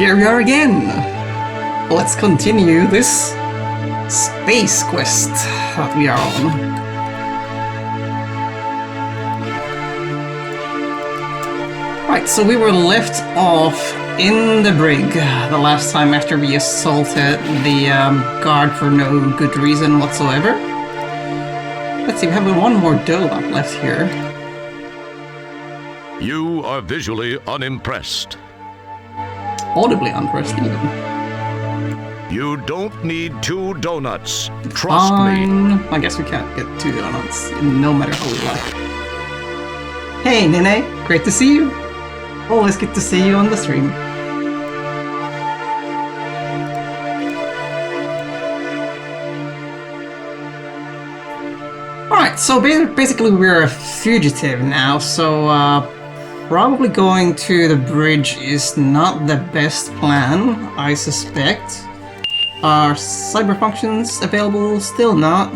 here we are again. Let's continue this space quest that we are on. Right, so we were left off in the brig the last time after we assaulted the guard for no good reason whatsoever. Let's see, we have one more donut left here. You are visually unimpressed. Audibly unimpressed even. You don't need 2 donuts. Trust me. I guess we can't get 2 donuts, no matter how we like. Hey, Nene, great to see you. Always good to see you on the stream. Alright, so basically we're a fugitive now, so probably going to the bridge is not the best plan, I suspect. Are cyber functions available? Still not.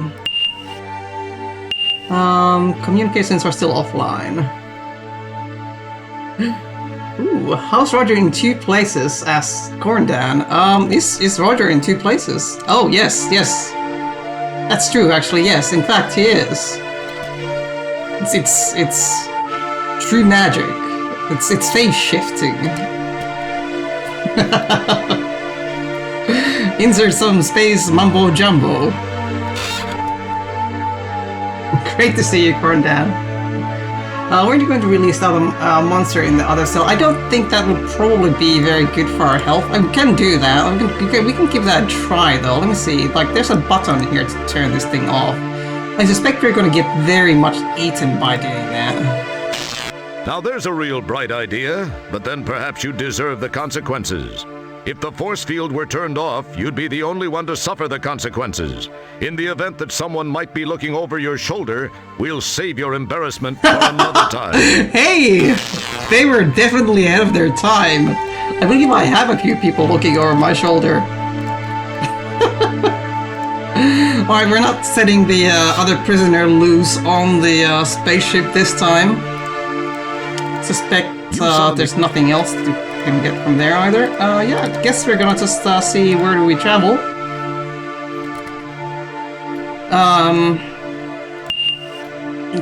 Communications are still offline. Ooh, how's Roger in 2 places? Asks Corndan. Is Roger in 2 places? Oh, yes. That's true, actually, yes. In fact, he is. It's true magic. It's phase shifting. Insert some space mumbo jumbo. Great to see you, Corndan. We're going to release that monster in the other cell. I don't think that would probably be very good for our health. We can do that. We can give that a try, though. Let me see. Like, there's a button here to turn this thing off. I suspect we're going to get very much eaten by doing that. Now there's a real bright idea, but then perhaps you deserve the consequences. If the force field were turned off, you'd be the only one to suffer the consequences. In the event that someone might be looking over your shoulder, we'll save your embarrassment for another time. Hey! They were definitely ahead of their time. I believe I have a few people looking over my shoulder. Alright, we're not setting the other prisoner loose on the spaceship this time. Suspect there's nothing else to can get from there either. Yeah, I guess we're gonna just see where do we travel.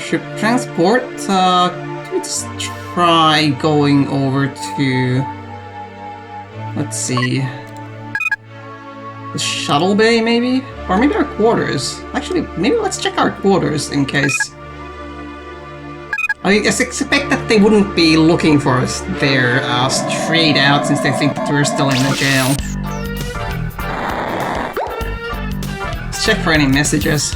Ship transport. Let's try going over to, let's see, the shuttle bay maybe? Or maybe our quarters. Actually, maybe let's check our quarters in case. I expect that they wouldn't be looking for us there straight out since they think that we're still in the jail. Let's check for any messages.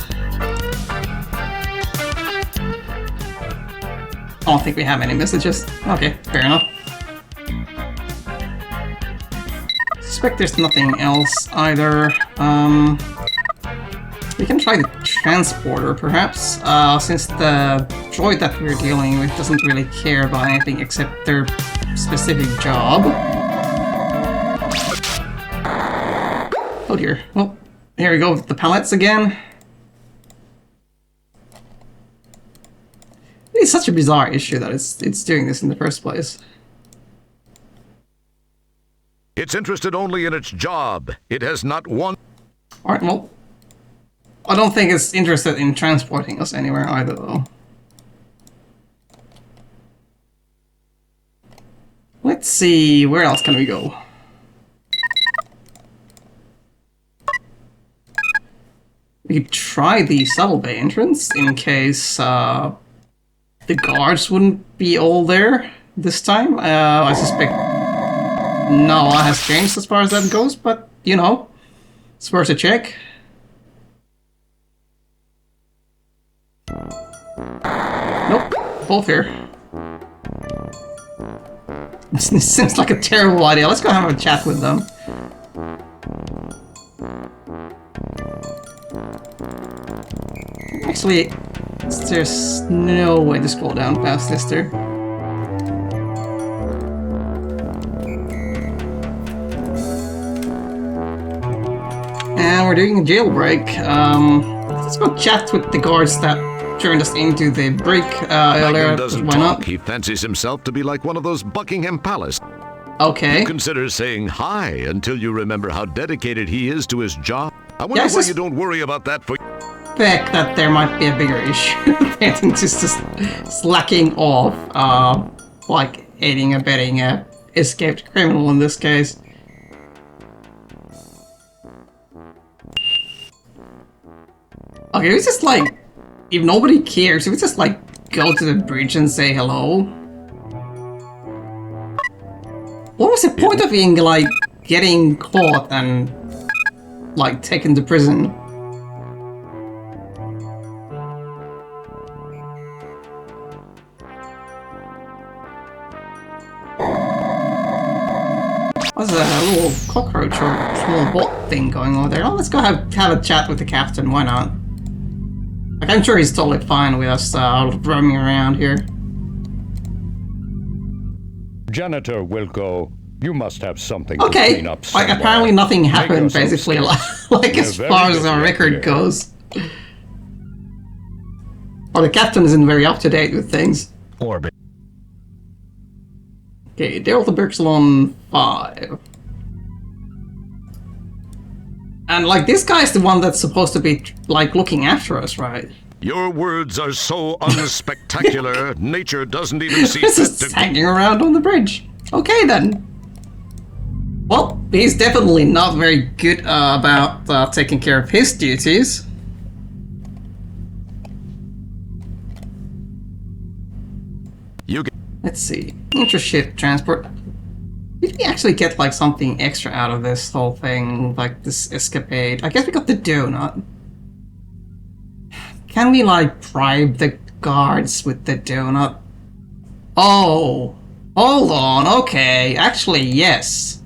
I don't think we have any messages. Okay, fair enough. Suspect there's nothing else either. We can try the transporter, perhaps, since the droid that we're dealing with doesn't really care about anything except their specific job. Oh dear. Well, here we go with the pallets again. It's such a bizarre issue that it's doing this in the first place. It's interested only in its job. It has not one... Alright, well... I don't think it's interested in transporting us anywhere either, though. Let's see, where else can we go? We could try the shuttle bay entrance in case the guards wouldn't be all there this time. I suspect not a lot has changed as far as that goes, but you know, it's worth a check. Nope, both here. This seems like a terrible idea. Let's go have a chat with them. Actually, there's no way to scroll down past this there. And we're doing a jailbreak. Let's go chat with the guards that turned us into the break earlier. Doesn't Why talk. not? He fancies himself to be like one of those Buckingham Palace. Okay. Consider saying hi until you remember how dedicated he is to his job. I wonder why you don't worry about that for... Fact that there might be a bigger issue. Than just slacking off, like aiding and abetting a escaped criminal in this case. Okay, we just like, if nobody cares, we just like go to the bridge and say hello. What was the point of being like getting caught and like taken to prison? There's a little cockroach or small bot thing going on there. Oh, let's go have a chat with the captain, why not? Like, I'm sure he's totally fine with us roaming around here. Janitor Wilco, you must have something to clean up like, somewhere. apparently nothing happened, basically, like as far as our record goes. Oh, the captain isn't very up-to-date with things. Orbit. Okay, Delta Berxalon 5. And, like, this guy's the one that's supposed to be, like, looking after us, right? Your words are so unspectacular, nature doesn't even see fit Just to... hanging around on the bridge. Okay, then. Well, he's definitely not very good about taking care of his duties. You get... Let's see. Intra-ship transport. Did we actually get, like, something extra out of this whole thing? Like, this escapade? I guess we got the donut. Can we, like, bribe the guards with the donut? Oh! Hold on, okay. Actually, yes.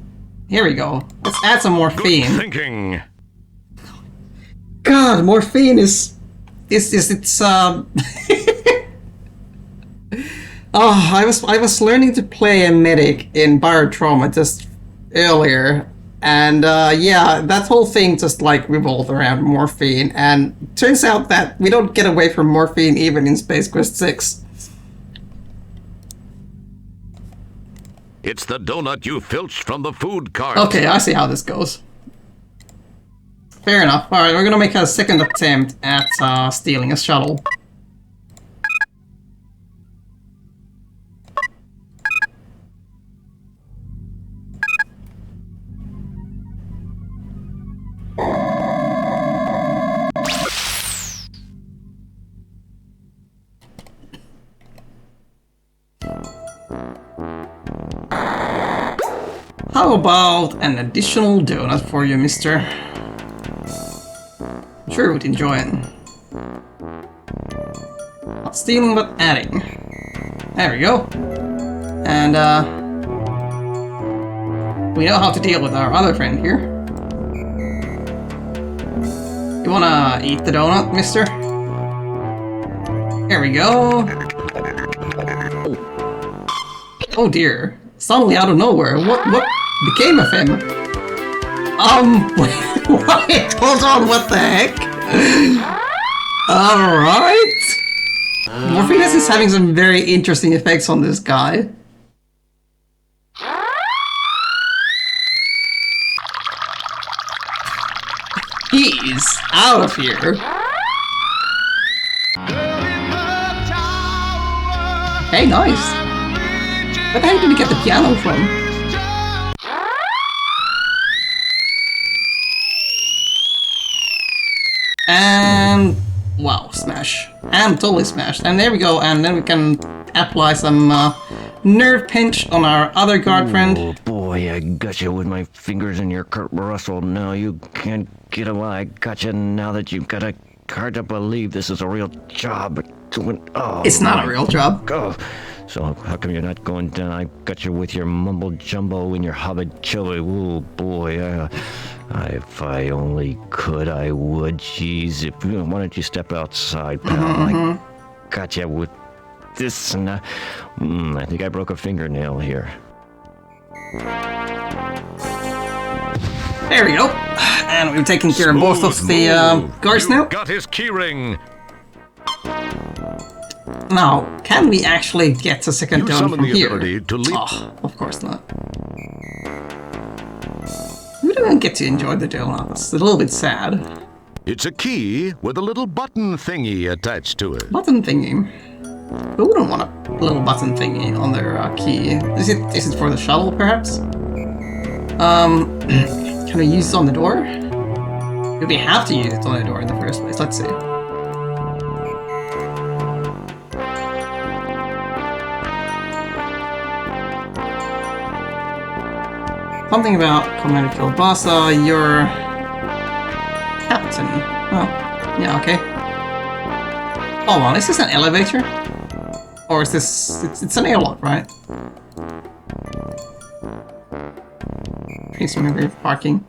Here we go. Let's add some morphine. Good thinking. God, morphine it's Oh, I was learning to play a medic in Biotrauma just earlier, and yeah, that whole thing just like revolved around morphine, and turns out that we don't get away from morphine even in Space Quest 6. It's the donut you filched from the food cart. Okay, I see how this goes. Fair enough. Alright, we're gonna make a second attempt at stealing a shuttle. How about an additional donut for you, mister? I'm sure you would enjoy it. Not stealing, but adding. There we go. And, we know how to deal with our other friend here. You wanna eat the donut, mister? Here we go. Oh dear. Suddenly out of nowhere. What became of him? Wait, hold on, what the heck? Alright. Morpheus is having some very interesting effects on this guy. He's out of here. Hey, nice. Where the heck did he get the piano from? And... wow, smash. And totally smashed. And there we go, and then we can apply some nerve pinch on our other guard friend. Oh boy, I got you with my fingers in your Kurt Russell. Now you can't get away. I got you now that you've got a hard to believe this is a real job. Oh, it's not a real job. Oh. So how come you're not going down? I got you with your mumble jumbo and your hobbit chili. Oh boy, if I only could, I would. Jeez, why don't you step outside, pal? I got you with this, and I think I broke a fingernail here. There we go. And we've taken care of both of the guards now. Got his keyring. Now, can we actually get a second You dome summon from the here? ability to leap. Oh, of course not. We don't get to enjoy the dome now. That's a little bit sad. It's a key with a little button thingy attached to it. Button thingy. Who wouldn't want a little button thingy on their key? Is it for the shuttle, perhaps? Can we use it on the door? Do we have to use it on the door in the first place? Let's see. Something about Commander Kilbasa, your captain. Oh, yeah, okay. Hold on, is this an elevator? Or is this... It's an airlock, right? Please remember parking.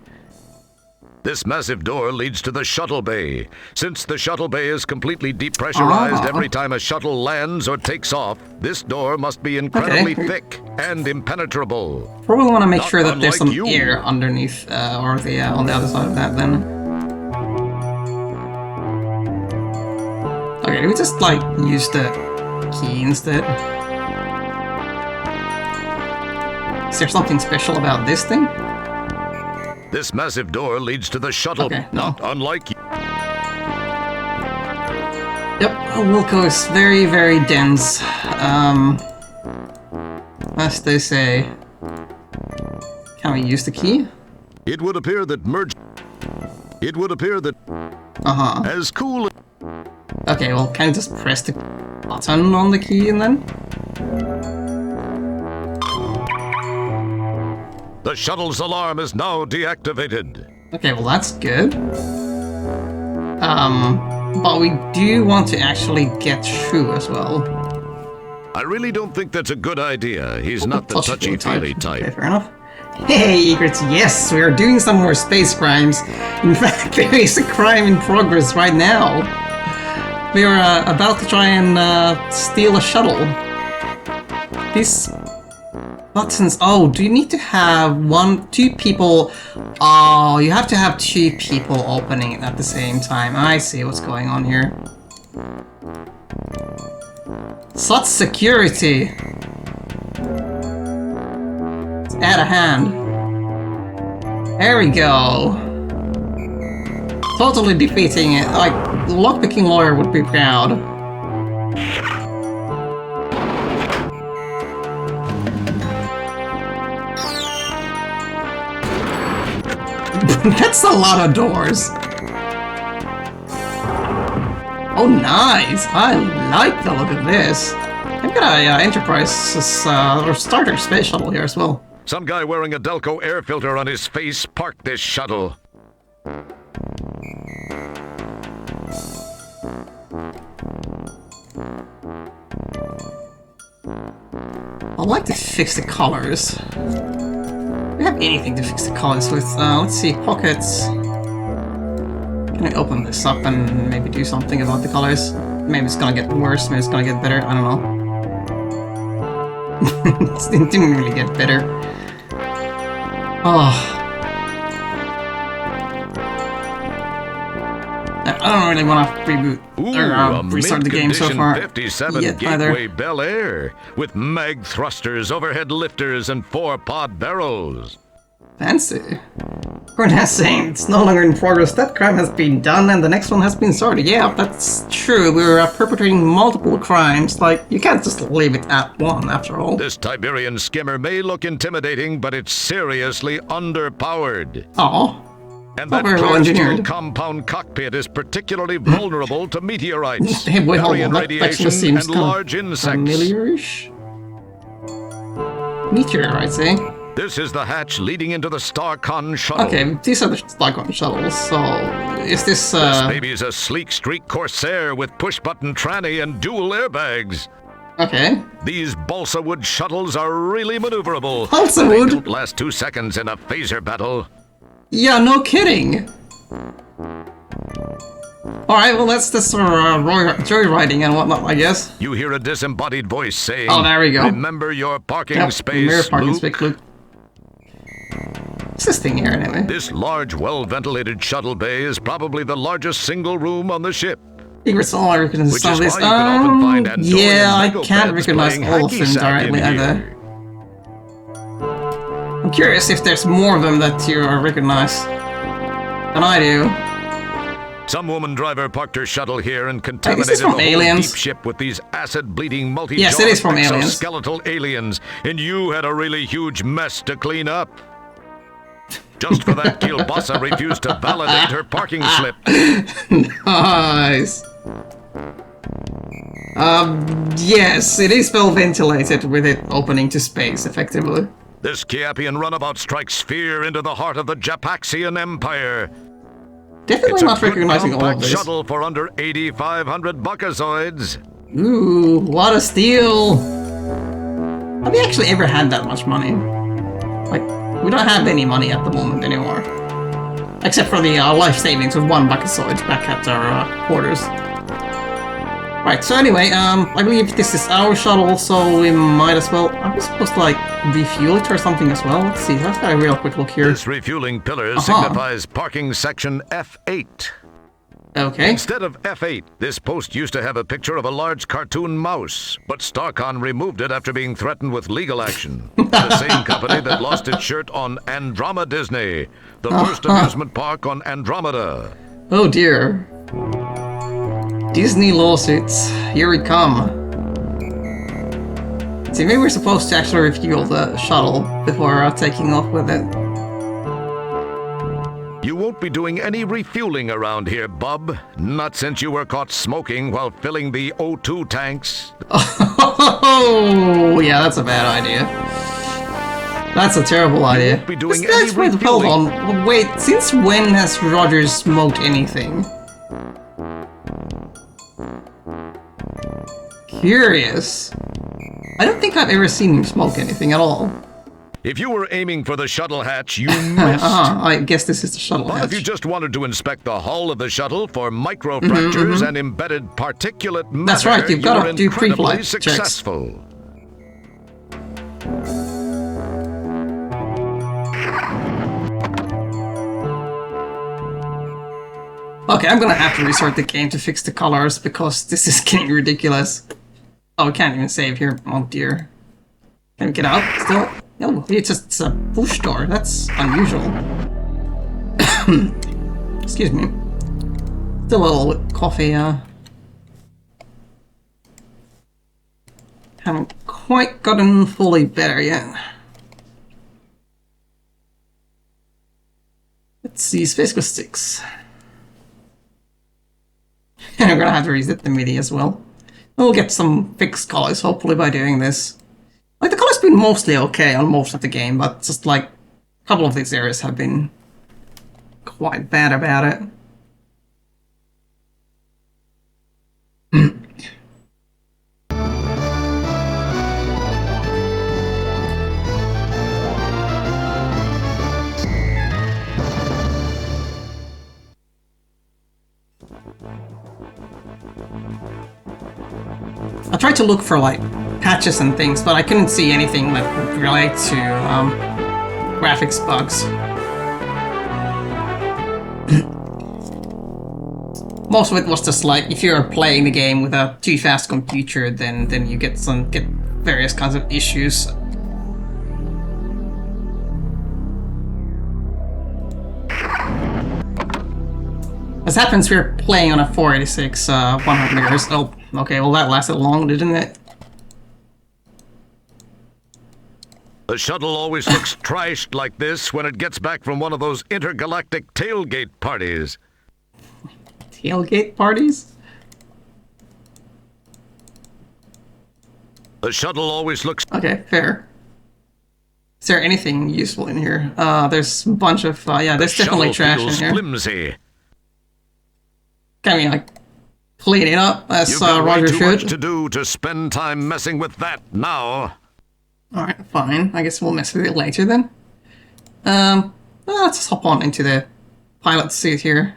This massive door leads to the shuttle bay. Since the shuttle bay is completely depressurized every time a shuttle lands or takes off, this door must be incredibly thick and impenetrable. Probably want to make sure that there's some unlike you. air underneath, or the on the other side of that then. Okay, do we just like use the key instead? Is there something special about this thing? This massive door leads to the shuttle, Okay, no. not unlike you. Yep, Wilco is very, very dense. As they say. Can we use the key? It would appear that Uh-huh. as cool. Okay, well, can I just press the button on the key and then? The shuttle's alarm is now deactivated. Okay, well that's good. But we do want to actually get through as well. I really don't think that's a good idea. He's not the Possibly touchy-feely Okay, type. fair enough. Hey, Egrets, yes, we are doing some more space crimes. In fact, there is a crime in progress right now. We are about to try and steal a shuttle. These buttons... Oh, do you need to have two people... Oh, you have to have two people opening it at the same time. I see what's going on here. Such security! It's out of hand. There we go. Totally defeating it. Like, the lockpicking lawyer would be proud. That's a lot of doors. Oh, nice. I like the look of this. I've got a Enterprise or starter space shuttle here as well. Some guy wearing a Delco air filter on his face parked this shuttle. I'd like to fix the colors. Do we have anything to fix the colors with? Let's see, pockets. Can I open this up and maybe do something about the colors? Maybe it's gonna get worse, maybe it's gonna get better, I don't know. It didn't really get better. Oh. I don't really want to reboot or restart the game so far. 57 yet Gateway either. Bel Air with mag thrusters, overhead lifters, and 4-pod barrels. Fancy. Cornet's saying it's no longer in progress. That crime has been done and the next one has been sorted. Yeah, that's true. We're perpetrating multiple crimes. Like, you can't just leave it at one, after all. This Tiberian skimmer may look intimidating, but it's seriously underpowered. Oh. And Not that very well pure steel engineered. compound cockpit is particularly vulnerable to meteorites, Hey, wait, hold alien on. That actually radiation, seems and kind large of insects. familiar-ish. Meteorites, eh? This is the hatch leading into the Starcon shuttle. Okay, these are the Starcon shuttles, so... Is this, This baby's a sleek streak Corsair with push-button tranny and dual airbags. Okay. These balsa wood shuttles are really maneuverable. Balsa but they wood? don't last 2 seconds in a phaser battle. Yeah, no kidding! Alright, well that's this joyriding and whatnot, I guess. You hear a disembodied voice saying, Oh, there we go. Remember your parking Yep, space, mirror parking Luke." space, Luke. What's this thing here, anyway? This large, well-ventilated shuttle bay is probably the largest single room on the ship. Secrets all I recognize Which some is of this. why you can often find Andorian yeah, I Lego can't beds recognize playing all of hacky them sack in directly either. here. I'm curious if there's more of them that you recognize than I do. Some woman driver parked her shuttle here and Hey, contaminated is this from the whole Aliens? deep ship with these acid-bleeding multi-jawed Yes, it is from Aliens. exoskeletal aliens, and you had a really huge mess to clean up. Just for that, Kielbasa refused to validate her parking slip. Nice. Yes, it is well ventilated with it opening to space, effectively. This Kiapian runabout strikes fear into the heart of the Japaxian Empire. Definitely It's a not good recognizing all of compact this. shuttle for under 8,500 buckazoids. Ooh, what a steal! Have we actually ever had that much money? Like, we don't have any money at the moment anymore. Except for the life savings of 1 buckazoid back at our quarters. Right, so anyway, I believe this is our shuttle, so we might as well... Are we supposed to, like, refuel it or something as well? Let's see, let's have a real quick look here. This refueling pillar signifies parking section F8. Okay. Instead of F8, this post used to have a picture of a large cartoon mouse, but Starcon removed it after being threatened with legal action. The same company that lost its shirt on Andromeda Disney, the first amusement park on Andromeda. Oh dear. Disney lawsuits. Here we come. See, maybe we're supposed to actually refuel the shuttle before taking off with it. You won't be doing any refueling around here, bub. Not since you were caught smoking while filling the O2 tanks. Oh, yeah, that's a bad idea. That's a terrible idea. won't be doing That's any wait, hold refueling. on. Wait, since when has Roger smoked anything? Curious. I don't think I've ever seen him smoke anything at all. If you were aiming for the shuttle hatch, you missed. I guess this is the shuttle But hatch. if you just wanted to inspect the hull of the shuttle for microfractures and embedded particulate matter, That's right, you've got to were do pre-flight incredibly checks. successful. Okay, I'm gonna have to restart the game to fix the colors because this is getting ridiculous. Oh, I can't even save here. Oh dear. Can we get out still? No, it's a push door. That's unusual. Excuse me. Still a little coffee, haven't quite gotten fully better yet. Let's see, Space Quest 6. I'm gonna have to reset the MIDI as well. We'll get some fixed colors, hopefully, by doing this. Like, the color's been mostly okay on most of the game, but just, like, a couple of these areas have been quite bad about it. I tried to look for like patches and things, but I couldn't see anything that would relate to graphics bugs. Most of it was just like if you're playing the game with a too fast computer, then you get various kinds of issues. As happens, we're playing on a 486 100 megahertz. Oh, okay, well that lasted long, didn't it? The shuttle always looks trashed like this when it gets back from one of those intergalactic tailgate parties. Tailgate parties? The shuttle always looks... Okay, fair. Is there anything useful in here? There's a bunch of... yeah, there's definitely trash in feels here. flimsy. Can we, like, clean it up as You've got way Roger too much should? to do to spend time messing with that now. Alright, fine. I guess we'll mess with it later then. Let's just hop on into the pilot seat here.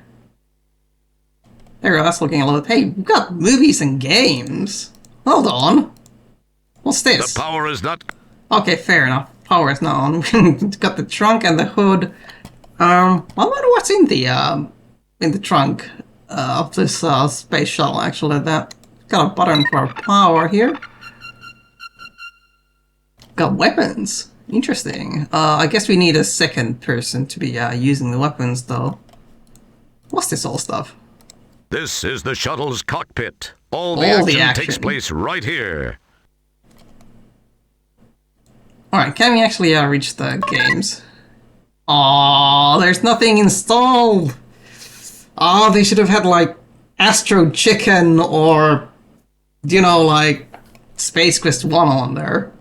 There we go, that's looking a little... Hey, we've got movies and games. Hold on. What's this? The power is not... Okay, fair enough. Power is not on. We've got the trunk and the hood. I wonder what's in the trunk. of this space shuttle, actually. That got a button for power here. Got weapons. Interesting. I guess we need a second person to be using the weapons, though. What's this all stuff? This is the shuttle's cockpit. All All the the action takes action. place right here. Alright, can we actually reach the games? Oh, there's nothing installed! Oh, they should have had, like, Astro Chicken or, you know, like, Space Quest 1 on there.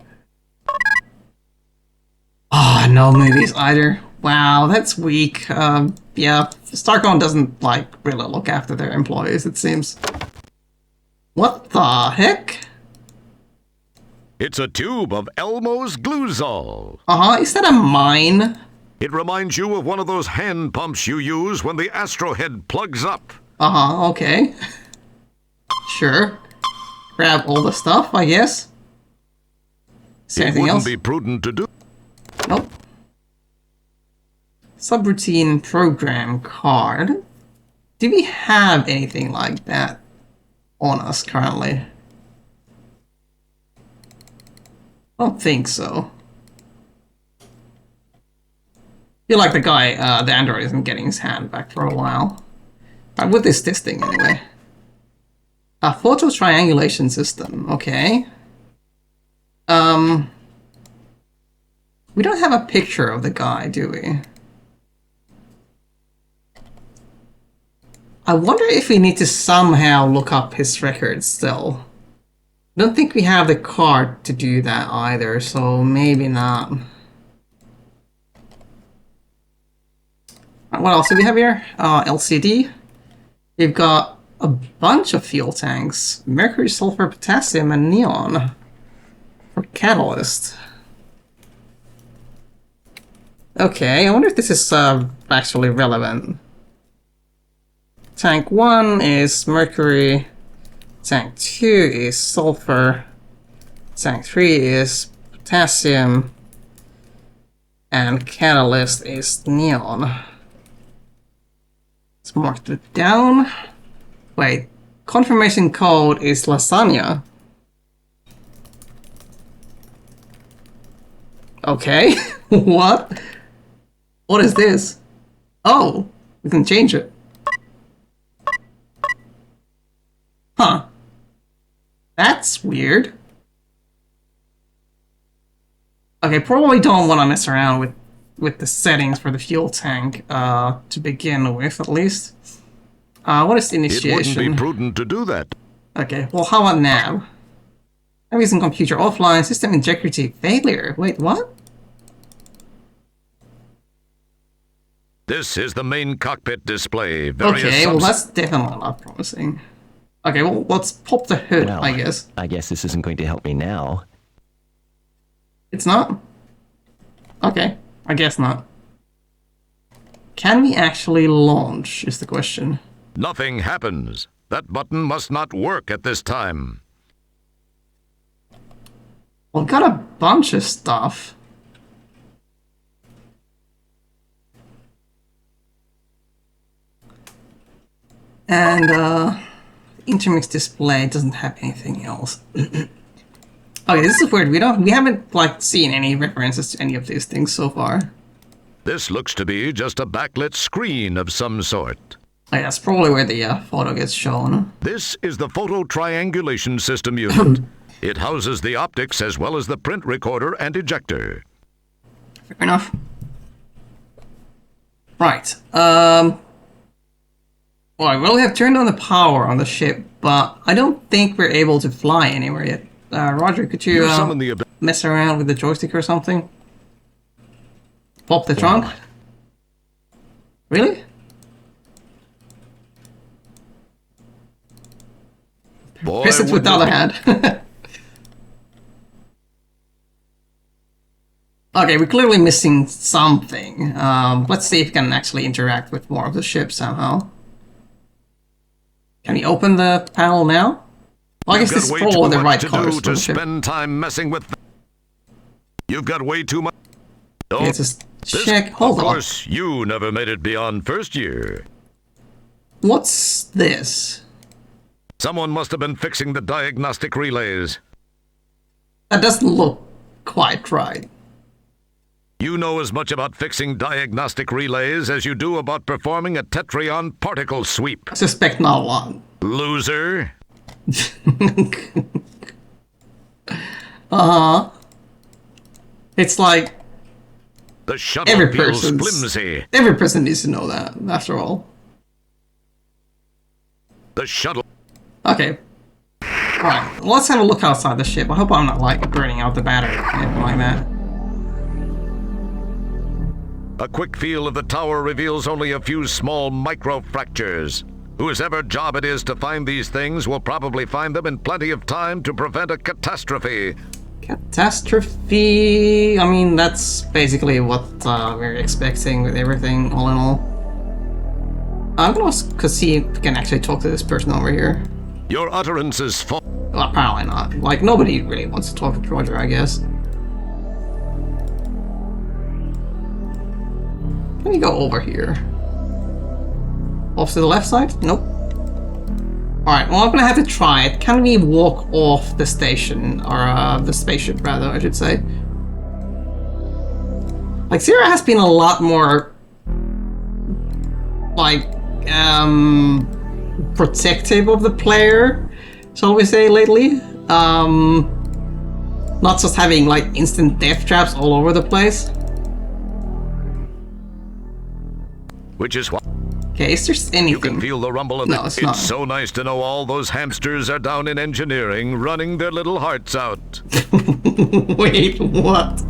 Ah, no movies either. Wow, that's weak. Yeah, Starcon doesn't, like, really look after their employees, it seems. What the heck? It's a tube of Elmo's Gluzol. Uh-huh, is that a mine? It reminds you of one of those hand pumps you use when the Astro Head plugs up. Uh-huh, okay. Sure. Grab all the stuff, I guess. Is there It anything wouldn't else? be prudent to do. Nope. Subroutine program card. Do we have anything like that on us currently? I don't think so. Feel like the guy, the android isn't getting his hand back for a while. What is this thing anyway? A photo triangulation system, okay. We don't have a picture of the guy, do we? I wonder if we need to somehow look up his records still. I don't think we have the card to do that either, so maybe not. What else do we have here? LCD. We've got a bunch of fuel tanks. Mercury, sulfur, potassium, and neon. For catalyst. Okay, I wonder if this is actually relevant. Tank 1 is mercury. Tank 2 is sulfur. Tank 3 is potassium. And catalyst is neon. Let's mark it down. Wait, confirmation code is lasagna. Okay, what? What is this? Oh, we can change it. Huh. That's weird. Okay, probably don't want to mess around with the settings for the fuel tank, to begin with, at least. What is the It initiation? wouldn't be prudent to do that. Okay, well, how about nav? I'm using computer offline, system integrity failure. Wait, what? This is the main cockpit display. Various Okay, well, that's definitely not promising. Okay, well, let's pop the hood, Well, I guess. I guess this isn't going to help me now. It's not? Okay, I guess not. Can we actually launch, is the question. Nothing happens. That button must not work at this time. We've got a bunch of stuff. And, intermix display doesn't have anything else. Okay, this is weird. We haven't, like, seen any references to any of these things so far. This looks to be just a backlit screen of some sort. Like, that's probably where the photo gets shown. This is the photo triangulation system unit. It houses the optics as well as the print recorder and ejector. Fair enough. Right. Well, we have turned on the power on the ship, but I don't think we're able to fly anywhere yet. Roger, could you summon the mess around with the joystick or something? Pop the trunk? Really? Boy, Press it with the other hand. Okay, we're clearly missing something. Let's see if we can actually interact with more of the ship somehow. Can we open the panel now? Well, I guess this is probably the right colors for to the ship. spend time messing with. You've got way too much. Let's just check. Hold Of on. course, you never made it beyond first year. What's this? Someone must have been fixing the diagnostic relays. That doesn't look quite right. You know as much about fixing diagnostic relays as you do about performing a Tetrion particle sweep. I suspect not a lot. Loser. Uh-huh. It's like The shuttle every feels person needs to know that, after all. The shuttle. Okay. Alright, well, let's have a look outside the ship. I hope I'm not, like, burning out the battery or anything like that. A quick feel of the tower reveals only a few small micro-fractures. Whoever job it is to find these things will probably find them in plenty of time to prevent a catastrophe. Catastrophe... I mean, that's basically what we're expecting with everything, all in all. I'm gonna see if we can actually talk to this person over here. Your utterance is false. Well, apparently not. Like, nobody really wants to talk to Roger, I guess. Can we go over here? Off to the left side? Nope. Alright, well, I'm gonna have to try it. Can we walk off the station? Or, the spaceship, rather, I should say. Like, Sierra has been a lot more... like, protective of the player, shall we say, lately. Not just having, like, instant death traps all over the place. Which is why Okay, is there anything? you can feel the rumble of No, it's not. It's so nice to know all those hamsters are down in engineering, running their little hearts out. Wait, what?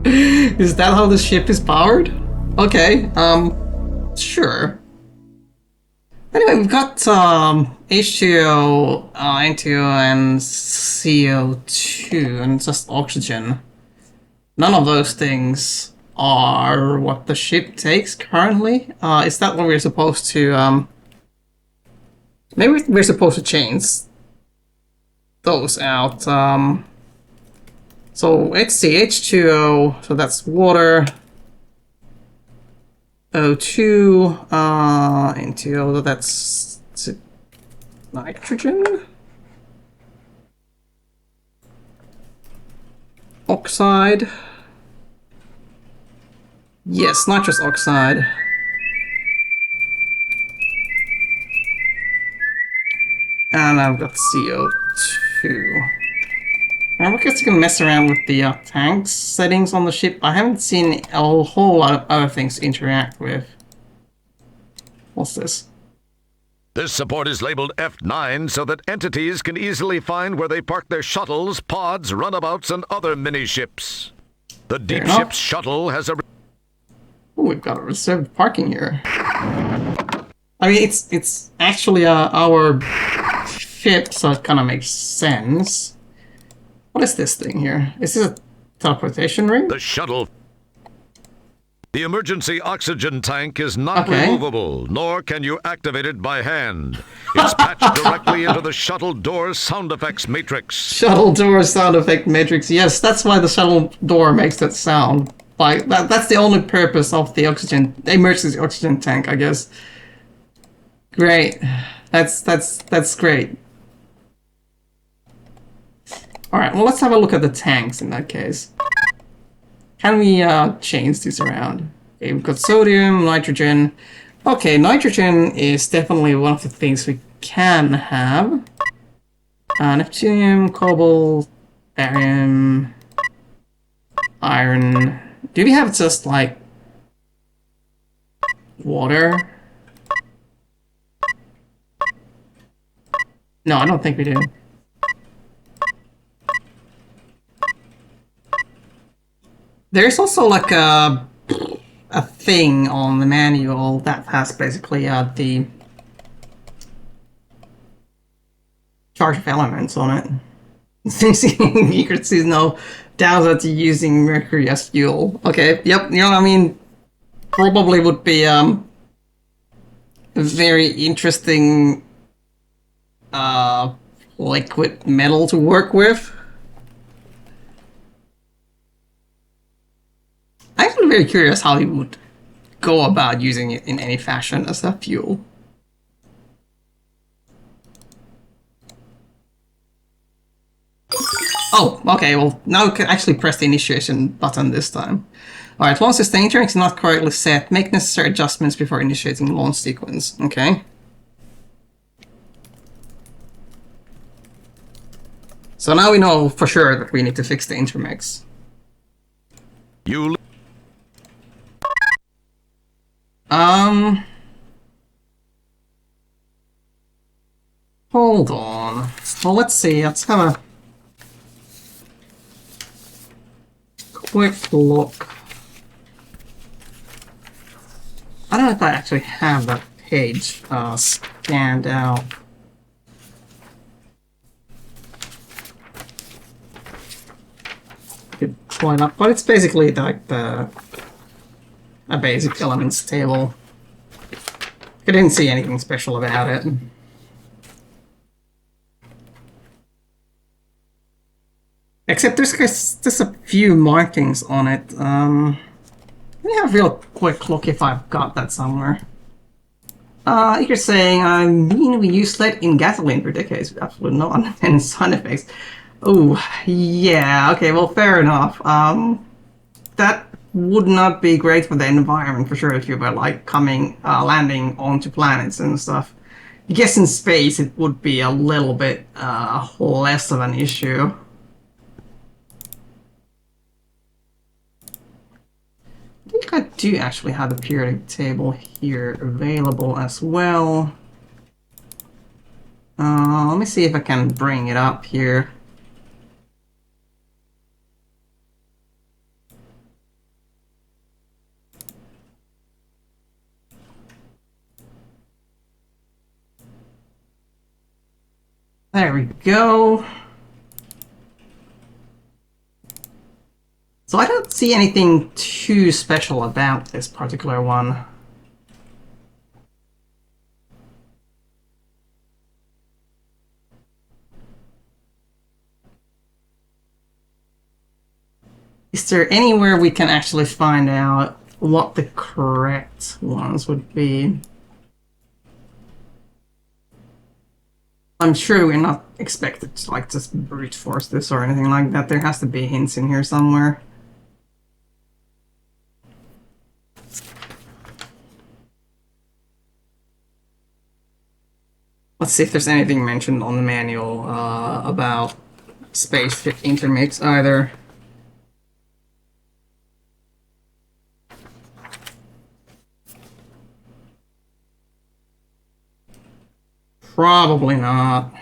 Is that how the ship is powered? Okay, sure. Anyway, we've got H2O, N2O, and CO2, and just oxygen. None of those things are what the ship takes currently. Is that what we're supposed to, maybe we're supposed to change those out. So it's the H2O, so that's water. O2, N2O, so that's nitrogen. Oxide. Yes, nitrous oxide. And I've got CO2. I guess you can mess around with the tanks settings on the ship. I haven't seen a whole lot of other things to interact with. What's this? This support is labeled F9 so that entities can easily find where they park their shuttles, pods, runabouts, and other mini-ships. The deep enough. ship's shuttle has a... Oh, we've got a reserved parking here. I mean, it's actually our ship, so it kind of makes sense. What is this thing here? Is this a teleportation ring? The shuttle. The emergency oxygen tank is not Okay. removable, nor can you activate it by hand. It's patched directly into the shuttle door sound effects matrix. Shuttle door sound effect matrix. Yes, that's why the shuttle door makes that sound. Like that's the only purpose of the emergency oxygen tank, I guess. Great. That's great. Alright, well, let's have a look at the tanks in that case. Can we change these around? Okay, we've got sodium, nitrogen. Okay, nitrogen is definitely one of the things we can have. Neptunium, cobalt, barium, iron. Do we have just, like, water? No, I don't think we do. There's also like a thing on the manual that has basically the charge of elements on it. You could see no downside to using mercury as fuel. Okay, yep, you know, I mean, probably would be a very interesting liquid metal to work with. I'm very curious how he would go about using it in any fashion as a fuel. Oh, okay, well, now we can actually press the initiation button this time. Alright, once the staging is not correctly set, make necessary adjustments before initiating launch sequence. Okay. So now we know for sure that we need to fix the intermix. You Hold on. Well, let's see. Let's have a quick look. I don't know if I actually have that page scanned out. Could pull it up, but it's basically like a basic elements table. I didn't see anything special about it. Except there's just a few markings on it. Let me have a real quick look if I've got that somewhere. You're saying, I mean, we used lead in gasoline for decades with absolutely no unintended side effects. Oh, yeah, okay, well, fair enough. That would not be great for the environment, for sure, if you were, like, landing onto planets and stuff. I guess in space it would be a little bit, less of an issue. I think I do actually have the periodic table here available as well. Let me see if I can bring it up here. There we go. So I don't see anything too special about this particular one. Is there anywhere we can actually find out what the correct ones would be? I'm sure we're not expected to like just brute force this or anything like that. There has to be hints in here somewhere. Let's see if there's anything mentioned on the manual about spaceship intermix either. Probably not.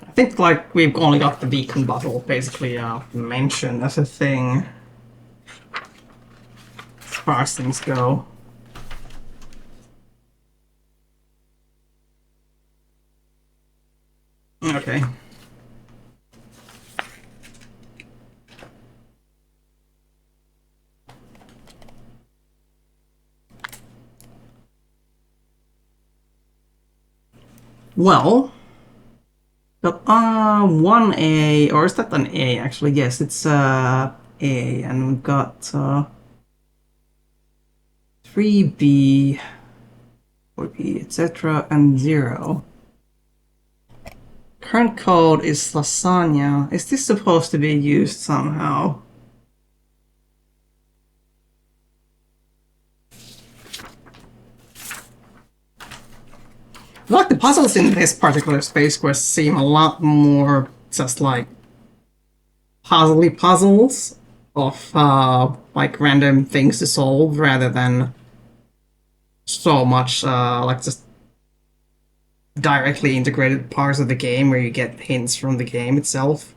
I think like we've only got the beacon bottle basically mentioned as a thing as far as things go. Okay. Well, but 1A, or is that an A actually? Yes, it's A, and we've got 3B, 4B, etc., and 0. Current code is lasagna. Is this supposed to be used somehow? Like the puzzles in this particular Space Quest seem a lot more just like puzzly puzzles of like random things to solve rather than so much like just directly integrated parts of the game where you get hints from the game itself.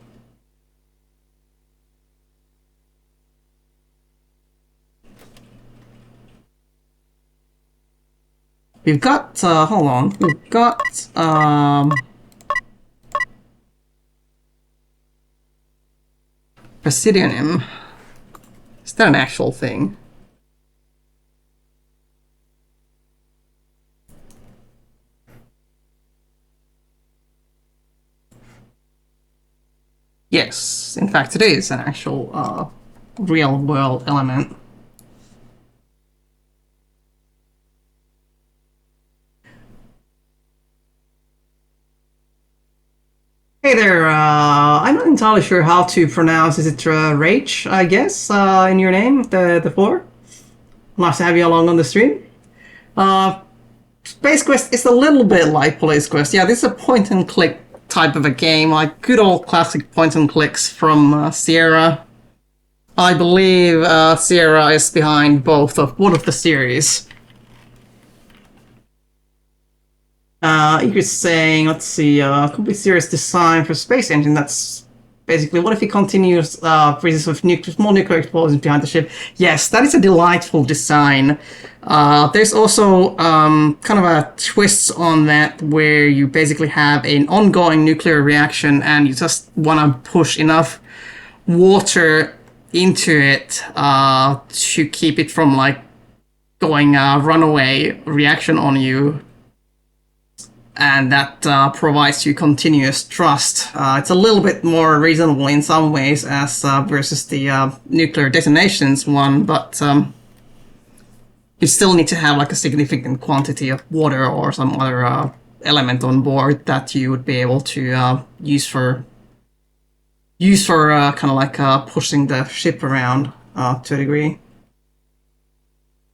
We've got, hold on, we've got, Presidium. Is that an actual thing? Yes, in fact it is an actual real-world element. Hey there, I'm not entirely sure how to pronounce, is it Rach, I guess, in your name, the 4? Nice to have you along on the stream. Space Quest is a little bit like Police Quest. Yeah, this is a point-and-click type of a game, like good old classic point-and-clicks from Sierra. I believe Sierra is behind both of the series. You're saying, let's see, complete serious design for space engine. That's basically, what if he continues freezes with small nuclear explosions behind the ship? Yes, that is a delightful design. There's also kind of a twist on that where you basically have an ongoing nuclear reaction and you just want to push enough water into it to keep it from like going runaway reaction on you. And that provides you continuous thrust. It's a little bit more reasonable in some ways as versus the nuclear detonations one, but you still need to have like a significant quantity of water or some other element on board that you would be able to use for kind of like pushing the ship around to a degree.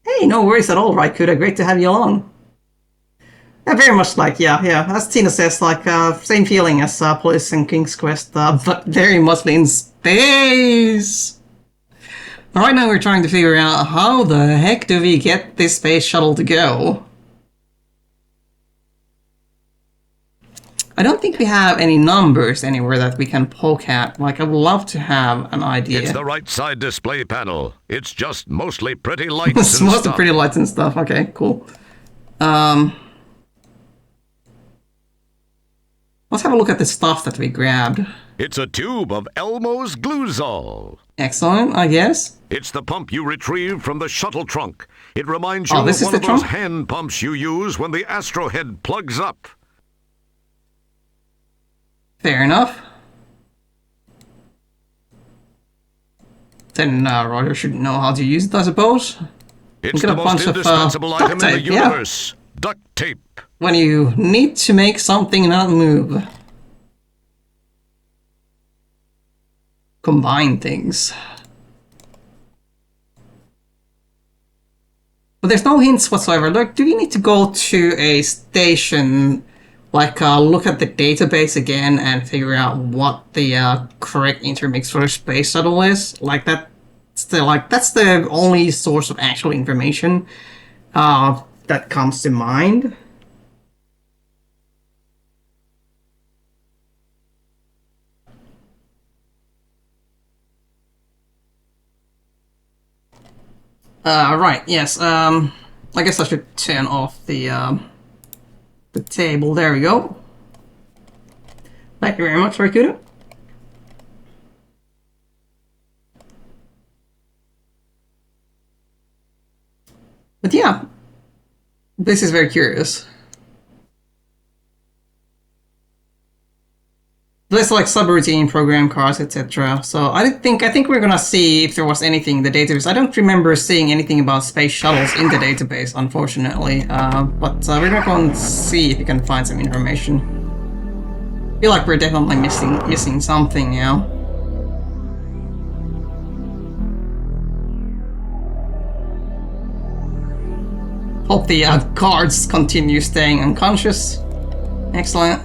Hey, no worries at all, Raikuda. Great to have you along. Yeah, very much like, yeah, as Tina says, like, same feeling as Police and King's Quest, but very much in space! Right now we're trying to figure out how the heck do we get this space shuttle to go? I don't think we have any numbers anywhere that we can poke at. Like, I would love to have an idea. It's the right side display panel. It's just mostly pretty lights It's and mostly stuff. pretty lights and stuff, okay, cool. Let's have a look at the stuff that we grabbed. It's a tube of Elmo's Gluzol. Excellent, I guess. It's the pump you retrieve from the shuttle trunk. It reminds you Oh, of this is one the of those trunk? hand pumps you use when the astrohead plugs up. Fair enough. Then Roger should know how to use it, I suppose. It's Get a the bunch most of, indispensable duct item in the tape, yeah. universe. Duct tape. When you need to make something not move. Combine things. But there's no hints whatsoever. Look, do you need to go to a station, like look at the database again and figure out what the correct intermix for a space shuttle is? Like that's the only source of actual information that comes to mind. Right, yes, I guess I should turn off the table. There we go. Thank you very much, Raikuda. But yeah, this is very curious. There's like subroutine, program cards, etc. So I think we're gonna see if there was anything in the database. I don't remember seeing anything about space shuttles in the database, unfortunately. But we're gonna go and see if we can find some information. I feel like we're definitely missing something, you know. Hope the guards continue staying unconscious. Excellent.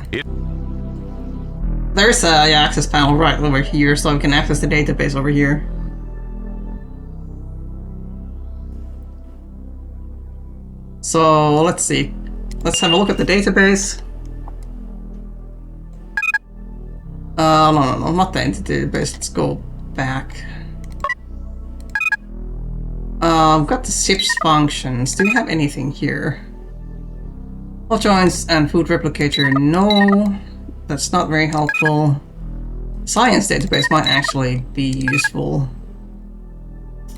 There's a access panel right over here, so we can access the database over here. So let's see. Let's have a look at the database. No, not the entity database. Let's go back. We've got the ship's functions. Do we have anything here? All joints and food replicator, no. That's not very helpful. Science database might actually be useful.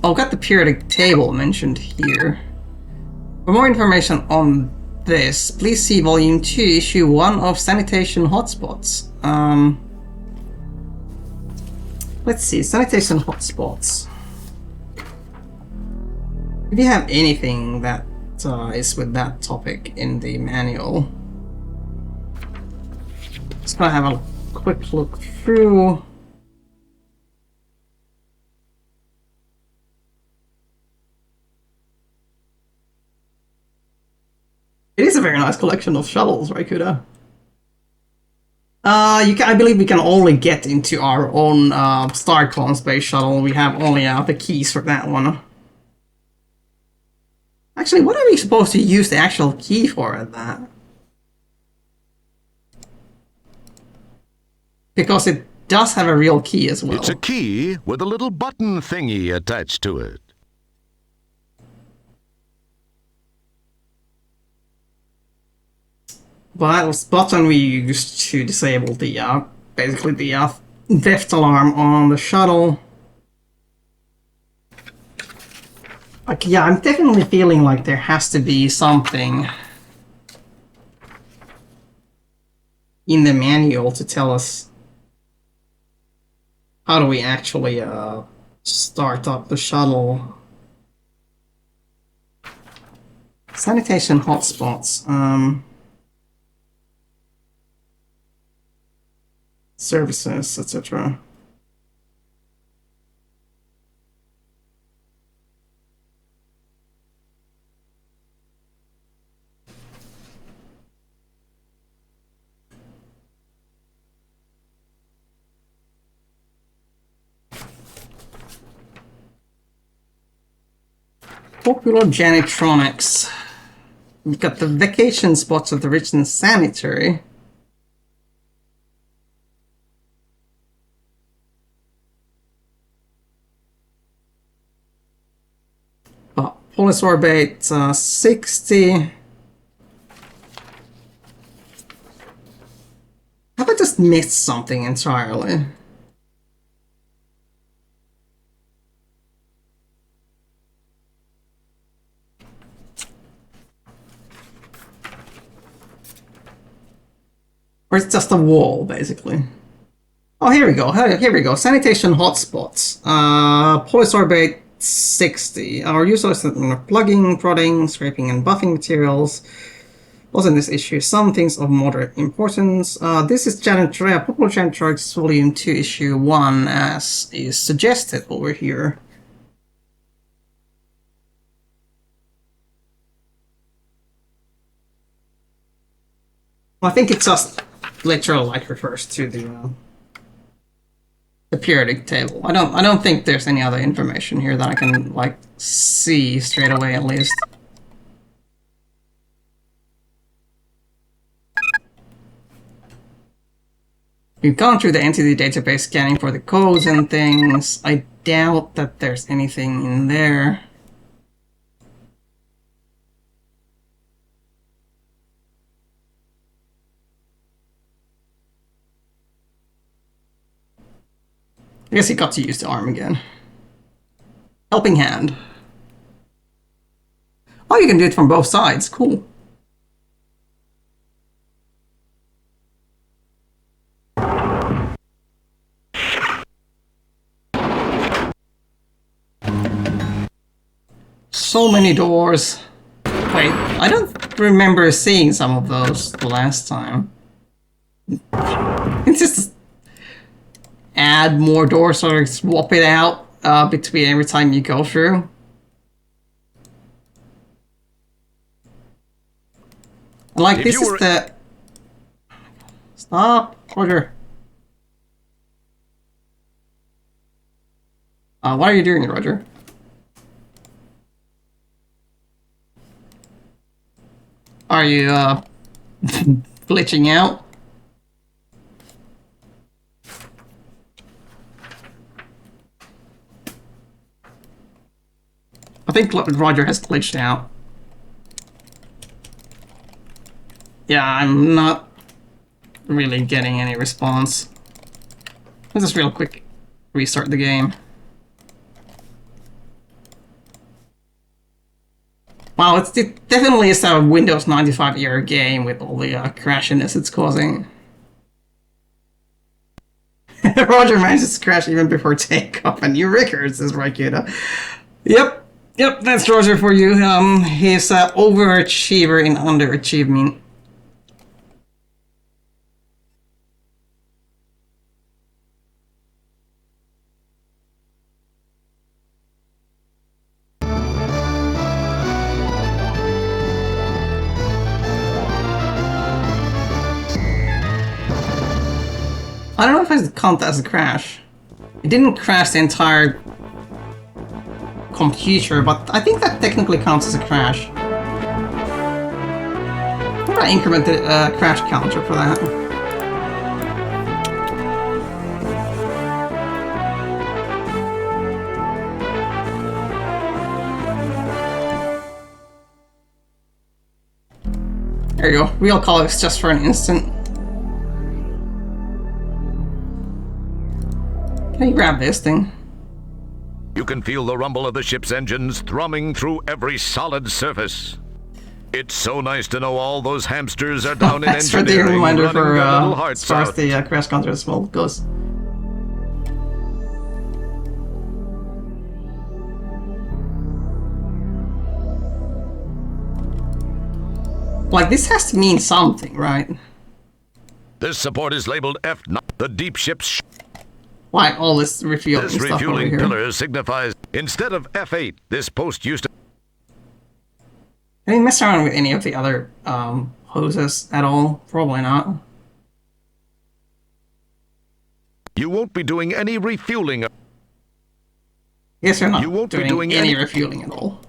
Oh, got the periodic table mentioned here. For more information on this, please see Volume 2, Issue 1 of Sanitation Hotspots. Let's see, sanitation hotspots. If you have anything that is with that topic in the manual, just gonna have a quick look through. It is a very nice collection of shuttles, right, Kuda? I believe we can only get into our own StarClone space shuttle. We have only the keys for that one. Actually, what are we supposed to use the actual key for at that? Because it does have a real key as well. It's a key with a little button thingy attached to it. Well, that was the button we used to disable the, basically the theft alarm on the shuttle. Like, yeah, I'm definitely feeling like there has to be something in the manual to tell us how do we actually start up the shuttle. Sanitation hotspots. Services, etc. Popular janitronics. We've got the vacation spots of the rich and sanitary. Polysorbate 60. Have I just missed something entirely? Or it's just a wall, basically. Oh, here we go. Here we go. Sanitation hotspots. Polysorbate 60. Our users are plugging, prodding, scraping, and buffing materials. Also in this issue, some things of moderate importance. This is Janitorial, Popular Janitorial Volume 2, Issue 1, as is suggested over here. I think it's just literal, like, refers to the periodic table. I don't think there's any other information here that I can, like, see straight away, at least. We've gone through the entity database scanning for the codes and things. I doubt that there's anything in there. I guess he got to use the arm again. Helping hand. Oh, you can do it from both sides. Cool. So many doors. Wait, I don't remember seeing some of those the last time. It's just add more doors or swap it out between every time you go through. Like, this is the... Stop, Roger. What are you doing, Roger? Are you, glitching out? I think Roger has glitched out. Yeah, I'm not really getting any response. Let's just real quick restart the game. Wow, it definitely is a Windows 95 era game with all the crashiness it's causing. Roger manages to crash even before takeoff. A new record, says Raikuda. Yep, that's Roger for you. He's an overachiever in underachievement. I don't know if I count that as a crash. It didn't crash the entire computer, but I think that technically counts as a crash. I'm gonna increment the crash counter for that. There you go. Real colors just for an instant. Can you grab this thing? You can feel the rumble of the ship's engines thrumming through every solid surface. It's so nice to know all those hamsters are down in Thanks for the engineering, reminder running for their little as hearts far as out. the crash counter as well goes. Like, this has to mean something, right? This support is labeled F9. The deep ship's Why all this refueling this stuff over refueling here? pillar signifies instead of F8. This post used to. Can we mess around with any of the other hoses at all? Probably not. You won't be doing any refueling. Guess you're not You won't be doing doing any any- refueling at all.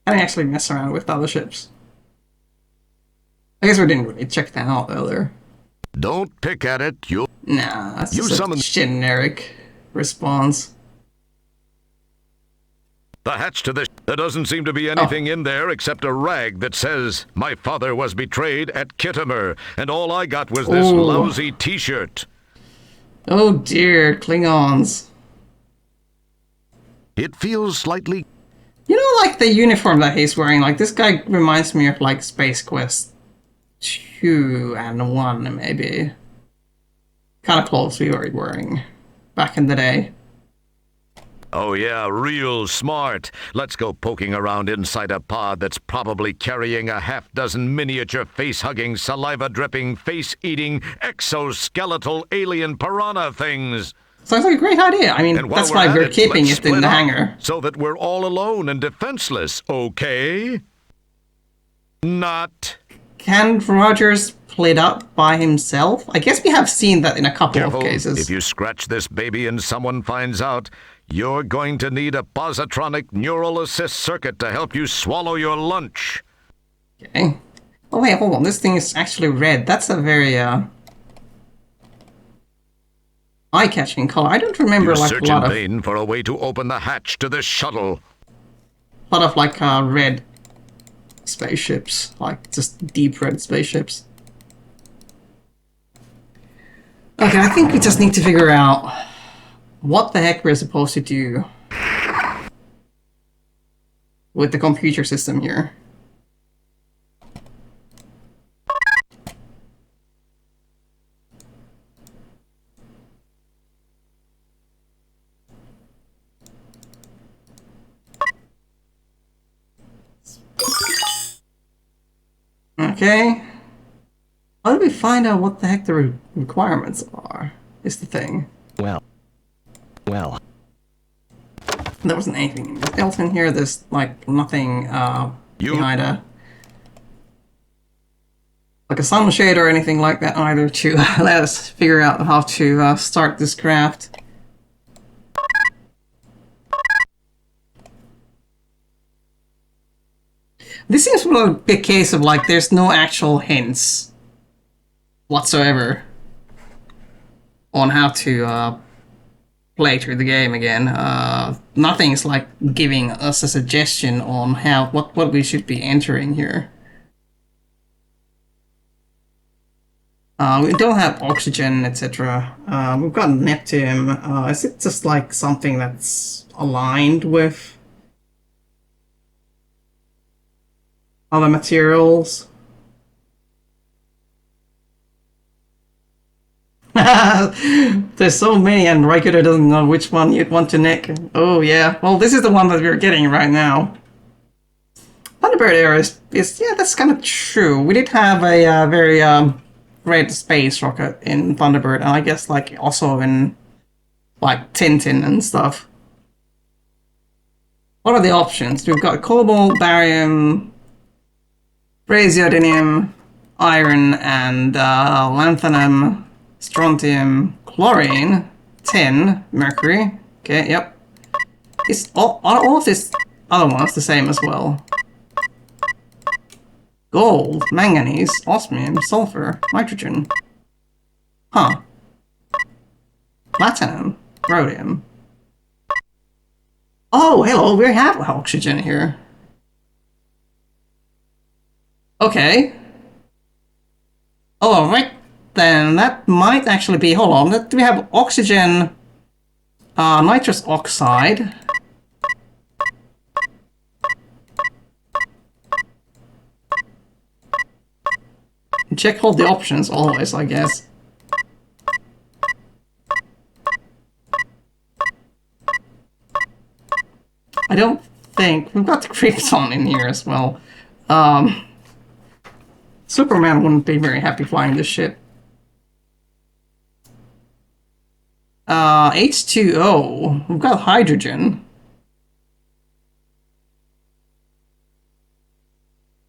I didn't actually mess around with the other ships. I guess we didn't really check that out earlier. Don't pick at it. You'll. Nah, that's You just a summoned- generic response. The hatch to the. There doesn't seem to be anything in there except a rag that says, "My father was betrayed at Kittimer," and all I got was this Ooh. lousy T-shirt. Oh dear, Klingons. It feels slightly. You know, like the uniform that he's wearing, like this guy reminds me of like Space Quest 2 and 1, maybe. Kind of close we were wearing back in the day. Oh yeah, real smart. Let's go poking around inside a pod that's probably carrying a half-dozen miniature face-hugging, saliva-dripping, face-eating, exoskeletal alien piranha things. Sounds like a great idea. I mean, And while that's why at we're it, keeping let's it in split the up hangar. so that we're all alone and defenseless, okay? Not. Can Rogers split up by himself? I guess we have seen that in a couple Careful. of cases. If you scratch this baby and someone finds out, you're going to need a positronic neural assist circuit to help you swallow your lunch. Okay. Oh wait, hold on. This thing is actually red. That's a very eye-catching color. I don't remember You like search a lot in of vain for a way to open the hatch to the shuttle. like red spaceships, like just deep red spaceships. Okay, I think we just need to figure out what the heck we're supposed to do with the computer system here. Okay. How do we find out what the heck the requirements are? Is the thing. Well. There wasn't anything else in here. There's like nothing behind like a sunshade or anything like that either to let us figure out how to start this craft. This seems to be a case of like there's no actual hints whatsoever on how to play through the game again. Nothing's like giving us a suggestion on how what we should be entering here. We don't have oxygen, etc. We've got Neptune. Is it just like something that's aligned with other materials? There's so many, and Raikuda doesn't know which one you'd want to nick. Oh yeah, well this is the one that we're getting right now. Thunderbird era is yeah, that's kind of true. We did have a very great space rocket in Thunderbird, and I guess like also in like Tintin and stuff. What are the options? We've got cobalt, barium, praseodymium, iron, and lanthanum, strontium, chlorine, tin, mercury. Okay, yep. Is are all of these other ones the same as well? Gold, manganese, osmium, sulfur, nitrogen. Huh. Platinum, rhodium. Oh, hello, we have oxygen here. Okay. Oh, right then, that might actually be, hold on, we have oxygen, nitrous oxide. Check all the options always, I guess. I don't think... We've got the Krypton in here as well. Superman wouldn't be very happy flying this ship. H2O. We've got hydrogen.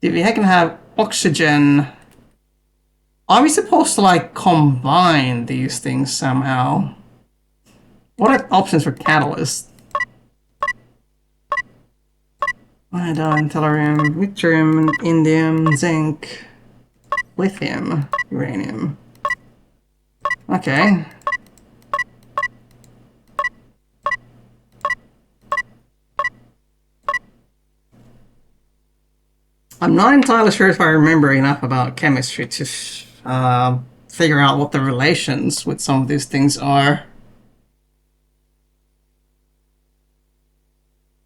If we can have oxygen... Are we supposed to, like, combine these things somehow? What are options for catalyst? Iodine, tellurium, yttrium, indium, zinc, lithium, uranium. Okay. I'm not entirely sure if I remember enough about chemistry to figure out what the relations with some of these things are.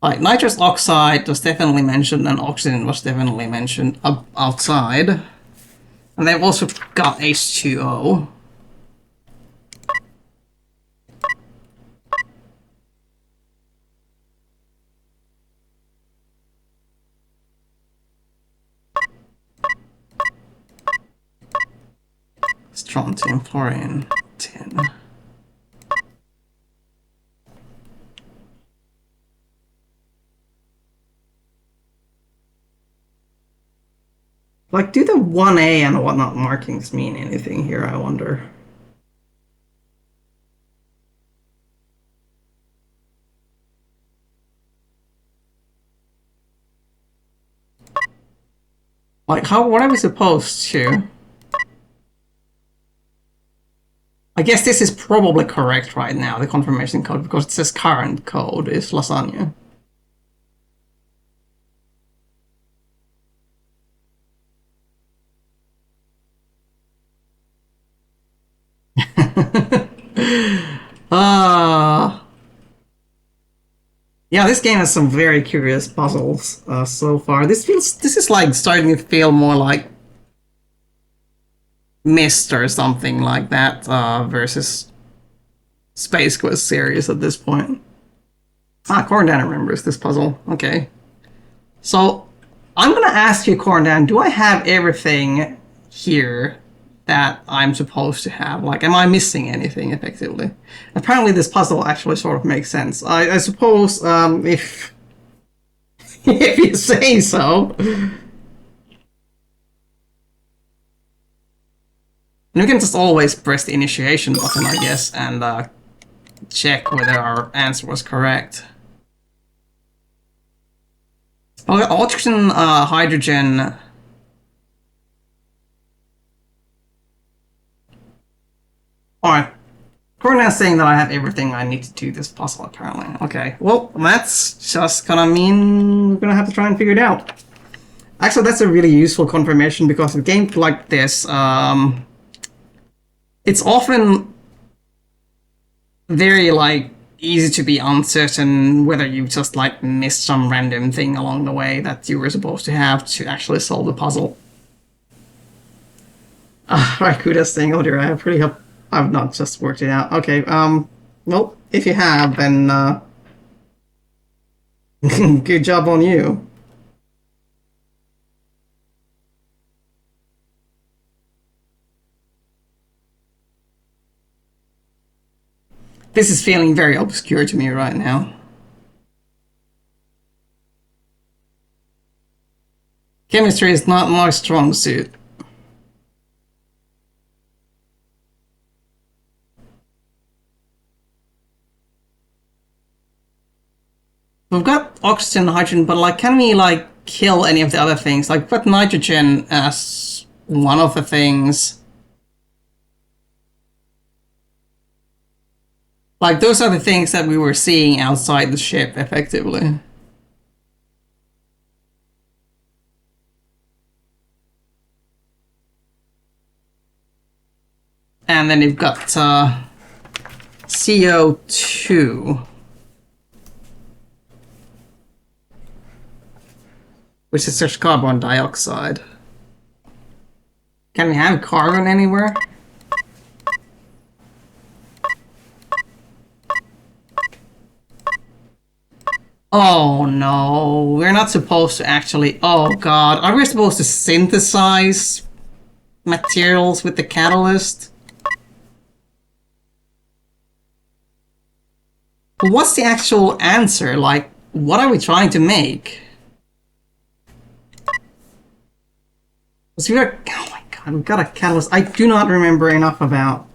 Like, nitrous oxide was definitely mentioned, and oxygen was definitely mentioned outside. And they've also got H2O. Strontium, fluorine, tin. Like, do the 1A and whatnot markings mean anything here, I wonder? Like, what are we supposed to? I guess this is probably correct right now, the confirmation code, because it says current code is lasagna. Yeah, this game has some very curious puzzles so far. This is like starting to feel more like Myst or something like that versus Space Quest series at this point. Ah, Corndan remembers this puzzle. Okay. So, I'm gonna ask you, Corndan, do I have everything here that I'm supposed to have? Like, am I missing anything, effectively? Apparently this puzzle actually sort of makes sense. I suppose, if... if you say so. And we can just always press the initiation button, I guess, and check whether our answer was correct. Okay, oxygen, hydrogen... Alright. Cornell's saying that I have everything I need to do this puzzle, apparently. Okay, well, that's just gonna mean we're gonna have to try and figure it out. Actually, that's a really useful confirmation, because in games like this, it's often very, like, easy to be uncertain whether you just, like, missed some random thing along the way that you were supposed to have to actually solve the puzzle. Raikuda's saying, oh dear, I have pretty I've not just worked it out. Okay, well, if you have, then, good job on you. This is feeling very obscure to me right now. Chemistry is not my strong suit. We've got oxygen, hydrogen, but like, can we like kill any of the other things? Like, put nitrogen as one of the things. Like, those are the things that we were seeing outside the ship, effectively. And then you've got CO2. Which is just carbon dioxide. Can we have carbon anywhere? Oh no, we're not supposed to actually... Oh god, are we supposed to synthesize materials with the catalyst? But what's the actual answer? Like, what are we trying to make? So we got, oh my god, we've got a catalyst. I do not remember enough about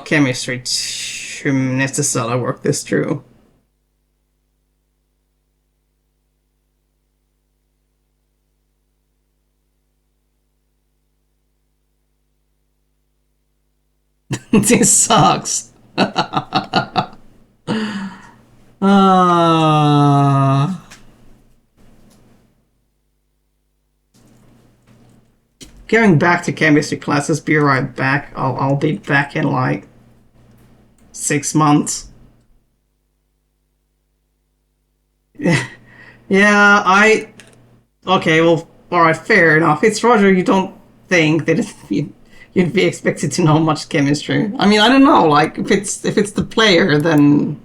chemistry to necessarily work this through. This sucks. Going back to chemistry classes, be right back. I'll be back in like 6 months. Yeah, okay, well, alright, fair enough. It's Roger, you don't think that you'd be expected to know much chemistry. I mean, I don't know, like, if it's the player, then...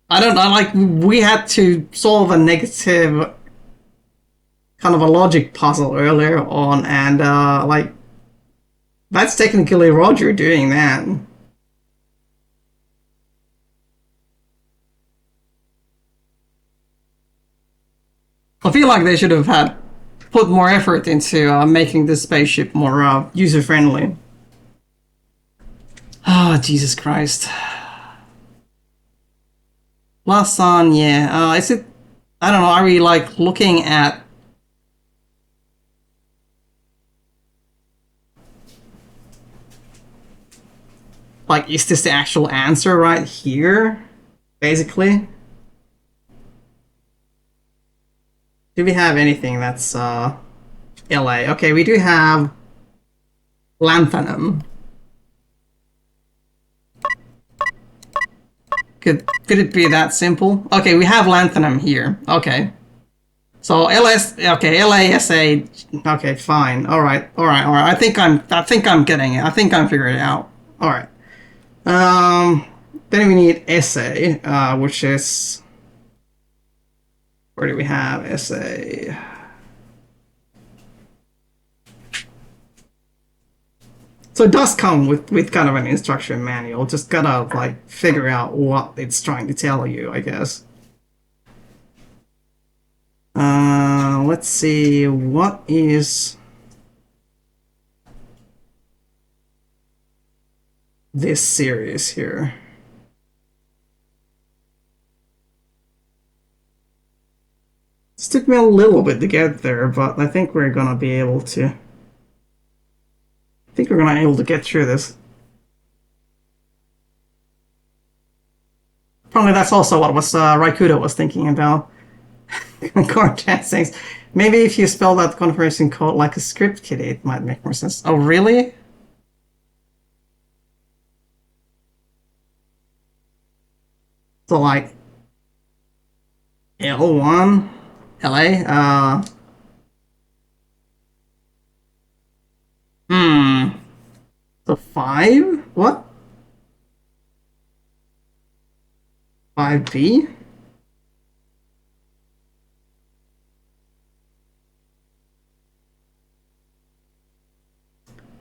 I don't know, like, we had to solve a negative... kind of a logic puzzle earlier on, and like, that's technically Roger doing that. I feel like they should have put more effort into making this spaceship more user-friendly. Oh, Jesus Christ. Last on, yeah. Is it... I don't know, are we like looking at... Like, is this the actual answer right here? Basically? Do we have anything that's, LA? Okay, we do have... lanthanum. Could it be that simple? Okay, we have lanthanum here. Okay. So LASA... Okay, fine. Alright. I think I'm getting it. I think I'm figuring it out. Alright. Then we need SA, which is... Where do we have SA? So it does come with kind of an instruction manual. Just gotta, like, figure out what it's trying to tell you, I guess. Let's see, what is... this series here? This took me a little bit to get there, but I think we're gonna be able to... I think we're gonna be able to get through this. Probably that's also what was Raikuda was thinking about. Cortez things. Maybe if you spell that confirmation code like a script kiddie, it might make more sense. Oh, really? So like L1, LA, So 5? What? 5B?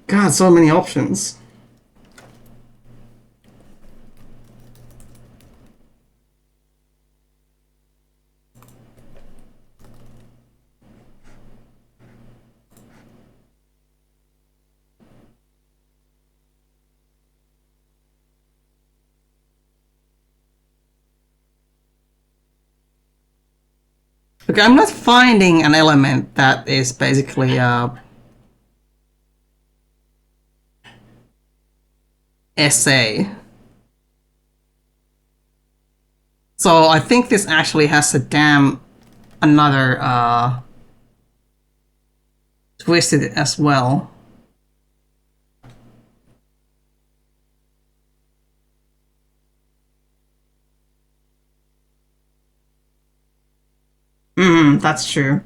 God, so many options. Okay, I'm not finding an element that is basically SA. So I think this actually has to damn another twisted as well. That's true.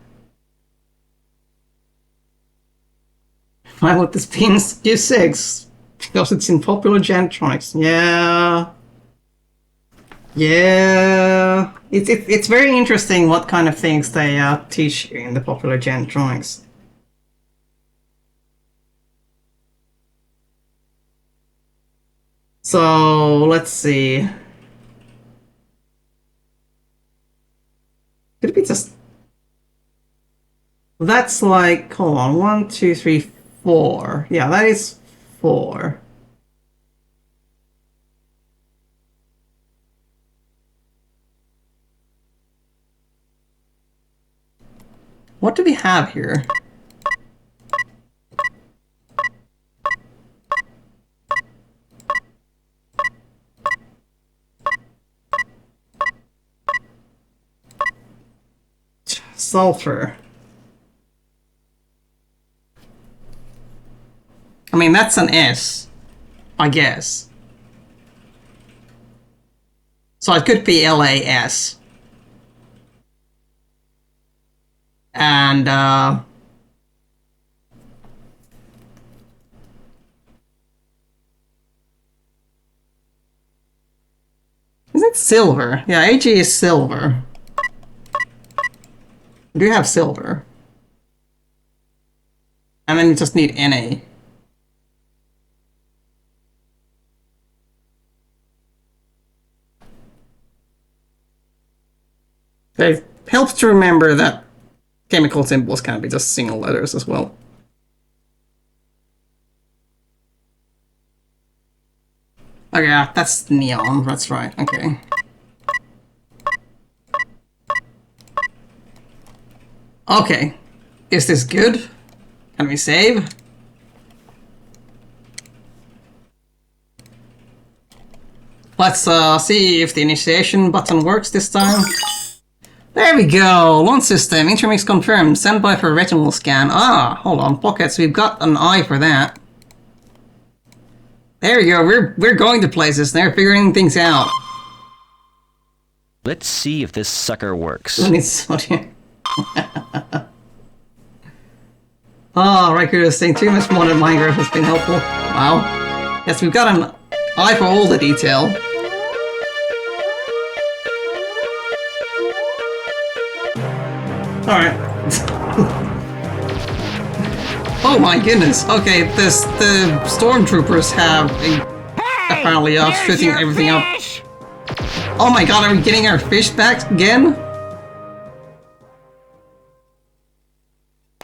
Why would this be in SC-6? Because it's in popular janitorials. Yeah. Yeah. It's very interesting what kind of things they teach you in the popular janitorials. So, let's see. Could it be just... That's like, hold on, 1, 2, 3, 4. Yeah, that is 4. What do we have here? Sulfur. I mean, that's an S, I guess. So it could be LAS. And, is it silver? Yeah, AG is silver. We do have silver. And then you just need Na. It helps to remember that chemical symbols can be just single letters as well. Okay, yeah, that's neon, that's right, okay. Okay, is this good? Can we save? Let's see if the initiation button works this time. There we go! Launch system, intermix confirmed, standby for retinal scan. Ah, hold on, pockets, we've got an eye for that. There we go, we're going to places, they're figuring things out. Let's see if this sucker works. Oh, Riker is saying too much more than Minecraft has been helpful. Wow. Yes, we've got an eye for all the detail. Alright. Oh my goodness. Okay, the stormtroopers have apparently shooting everything up. Oh my god, are we getting our fish back again?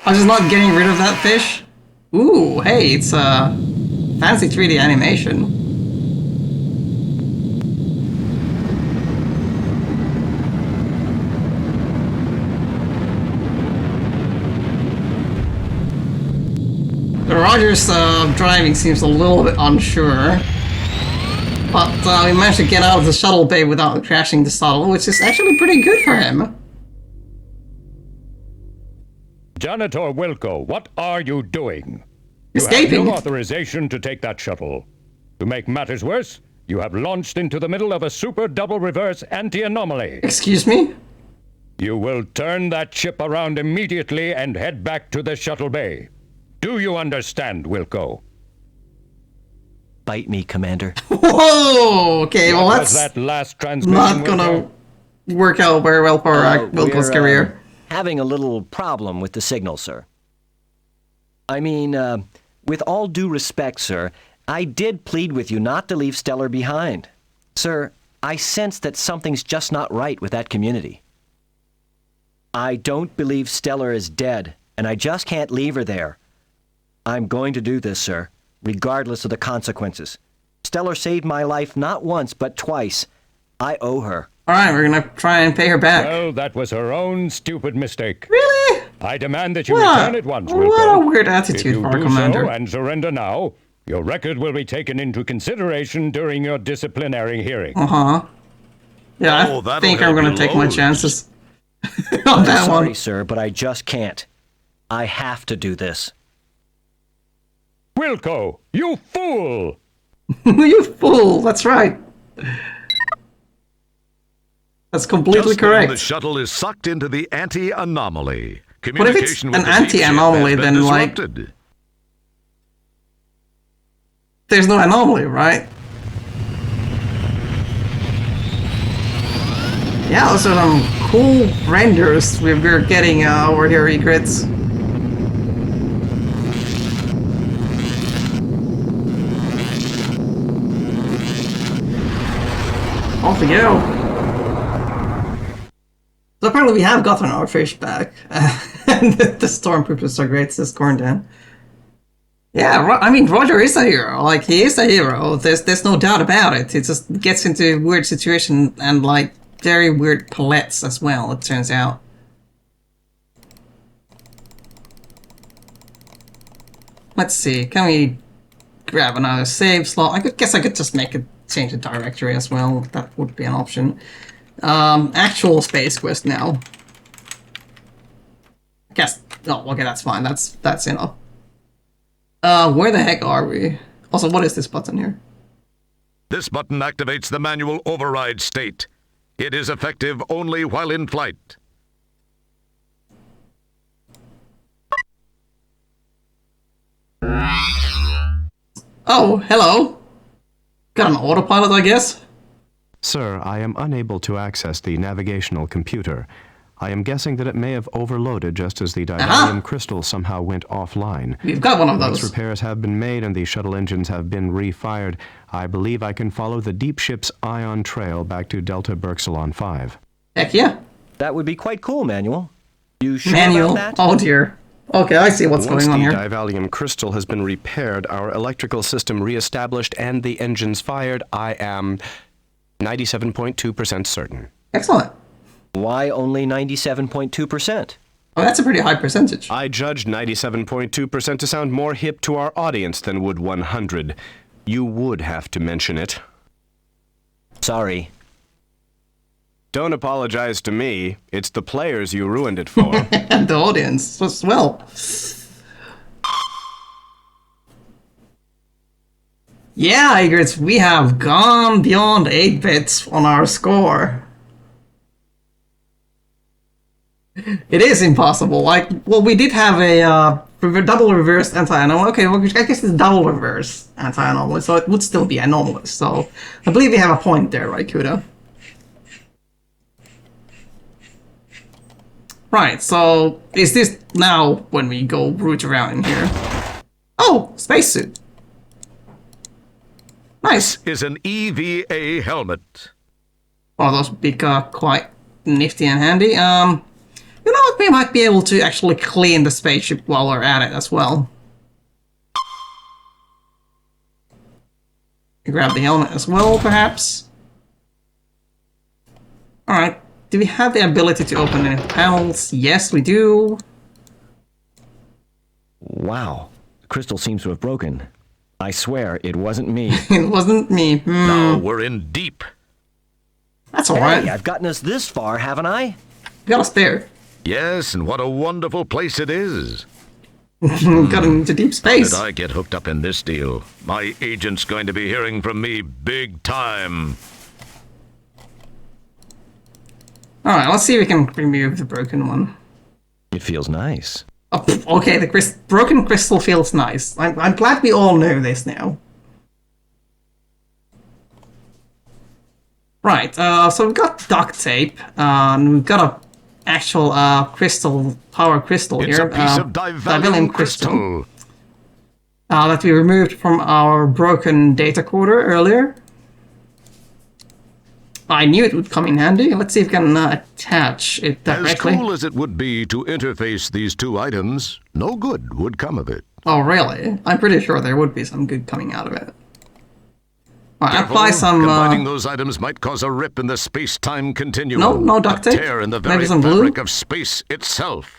I'm just not getting rid of that fish. Ooh, hey, it's a fancy 3D animation. Roger's driving seems a little bit unsure. But we managed to get out of the shuttle bay without crashing the shuttle, which is actually pretty good for him. Janitor Wilco, what are you doing? Escaping. You have no authorization to take that shuttle. To make matters worse, you have launched into the middle of a super double reverse anti-anomaly. Excuse me? You will turn that ship around immediately and head back to the shuttle bay. Do you understand, Wilco? bite me, Commander. Whoa! Okay, well What that's was that last transmission, not gonna work out very well for Wilco's We're, career. having a little problem with the signal, sir. I mean, with all due respect, sir, I did plead with you not to leave Stellar behind. Sir, I sense that something's just not right with that community. I don't believe Stellar is dead, and I just can't leave her there. I'm going to do this, sir, regardless of the consequences. Stellar saved my life not once, but twice. I owe her. Alright, we're gonna try and pay her back. Well, that was her own stupid mistake. Really? I demand that you What? return at once, What Wilco. a weird If attitude you for a do commander. so and surrender now, your record will be taken into consideration during your disciplinary hearing. Uh-huh. Yeah, Oh, I that'll think I'm help gonna you take my loads. chances on that Sorry, one. sir, but I just can't. I have to do this. Wilco, you fool! You fool, that's right. That's completely Just then, correct. the shuttle is sucked into the anti-anomaly. But if it's Communication with an the deep ship anti-anomaly, has been then, like, disrupted. there's no anomaly, right? Yeah, those are some cool renders we're getting over here, Egrets. Off we go. So apparently we have gotten our fish back. And the stormtroopers are great, says Corndan. Yeah, I mean, Roger is a hero. Like, he is a hero. There's no doubt about it. He just gets into weird situation and, like, very weird palettes as well, it turns out. Let's see, can we grab another save slot? Guess I could just make it change the directory as well. That would be an option. Actual space quest now. I guess. Oh, okay, that's fine. That's enough. Where the heck are we? Also, what is this button here? This button activates the manual override state. It is effective only while in flight. Oh, hello. Got an autopilot, I guess? Sir, I am unable to access the navigational computer. I am guessing that it may have overloaded just as the divalium crystal somehow went offline. We've got one of Once those. repairs have been made and the shuttle engines have been refired, I believe I can follow the deep ship's ion trail back to Delta Berxalon 5. Heck yeah. That would be quite cool, Manual. You sure Manual. about that? Oh dear. Okay, I see what's Once going on the here. divalium crystal has been repaired, our electrical system reestablished, and the engines fired, I am 97.2% certain. Excellent. Why only 97.2%? Oh, that's a pretty high percentage. I judged 97.2% to sound more hip to our audience than would 100. You would have to mention it. Sorry. Don't apologize to me. It's the players you ruined it for. And the audience as well. Yeah, Egrets, we have gone beyond 8 bits on our score. It is impossible. Like, well, we did have a double reverse anti-anomaly. Okay, well, I guess it's double reverse anti-anomaly, so it would still be anomalous. So, I believe we have a point there, right, Kuda? Right, so is this now when we go root around in here? Oh, spacesuit. Nice. Is an EVA helmet. Oh, those would be quite nifty and handy. You know what? We might be able to actually clean the spaceship while we're at it as well. Grab the helmet as well, perhaps. Alright. Do we have the ability to open any panels? Yes, we do. Wow. The crystal seems to have broken. I swear it wasn't me. It wasn't me. Now we're in deep. That's alright. Hey, I've gotten us this far, haven't I? Got a spare. Yes, and what a wonderful place it is. Got into deep space. Did I get hooked up in this deal? My agent's going to be hearing from me big time. Alright, let's see if we can remove the broken one. It feels nice. Oh, okay, the broken crystal feels nice. I'm glad we all know this now. Right, so we've got duct tape, and we've got a actual power crystal It's here. a piece of divalium crystal. That we removed from our broken data coder earlier. I knew it would come in handy. Let's see if we can attach it As directly. cool as it would be to interface these two items, no good would come of it. Oh, really? I'm pretty sure there would be some good coming out of it. Alright, Careful, apply some... combining those items might cause a rip in the space-time continuum. No duct tape? A tear in the Maybe very some glue? fabric of space itself.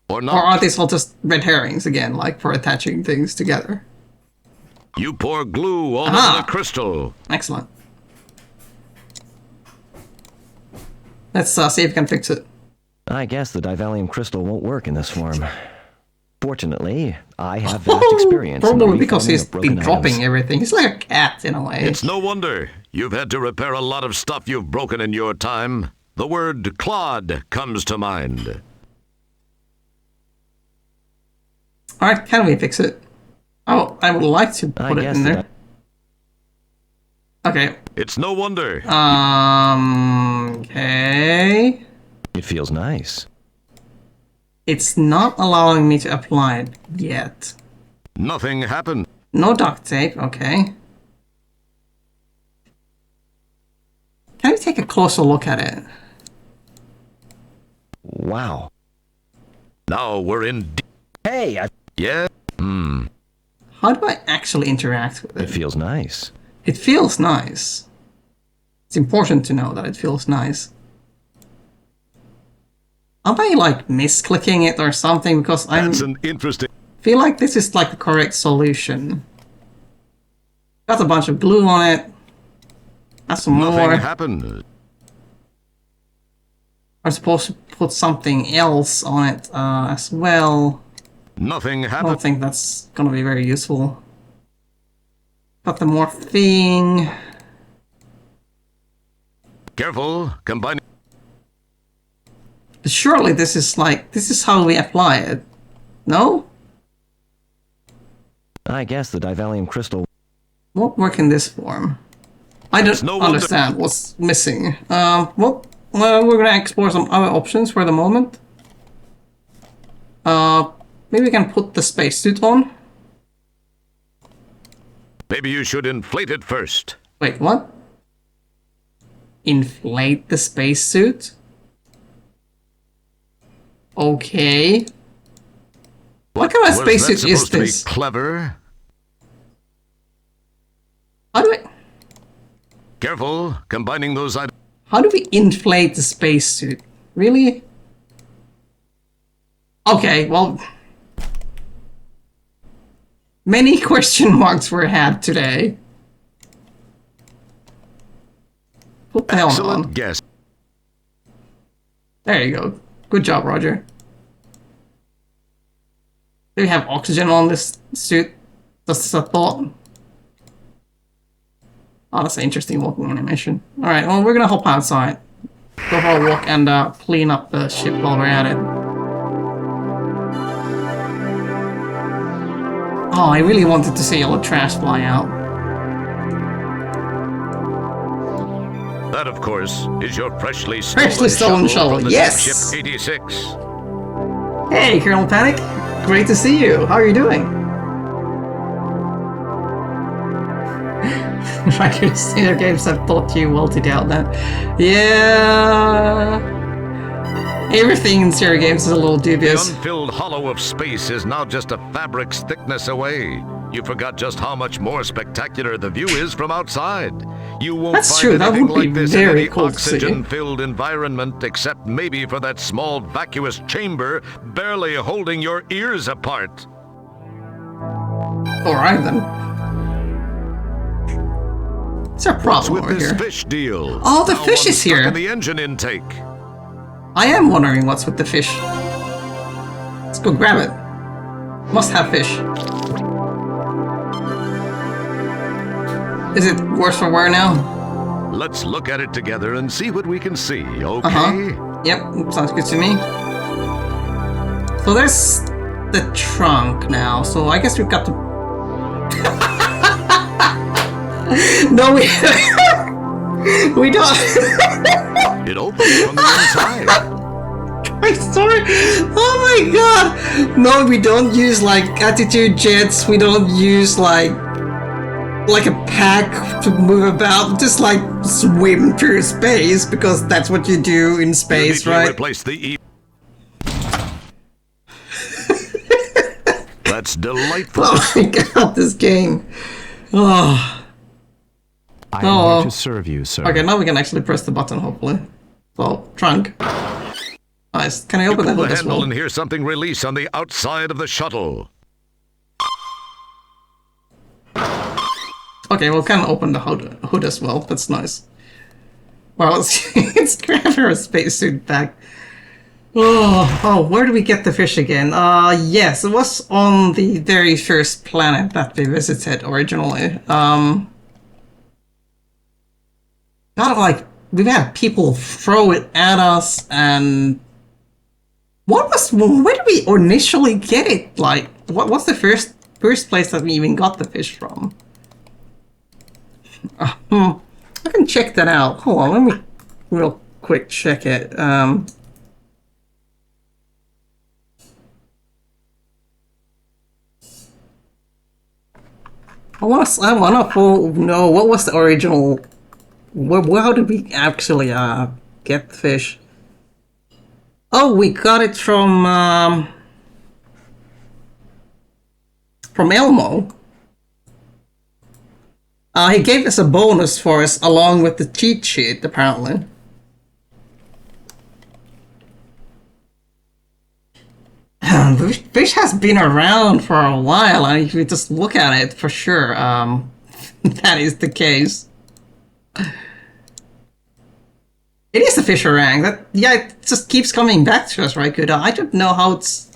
Or not. Or are these all just red herrings again, like for attaching things together? You pour glue all Aha! over the crystal. Excellent. Let's see if we can fix it. I guess the divalium crystal won't work in this form. Fortunately, I have vast experience. in Probably because reforming he's of broken been dropping items. everything. He's like a cat in a way. It's no wonder. You've had to repair a lot of stuff you've broken in your time. The word clod comes to mind. Alright, can we fix it? Oh, I would like to I put it guess in the there. Okay. It's no wonder. Okay. It feels nice. It's not allowing me to apply it yet. Nothing happened. No duct tape, okay. Can we take a closer look at it? Wow. Now we're in. Hey, Yeah? How do I actually interact with it it? feels nice. It feels nice. It's important to know that it feels nice. Am I like misclicking it or something? Because I That's an interesting. feel like this is like the correct solution. Got a bunch of glue on it. That's some Nothing more. happened. I'm supposed to put something else on it as well. Nothing I don't happened. think that's gonna be very useful. Got the morphine. Careful, combining. But surely this is how we apply it. No? I guess the divalium crystal. Won't work in this form. I don't no wonder- understand what's missing. Well, we're gonna explore some other options for the moment. Maybe we can put the spacesuit on. Maybe you should inflate it first. Wait, what? Inflate the spacesuit? Okay. What kind of Was that spacesuit is supposed to be this? clever? How do Careful, combining those items. How do we inflate the spacesuit? Really? Okay, well... Many question marks were had today. Put the helmet Excellent on. guess. There you go. Good job, Roger. Do we have oxygen on this suit? Just a thought. Oh, that's an interesting walking animation. Alright, well, we're gonna hop outside. Go for a walk and clean up the ship while we're at it. Oh, I really wanted to see all the trash fly out. That, of course, is your freshly stolen shovel, from the yes! Ship 86. Hey, Colonel Panic! Great to see you! How are you doing? Regular games have taught you well to doubt that. Yeah... Everything in Sierra games is a little The dubious. unfilled hollow of space is now just a fabric's thickness away. You forgot just how much more spectacular the view is from outside. You won't That's find true, that anything would be like this very in any cool to see. oxygen-filled environment, except maybe for that small vacuous chamber barely holding your ears apart. Alright then. What's our What's problem with over this here? fish deal? Oh, the Now fish one's is stuck here. in the engine intake. I am wondering what's with the fish. Let's go grab it. Must have fish. Is it worse for wear now? Let's look at it together and see what we can see, okay? Uh-huh. Yep, sounds good to me. So there's the trunk now, so I guess we've got to... No, we... We don't. It opens from the inside. I'm sorry. Oh my god. No, we don't use like attitude jets. We don't use like a pack to move about. Just like swim through space because that's what you do in space, You need to right? replace the That's delightful. Oh my god, this game. Oh. I am here to serve you, sir. Okay, now we can actually press the button, hopefully. Well, trunk. Nice. Can I open that Pull the hood as handle well? and hear something release on the outside of the shuttle. Okay, well, can open the hood as well. That's nice. Well, it's grabbing her spacesuit back. Oh, where do we get the fish again? Yes, it was on the very first planet that we visited originally. Kind of like, we've had people throw it at us, and where did we initially get it? Like, what was the first place that we even got the fish from? I can check that out. Hold on, let me real quick check it. I wanna know what was the original. How did we actually get the fish? Oh, we got it from Elmo. He gave us a bonus for us along with the cheat sheet, apparently. The fish has been around for a while, and if you just look at it, for sure, that is the case. It is a fish orang. Yeah, it just keeps coming back to us, right, Kuda? I don't know how it's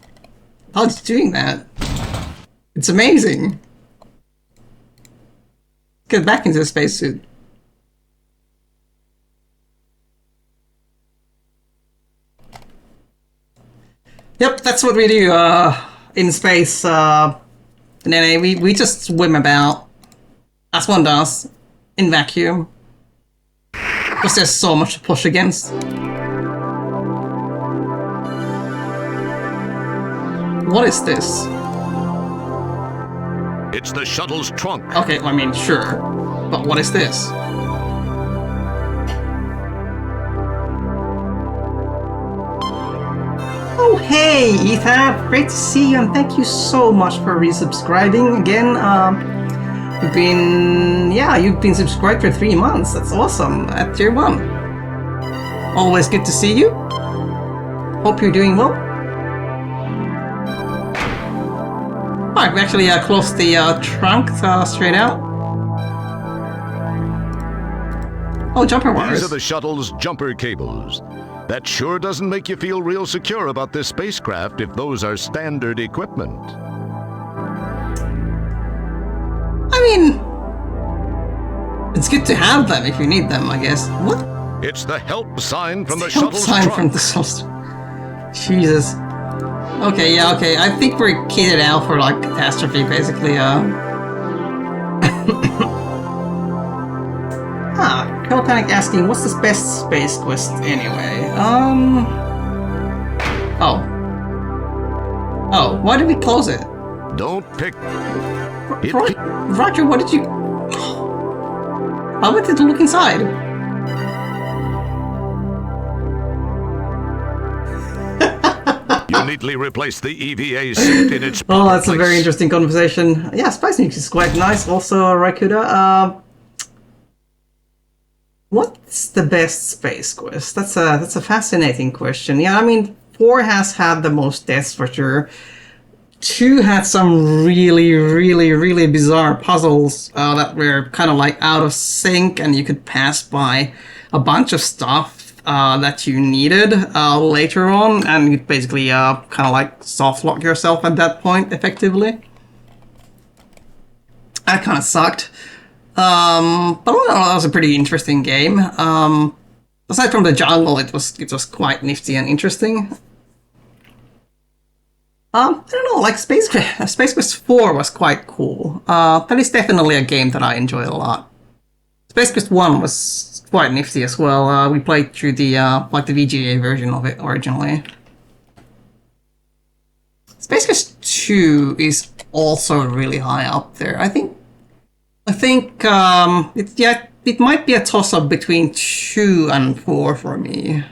doing that. It's amazing. Get back into the spacesuit. Yep, that's what we do in space. Nene, we just swim about, as one does, in vacuum. Because there's so much to push against. What is this? It's the shuttle's trunk. Okay, I mean, sure. But what is this? Oh, hey, Ethan! Great to see you, and thank you so much for resubscribing again. You've been subscribed for 3 months. That's awesome. At tier 1. Always good to see you. Hope you're doing well. Alright, we actually closed the trunk straight out. Oh, jumper wires. These are the shuttle's jumper cables. That sure doesn't make you feel real secure about this spacecraft if those are standard equipment. I mean, it's good to have them if you need them, I guess. What? It's the help sign from the Help shuttle's sign trunk. from the shuttle's. Jesus. Okay, yeah, okay. I think we're kitted out for like catastrophe, basically. Kill Panic asking, what's the best space quest anyway? Oh, why did we close it? Don't pick. Roger, what did you... I wanted to look inside. You neatly replace the EVA suit in its Oh, that's a place. very interesting conversation. Yeah, Spice Mix is quite nice. Also, Raikuda, what's the best space quest? That's a fascinating question. Yeah, I mean, 4 has had the most deaths for sure. 2 had some really bizarre puzzles that were kind of like out of sync, and you could pass by a bunch of stuff that you needed later on, and you'd basically kind of like soft lock yourself at that point, effectively. That kind of sucked. But all in all, that was a pretty interesting game. Aside from the jungle, it was quite nifty and interesting. I don't know, like Space Quest 4 was quite cool. That is definitely a game that I enjoyed a lot. Space Quest 1 was quite nifty as well. We played through the like the VGA version of it originally. Space Quest 2 is also really high up there. I think it might be a toss-up between 2 and 4 for me.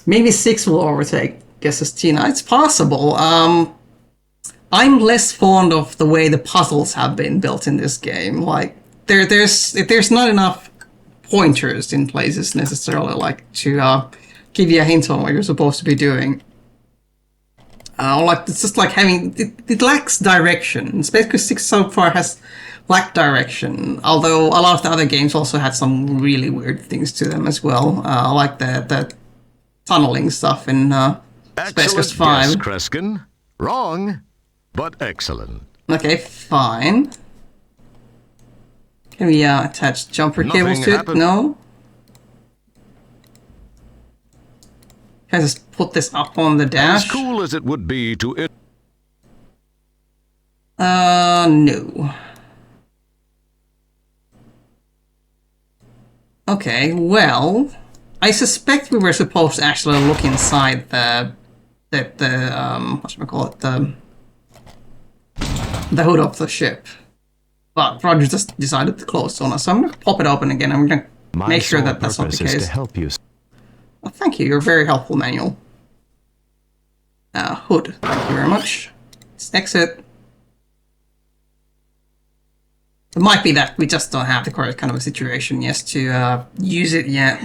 Maybe 6 will overtake SST. It's possible. I'm less fond of the way the puzzles have been built in this game. Like there's not enough pointers in places necessarily, like to give you a hint on what you're supposed to be doing. Like it's just like having it lacks direction. Space Quest 6 so far has lacked direction, although a lot of the other games also had some really weird things to them as well, like the tunneling stuff in Space Quest 5. Excellent guess, Kreskin. Wrong, but excellent. Okay, fine. Can we attach jumper cables to it? No? Can I just put this up on the dash? As cool as it would be to... No. Okay, well... I suspect we were supposed to actually look inside the whatchamacallit, the hood of the ship. But Roger just decided to close on us, so I'm going to pop it open again. I'm going to make sure that that's not the case. To help you. Well, thank you. You're very helpful, manual. Hood. Thank you very much. Let's exit. It might be that we just don't have the correct kind of a situation, yes, to use it yet.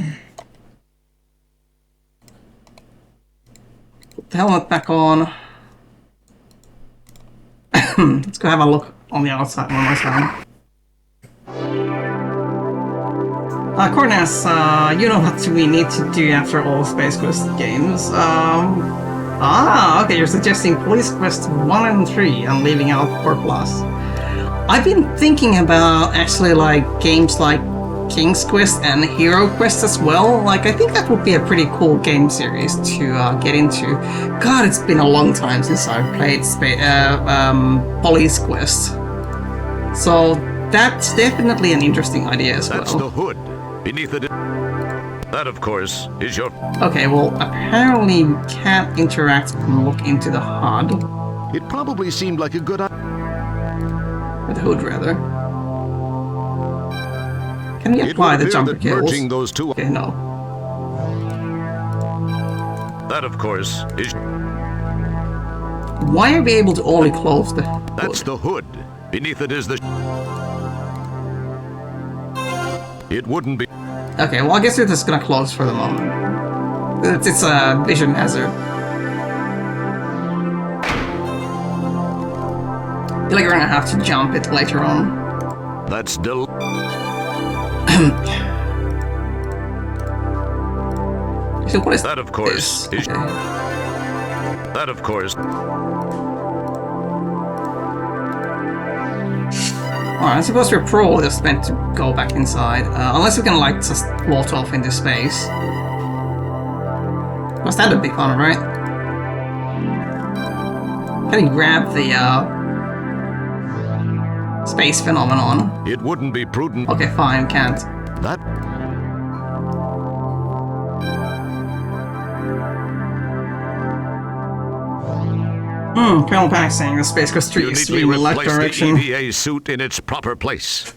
Put the helmet back on. Let's go have a look on the outside one more time. Cornas, you know what we need to do after all Space Quest games. Okay, you're suggesting Police Quest 1 and 3 and leaving out 4 Plus. I've been thinking about actually like games like King's Quest and Hero Quest as well. Like, I think that would be a pretty cool game series to get into. God, it's been a long time since I've played Police Quest. So that's definitely an interesting idea as well. That's the hood. Beneath it... That, of course, is your... Okay, well, apparently you can't interact and look into the HUD. It probably seemed like a good idea. Or the hood, rather. Can we apply the jumper cables? Merging those two... Okay, no. That, of course, is... Why are we able to only close the hood? That's the hood. Beneath it is the... It wouldn't be... Okay, well, I guess we're just gonna close for the moment. It's a vision hazard. I feel like we're gonna have to jump it later on. That's So what is that, of course, this? is... Okay. That, of course... Alright, I suppose we're probably just meant to go back inside. Unless we can, like, just float off into space. Because that would be fun, right? Can you grab the, space phenomenon? It wouldn't be prudent... Okay, fine, can't. That... Colonel Panic saying the Space Quest 3 is You need to lack replace direction. the EVA suit in its proper place.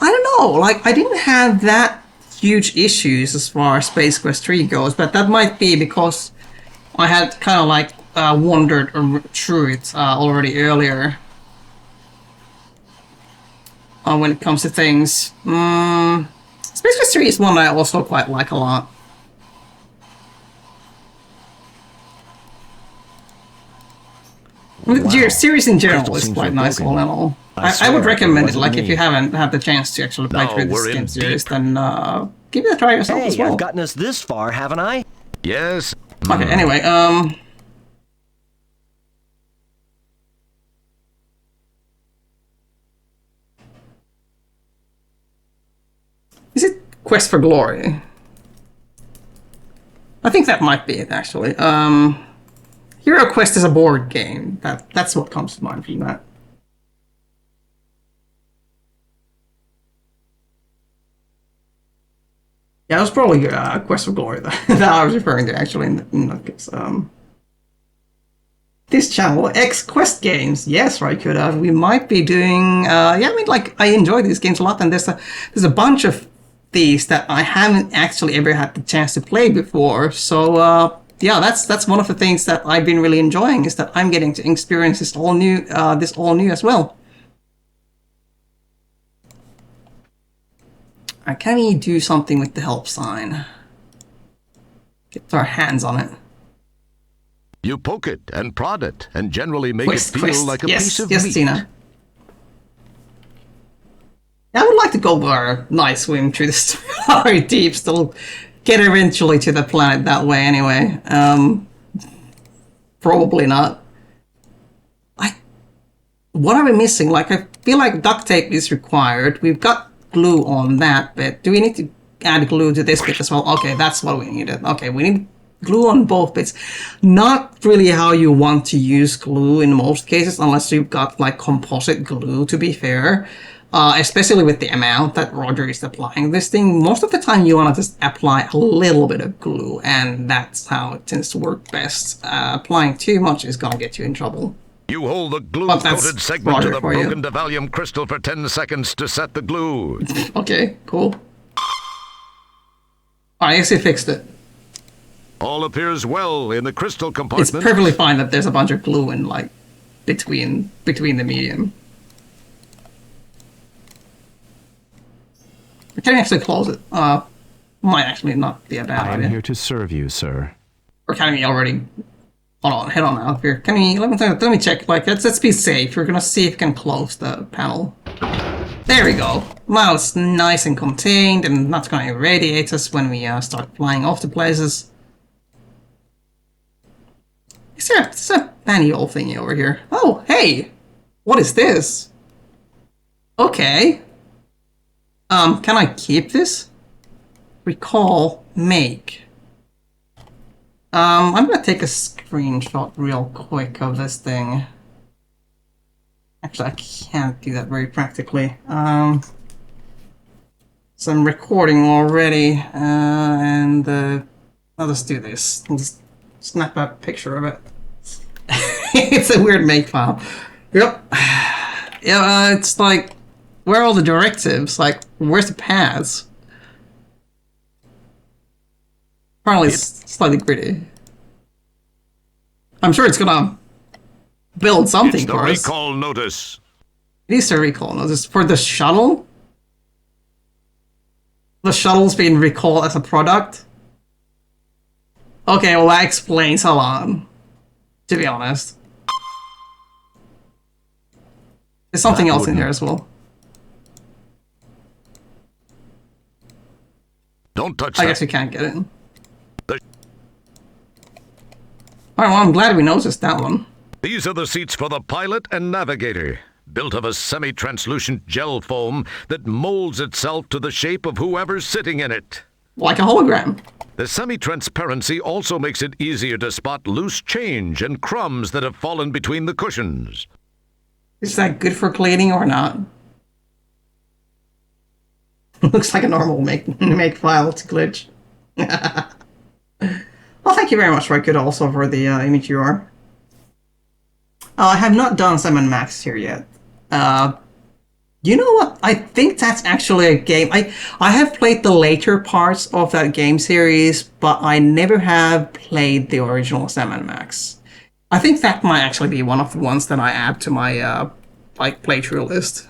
I don't know, like, I didn't have that huge issues as far as Space Quest 3 goes, but that might be because I had kind of like wandered through it already earlier. When it comes to things. Space Quest 3 is one that I also quite like a lot. The series in general is quite nice all in all. I would recommend it, like, if you haven't had the chance to actually play through this game series, then give it a try yourself as well. I've gotten us this far, haven't I? Yes. Okay, anyway, Is it Quest for Glory? I think that might be it, actually. Hero Quest is a board game. That's what comes to mind from that. Yeah, it was probably Quest for Glory that I was referring to, actually, in that case. This channel, X Quest Games. Yes, Raikuda. We might be doing... yeah, I mean, like, I enjoy these games a lot, and there's a bunch of these that I haven't actually ever had the chance to play before. So, yeah, that's one of the things that I've been really enjoying, is that I'm getting to experience this all new as well. Can we do something with the help sign? Get our hands on it. You poke it and prod it and generally make it feel like a piece of meat. Yes, Tina. I would like to go for a nice swim through the Starry Deep, still get eventually to the planet that way anyway. Probably not. What are we missing? Like, I feel like duct tape is required. We've got glue on that bit. Do we need to add glue to this bit as well? Okay, that's what we needed. Okay, we need glue on both bits. Not really how you want to use glue in most cases, unless you've got like composite glue, to be fair. Especially with the amount that Roger is applying this thing. Most of the time you want to just apply a little bit of glue, and that's how it tends to work best. Applying too much is gonna get you in trouble. You hold the glue-coated segment to the broken Devallium crystal for 10 seconds to set the glue. Okay, cool. I guess he fixed it. All appears well in the crystal compartment. It's perfectly fine that there's a bunch of glue in, like, between the medium. We can actually close it. Might actually not be a bad idea. I am here to serve you, sir. Or can we already... Hold on, head on out here. Can we... Let me check. Like, let's be safe. We're gonna see if we can close the panel. There we go. Now it's nice and contained and not gonna irradiate us when we start flying off to places. Is there a manual thingy over here? Oh, hey! What is this? Okay. Can I keep this? Recall, make. I'm gonna take a screenshot real quick of this thing. Actually, I can't do that very practically. So I'm recording already, and I'll just do this. I'll just snap a picture of it. It's a weird make file. Yep. Yeah, it's like, where are all the directives? Like, where's the paths? Apparently it's slightly gritty. I'm sure it's gonna build something for us. It's the recall notice. It is a recall notice for the shuttle? The shuttle's being recalled as a product? Okay, well that explains a lot, to be honest. There's something else in here as well. Don't touch that. I guess we can't get in. Alright, well, I'm glad we noticed that one. These are the seats for the pilot and navigator, built of a semi-translucent gel foam that molds itself to the shape of whoever's sitting in it. Like a hologram. The semi-transparency also makes it easier to spot loose change and crumbs that have fallen between the cushions. Is that good for cleaning or not? Looks like a normal make file to glitch. Well, thank you very much, Raikuda, also for the image UR. I have not done Sam & Max here yet. You know what? I think that's actually a game. I have played the later parts of that game series, but I never have played the original Sam & Max. I think that might actually be one of the ones that I add to my like playthrough list.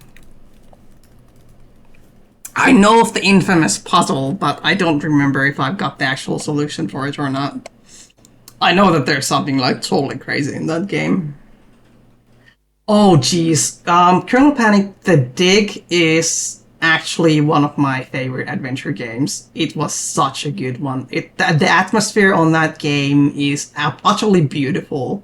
I know of the infamous puzzle, but I don't remember if I've got the actual solution for it or not. I know that there's something like totally crazy in that game. Oh geez, Colonel Panic: The Dig is actually one of my favorite adventure games. It was such a good one. The atmosphere on that game is utterly beautiful,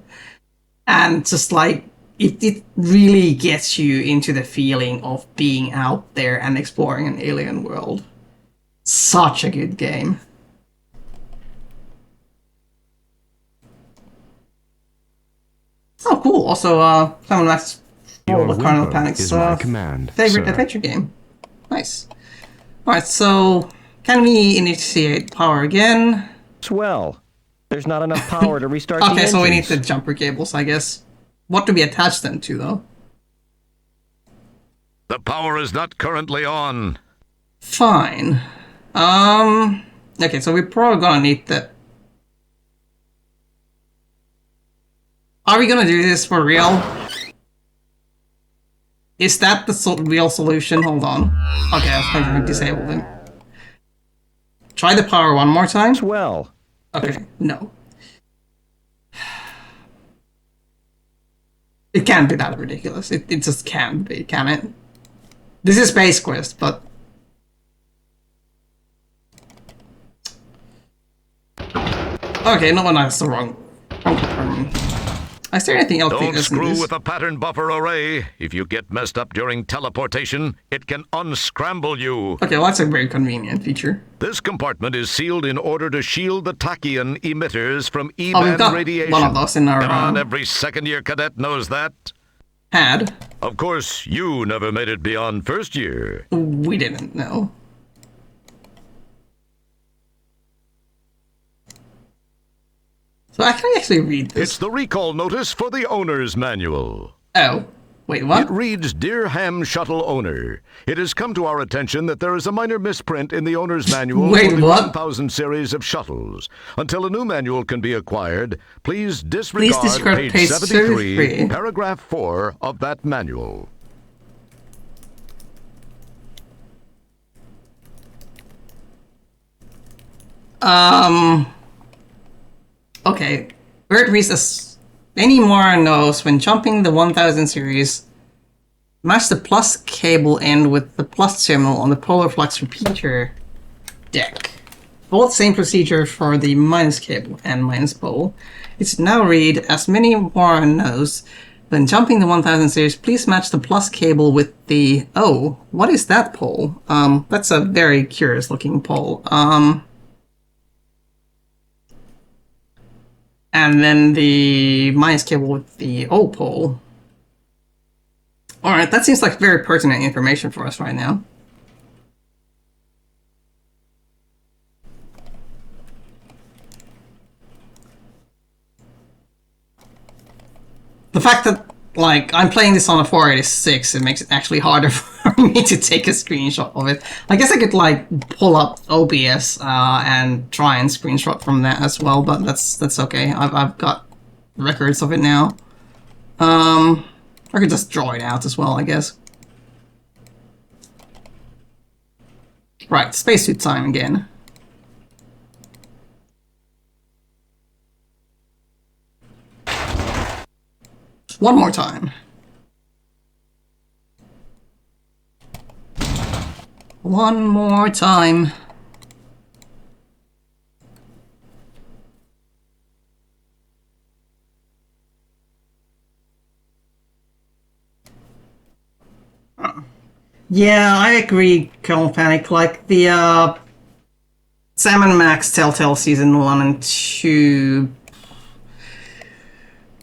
and just like it really gets you into the feeling of being out there and exploring an alien world. Such a good game. Oh, cool. Also, Simon Max Your the Carnival whimper Panic's is my command, favorite sir. adventure game. Nice. Alright, so can we initiate power again? Swell. There's not enough power to restart the Okay, engines. so we need the jumper cables, I guess. What do we attach them to, though? The power is not currently on. Fine. Okay, so we're probably gonna need the... Are we gonna do this for real? Is that the real solution? Hold on. Okay, I was trying to disable them. Try the power one more time. Swell. Okay, no. It can't be that ridiculous. It just can't be, can it? This is Space Quest, but... Okay, no one has the wrong term. Is there anything else? Don't screw with a pattern buffer array. If you get messed up during teleportation, it can unscramble you. Okay, well, that's a very convenient feature. This compartment is sealed in order to shield the tachyon emitters from Oh, we've E-band got radiation. one of those in our Come on, every second-year cadet knows that. had. Of course, you never made it beyond first year. We didn't know. So I can actually read this. It's the recall notice for the owner's manual. Oh, wait, It what? reads, Dear Ham Shuttle Owner, it has come to our attention that there is a minor misprint in the owner's manual Wait, for the what? 1000 series of shuttles. Until a new manual can be acquired, please disregard page 73, paragraph 4 of that manual. Okay. Where it reads as any more knows when jumping the 1000 series, match the plus cable end with the plus terminal on the polar flux repeater deck. Both same procedure for the minus cable and minus pole. It's now read as many more knows when jumping the 1000 series, please match the plus cable with the... Oh, what is that pole? That's a very curious looking pole. And then the minus cable with the O pole. Alright, that seems like very pertinent information for us right now. The fact that, like, I'm playing this on a 486, it makes it actually harder for me to take a screenshot of it. I guess I could, like, pull up OBS and try and screenshot from that as well, but that's okay. I've got records of it now. I could just draw it out as well, I guess. Right, spacesuit time again. One more time. One more time. Yeah, I agree, Colonel Panic. Like, the, Sam and Max Telltale Season 1 and 2...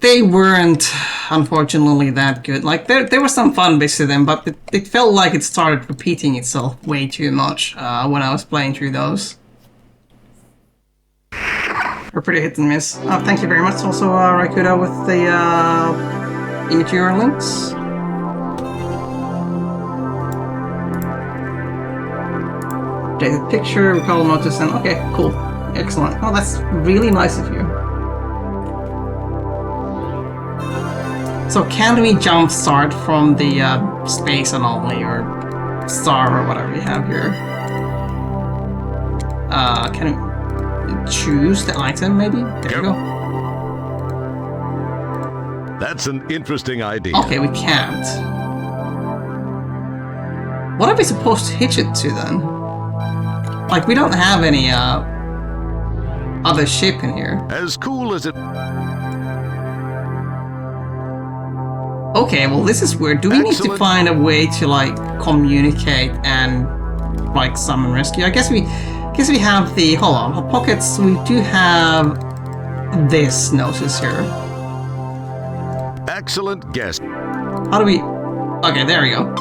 They weren't, unfortunately, that good. Like, there was some fun bits to them, but it felt like it started repeating itself way too much when I was playing through those. They're pretty hit and miss. Thank you very much, also, Raikuda, with the immature links. Take a picture, recall notice, and okay, cool. Excellent. Oh, that's really nice of you. So can we jump start from the space anomaly or star or whatever you have here? Can we choose the item maybe? There we go. That's an interesting idea. Okay, we can't. What are we supposed to hitch it to then? Like, we don't have any other ship in here. As cool as it... Okay, well this is weird. Do we need to Excellent. find a way to, like, communicate and like summon rescue. I guess we have the hold on pockets. We do have this notice here. Excellent guess. How do we? Okay, there we go.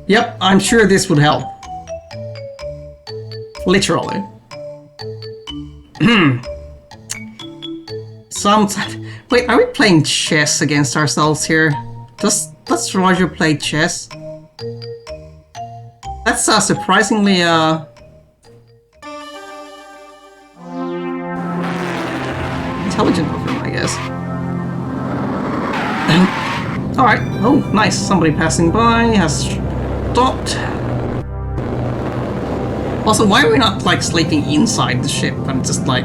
Yep, I'm sure this would help. Literally. Wait, are we playing chess against ourselves here? Does Roger play chess? That's surprisingly intelligent of him, I guess. Alright, oh nice, somebody passing by has stopped. Also, why are we not like sleeping inside the ship and just like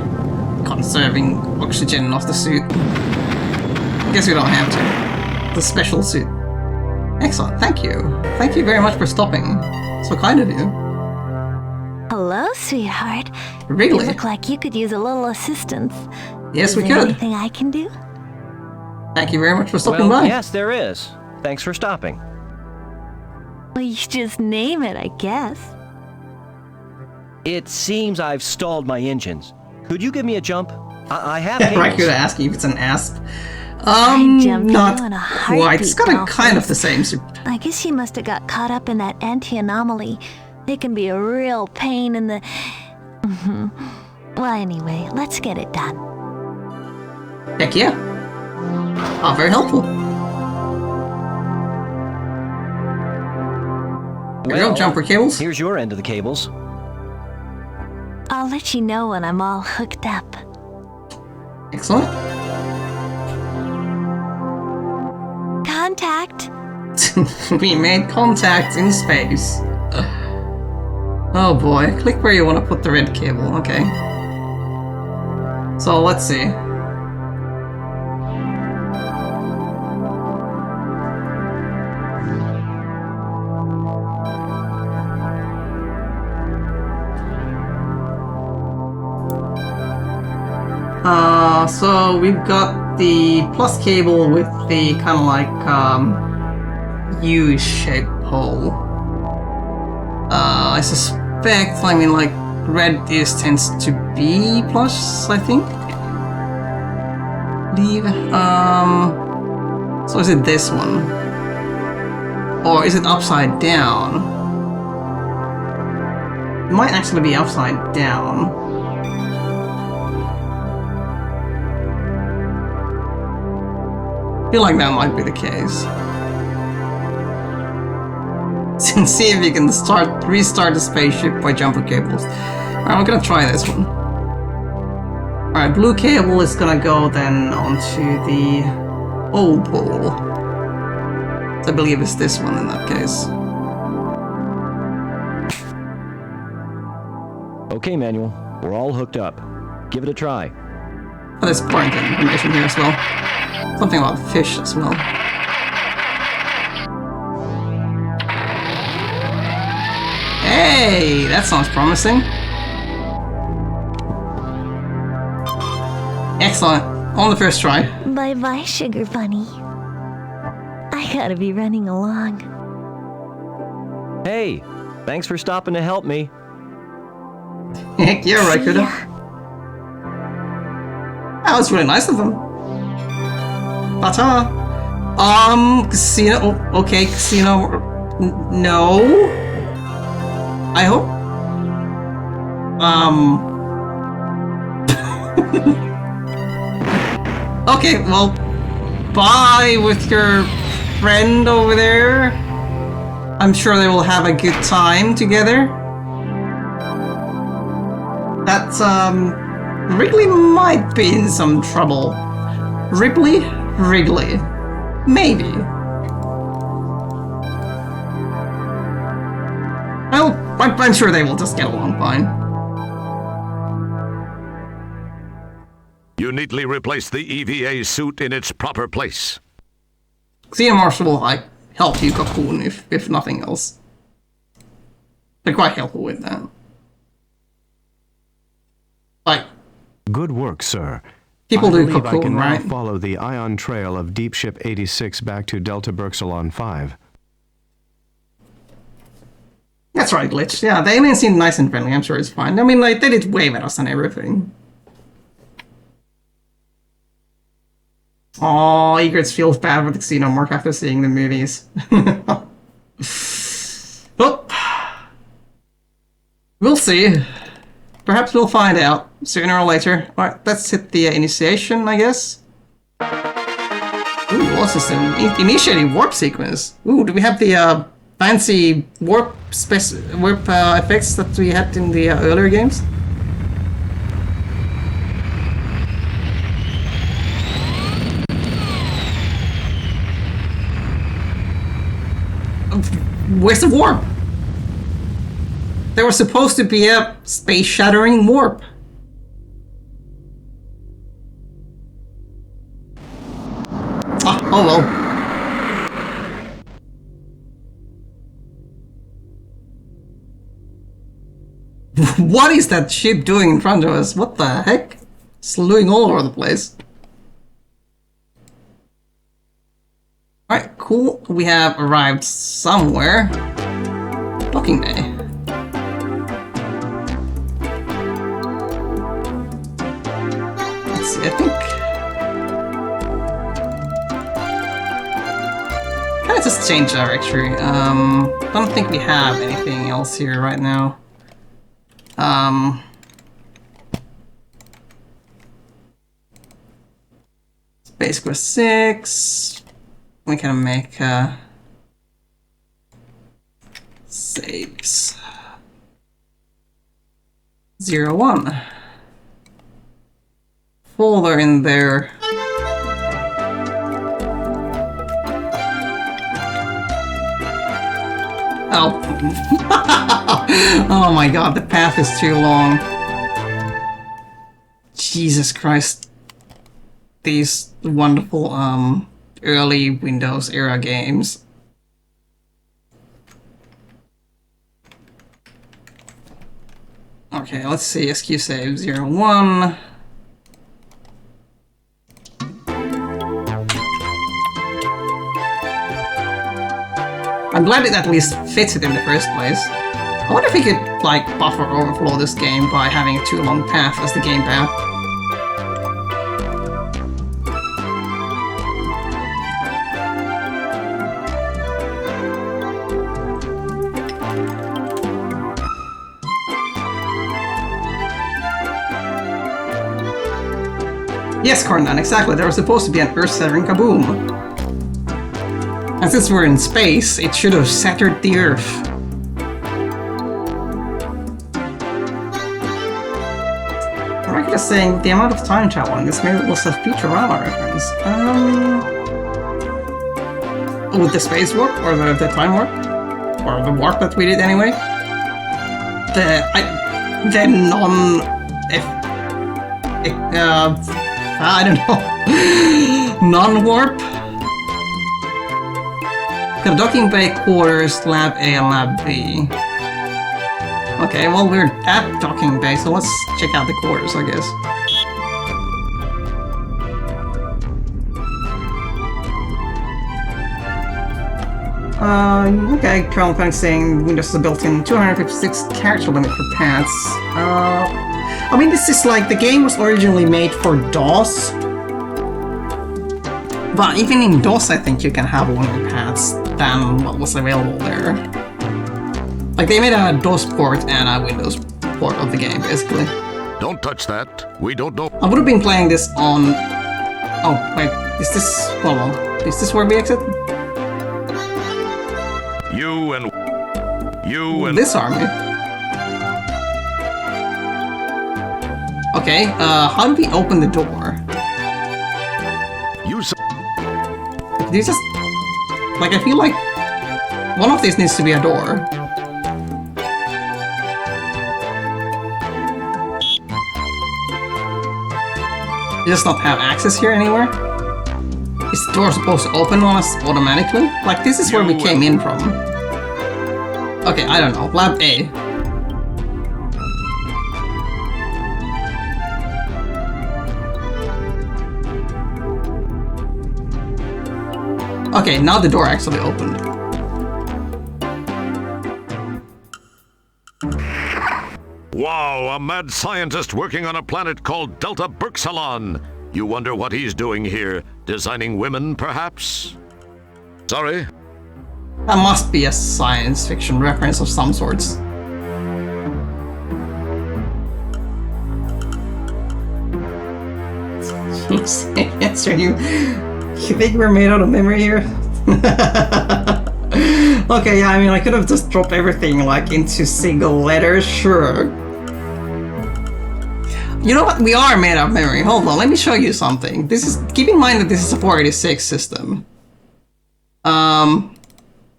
conserving oxygen off the suit? I guess we don't have to. The special suit. Excellent, thank you. Thank you very much for stopping. So kind of you. Hello, sweetheart. Really? You look like you could use a little assistance. Yes, we Is there could. anything I can do? Thank you very much for stopping Well, by. yes, there is. Thanks for stopping. Well, you just name it, I guess. It seems I've stalled my engines. Could you give me a jump? I have Yeah, right, cables. good asking if it's an asp. I'd jump you Not in a quite. It's got a heartbeat, kind of Dolphins. the same suit. I guess you must have got caught up in that anti-anomaly. It can be a real pain in the... Well, anyway, let's get it done. Heck yeah. Oh, very helpful. There we go, Well, jumper cables. Here's your end of the cables. I'll let you know when I'm all hooked up. Excellent. Contact! We made contact in space. Oh boy, click where you want to put the red cable, okay. So let's see. So we've got the plus cable with the kind of like U-shaped hole. I suspect, I mean, like red tends to be plus, I think. Leave. So is it this one, or is it upside down? It might actually be upside down. I feel like that might be the case. See if you can restart the spaceship by jumper cables. Alright, I'm gonna try this one. Alright, blue cable is gonna go then onto the O pole. So I believe it's this one in that case. Okay, Manuel. We're all hooked up. Give it a try. Oh, there's point information here as well. Something about fish as well. Hey, that sounds promising. Excellent. On the first try. Bye-bye, Sugar Bunny. I gotta be running along. Hey, thanks for stopping to help me. Heck yeah, right, Kuda. Yeah. That was really nice of them. Ta-ta. Casino. Oh, okay, casino. No. I hope. Okay, well, bye with your friend over there. I'm sure they will have a good time together. That, Wrigley might be in some trouble. Wrigley? Maybe. Well, I'm sure they will just get along fine. You neatly replaced the EVA suit in its proper place. Xenomorphs will, like, help you cocoon if nothing else. They're quite helpful with that. Like, Good work, sir. People I do believe I cocoon, can now right? follow the ion trail of Deep Ship 86 back to Delta Berxalon 5. That's right, Glitch. Yeah, the aliens seem nice and friendly. I'm sure it's fine. I mean, like, they did wave at us and everything. Aw, Egrets feels bad with the xenomorph after seeing the movies. Well, we'll see. Perhaps we'll find out sooner or later. Alright, let's hit the initiation, I guess. Ooh, what's this? Initiating warp sequence. Ooh, do we have the fancy warp effects that we had in the earlier games? Where's the warp? There was supposed to be a space-shattering warp. Ah, oh well. What is that ship doing in front of us? What the heck? Slewing all over the place. Alright, cool. We have arrived somewhere. Docking bay. Let's see, I think... Can I just change directory? Don't think we have anything else here right now. Space Quest 6. We can make saves. 01. Folder in there. Oh. Oh my god, the path is too long. Jesus Christ. These wonderful, early Windows era games. Okay, let's see, SQ save 01. I'm glad it at least fits it in the first place. I wonder if we could, like, buffer overflow this game by having a too long path as the game path. Yes, Cornan, exactly. There was supposed to be an Earth-severing kaboom. And since we're in space, it should have shattered the Earth. Record is saying the amount of time travel in this maybe was a Futurama reference. With the space warp? Or the time warp? Or the warp that we did anyway? The non... I don't know. Non-warp? Got a docking bay, quarters, lab A and lab B. Okay, well we're at docking bay, so let's check out the quarters, I guess. Okay, Colonel Panic saying Windows is a built-in 256 character limit for paths. I mean, this is like, the game was originally made for DOS. But even in DOS, I think you can have longer paths than what was available there. Like, they made a DOS port and a Windows port of the game, basically. Don't touch that. We don't know. I would have been playing this on... Oh, wait, is this... Hold on. Is this where we exit? You and This army. Okay, how do we open the door? These just... Like, I feel like one of these needs to be a door. You just not have access here anywhere? Is the door supposed to open on us automatically? Like, this is where we came in from. Okay, I don't know. Lab A. Okay, now the door actually opened. Wow, a mad scientist working on a planet called Delta Berxalon. You wonder what he's doing here? Designing women, perhaps? Sorry? That must be a science fiction reference of some sorts. Yes, are you think we're made out of memory here? Okay, yeah, I mean, I could have just dropped everything, like, into single letters, sure. You know what? We are made out of memory. Hold on, let me show you something. This is... Keep in mind that this is a 486 system.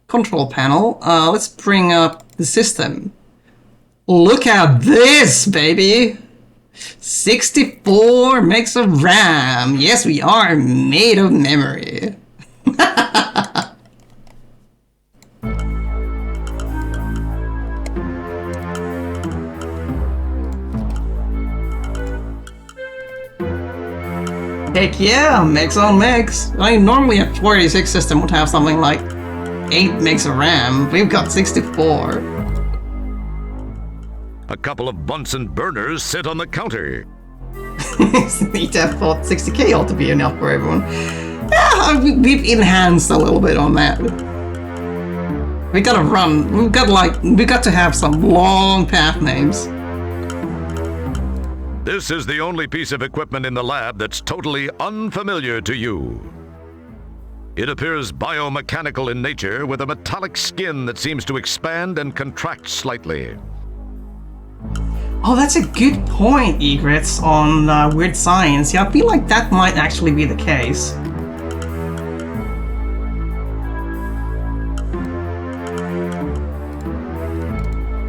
Control panel. Let's bring up the system. Look at this, baby! 64 megs of RAM. Yes, we are made of memory. Heck yeah, megs on megs. I mean, normally a 486 system would have something like 8 megs of RAM. We've got 64. A couple of Bunsen burners sit on the counter. Need to have thought 60k ought to be enough for everyone. Yeah, we've enhanced a little bit on that. We gotta run. We got to have some long path names. This is the only piece of equipment in the lab that's totally unfamiliar to you. It appears biomechanical in nature with a metallic skin that seems to expand and contract slightly. Oh, that's a good point, Egrets, on Weird Science. Yeah, I feel like that might actually be the case.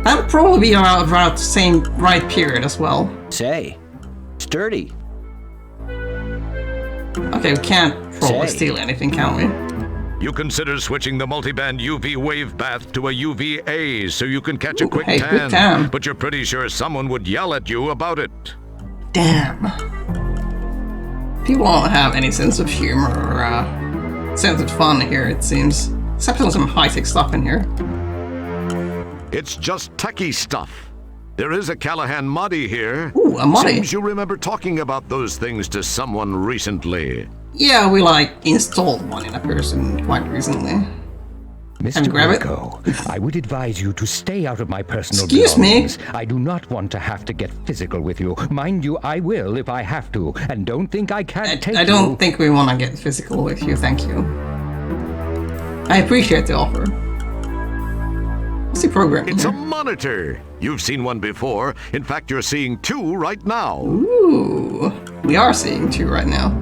That would probably be around the same right period as well. Say, sturdy. Okay, we can't probably steal anything, can we? You consider switching the multiband UV wave bath to a UVA so you can catch a quick quick tan, tan. but you're pretty sure someone would yell at you about it. Damn. People don't have any sense of humor or sense of fun here, it seems. Except for some high-tech stuff in here. It's just techie stuff. There is a Callahan Muddy here. Ooh, a Muddy. Seems you remember talking about those things to someone recently. Yeah, we installed one in a person quite recently. Mr. grab it? Wilco, I would advise you to stay out of my personal Excuse me? belongings. I do not want to have to get physical with you. Mind you, I will if I have to, and don't think I can't take you. I don't think we want to get physical with you, thank you. I appreciate the offer. What's the program? It's a monitor. You've seen one before. In fact, you're seeing two right now. Ooh, we are seeing two right now.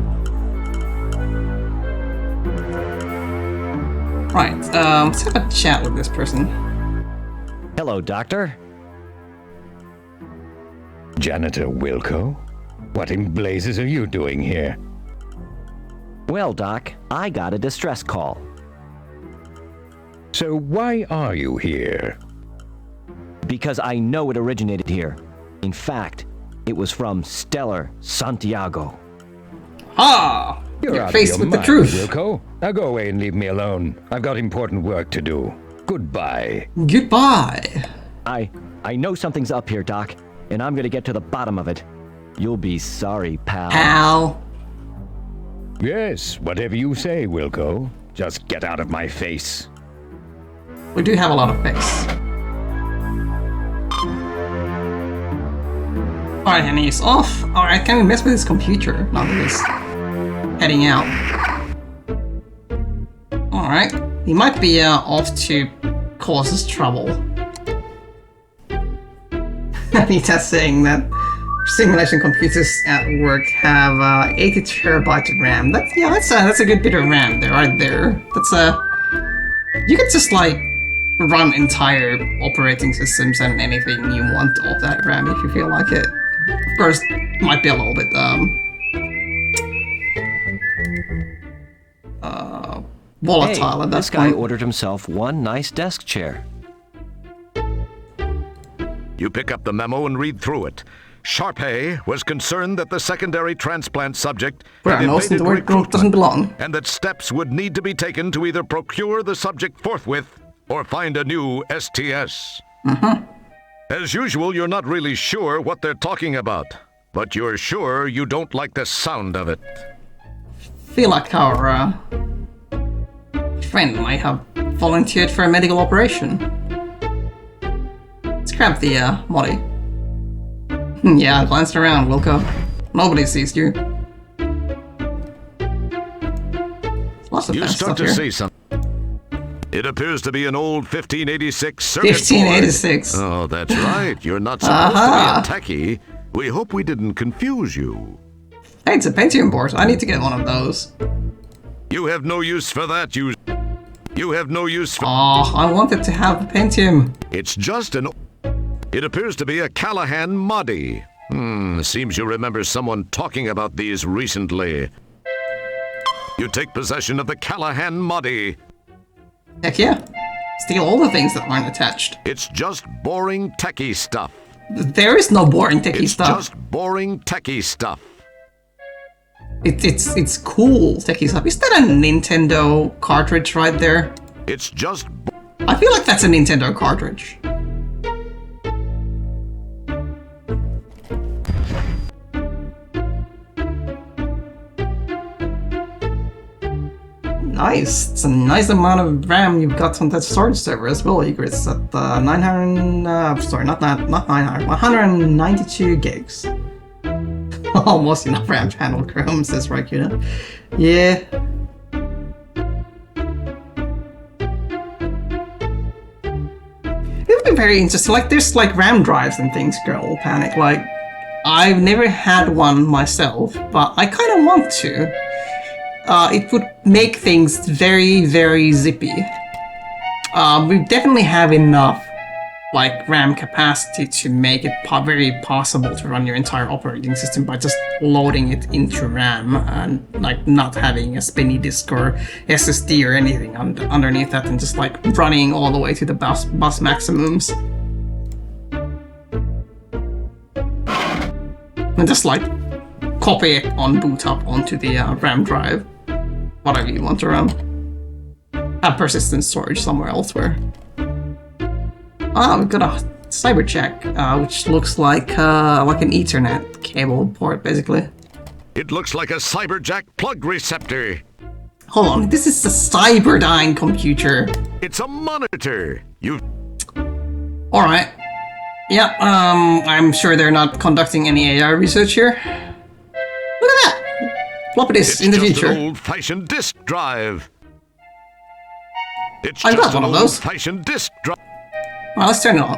Right, let's have a chat with this person. Hello, Doctor. Janitor Wilco? What in blazes are you doing here? Well, Doc, I got a distress call. So why are you here? Because I know it originated here. In fact, it was from Stellar Santiago. Ah! You're out faced of your with the mind, truth. Wilco. Now go away and leave me alone. I've got important work to do. Goodbye. Goodbye. I know something's up here, Doc, and I'm gonna get to the bottom of it. You'll be sorry, pal. Pal. Yes, whatever you say, Wilco. Just get out of my face. We do have a lot of face. Alright, and he's off. Alright, can we mess with his computer? Not with his heading out. Alright, he might be off to cause us trouble. Anita's saying that simulation computers at work have 80 terabytes of RAM. That's a good bit of RAM there, right there. That's you could just run entire operating systems and anything you want off that RAM if you feel like it. Of course, it might be a little bit volatile at that this guy point. ordered himself one nice desk chair. You pick up the memo and read through it. Sharpay was concerned that the secondary transplant subject Where had knows evaded the word group doesn't belong. and that steps would need to be taken to either procure the subject forthwith or find a new STS. As usual, you're not really sure what they're talking about, but you're sure you don't like the sound of it. Feel like our friend might have volunteered for a medical operation. Let's grab the body. Yeah, I glanced around, Wilco. Nobody sees you. Lots of You bad start stuff to here. see something. It appears to be an old 1586 circuit 1586. board. Oh, that's right. You're not supposed to be a techie. We hope we didn't confuse you. Hey, it's a Pentium board. I need to get one of those. You have no use for that. You have no use for... Oh, I wanted to have a Pentium. It's just an... It appears to be a Callahan Moddy. Seems you remember someone talking about these recently. You take possession of the Callahan Moddy. Heck yeah. Steal all the things that aren't attached. It's just boring techie stuff. There is no boring techie It's stuff. just boring techie stuff. It's cool techie stuff. Is that a Nintendo cartridge right there? It's just... I feel like that's a Nintendo cartridge. Nice. It's a nice amount of RAM you've got on that storage server as well, Igor. It's at 900... sorry, not 900. 192 gigs. Almost enough RAM channel Chrome, says Raikuna. Yeah. It would be very interesting. Like, there's like RAM drives and things, girl, panic. Like, I've never had one myself, but I kind of want to. It would make things very, very zippy. We definitely have enough like RAM capacity to make it very possible to run your entire operating system by just loading it into RAM and like not having a spinny disk or SSD or anything underneath that, and just like running all the way to the bus maximums. And just like copy it on boot up onto the RAM drive. Whatever you want to run. Have persistent storage somewhere elsewhere. Ah, we've got a cyberjack, which looks like an Ethernet cable port, basically. It looks like a cyberjack plug receptor. Hold on, this is a Cyberdyne computer. It's a monitor. Alright. Yeah, I'm sure they're not conducting any AI research here. Look at that! Floppy disks in the just future. An old-fashioned disk drive. It's I've just got one an of those. old-fashioned disk drive. Well, let's turn it on.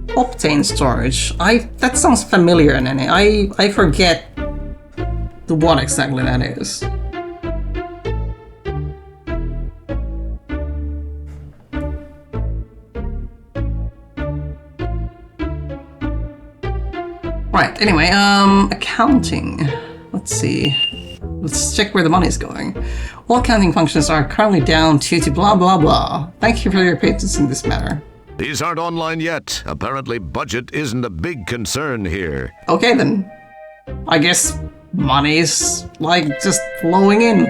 Octane storage. That sounds familiar, Nene. I forget what exactly that is. Right, anyway, accounting. Let's see. Let's check where the money's going. All accounting functions are currently down due to blah blah blah. Thank you for your patience in this matter. These aren't online yet. Apparently budget isn't a big concern here. Okay then. I guess money's like just flowing in.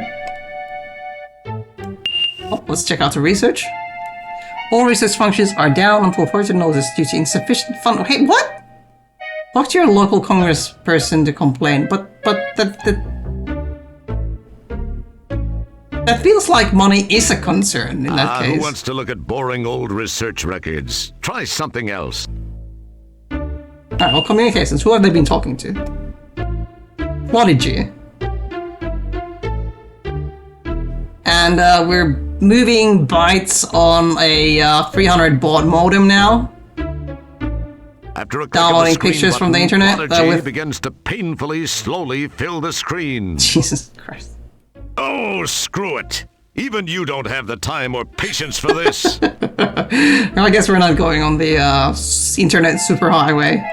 Oh, let's check out the research. All research functions are down until further notice due to insufficient fund. Hey, what? Talk to your local congressperson to complain, but that feels like money is a concern in that case. Who wants to look at boring old research records? Try something else. Alright, well, communications. Who have they been talking to? Prodigy. And we're moving bytes on a 300 baud modem now. After a click Downloading of the screen pictures from the button, internet, Prodigy begins to painfully, slowly fill the screen. Jesus Christ. Oh, screw it. Even you don't have the time or patience for this. Well, I guess we're not going on the internet superhighway.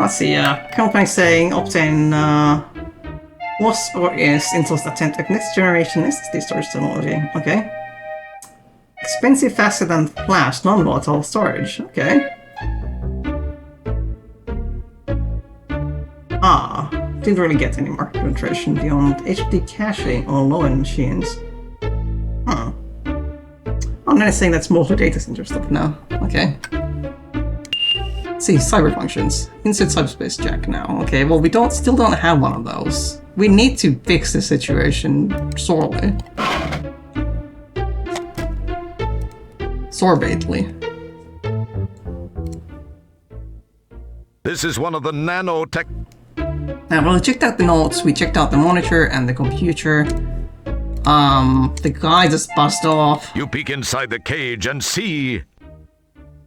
let's see, company saying obtain was or is Intel's attempt at next generation SSD storage technology. Okay. Expensive, faster than flash, non-volatile storage. Okay. Didn't really get any market penetration beyond HD caching on low-end machines. Oh, and then it's saying that's mostly data center stuff now. Okay. Let's see, cyber functions. Insert cyberspace jack now. Okay, well we still don't have one of those. We need to fix the situation sorely. Sorbately. This is one of the nanotech. Now, well, we checked out the notes, we checked out the monitor and the computer. The guy just buzzed off. You peek inside the cage and see...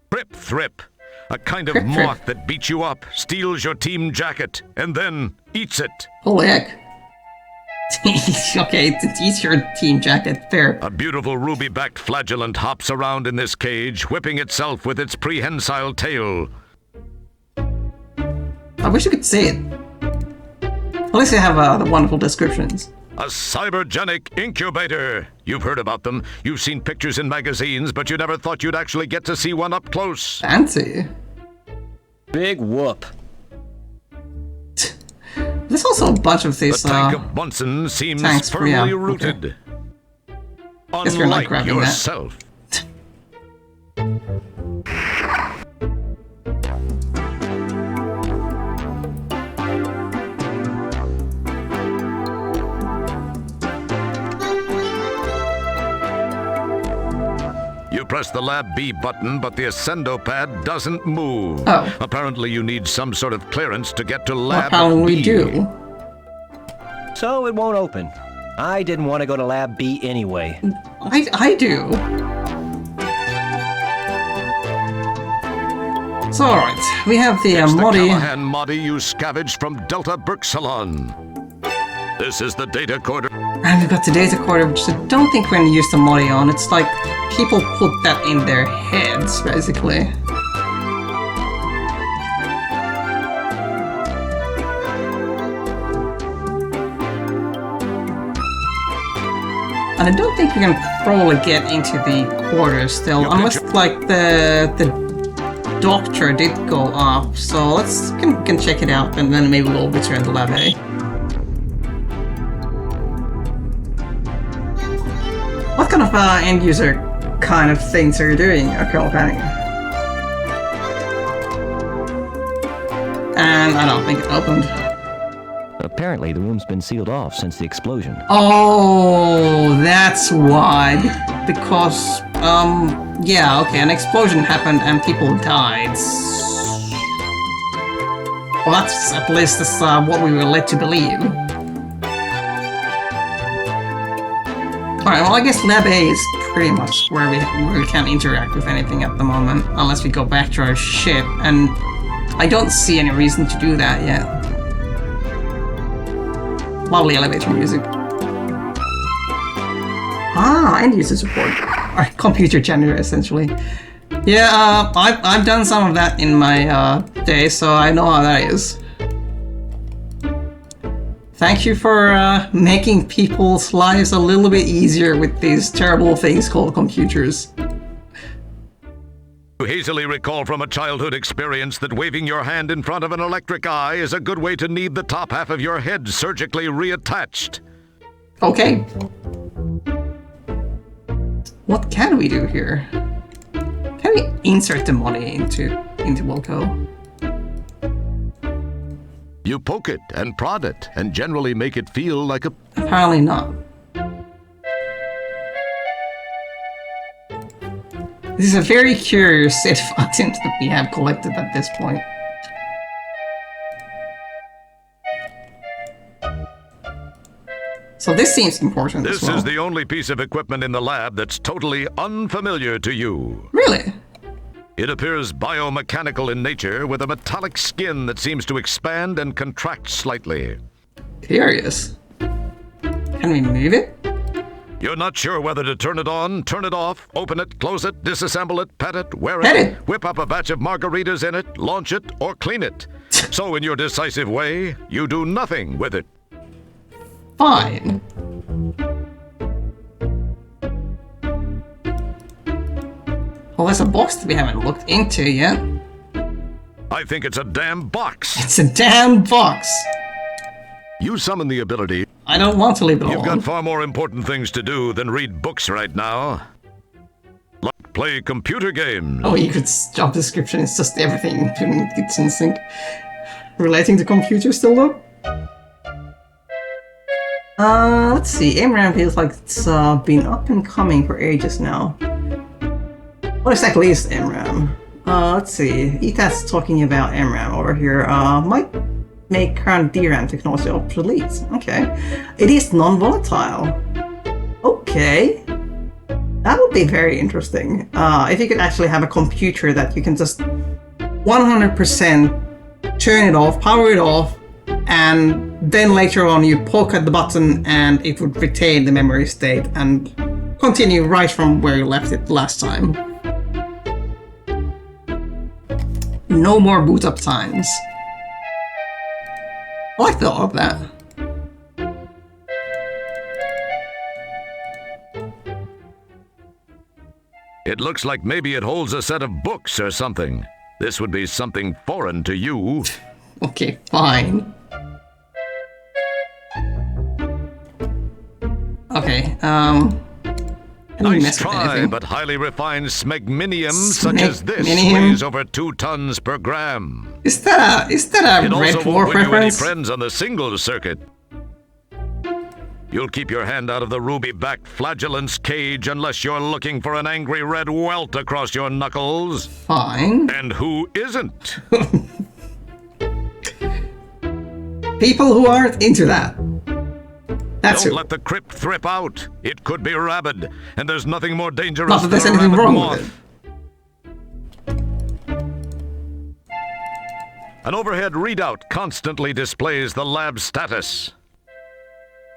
Trip Thrip. A kind of Trip Trip. moth that beats you up, steals your team jacket, and then eats it. Holy heck. Okay, it eats your team jacket, fair. A beautiful ruby-backed flagellant hops around in this cage, whipping itself with its prehensile tail. I wish you could see it. At least they have the wonderful descriptions. A cybergenic incubator. You've heard about them. You've seen pictures in magazines, but you never thought you'd actually get to see one up close. Fancy. Big whoop. There's also a bunch of these The tank of Bunsen seems tanks, firmly yeah, rooted. Guess we're not Unlike grabbing that. yourself. You press the Lab B button, but the Ascendo pad doesn't move. Oh. Apparently you need some sort of clearance to get to What Lab can we B. do? So it won't open. I didn't want to go to Lab B anyway. I do. So alright, we have the It's the Modi. Callahan Modi you scavenged from Delta Salon. This is the data quarter. And we've got the data quarter, which I don't think we're gonna use the Modi on. It's like people put that in their heads, basically. And I don't think we can probably get into the quarters still, unless like the doctor did go up. So let's can check it out, and then maybe we'll return to Lab A. What kind of end user kind of things are you doing, Colonel Fanning? And I don't think it opened. Apparently, the room's been sealed off since the explosion. Oh, that's why. Because, yeah, okay, an explosion happened and people died. Well, that's at least what we were led to believe. Alright, well, I guess Lab A is pretty much where we can't interact with anything at the moment, unless we go back to our ship, and I don't see any reason to do that yet. Lovely elevator music. Ah, end user support. Or computer janitor, essentially. Yeah, I've done some of that in my day, so I know how that is. Thank you for making people's lives a little bit easier with these terrible things called computers. You hazily recall from a childhood experience that waving your hand in front of an electric eye is a good way to need the top half of your head surgically reattached. Okay. What can we do here? Can we insert the money into Wilco? You poke it and prod it and generally make it feel like a... Apparently not. This is a very curious set of items that we have collected at this point. So this seems important as This well. is the only piece of equipment in the lab that's totally unfamiliar to you. Really? It appears biomechanical in nature with a metallic skin that seems to expand and contract slightly. Curious. Can we move it? You're not sure whether to turn it on, turn it off, open it, close it, disassemble it, pet it, wear Pet it, it. whip up a batch of margaritas in it, launch it, or clean it. So in your decisive way, you do nothing with it. Fine. Well, there's a box that we haven't looked into yet. I think it's a damn box. It's a damn box. You summon the ability. I don't want to leave it You've alone. got far more important things to do than read books right now. Like play computer games. Oh, Egret's job description is just everything in its instinct. Relating to computers still though? Let's see. MRAM feels like it's been up and coming for ages now. What exactly is MRAM? Let's see. ETA's talking about MRAM over here. Might make current DRAM technology obsolete. Okay. It is non-volatile. Okay. That would be very interesting. If you could actually have a computer that you can just 100% turn it off, power it off, and then later on you poke at the button and it would retain the memory state and continue right from where you left it last time. No more boot up times. I like the thought of that. It looks like maybe it holds a set of books or something. This would be something foreign to you. Okay, fine. Okay, Nice try, but highly refined smegminium such as this weighs over 2 tons per gram. Is that a It Red also Dwarf won't win you any reference? friends on the singles circuit. You'll keep your hand out of the ruby-backed flagellant's cage unless you're looking for an angry red welt across your knuckles. Fine. And who isn't? People who aren't into that. That's Don't who. let the crypt thrip out. It could be rabid, and there's nothing more dangerous Not that than there's a anything rabid wrong moth. with it. An overhead readout constantly displays the lab status.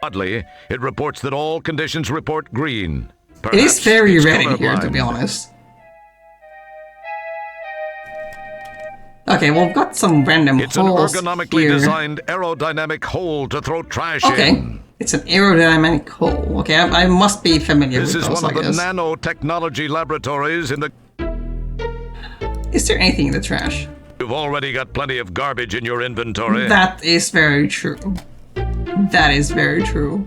Oddly, it reports that all conditions report green. It is Perhaps very it's red in here, to colorblind. be honest. Okay, well, we've got some random It's an holes ergonomically here. designed aerodynamic hole to throw trash Okay, in. it's an aerodynamic hole. Okay, I must be familiar This with is those, one I of the guess. nanotechnology laboratories in the... Is there anything in the trash? You've already got plenty of garbage in your inventory. That is very true. That is very true.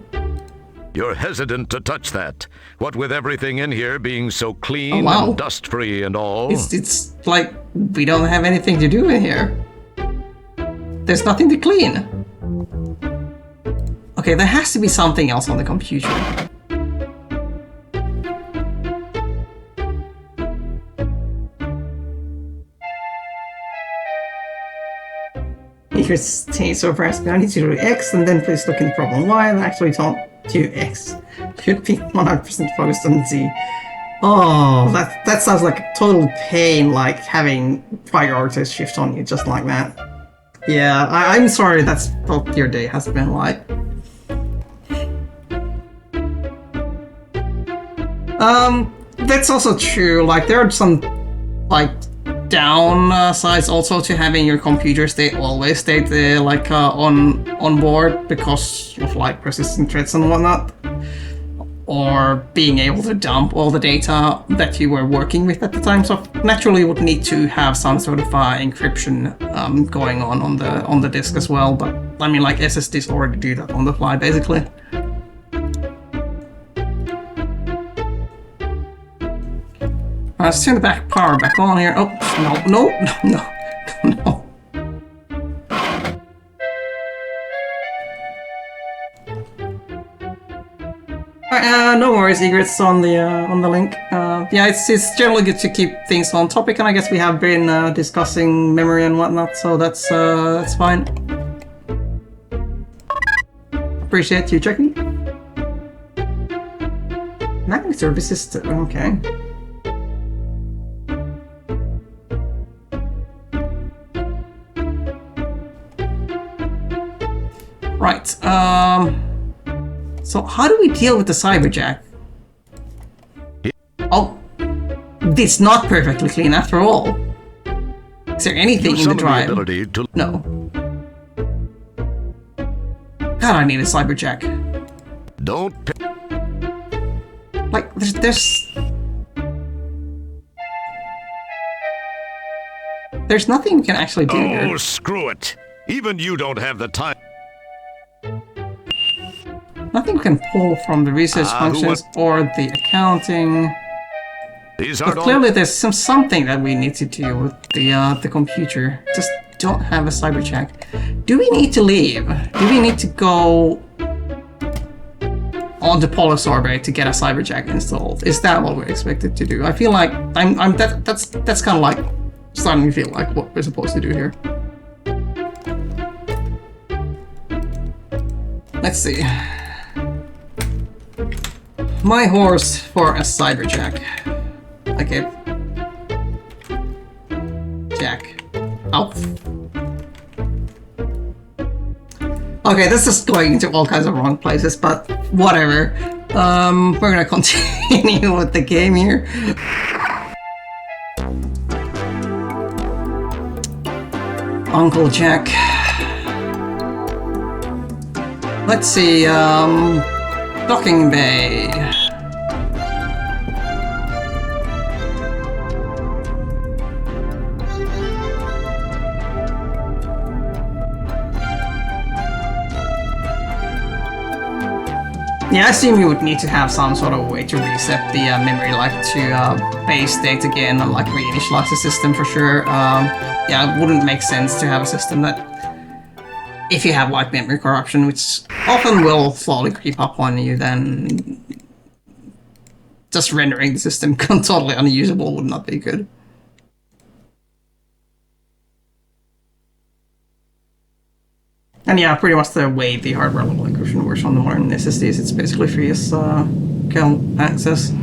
You're hesitant to touch that. What with everything in here being so clean Oh, wow. and dust-free and all. It's like we don't have anything to do in here. There's nothing to clean. Okay, there has to be something else on the computer. Here's so pressing. I need to do X and then please look in problem Y and actually don't do X. Should be 100% focused on Z. Oh, that sounds like a total pain, like having priorities shift on you just like that. Yeah, I'm sorry that's what your day has been like. That's also true, like there are some, like, downsides also to having your computer always stay like on board because of like persistent threats and whatnot, or being able to dump all the data that you were working with at the time. So naturally you would need to have some sort of encryption going on the disk as well, but I mean like SSDs already do that on the fly basically. Let's turn the back power back on here. Oh, no. Alright, no worries, Egret's on the link. Yeah, it's generally good to keep things on topic, and I guess we have been discussing memory and whatnot, so that's fine. Appreciate you checking. Magnet services, okay. Right, so how do we deal with the cyberjack? Oh, it's not perfectly clean after all. Is there anything You in the summon drive? ability to... No. God, I need a cyberjack. Don't... Like, there's nothing we can actually do Oh, here. screw it. Even you don't have the time. Nothing we can pull from the research Who functions or the accounting. These But aren't all... clearly there's something that we need to do with the computer. Just don't have a cyberjack. Do we need to leave? Do we need to go on the Polysorbate to get a cyberjack installed? Is that what we're expected to do? I feel like that's kind of like starting to feel like what we're supposed to do here. Let's see. My horse for a cyberjack. Okay. Jack. Oh. Okay, this is going into all kinds of wrong places, but whatever. We're gonna continue with the game here. Uncle Jack. Let's see, docking bay. Yeah, I assume you would need to have some sort of way to reset the memory life to base state again, and like reinitialize the system for sure. Yeah, it wouldn't make sense to have a system that, if you have like memory corruption, which often will slowly creep up on you, then just rendering the system totally unusable would not be good. And yeah, pretty much the way the hardware level encryption works on the modern SSDs, it's basically free as kernel access.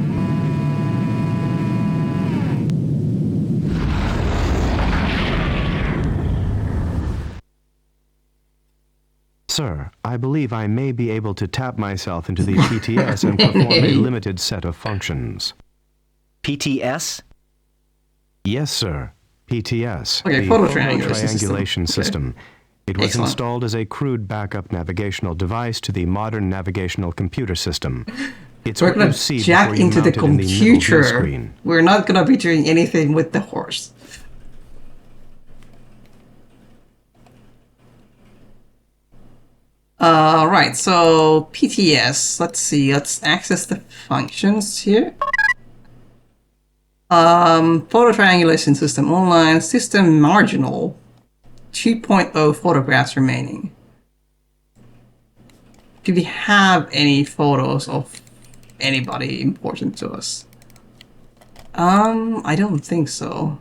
Sir, I believe I may be able to tap myself into the PTS and perform a limited set of functions. PTS? Yes, sir. PTS, Okay, the photo photo triangulation triangulation system. system. It was Excellent. installed as a crude backup navigational device to the modern navigational computer system. It's We're what gonna you see jack before you into the mount it in the middle view computer. screen. We're not gonna be doing anything with the horse. Right, so PTS, let's see, let's access the functions here. Photo triangulation system online, system marginal, 2.0 photographs remaining. Do we have any photos of anybody important to us? I don't think so.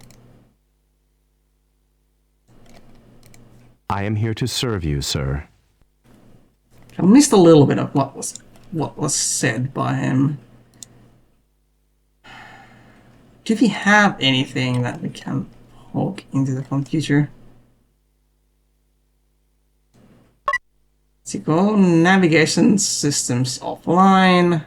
I am here to serve you, sir. I missed a little bit of what was said by him. Do we have anything that we can poke into the computer? Let's go navigation systems offline.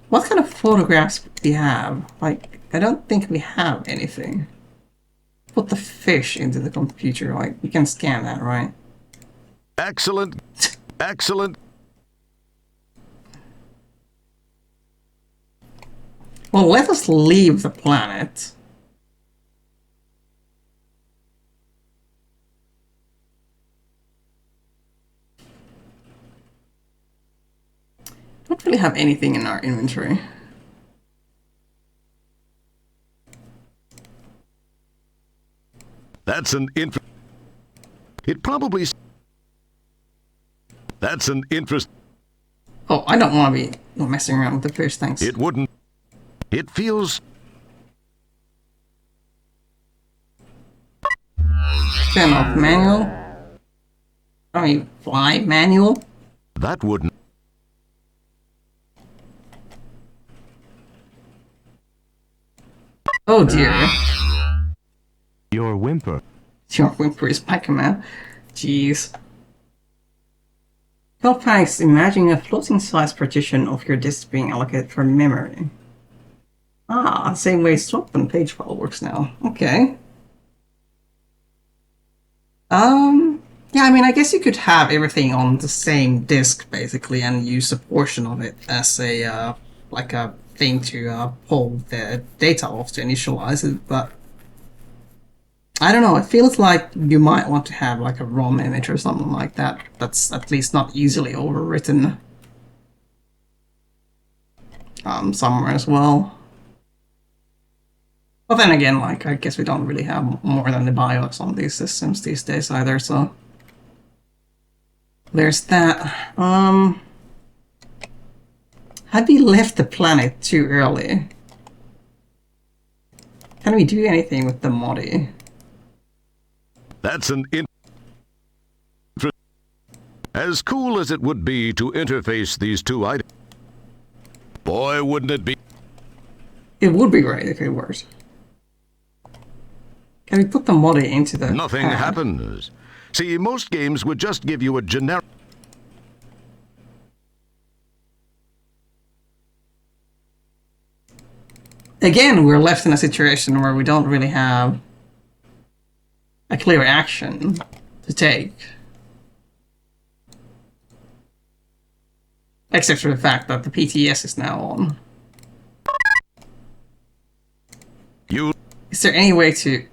What kind of photographs do we have? Like, I don't think we have anything. Put the fish into the computer, like, we can scan that, right? Excellent. Excellent. Well, let us leave the planet. Don't really have anything in our inventory. That's an It probably... That's an interest... Oh, I don't want to be messing around with the fish, thanks. It wouldn't... It feels... Turn off manual. I mean, fly manual. That wouldn't... Oh dear. Your whimper. Your whimper is back, man. Jeez. Don't panic, imagine a floating size partition of your disk being allocated for memory. Ah, same way swap and page file works now. Okay. Yeah, I mean, I guess you could have everything on the same disk, basically, and use a portion of it as a, like a thing to pull the data off to initialize it, but I don't know, it feels like you might want to have like a ROM image or something like that that's at least not easily overwritten somewhere as well. But then again, like, I guess we don't really have more than the BIOS on these systems these days either, so there's that. Had we left the planet too early? Can we do anything with the Modi? That's an as cool as it would be to interface these two items. Boy, wouldn't it be? It would be great if it worked. Can we put the Modi into the Nothing pad? happens. See, most games would just give you a generic... Again, we're left in a situation where we don't really have a clear action to take. Except for the fact that the PTS is now on. Is there any way to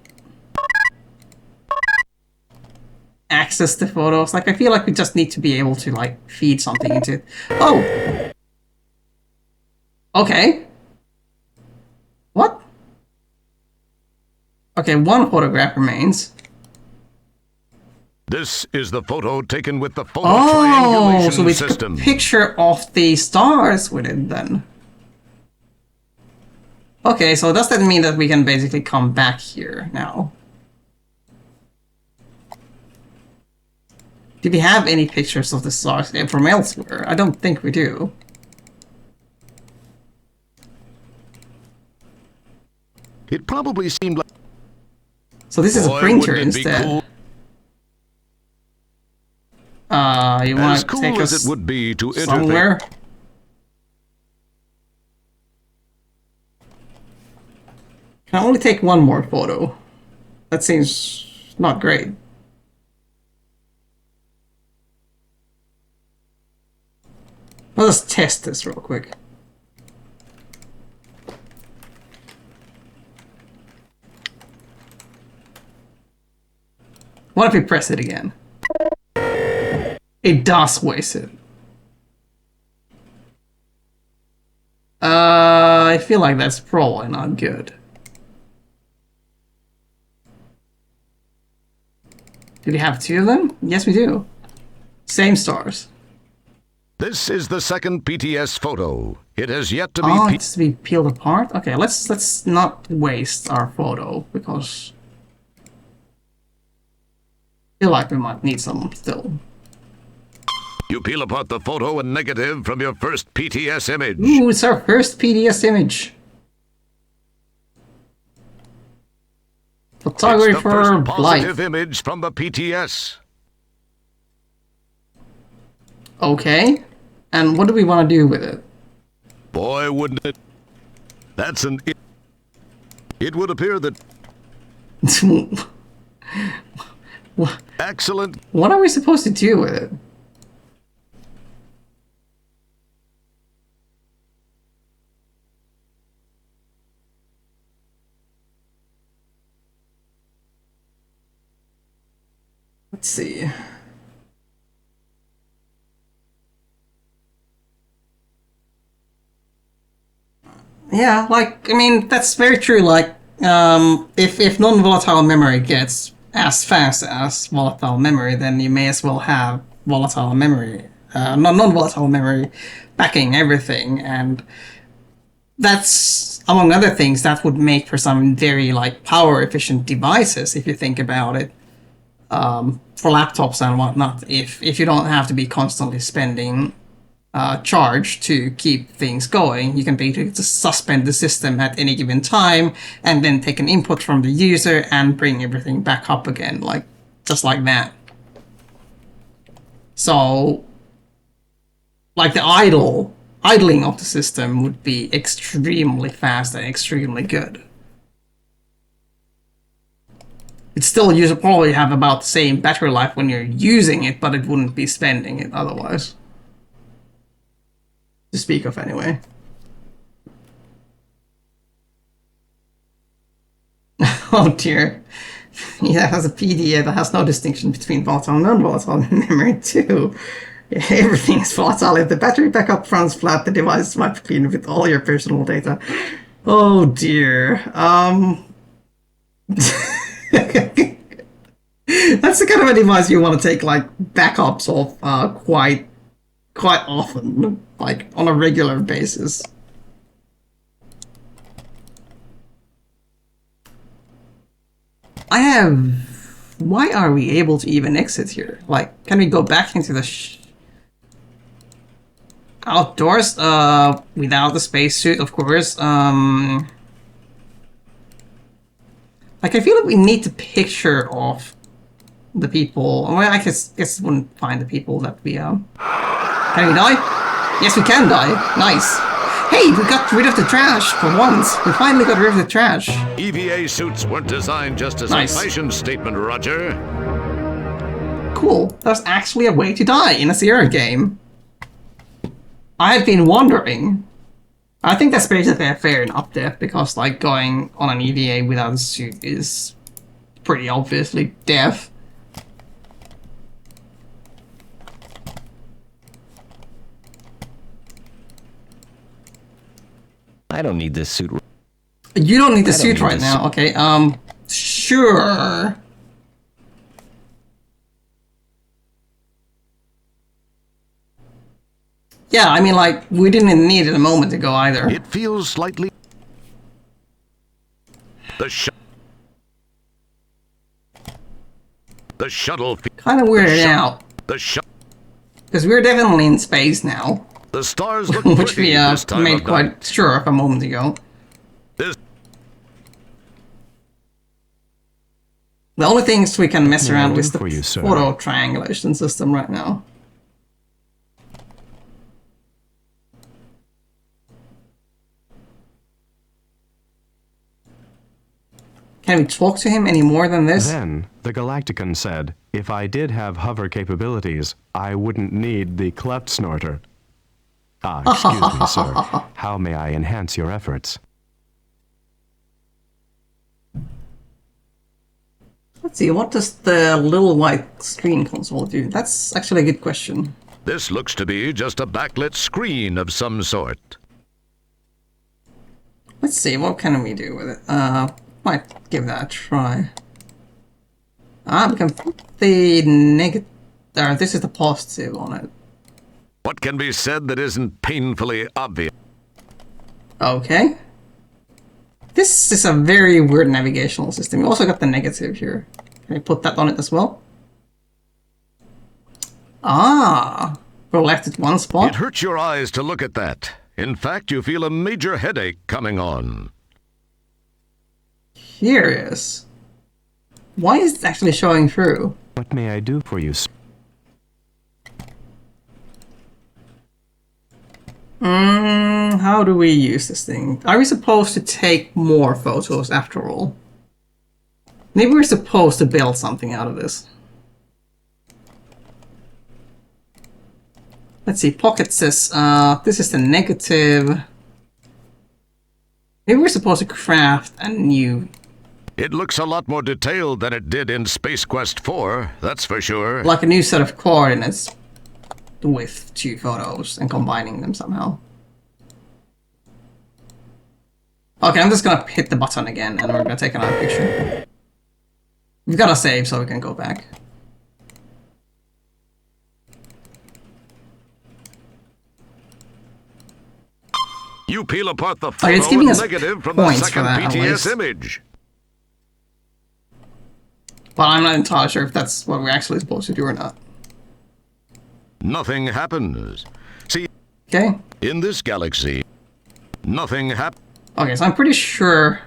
access the photos? Like, I feel like we just need to be able to, like, feed something into it. Oh! Okay. What? Okay, one photograph remains. This is the photo taken with the photo Oh, triangulation so we system. took a picture of the stars with it then. Okay, so does that mean that we can basically come back here now? Do we have any pictures of the stars from elsewhere? I don't think we do. It probably seemed like... So this is a Boy, printer wouldn't it be instead. cool? You want As to cool take as us it would be to interface... somewhere? Can I only take one more photo? That seems not great. Let's test this real quick. What if we press it again? It does waste it. I feel like that's probably not good. Do we have two of them? Yes, we do. Same stars. This is the second PTS photo. It has yet to be... Oh, it's to be peeled apart? Okay, let's not waste our photo, because I feel like we might need some still. You peel apart the photo and negative from your first PTS image. Ooh, it's our first PDS image. It's the Photographer first positive Blythe. image from the PTS. Okay. And what do we want to do with it? Boy, wouldn't it... That's an... It would appear that... Excellent. What are we supposed to do with it? Let's see. Yeah, like, I mean, that's very true. Like, if non-volatile memory gets as fast as volatile memory, then you may as well have volatile memory, non-volatile memory backing everything, and that's, among other things, that would make for some very, like, power-efficient devices, if you think about it, for laptops and whatnot, if you don't have to be constantly spending charge to keep things going. You can basically just suspend the system at any given time and then take an input from the user and bring everything back up again, like just like that. So, like the idle idling of the system would be extremely fast and extremely good. It's still, you should probably have about the same battery life when you're using it, but it wouldn't be spending it otherwise. To speak of, anyway. Oh dear. Yeah, it has a PDA that has no distinction between volatile and non-volatile in memory too. Yeah, everything is volatile. If the battery backup runs flat, the device is wiped clean with all your personal data. Oh dear. That's the kind of a device you want to take like backups of quite often, like on a regular basis. Why are we able to even exit here? Like, can we go back into the outdoors without the spacesuit, of course? Like, I feel like we need a picture of the people. Well, I guess we wouldn't find the people that we Can we die? Yes, we can die. Nice. Hey, we got rid of the trash for once. We finally got rid of the trash. EVA suits weren't designed just as Nice. a fashion statement, Roger. Cool. There's actually a way to die in a Sierra game. I have been wondering. I think that's basically fair enough there, because like going on an EVA without a suit is pretty obviously death. I don't need this suit. You don't need the suit need right this now, okay? Sure. Yeah, I mean, like, we didn't need it a moment ago either. It feels slightly... The shuttle... Kind of weirded out. Because we're definitely in space now. The stars look Which we pretty this time made of quite night. sure of a moment ago. This... The only things we can mess around with is the for you, sir. photo triangulation system right now. Can we talk to him any more than this? Then, the Galactican said, if I did have hover capabilities, I wouldn't need the cleft snorter. Ah, excuse me, sir. How may I enhance your efforts? Let's see, what does the little white screen console do? That's actually a good question. This looks to be just a backlit screen of some sort. Let's see, what can we do with it? Might give that a try. We can put the negative... this is the positive on it. What can be said that isn't painfully obvious? Okay. This is a very weird navigational system. We also got the negative here. Can we put that on it as well? Ah, we're left at one It spot. hurts your eyes to look at that. In fact, you feel a major headache coming on. Curious. Why is it actually showing through? What may I do for you, sir? How do we use this thing? Are we supposed to take more photos after all? Maybe we're supposed to build something out of this. Let's see, Pocket says, this is the negative. Maybe we're supposed to craft a new... It looks a lot more detailed than it did in Space Quest 4, that's for sure. like a new set of coordinates with two photos and combining them somehow. Okay, I'm just gonna hit the button again and we're gonna take another picture. We've gotta save so we can go back. You peel apart the Okay, it's photo giving and us negative from the points for second that, at least. PTS image. But I'm not entirely sure if that's what we're actually supposed to do or not. Nothing happens. See, Okay. in this galaxy, nothing happens. Okay, so I'm pretty sure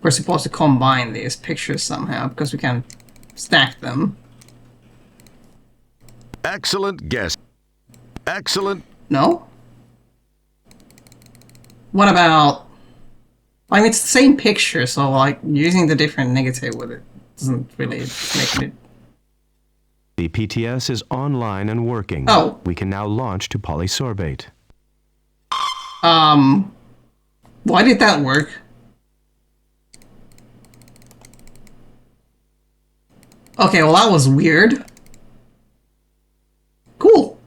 we're supposed to combine these pictures somehow because we can stack them. Excellent guess. Excellent. No? What about... I mean, it's the same picture, so, like, using the different negative with it doesn't really make it... The PTS is online and working. Oh. We can now launch to Polysorbate. Why did that work? Okay, well that was weird. Cool.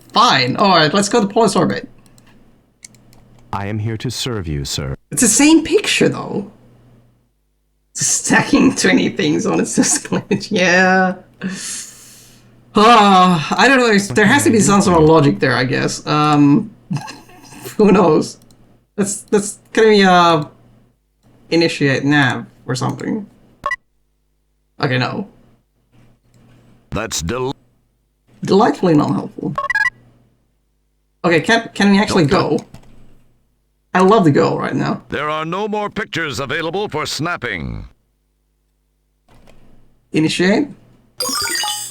Fine. Alright, let's go to Polysorbate. I am here to serve you, sir. It's the same picture though. It's stacking 20 things on its glitch. Yeah. I don't know. There has to be some sort of logic there, I guess. Who knows? Let's can we initiate nav or something? Okay, no. That's Delightfully not helpful. Okay, can we actually go? I love to go right now. There are no more pictures available for snapping. Initiate?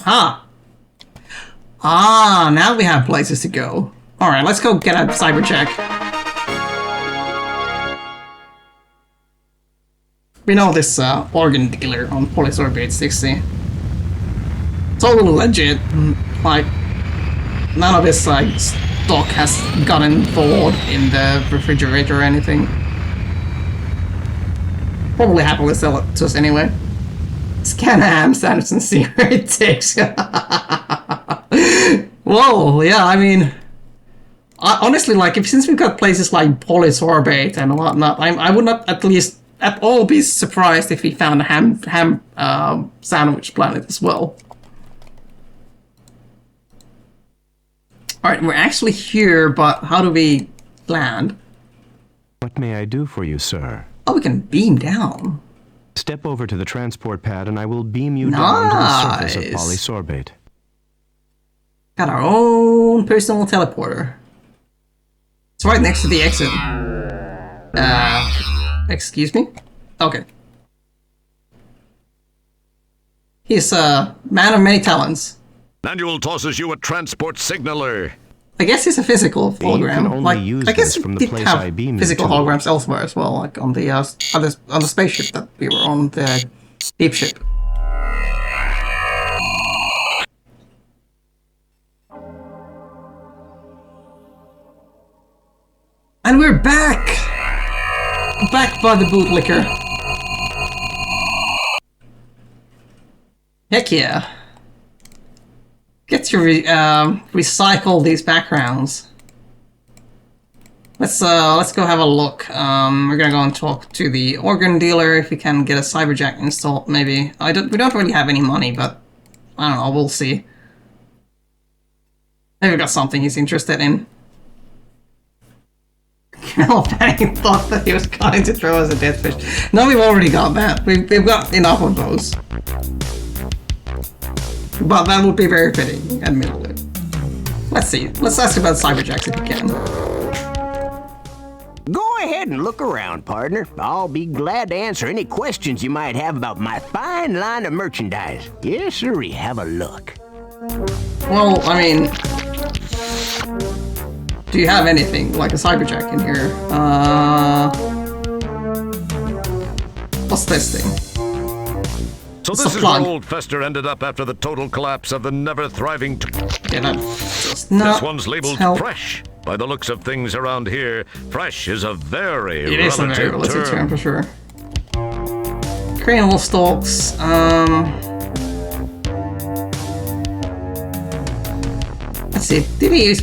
Now we have places to go. Alright, let's go get a cyber check. We know this organ dealer on Polysorbate 60. Totally legit. Like, none of his stock has gotten thawed in the refrigerator or anything. Probably happily sell it to us anyway. Scan ham standards and see where it takes. Whoa, yeah, I mean, honestly, like, since we've got places like Polysorbate and whatnot, I would not at least at all be surprised if we found a ham sandwich planet as well. Alright, we're actually here, but how do we land? What may I do for you, sir? Oh, we can beam down. Step over to the transport pad and I will beam you down to the surface of Nice. Polysorbate. Got our own personal teleporter. It's right next to the exit. Excuse me? Okay. He's a man of many talents. Manual tosses you a transport signaler. I guess he's a physical hologram. can only like, use I guess this from the we did place have I beamed physical to. holograms elsewhere as well, like on the on the spaceship that we were on, the deep ship. And we're back! Back by the bootlicker. Heck yeah. Get to recycle these backgrounds. Let's go have a look. We're gonna go and talk to the organ dealer if we can get a cyberjack installed. Maybe we don't really have any money, but I don't know. We'll see. Maybe we got something he's interested in. Penny thought that he was going to throw us a dead fish. No, we've already got that. We've got enough of those. But that would be very fitting, admittedly. Let's see. Let's ask about cyberjacks if we can. Go ahead and look around, partner. I'll be glad to answer any questions you might have about my fine line of merchandise. Yes, sirree, have a look. Well, I mean... Do you have anything, like a cyberjack in here? What's this thing? So It's this a is plug. where Old Fester ended up after the total collapse of the never-thriving... Yeah, that's just not... This one's labeled help. fresh. By the looks of things around here, fresh is a very It is a very relative relative term term. for sure. Cranial stalks, let's see,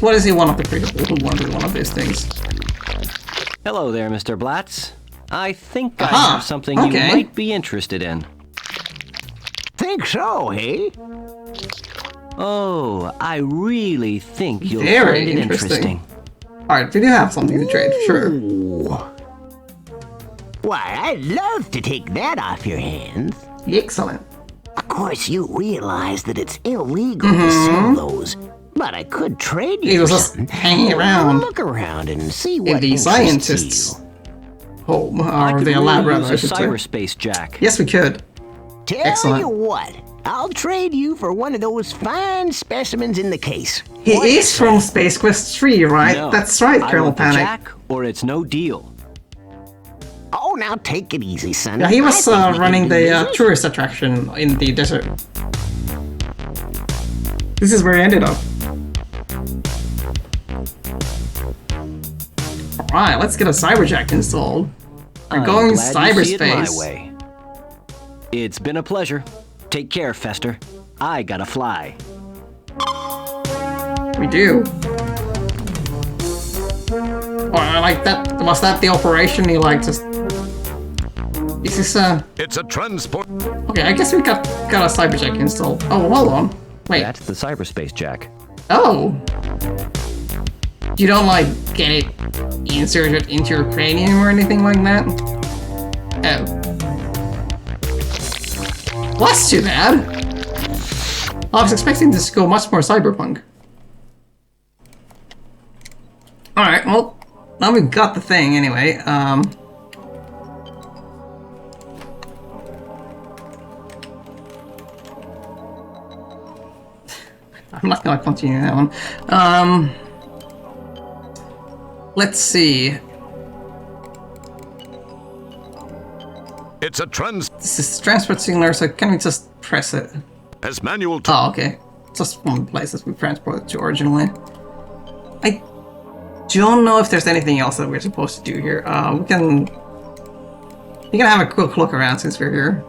what is he one of the people who wanted one of these things? Hello there, Mr. Blatz. I think I Aha, have something okay. you might be interested in. Think so, hey? Oh, I really think you'll Very find it interesting. interesting. Alright, we do have something to trade, sure. Why, I'd love to take that off your hands. Excellent. Of course, you realize that it's illegal to sell those, but I could trade you He was for just something. hanging around Look around and see in what the interests scientist's you. home, I or could the really lab rather, use I a should say. cyberspace jack. Yes, we could. Tell Excellent. you what, I'll trade you for one of those fine specimens in the case. He is from Space Quest 3, right? No, That's right, I Colonel want the Panic. jack, or it's no deal. Oh, now take it easy, son. Yeah, he I was think we can running do the business. tourist attraction in the desert. This is where he ended up. Alright, let's get a cyberjack installed. We're going glad you see it my cyberspace. way. It's been a pleasure. Take care, Fester. I gotta fly. We do. Oh, I like that. Was that the operation? He like just. Is this It's a transport. Okay, I guess we got a cyberjack installed. Oh, hold on. Wait. That's the cyberspace jack. Oh. You don't like get it inserted into your cranium or anything like that? Oh. Well, that's too bad. I was expecting this to go much more cyberpunk. Alright, well, now we've got the thing anyway. I'm not gonna continue that one. Let's see. It's a This is transport signaler, so can we just press it? as manual. Oh, okay. Just one of the places we transported to originally. I don't know if there's anything else that we're supposed to do here. We can have a quick look around since we're here.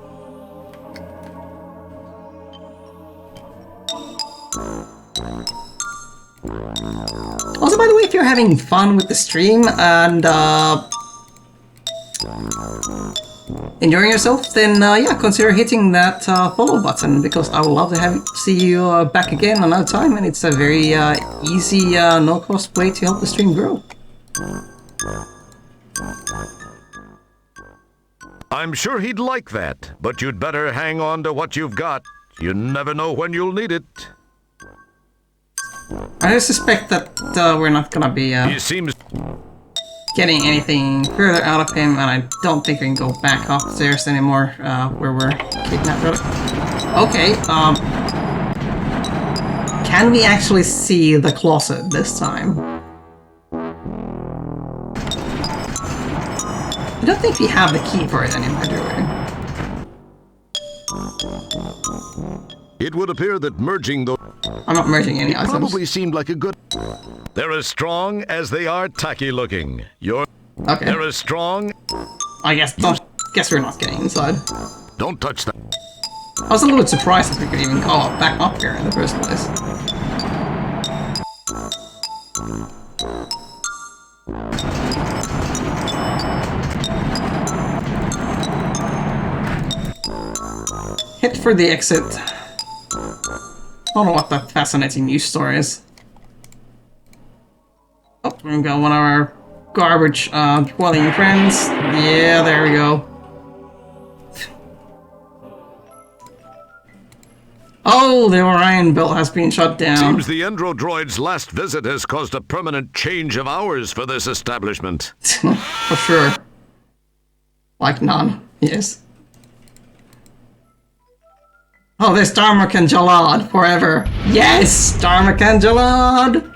Also, by the way, if you're having fun with the stream and enjoying yourself, then yeah, consider hitting that follow button, because I would love to see you back again another time, and it's a very easy, no-cost way to help the stream grow. I'm sure he'd like that, but you'd better hang on to what you've got. You never know when you'll need it. I suspect that we're not gonna be He seems getting anything further out of him, and I don't think we can go back upstairs anymore, where we're kidnapped. Okay, can we actually see the closet this time? I don't think we have the key for it anymore, do we? It would appear that merging those I'm not merging any items. probably seemed like a good. They're as strong as they are tacky looking. Okay. They're as strong. I guess we're not getting inside. Don't touch that. I was a little bit surprised that we could even go back up here in the first place. Hit for the exit. I don't know what that fascinating news story is. Oh, we've got one of our garbage dwelling friends. Yeah, there we go. Oh, the Orion belt has been shut down. Seems the Endro droid's last visit has caused a permanent change of hours for this establishment. For sure. Like none, yes. Oh, there's Dharmak and Jalad forever. Yes, Dharmak and Jalad.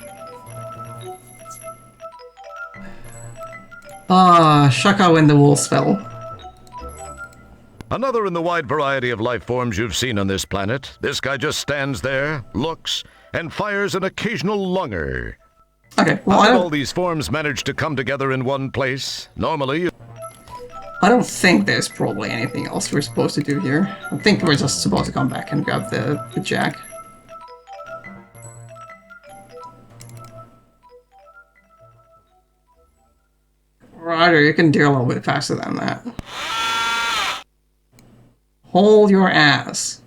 Ah, Shaka when the wolves fell. Another in the wide variety of life forms you've seen on this planet. This guy just stands there, looks, and fires an occasional lunger. Okay, well, How I did all don't, these forms manage to come together in one place? Normally, I don't think there's probably anything else we're supposed to do here. I think we're just supposed to come back and grab the jack. Ryder, you can do a little bit faster than that. Hold your ass.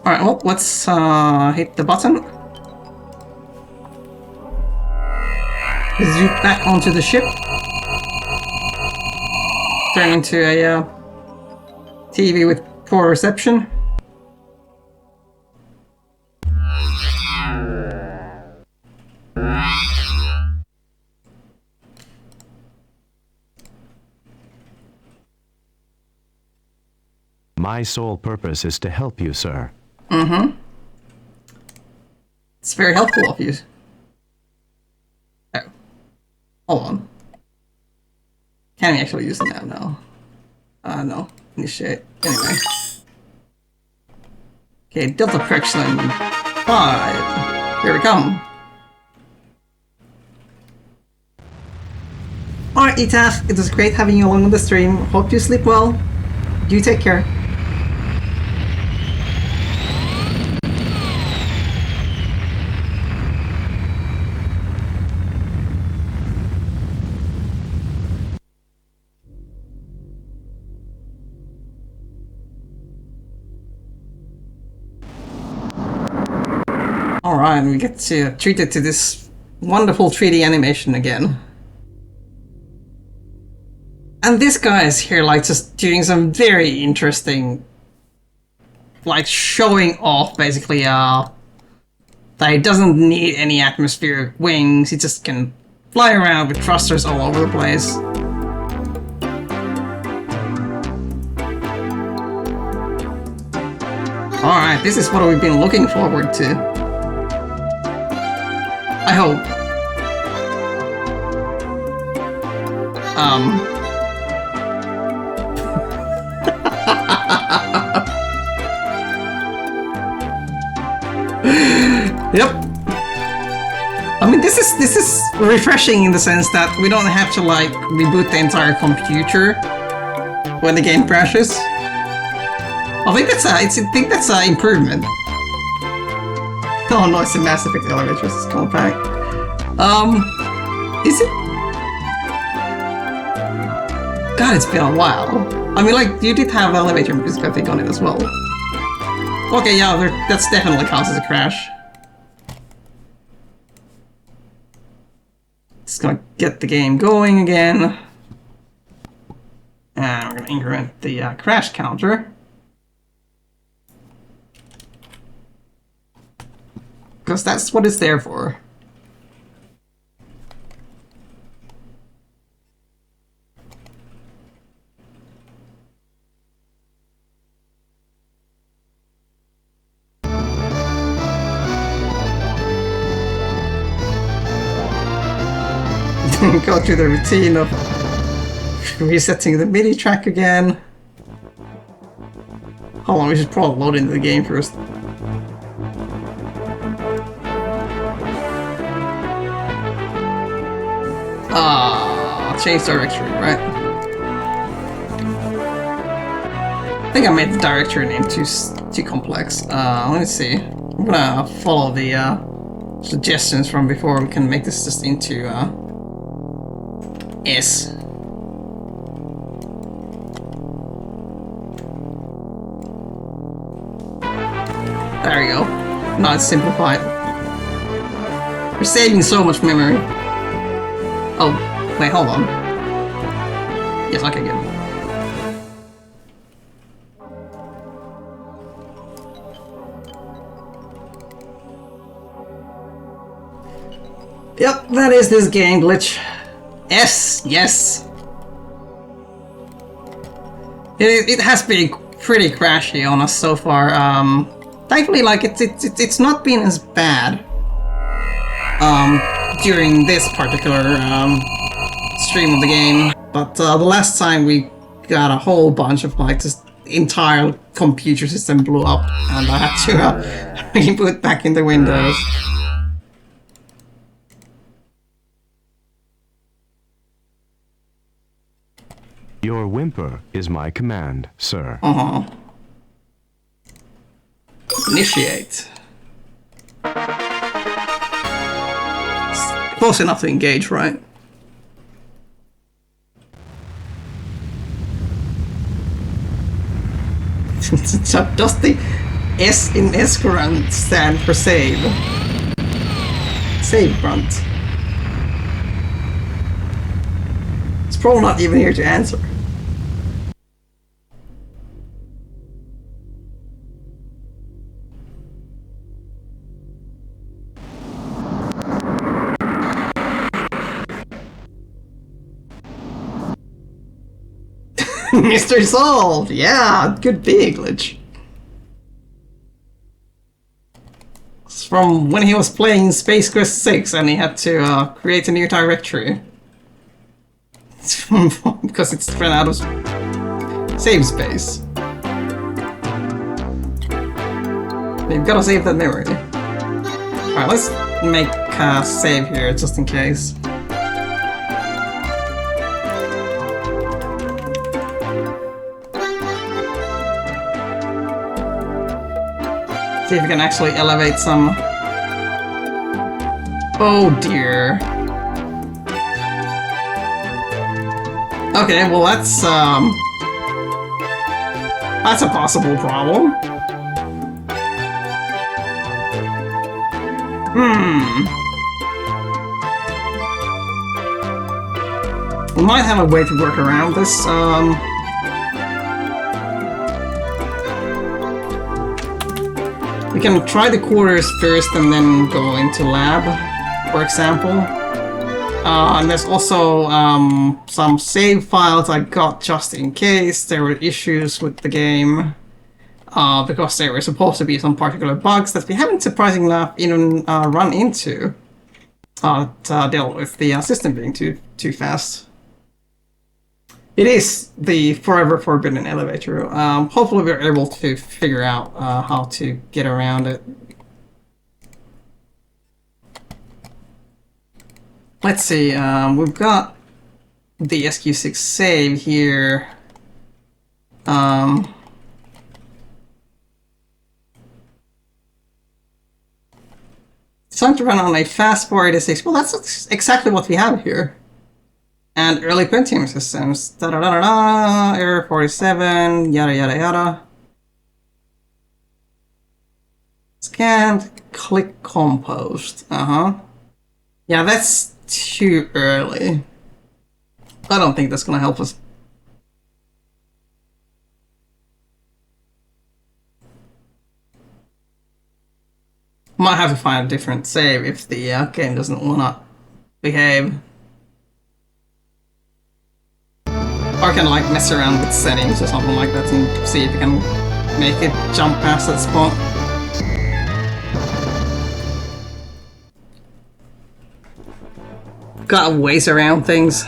Alright, well, let's hit the button. Zoom back onto the ship. Turn into a TV with poor reception. My sole purpose is to help you, sir. It's very helpful of you. Oh. Hold on. Can we actually use it now? No. No. Initiate. Anyway. Okay, Delta Correction 5. Here we come. Alright, Etaf, it was great having you along on the stream. Hope you sleep well. You take care. Alright, we get to treat it to this wonderful 3D animation again. And this guy is here, like, just doing some very interesting, like, showing off, basically, that he doesn't need any atmospheric wings, he just can fly around with thrusters all over the place. Alright, this is what we've been looking forward to. I hope. Yep. I mean, this is refreshing in the sense that we don't have to like reboot the entire computer when the game crashes. I think that's an improvement. Oh no, it's a Mass Effect elevator. It's compact. Is it? God, it's been a while. I mean, like, you did have elevator music, I think, on it as well. Okay, yeah, that's definitely counts as a crash. Just gonna get the game going again. And we're gonna increment the crash counter. Because that's what it's there for. Go through the routine of resetting the MIDI track again. Hold on, we should probably load into the game first. Change directory, right? I think I made the directory name too complex. Let me see. I'm gonna follow the suggestions from before. We can make this just into S. There we go. Now it's simplified. We're saving so much memory. Oh, wait, hold on. Yes, okay, good. Yep, that is this game glitch. Yes. It has been pretty crashy on us so far. Thankfully, like it's not been as bad during this particular stream of the game, but the last time we got a whole bunch of like just entire computer system blew up, and I had to reboot back into Windows. Your whimper is my command, sir. Initiate. Close enough to engage, right? Does the S in Escurant stand for save? Save grunt. It's probably not even here to answer. Mystery solved! Yeah, good big glitch. It's from when he was playing Space Quest 6 and he had to create a new directory. Because it's run out of save space. You've gotta save that memory. Alright, let's make a save here just in case. See if we can actually elevate some. Oh dear. Okay, well that's a possible problem. We might have a way to work around this. We can try the quarters first and then go into lab, for example. And there's also some save files I got just in case there were issues with the game. Because there were supposed to be some particular bugs that we haven't surprisingly enough even run into. Dealt with the system being too fast. It is the forever forbidden elevator. Hopefully we're able to figure out how to get around it. Let's see, we've got the SQ6 save here. It's time to run on a fast 486. Well, that's exactly what we have here. And early Pentium systems. Da-da-da-da-da, error 47, yada yada yada. Scanned, click compost. Yeah, that's too early. I don't think that's gonna help us. Might have to find a different save if the game doesn't wanna behave. Or can like mess around with settings or something like that and see if you can make it jump past that spot. Got ways around things.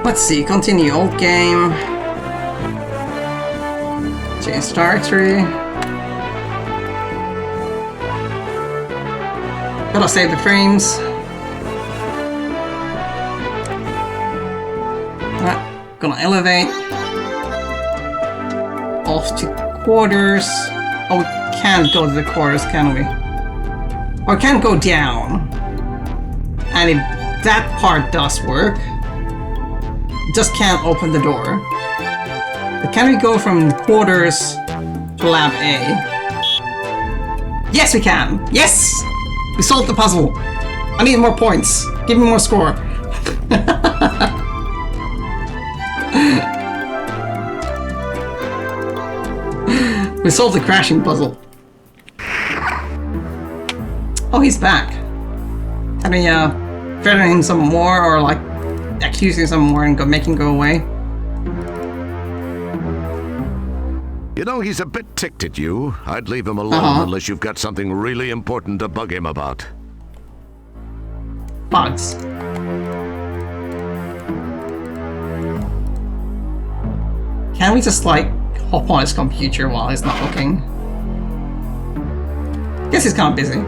Let's see, continue old game. Change directory. Gotta save the frames. Alright, gonna elevate. Off to quarters. Oh, we can't go to the quarters, can we? Or can't go down. And if that part does work, just can't open the door. But can we go from quarters to lab A? Yes, we can! Yes! We solved the puzzle! I need more points. Give me more score. We solved the crashing puzzle. Oh, he's back. Can we threaten him some more, or like accuse him some more and make him go away? You know, he's a bit ticked at you. I'd leave him alone unless you've got something really important to bug him about. Bugs. Can we just like hop on his computer while he's not looking? Guess he's kind of busy.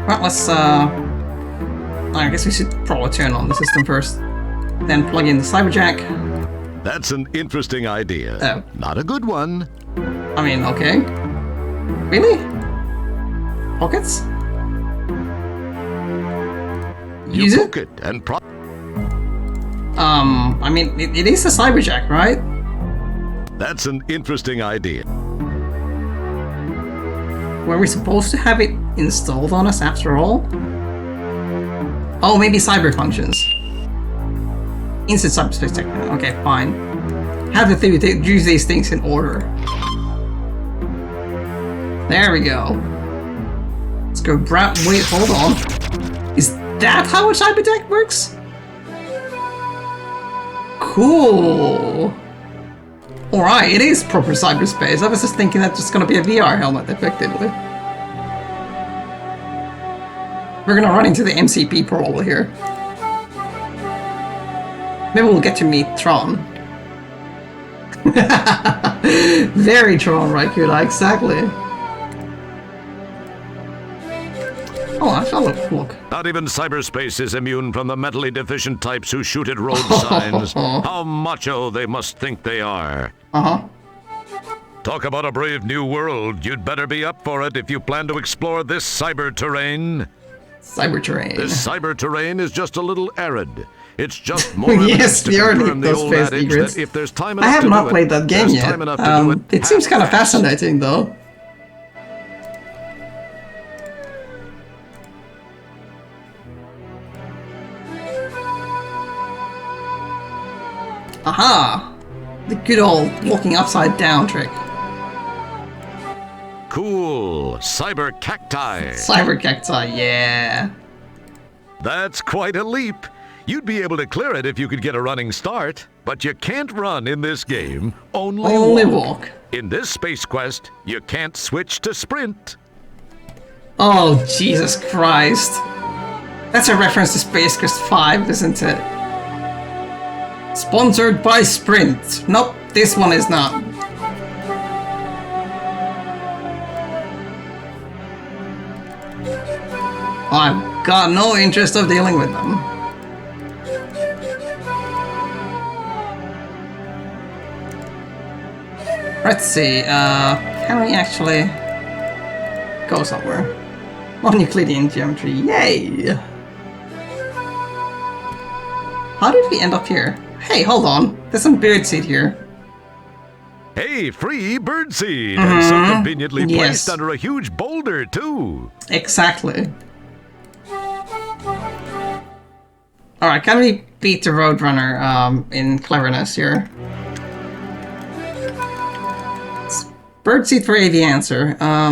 Right, let's I guess we should probably turn on the system first, then plug in the cyberjack. That's an interesting idea. Oh. Not a good one. I mean, okay. Really? Pockets? You Use poke it? And I mean, it is a cyberjack, right? That's an interesting idea. Were we supposed to have it installed on us after all? Oh, maybe cyber functions. Instant cyberspace technology. Okay, fine. Have to use these things in order. There we go. Let's go wait, hold on. Is that how a cybertech works? Cool. Alright, it is proper cyberspace. I was just thinking that's just gonna be a VR helmet, effectively. We're gonna run into the MCP probably here. Maybe we'll get to meet Tron. Very Tron, right, Kuda? Exactly. Oh, I shall look. Not even cyberspace is immune from the mentally deficient types who shoot at road signs. How macho they must think they are. Uh-huh. Talk about a brave new world. You'd better be up for it if you plan to explore this cyber terrain. Cyber terrain. This cyber terrain is just a little arid. It's just more yes, to the confirm the those old space adage egrets. that if there's time enough I have to not do played it, that game there's yet. time enough to do It seems kind of half-fast. fascinating, though. Aha! The good old walking upside down trick. Cool. Cyber cacti. Cyber cacti, yeah. That's quite a leap. You'd be able to clear it if you could get a running start, but you can't run in this game. Only walk. In this space quest, you can't switch to sprint. Oh, Jesus Christ. That's a reference to Space Quest 5, isn't it? Sponsored by Sprint. Nope, this one is not. I've got no interest of dealing with them. Let's see, can we actually go somewhere? Non-Euclidean geometry, yay! How did we end up here? Hey, hold on, there's some birdseed here. Hey, free birdseed! And so conveniently placed under a huge boulder, too. Exactly. Alright, can we beat the Roadrunner in cleverness here? Birdseed for AV answer. I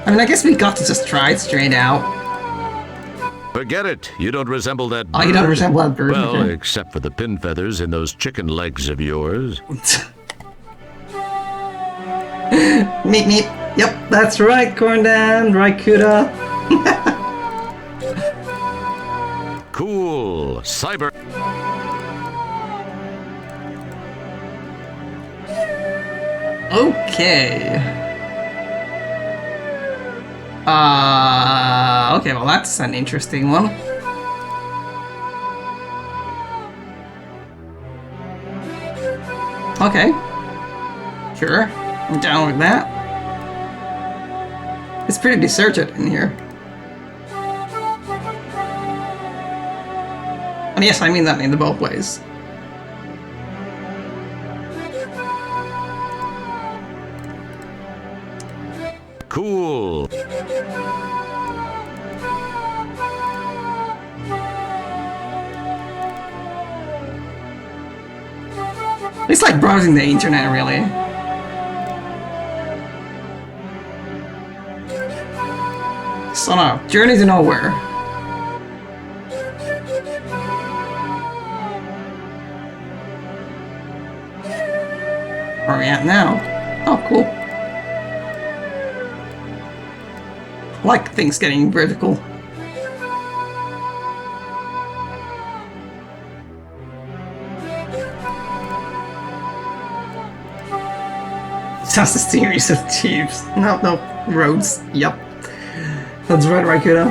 mean, I guess we got to just try it straight out. Forget it. You don't resemble that bird. Oh, you don't resemble that bird? Well, Okay. except for the pin feathers in those chicken legs of yours. Meep meep. Yep, that's right, Corndan. Right, Kuda. Cool. Cyber. Okay. Okay, well that's an interesting one. Okay. Sure. I'm down with that. It's pretty deserted in here. And yes, I mean that in the both ways. Cool. It's like browsing the internet, really. So now, Journey to Nowhere. Where are we at now? Oh, cool. I like things getting vertical. Just a series of tubes. No, roads. Yup. That's right, Raikuda.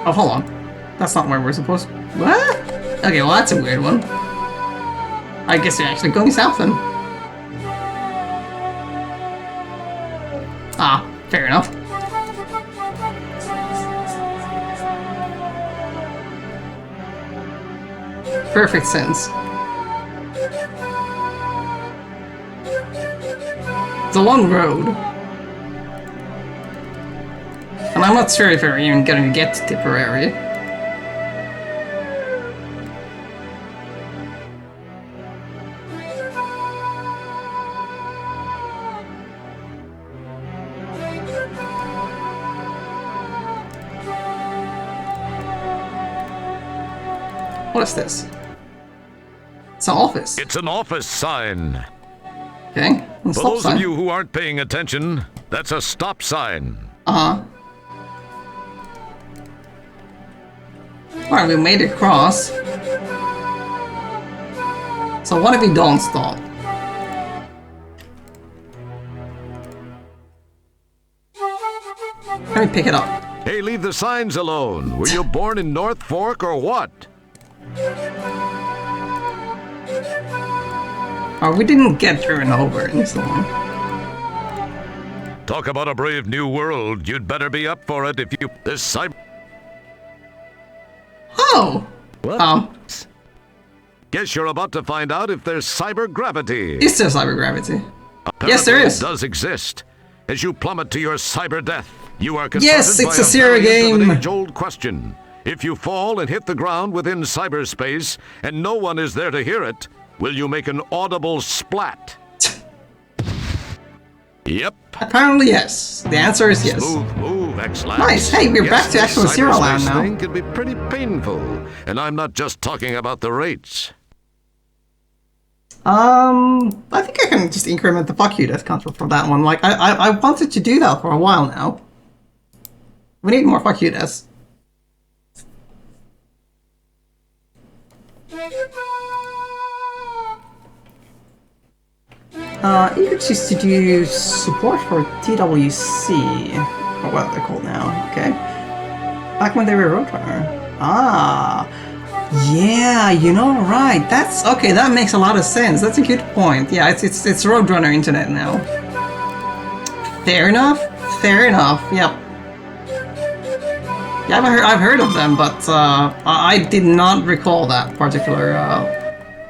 Oh, hold on. That's not where we're supposed to... What? Okay, well that's a weird one. I guess you're actually going south then. Ah, fair enough. Perfect sense. It's a long road. And I'm not sure if we're even gonna get to Tipperary. What is this? It's an office. It's an office sign. Okay. For those of you who aren't paying attention, that's a stop sign. Uh-huh. Alright, we made it across. So what if we don't stop? Let me pick it up. Hey, leave the signs alone. Were you born in North Fork or what? Oh, we didn't get driven over in this one. Talk about a brave new world. You'd better be up for it if you... This cyber... Oh! What? Guess you're about to find out if there's cyber gravity. Is there cyber gravity? Apparently Yes, there is. It does exist. As you plummet to your cyber death, you are confronted Yes, it's by a Sierra very game. age-old question. If you fall and hit the ground within cyberspace and no one is there to hear it, will you make an audible splat? Yep. Apparently, yes. The answer is yes. Smooth move, X-Lax. Nice. Hey, we're back to actual Zero Land now. Thing can be pretty painful, and I'm not just talking about the rates. I think I can just increment the fuck you death counter for that one. Like, I wanted to do that for a while now. We need more fuck you deaths. You could choose to do support for TWC, or what they're called now, okay? Back when they were Roadrunner. Ah, yeah, you know, right, that's, okay, that makes a lot of sense, that's a good point. Yeah, it's Roadrunner internet now. Fair enough, yep. Yeah, I've heard of them, but I did not recall that particular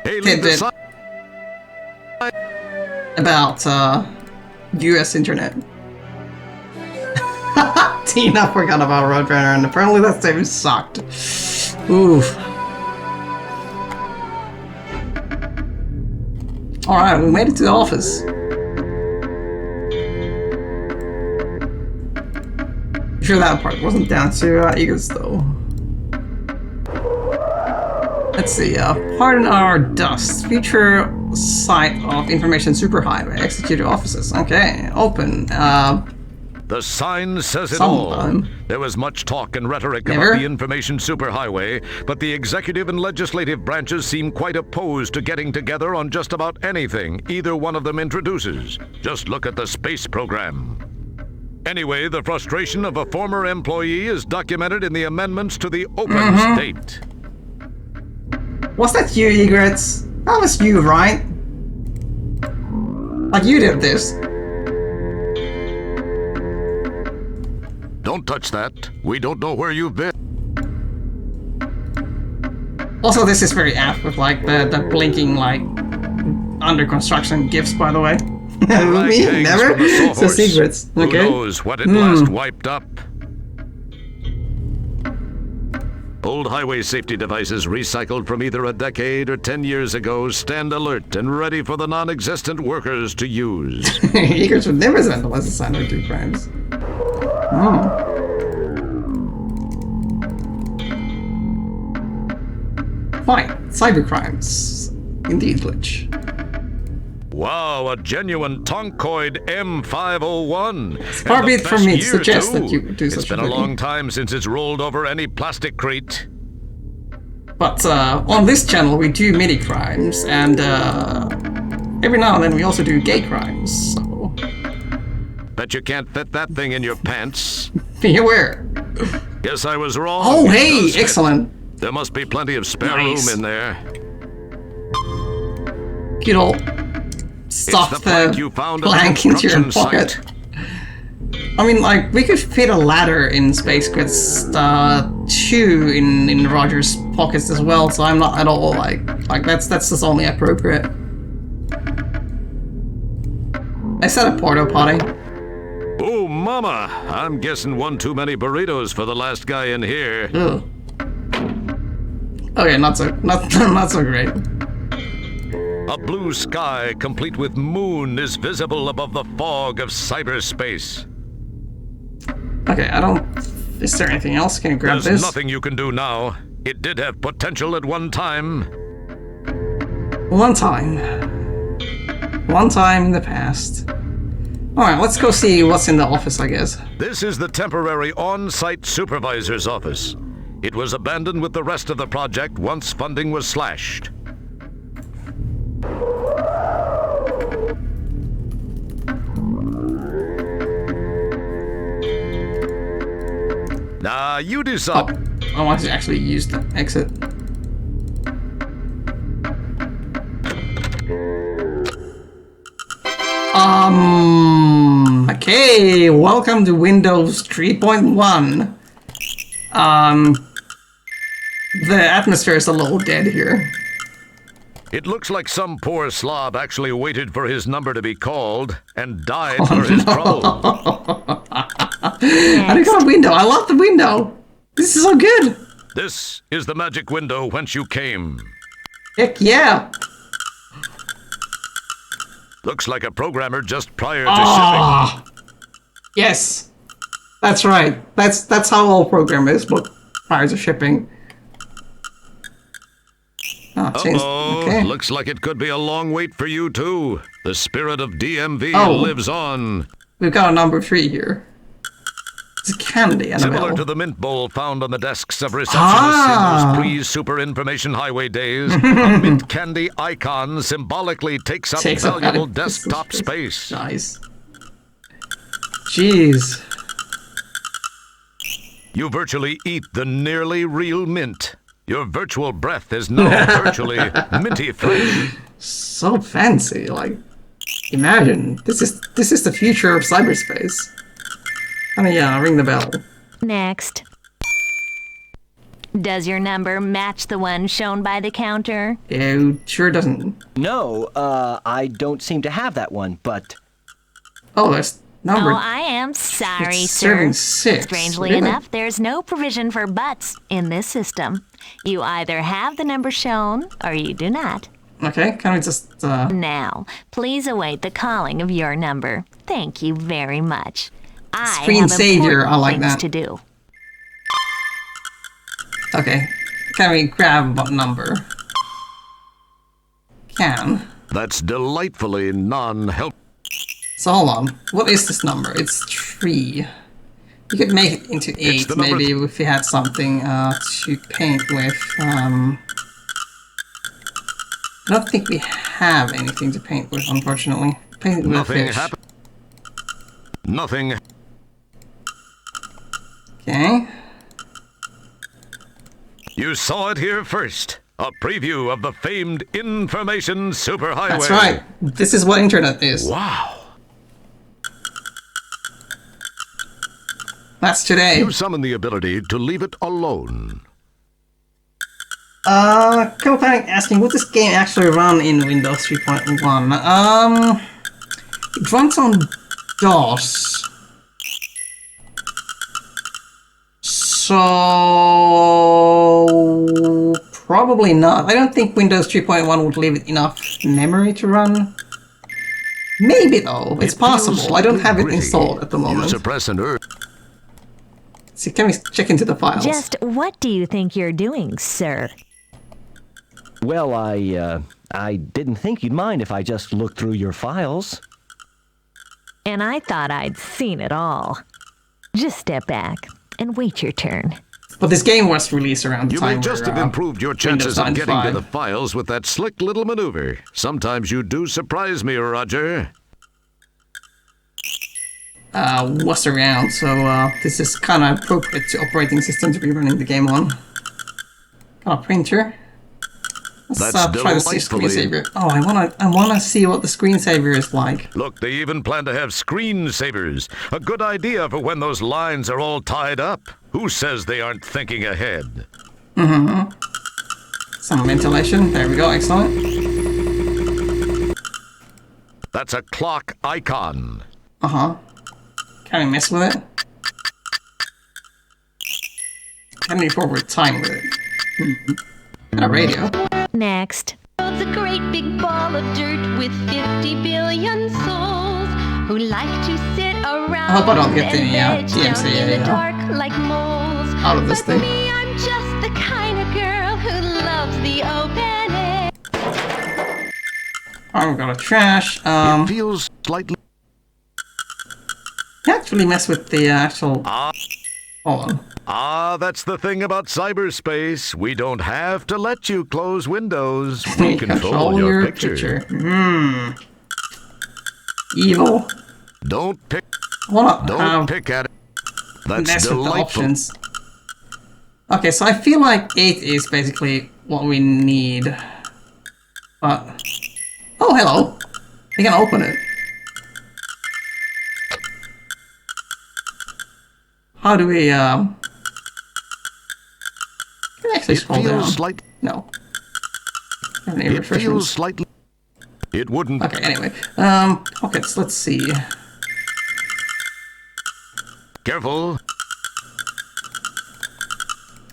tidbit about US internet. Tina forgot about Roadrunner, and apparently that save sucked. Oof. Alright, we made it to the office. Sure that part wasn't down to Eagles though. Let's see, pardon our dust. Future site of information superhighway. Executive offices. Okay, open. The sign says it sometime. all. There was much talk and rhetoric Never? about the information superhighway, but the executive and legislative branches seem quite opposed to getting together on just about anything either one of them introduces. Just look at the space program. Anyway, the frustration of a former employee is documented in the amendments to the open state. Was that you, Egrets? That was you, right? Like, you did this. Don't touch that. We don't know where you've been. Also, this is very apt with, like, the blinking, like, under construction GIFs, by the way. Me? Never? So secrets. Okay. Who knows what it last wiped up? Old highway safety devices recycled from either a decade or 10 years ago stand alert and ready for the non-existent workers to use. Egrets would never send unless a sign or do crimes. Fine. Cybercrimes. Indeed, Glitch. Wow, a genuine Tonkoid M501. Far be it from me to suggest that you do such It's been a long time since it's rolled over any plastic crate. But on this channel we do mini crimes, and every now and then we also do gay crimes, so... Bet you can't fit that thing in your pants. Be aware. Guess I was wrong. Oh, It hey, does fit. excellent. There must be plenty of spare Nice. room in there. Good old... Stuff It's the plank you found at the plank into your construction pocket. site. I mean, like, we could fit a ladder in Space Quest 2 in Roger's pockets as well, so I'm not at all like that's just only appropriate. I set a porta potty. Oh, mama! I'm guessing one too many burritos for the last guy in here. Ugh. Okay, not so great. A blue sky complete with moon is visible above the fog of cyberspace. Okay, I don't... Is there anything else? Can you grab There's this? nothing you can do now. It did have potential at one time. One time in the past. Alright, let's go see what's in the office, I guess. This is the temporary on-site supervisor's office. It was abandoned with the rest of the project once funding was slashed. Now, you decide. I want to actually use the exit. Okay, welcome to Windows 3.1. The atmosphere is a little dead here. It looks like some poor slob actually waited for his number to be called and died for his trouble. I got a window. I love the window. This is so good. This is the magic window whence you came. Heck yeah. Looks like a programmer just prior to shipping. Yes. That's right. That's how all programmers look prior to shipping. Uh-oh, okay. looks like it could be a long wait for you too. The spirit of DMV lives on. We've got a number 3 here. It's candy, Similar to the mint bowl found on the desks of receptionists in those pre-super information highway days, a mint candy icon symbolically takes up valuable desktop space. Nice. Jeez. You virtually eat the nearly real mint. Your virtual breath is now virtually minty fresh. So fancy, like, imagine this is the future of cyberspace. I mean, yeah, ring the bell. Next. Does your number match the one shown by the counter? It sure doesn't. No, I don't seem to have that one, but... Oh, that's number. Oh, I am sorry, it's sir. serving 6. Strangely Really? enough, there's no provision for buts in this system. You either have the number shown, or you do not. Okay, can we just, Now, please await the calling of your number. Thank you very much. I Screen have savior, important I like things that. to do. Okay, can we grab what number? Can. That's delightfully non-help. So hold on, what is this number? It's 3. You could make it into 8, maybe, if you had something to paint with. I don't think we have anything to paint with, unfortunately. Paint with Nothing fish. happened. Nothing. Okay. You saw it here first. A preview of the famed information superhighway. That's right. This is what internet is. Wow. That's today. You summon the ability to leave it alone. Copanic asking, would this game actually run in Windows 3.1? It runs on DOS. So... probably not. I don't think Windows 3.1 would leave it enough memory to run. Maybe though. It's possible. I don't have it installed at the moment. You suppress an See, can we check into the files? Just what do you think you're doing, sir? Well, I didn't think you'd mind if I just looked through your files. And I thought I'd seen it all. Just step back and wait your turn. But this game was released around the You time may just where, have improved your chances Windows of getting to 95. the files with that slick little maneuver. Sometimes you do surprise me, Roger. Was around, so this is kind of appropriate to operating system to be running the game on. Got a printer. Let's That's try to see delightfully- screensaver. Oh, I wanna see what the screensaver is like. Look, they even plan to have screensavers. A good idea for when those lines are all tied up. Who says they aren't thinking ahead? Some ventilation. There we go. Excellent. That's a clock icon. Can Can we mess with it? Can we forward time with it? And a radio. Next. It's a great big ball of dirt with 50 billion souls who like to sit around. I hope I don't get the and veg DMCA down in the dark like moles. out of this But thing. me, I'm just the kind of girl who loves the open air. I'm gonna trash. It feels slightly. Actually mess with the actual. Hold on. That's the thing about cyberspace. We don't have to let you close windows. We control your picture. Evil. Don't pick. Hold Don't on. pick at it. That's Mess with the delightful. options. Okay, so I feel like 8 is basically what we need. But. Oh, hello. We can open it. How do we, Can we actually It scroll down? feels slightly. No. Any It refreshments? feels slightly. It wouldn't. Okay, anyway. Pockets, let's see. Careful.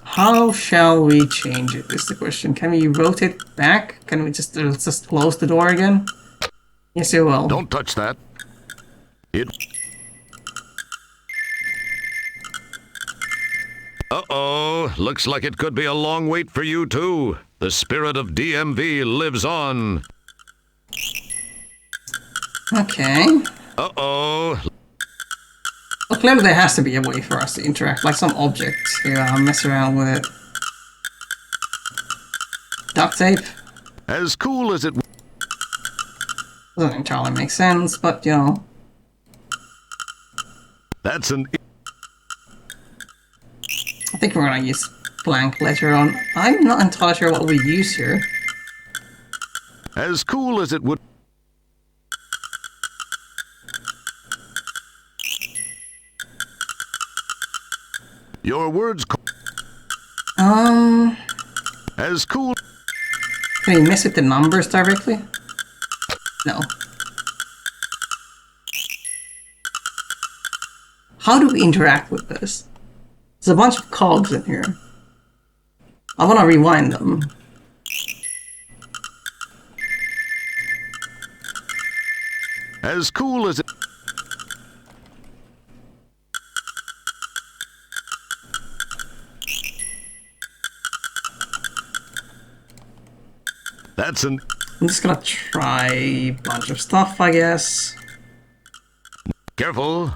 How shall we change it is the question. Can we rotate back? Can we just, let's just close the door again? Yes, you will. Don't touch that. It. Uh-oh. Looks like it could be a long wait for you, too. The spirit of DMV lives on. Okay. Uh-oh. Well, clearly there has to be a way for us to interact, like some object to mess around with it. Duct tape? As cool as it... Doesn't entirely make sense, but, you know. That's an... I think we're gonna use blank later on. I'm not entirely sure what we use here. As cool as it would... Your words... As cool... Can we mess with the numbers directly? No. How do we interact with this? There's a bunch of cogs in here. I want to rewind them. As cool as it... That's an... I'm just gonna try a bunch of stuff, I guess. Careful.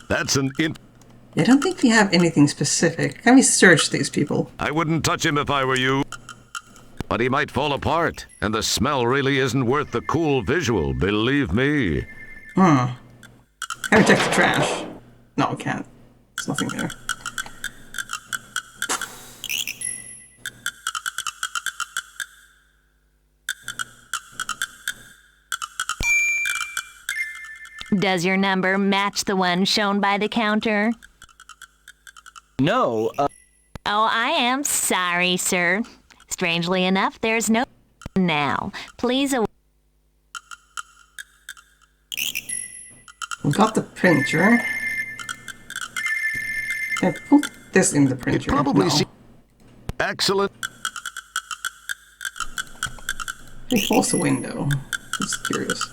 That's an... I don't think we have anything specific. Can we search these people? I wouldn't touch him if I were you. But he might fall apart, and the smell really isn't worth the cool visual, believe me. Can we check the trash? No, we can't. There's nothing there. Does your number match the one shown by the counter? No, Oh, I am sorry, sir. Strangely enough, there's no now. Please We got the printer. Can I put this in the printer? Probably No. see... Excellent. Can we close the window? Just curious.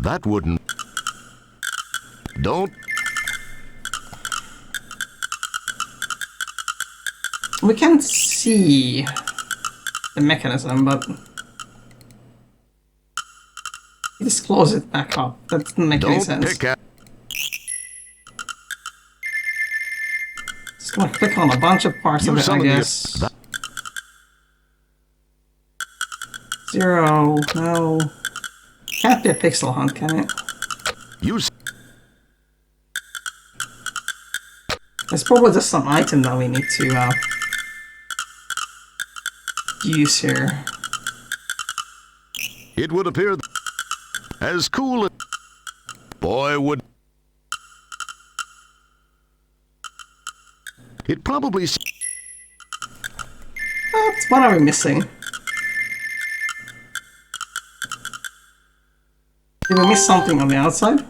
That wouldn't... Don't... We can't see the mechanism, but just close it back up. That doesn't make any Don't sense. pick at... Just gonna click on a bunch of parts You of it, I summon the- guess. that- 0, no. Can't be a pixel hunt, can it? You... There's probably just some item that we need to use here. It would appear... As cool as... Boy, would... It probably... What are we missing? Did we miss something on the outside?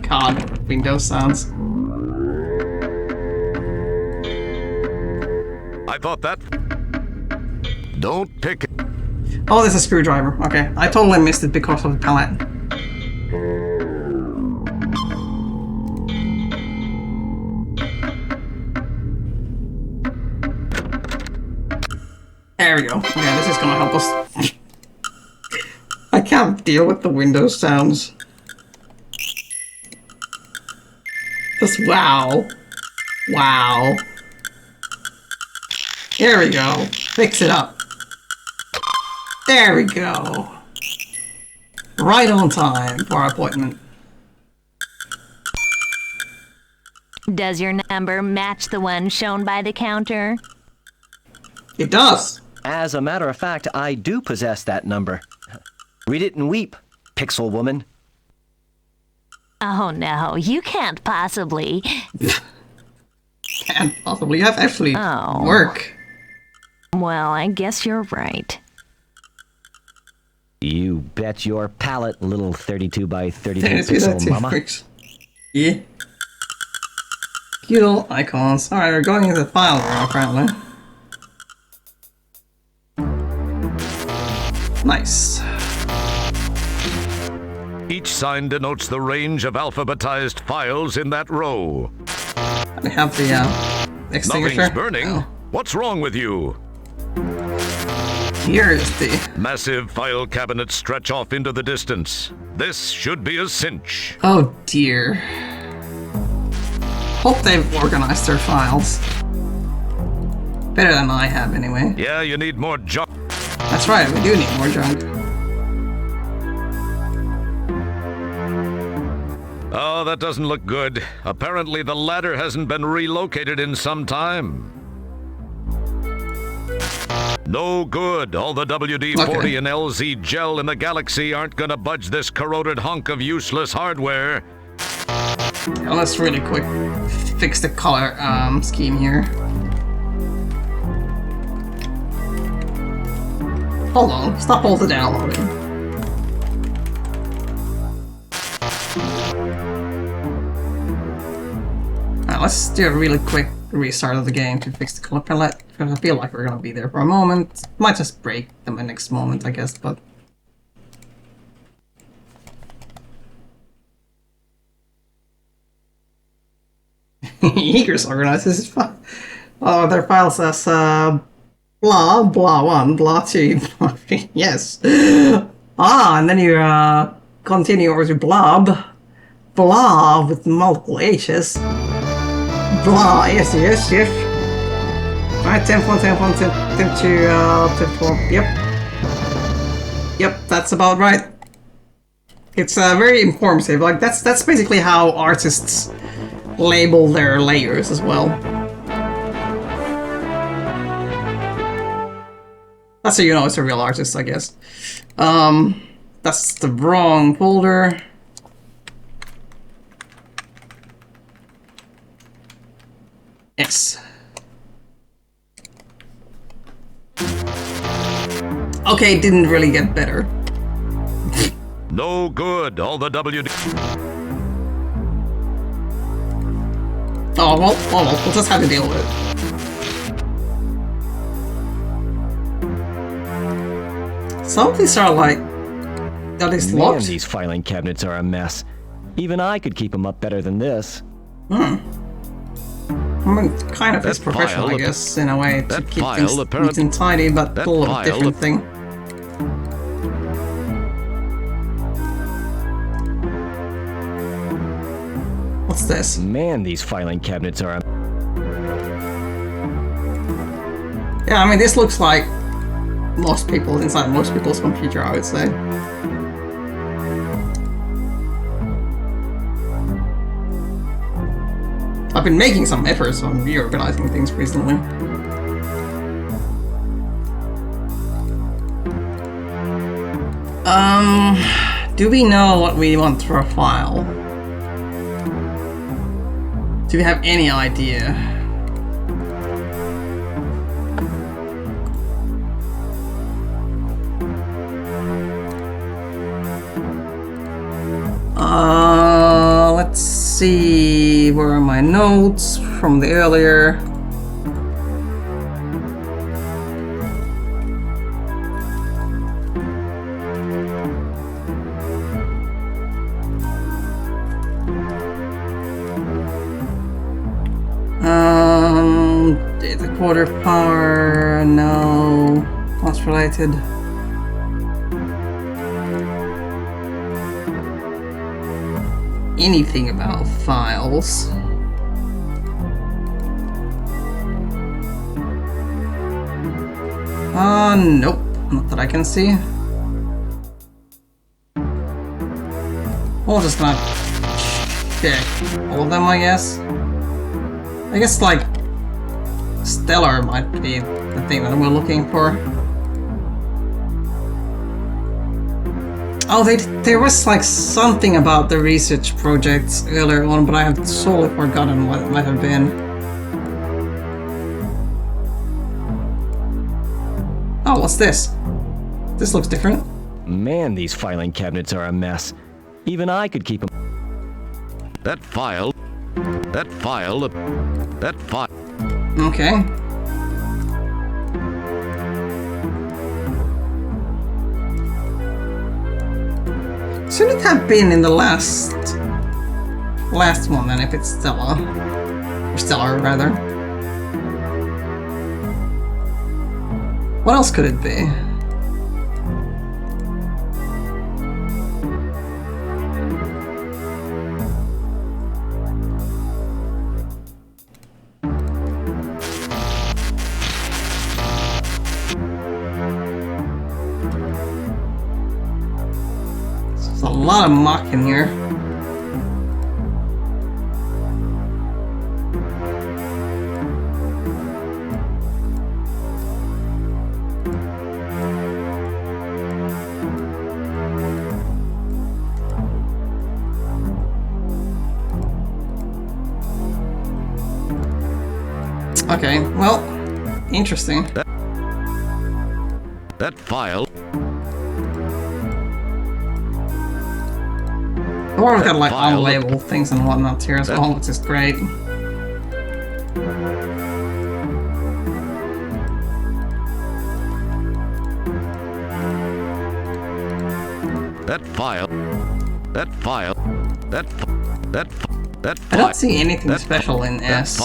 God, Windows sounds. I thought that. Don't pick it. Oh, there's a screwdriver. Okay, I totally missed it because of the pallet. There we go. Okay, this is gonna help us. I can't deal with the Windows sounds. Just wow. Wow. There we go. Fix it up. There we go. Right on time for our appointment. Does your number match the one shown by the counter? It does. As a matter of fact, I do possess that number. Read it and weep, pixel woman. Oh no, you can't possibly. Can't possibly have actually work. Well, I guess you're right. You bet your pallet, little 32 by 32 pixel mama. Yeah. Cute little icons. Alright, we're going into the file now, apparently. Nice. Each sign denotes the range of alphabetized files in that row. We have the extinguisher. Nothing's burning. Oh. What's wrong with you? Here is the Massive file cabinets stretch off into the distance. This should be a cinch. Oh dear. Hope they've organized their files. Better than I have, anyway. Yeah, you need more junk. That's right, we do need more junk. Oh, that doesn't look good. Apparently the ladder hasn't been relocated in some time. No good. All the WD-40 and LZ gel in the galaxy aren't gonna budge this corroded hunk of useless hardware. Now let's really quick fix the color scheme here. Hold on, stop all the downloading. Alright, let's do a really quick restart of the game to fix the color palette, because I feel like we're gonna be there for a moment. Might just break them the next moment, I guess, but... Eager's organized, this is fun. Oh, their file says, blah, blah 1, blah 2, blah 3, yes. Ah, and then you, continue over to blob. Blah with multiple H's. Blah, yes. Alright, 10.1, 10.1, 10.2, 10.4, Yep, that's about right. It's very informative, like, that's basically how artists label their layers as well. That's how you know it's a real artist, I guess. That's the wrong folder. Yes. Okay, didn't really get better. No good. All the WD... Oh, well, we'll just have to deal with it. Some of these are like... Are these locked? Man, these filing cabinets are a mess. Even I could keep them up better than this. I mean, kind of is professional, I guess, in a way, to keep things neat and tidy, but a little different thing. What's this? Man, these filing cabinets are a... Yeah, I mean, this looks like most people, inside most people's computer, I would say. I've been making some efforts on reorganizing things recently. Do we know what we want for a file? Do we have any idea? see, where are my notes from the earlier? Data quarter power, no. What's related? Anything about files? Nope, not that I can see. We're just gonna check all of them, I guess. I guess, like, Stellar might be the thing that we're looking for. Oh, there was like something about the research projects earlier on, but I have totally forgotten what it might have been. Oh, what's this? This looks different. Man, these filing cabinets are a mess. Even I could keep them. That file. Okay. Should it have been in the last one then, if it's Stella? Or Stellar, rather. What else could it be? There's a lot of muck in here. Okay, well, interesting. That file. Or we've got like unlabeled things and whatnot here as well, which is great. I don't see anything special in S.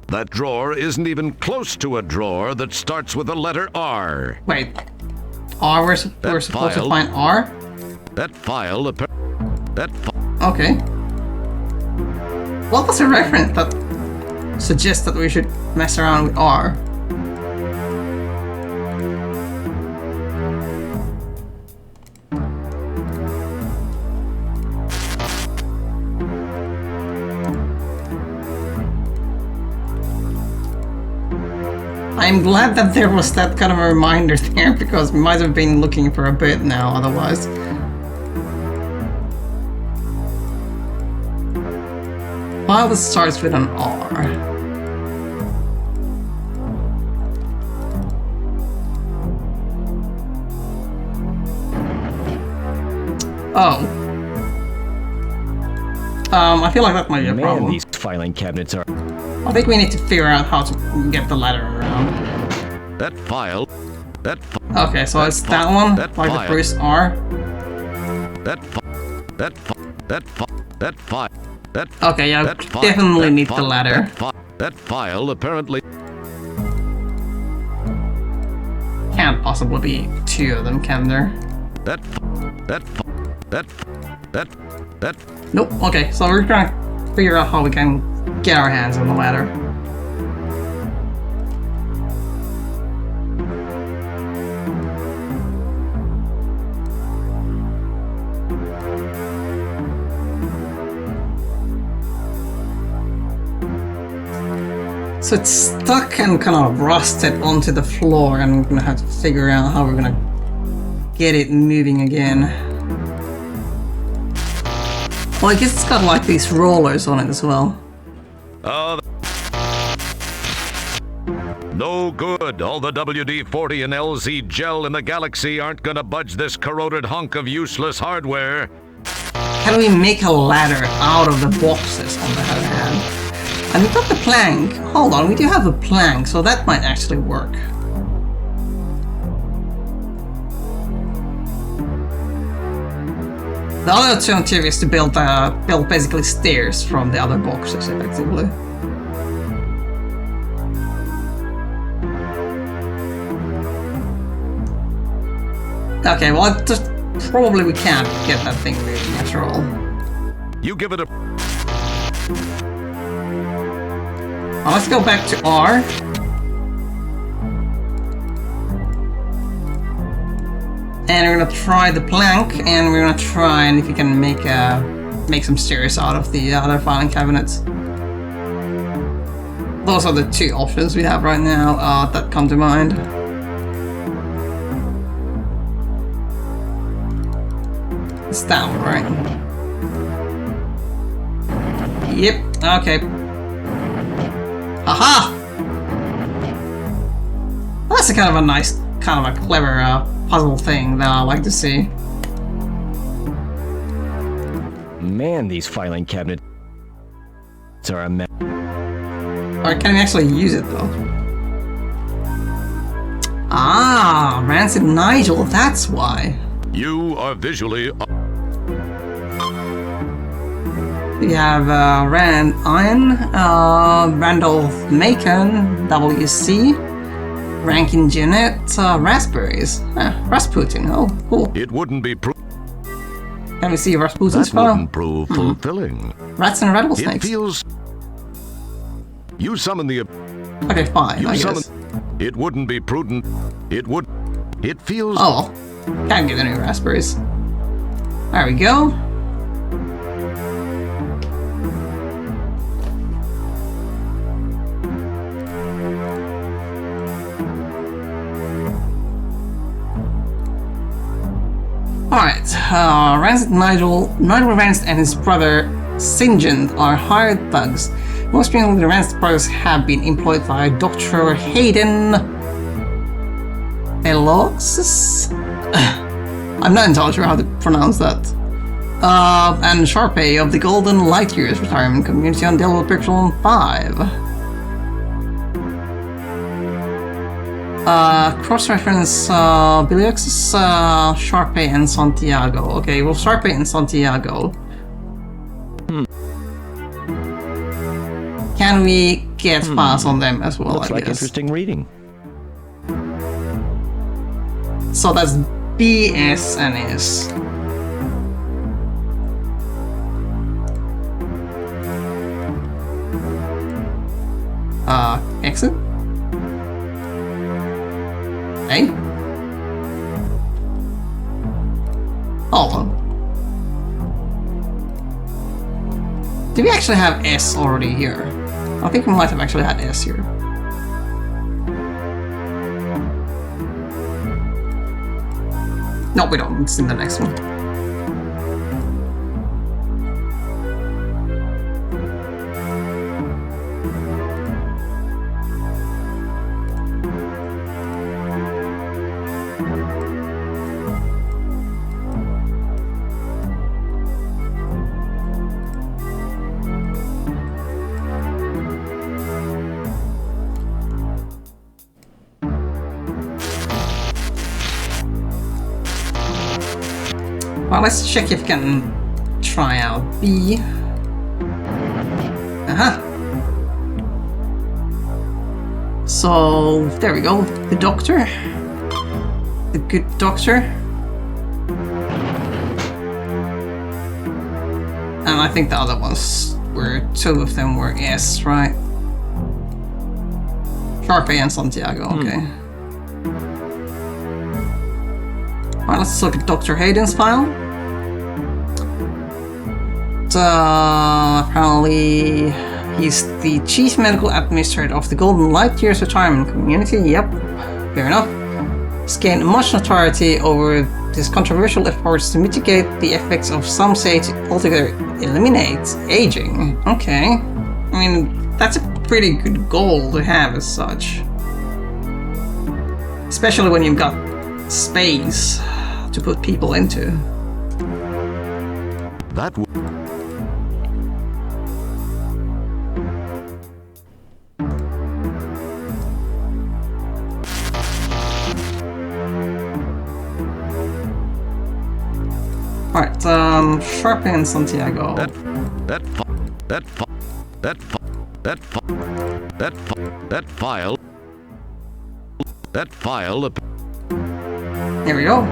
That drawer isn't even close to a drawer that starts with the letter R. Wait, R? We're supposed to find R? That file. Okay. What was a reference that suggests that we should mess around with R? I'm glad that there was that kind of a reminder there, because we might have been looking for a bit now otherwise. File that starts with an R. Oh. I feel like that might be a problem. Man, these filing cabinets are... I think we need to figure out how to get the ladder around. That file. Okay, so it's that one, like the first R. Okay, yeah, definitely need the ladder. That file apparently Can't possibly be two of them, can there? Nope. Okay, so we're gonna figure out how we can get our hands on the ladder. So it's stuck and kind of rusted onto the floor, and we're gonna have to figure out how we're gonna get it moving again. Well, I guess it's got like these rollers on it as well. Oh, No good. All the WD-40 and LZ gel in the galaxy aren't gonna budge this corroded hunk of useless hardware. Can we make a ladder out of the boxes on the other hand? And we've got the plank. Hold on, we do have a plank, so that might actually work. The other alternative is to build basically stairs from the other boxes, effectively. Okay, well, just probably we can't get that thing moving after all. You give it a... Well, let's go back to R. And we're gonna try the plank, and we're gonna try and if we can make some stairs out of the other filing cabinets. Those are the two options we have right now that come to mind. It's down, right? Yep, okay. Aha! Well, that's a kind of a nice, kind of a clever puzzle thing that I like to see. Man, these filing cabinets are a mess. Or can we actually use it though? Ah, Rancid Nigel, that's why. You are visually... We have Rand Iron, Randolph Macon, WC, Rankin Jeanette, Raspberries, Rasputin, oh cool. It wouldn't be... Can we see Rasputin's That file? wouldn't prove fulfilling. Rats and rattlesnakes. It feels... You summon the... Okay, fine, I summon... guess. It wouldn't be prudent. It would... It feels... Oh well, can't get any raspberries. There we go. Alright, Rancid Nigel Rancid and his brother Sinjin are hired thugs. Most people the Rancid brothers have been employed by Dr. Hayden LX? I'm not entirely sure how to pronounce that. And Sharpay of the Golden Light Years Retirement Community on Delaware Pixel 5. Cross-reference Biliox's Sharpay and Santiago. Okay, well, Sharpay and Santiago. Can we get files on them as well? Looks I like guess. interesting reading. So that's B, S, and S. Exit? A? Hold on. Do we actually have S already here? I think we might have actually had S here. No, we don't. It's in the next one. Well, let's check if we can try out B. So, there we go. The doctor. The good doctor. And I think the other ones were, two of them were S, right? Sharpay and Santiago, okay. Alright, let's look at Dr. Hayden's file. Apparently, he's the Chief Medical Administrator of the Golden Light Years Retirement Community. Yep, fair enough. He's gained much notoriety over his controversial efforts to mitigate the effects of some say to altogether eliminate aging. Okay. I mean, that's a pretty good goal to have as such. Especially when you've got space to put people into. That would. Alright, Sharpie and Santiago. That file. Here we go.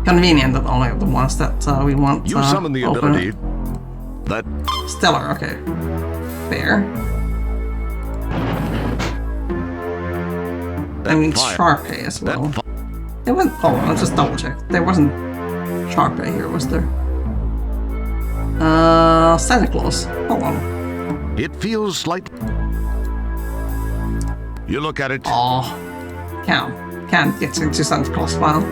Convenient that only the ones that we want. You summon the open. ability. That. Stellar, okay. Fair. I mean, Sharpie as well. It went. Hold on, let's just double check. There wasn't Sharpie here, was there? Santa Claus. Hold on. It feels like. You look at it. Oh, can't get into Santa Claus file.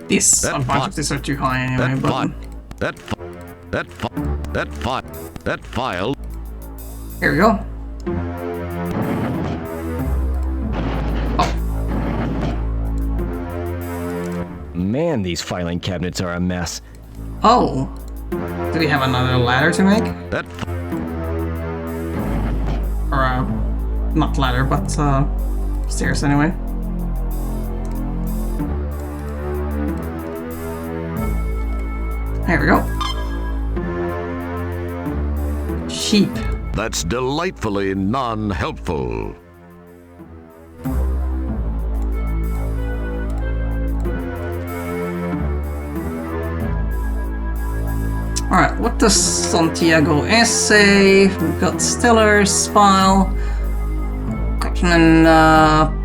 This a bunch of these are too high anyway. That file. Here we go. Man, these filing cabinets are a mess. Oh. Do we have another ladder to make? Or, not ladder, but, stairs anyway. There we go. Sheep. That's delightfully non-helpful. Alright, what does Santiago S say? We've got Stellar, Spinal. Captain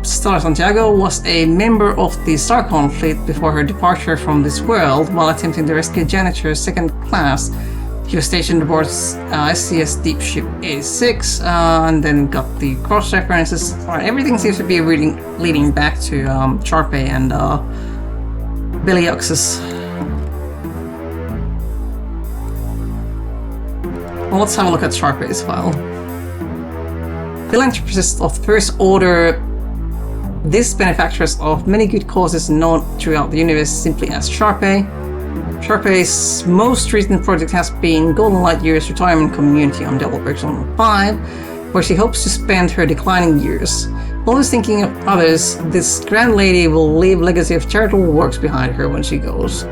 Stellar Santiago was a member of the Starcon fleet before her departure from this world while attempting to rescue Janitor's second class. He was stationed aboard SCS Deep Ship A6, and then got the cross-references. Alright, everything seems to be really leading back to Sharpie and Belioxus. Well, let's have a look at Sharpie's file. Philanthropists of First Order. This benefactors of many good causes known throughout the universe simply as Sharpie. Sharpie's most recent project has been Golden Light Year's retirement community on Devil Persona 5, where she hopes to spend her declining years. Always thinking of others, this grand lady will leave legacy of charitable works behind her when she goes.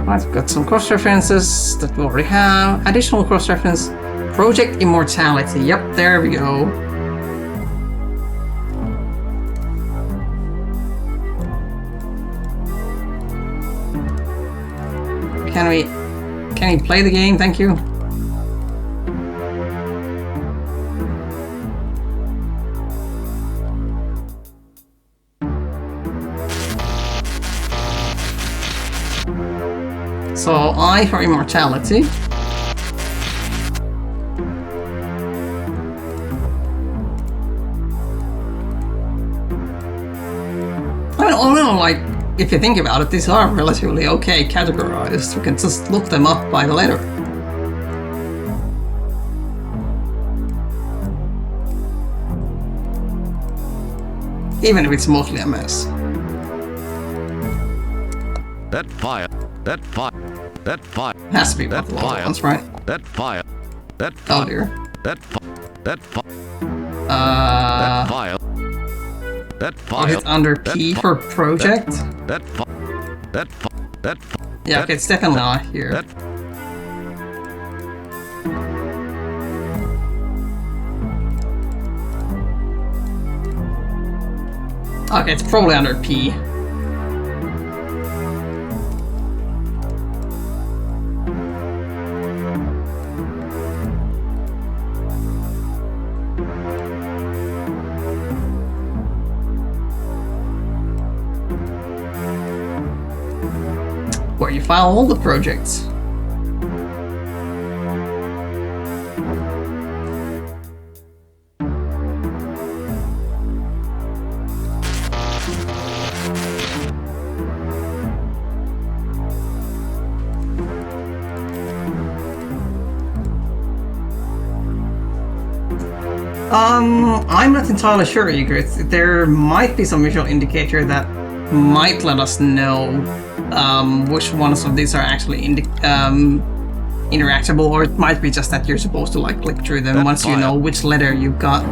Right, we've got some cross-references that we already have. Additional cross-reference. Project Immortality. Yep, there we go. Can we play the game? Thank you. So, I for Immortality. I mean, although, like, if you think about it, these are relatively okay categorized. We can just look them up by the letter. Even if it's mostly a mess. That fire. Has to be both ones, right? Oh dear. Is it under P for project? Yeah, okay, it's definitely not here. Okay, it's probably under P. Where you file all the projects. I'm not entirely sure, Egret. There might be some visual indicator that might let us know which ones of these are actually interactable, or it might be just that you're supposed to like click through them once you know which letter you got.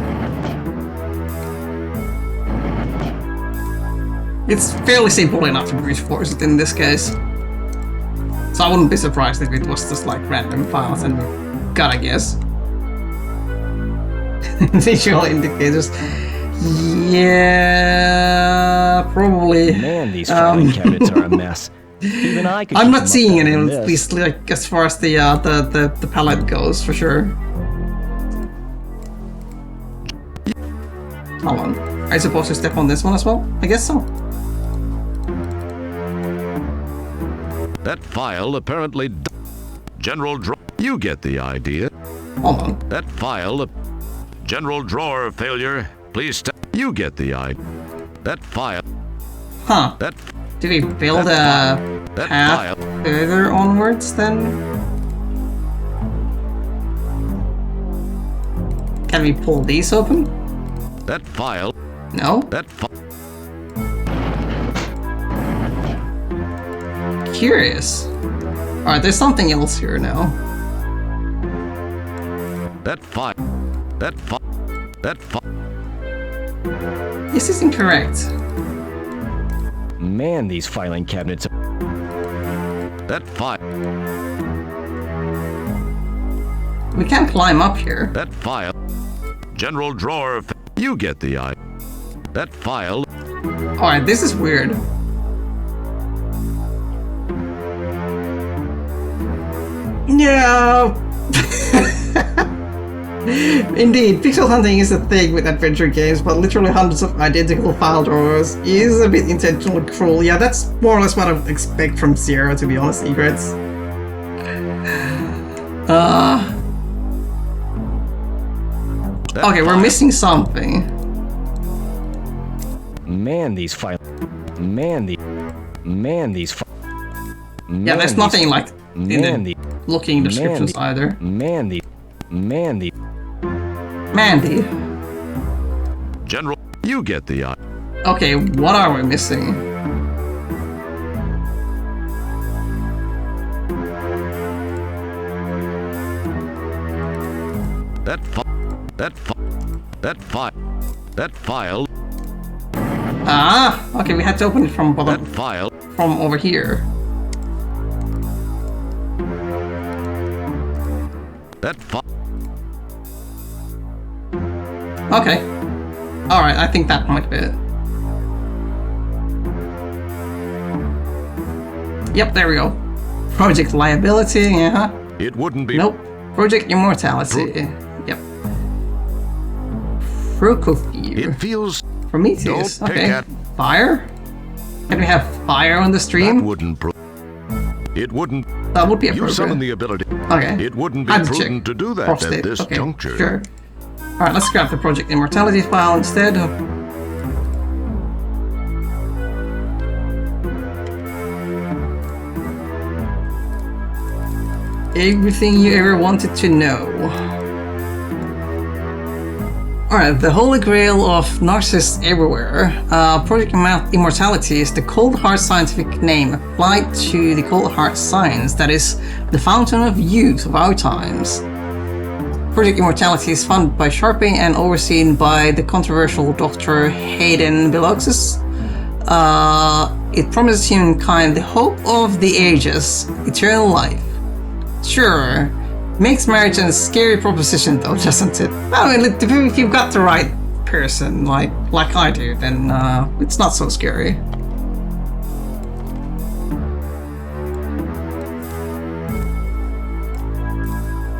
It's fairly simple enough to brute force it in this case. So I wouldn't be surprised if it was just like random files and we gotta guess. Visual indicators. Yeah, probably. Man, these filing cabinets are a mess. Even I could I'm keep not them seeing up any, better than at this. least like as far as the palette goes, for sure. Hold on. Are you supposed to step on this one as well? I guess so. That file apparently... General drawer... You get the idea. Hold on. That file... General drawer failure. Please step... You get the idea. That file... Huh. That... Did we build that a path further onwards then? Can we pull these open? That file... No? That file... Curious. Alright, there's something else here now. That file... That file... That file... This is incorrect. Man, these filing cabinets are... That file... We can't climb up here. That file... General drawer... You get the idea. That file... Alright, this is weird. No. Indeed, pixel hunting is a thing with adventure games, but literally hundreds of identical file drawers is a bit intentionally cruel. Yeah, that's more or less what I would expect from Sierra, to be honest, Egrets. Okay, we're missing something. Man, these file... Man, these... Man, these... Yeah, there's nothing like in Man, the looking descriptions either. Mandy. Mandy. General... You get the idea. Okay, what are we missing? That file... Ah, okay, we had to open it from bottom, That file... from over here. That file... Okay. Alright, I think that might be it. Yep, there we go. Project liability, yeah. It wouldn't be... Nope. Project immortality. Yep. Frucofear. It feels... Prometheus. Don't pick Okay. at- Fire? Can we have fire on the That stream? wouldn't... It wouldn't... That would be You appropriate. summon the ability. Okay. It wouldn't be Had to prudent check. to do that Prostate. at this Okay, juncture. Sure. Alright, let's grab the Project Immortality file instead. Everything you ever wanted to know. Alright, the Holy Grail of Narcissists Everywhere. Project Immortality is the cold hard scientific name applied to the cold hard science that is the fountain of youth of our times. Project Immortality is funded by Sharpie and overseen by the controversial Dr. Hayden Biloxis. It promises humankind the hope of the ages, eternal life. Sure, makes marriage a scary proposition though, doesn't it? I mean, if you've got the right person, like I do, then it's not so scary.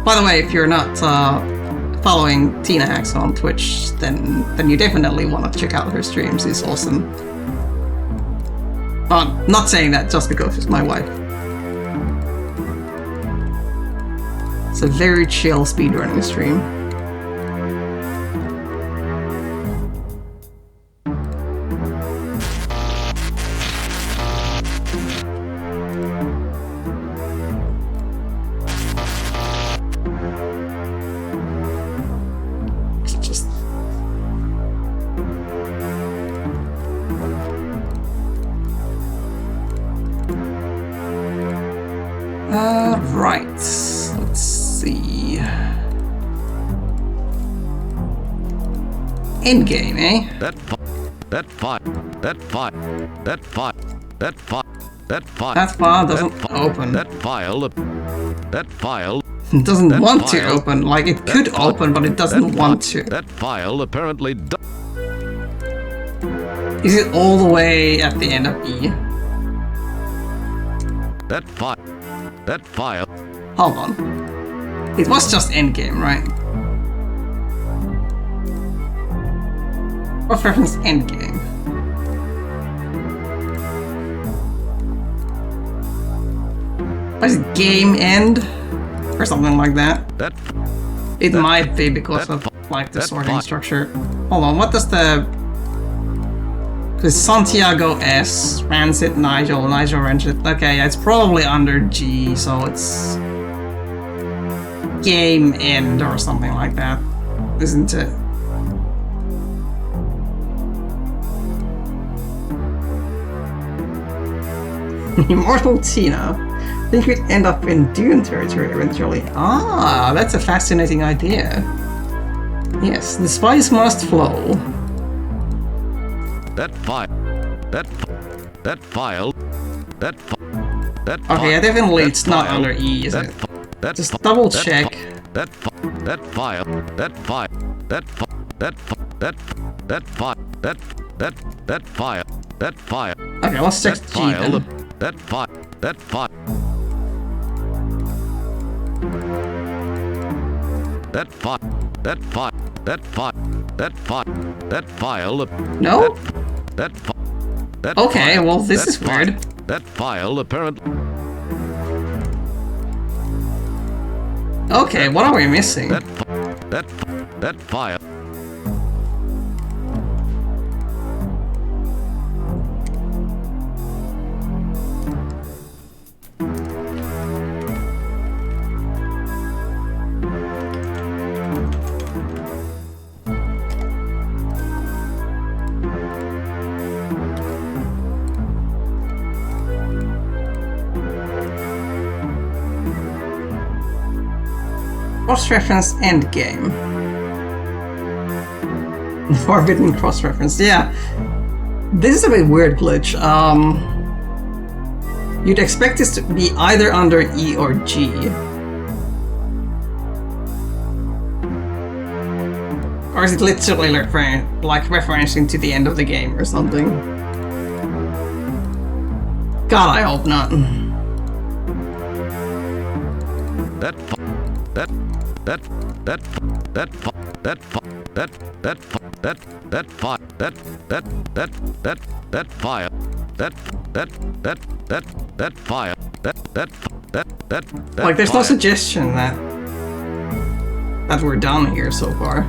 By the way, if you're not following Tina Hacks on Twitch, then you definitely want to check out her streams. It's awesome. Not saying that just because she's my wife. It's a very chill speedrunning stream. Let's just Right. Let's see. Endgame, eh? That file. That file doesn't open. That file. It doesn't that want to file- open. Like, it could file- open, but it doesn't want to. That file apparently Is it all the way at the end of E? That file. Hold on. It was just endgame, right? Cross-reference endgame. What is it, game end? Or something like that. It might be because of like the sorting structure. Hold on, what does the... Because Santiago S, Rancid, Nigel, Rancid. Okay, yeah, it's probably under G, so it's... game end or something like that, isn't it? Immortal Tina. I think we'd end up in Dune territory eventually. Ah, that's a fascinating idea. Yes, the spice must flow. That file. Okay, yeah, definitely it's not under E, is it? Just double check. Okay, let's check G then. No? Okay, well, this is weird. That file apparently. Okay, what are we missing? That file. Cross-reference endgame. Forbidden cross-reference, yeah. This is a bit weird glitch. You'd expect this to be either under E or G. Or is it literally like referencing to the end of the game or something? God, I hope not. Like, there's no suggestion that we're done here so far.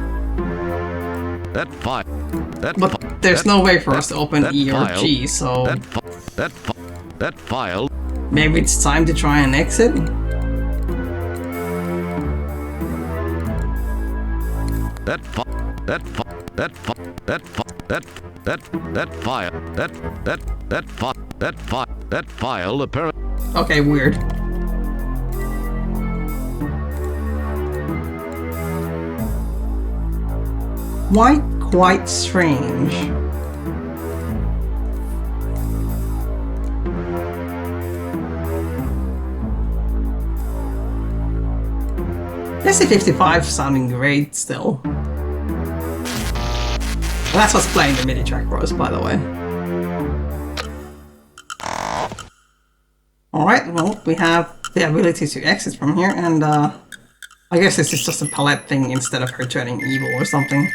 But there's no way for us to open E or G, so that file. Maybe it's time to try and exit. That file apparently. Okay, weird. Why quite strange? SC-55 sounding great still. Well, that's what's playing the MIDI track for us, by the way. Alright, well, we have the ability to exit from here, and I guess this is just a palette thing instead of her turning evil or something.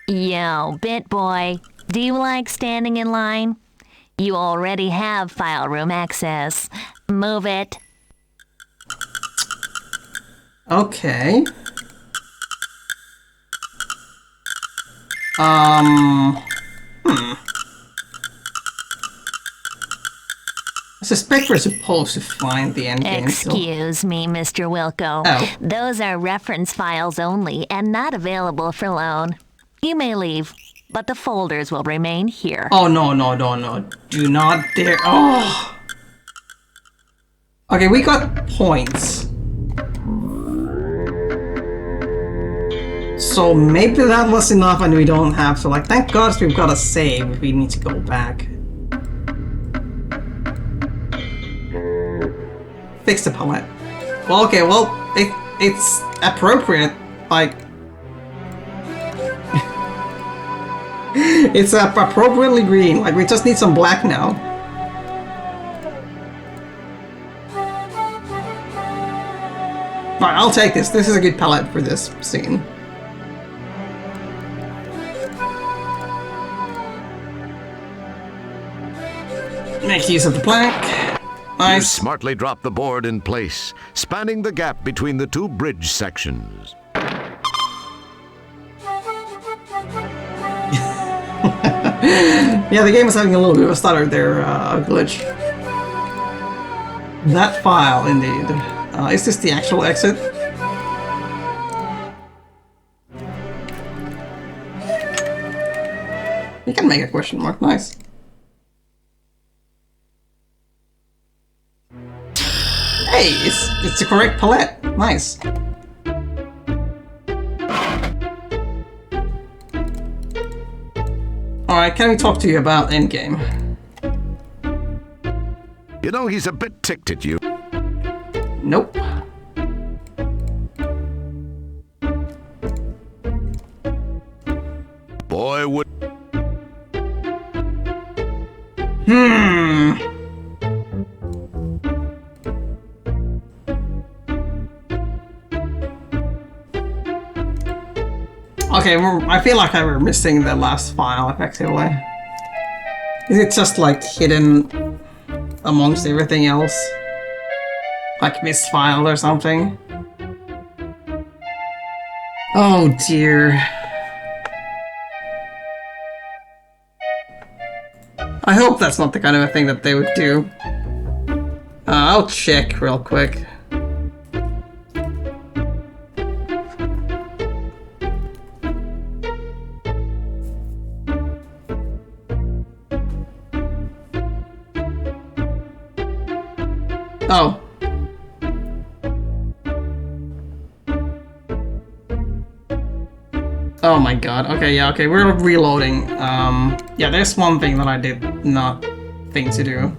Yo, Bit Boy, do you like standing in line? You already have file room access. Move it. Okay. I suspect we're supposed to find the endgame. Excuse me, Mr. Wilco. Oh. Those are reference files only and not available for loan. You may leave, but the folders will remain here. Oh, no. Do not dare. Oh! Okay, we got points. So maybe that was enough and we don't have to, like, thank God we've got a save if we need to go back. Fix the palette. Well, okay, well, it's appropriate, like... it's appropriately green, like, we just need some black now. Alright, I'll take this. This is a good palette for this scene. Make use of the plank. Nice. You smartly drop the board in place, spanning the gap between the two bridge sections. Yeah, the game is having a little bit of a stutter there, glitch. That file, indeed. Is this the actual exit? You can make a question mark, nice. Hey, it's the correct palette. Nice. Alright, can we talk to you about endgame? You know, he's a bit ticked at you. Nope. Boy, would... Okay, I feel like we're missing the last file, effectively. Is it just, like, hidden amongst everything else? Like, misfiled or something? Oh, dear. I hope that's not the kind of a thing that they would do. I'll check real quick. Oh. Oh my god. Okay, yeah, okay, we're reloading. Yeah, there's one thing that I did not think to do.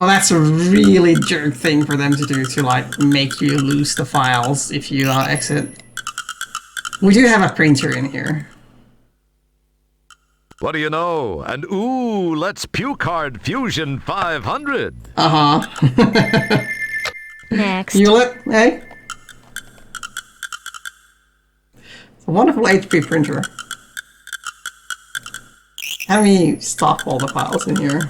Well, that's a really jerk thing for them to do, to, like, make you lose the files if you exit. We do have a printer in here. What do you know? And ooh, let's puke hard Fusion 500. Uh-huh. Next. Hewlett, hey? It's a wonderful HP printer. How do we stop all the files in here?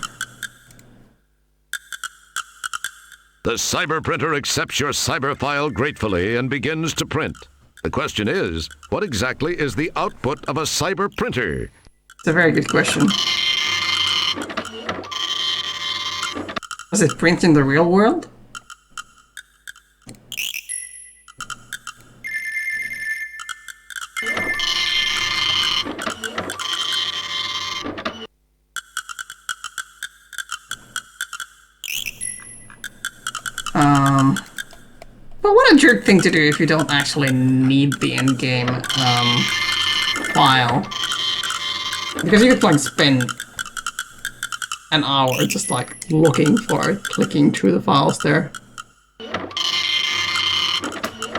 The cyber printer accepts your cyber file gratefully and begins to print. The question is, what exactly is the output of a cyber printer? It's a very good question. Does it print in the real world? But what a jerk thing to do if you don't actually need the endgame file. Because you could, like, spend an hour just, like, looking for it, clicking through the files there.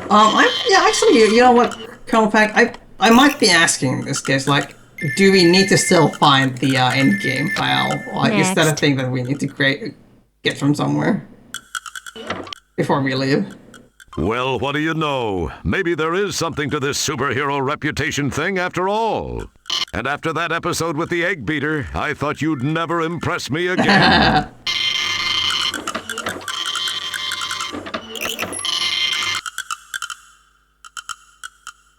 Yeah, actually, you know what, Colonel Pack, I might be asking in this case, like, do we need to still find the endgame file? Like, is that a thing that we need to get from somewhere before we leave? Well, what do you know? Maybe there is something to this superhero reputation thing after all. And after that episode with the egg beater, I thought you'd never impress me again.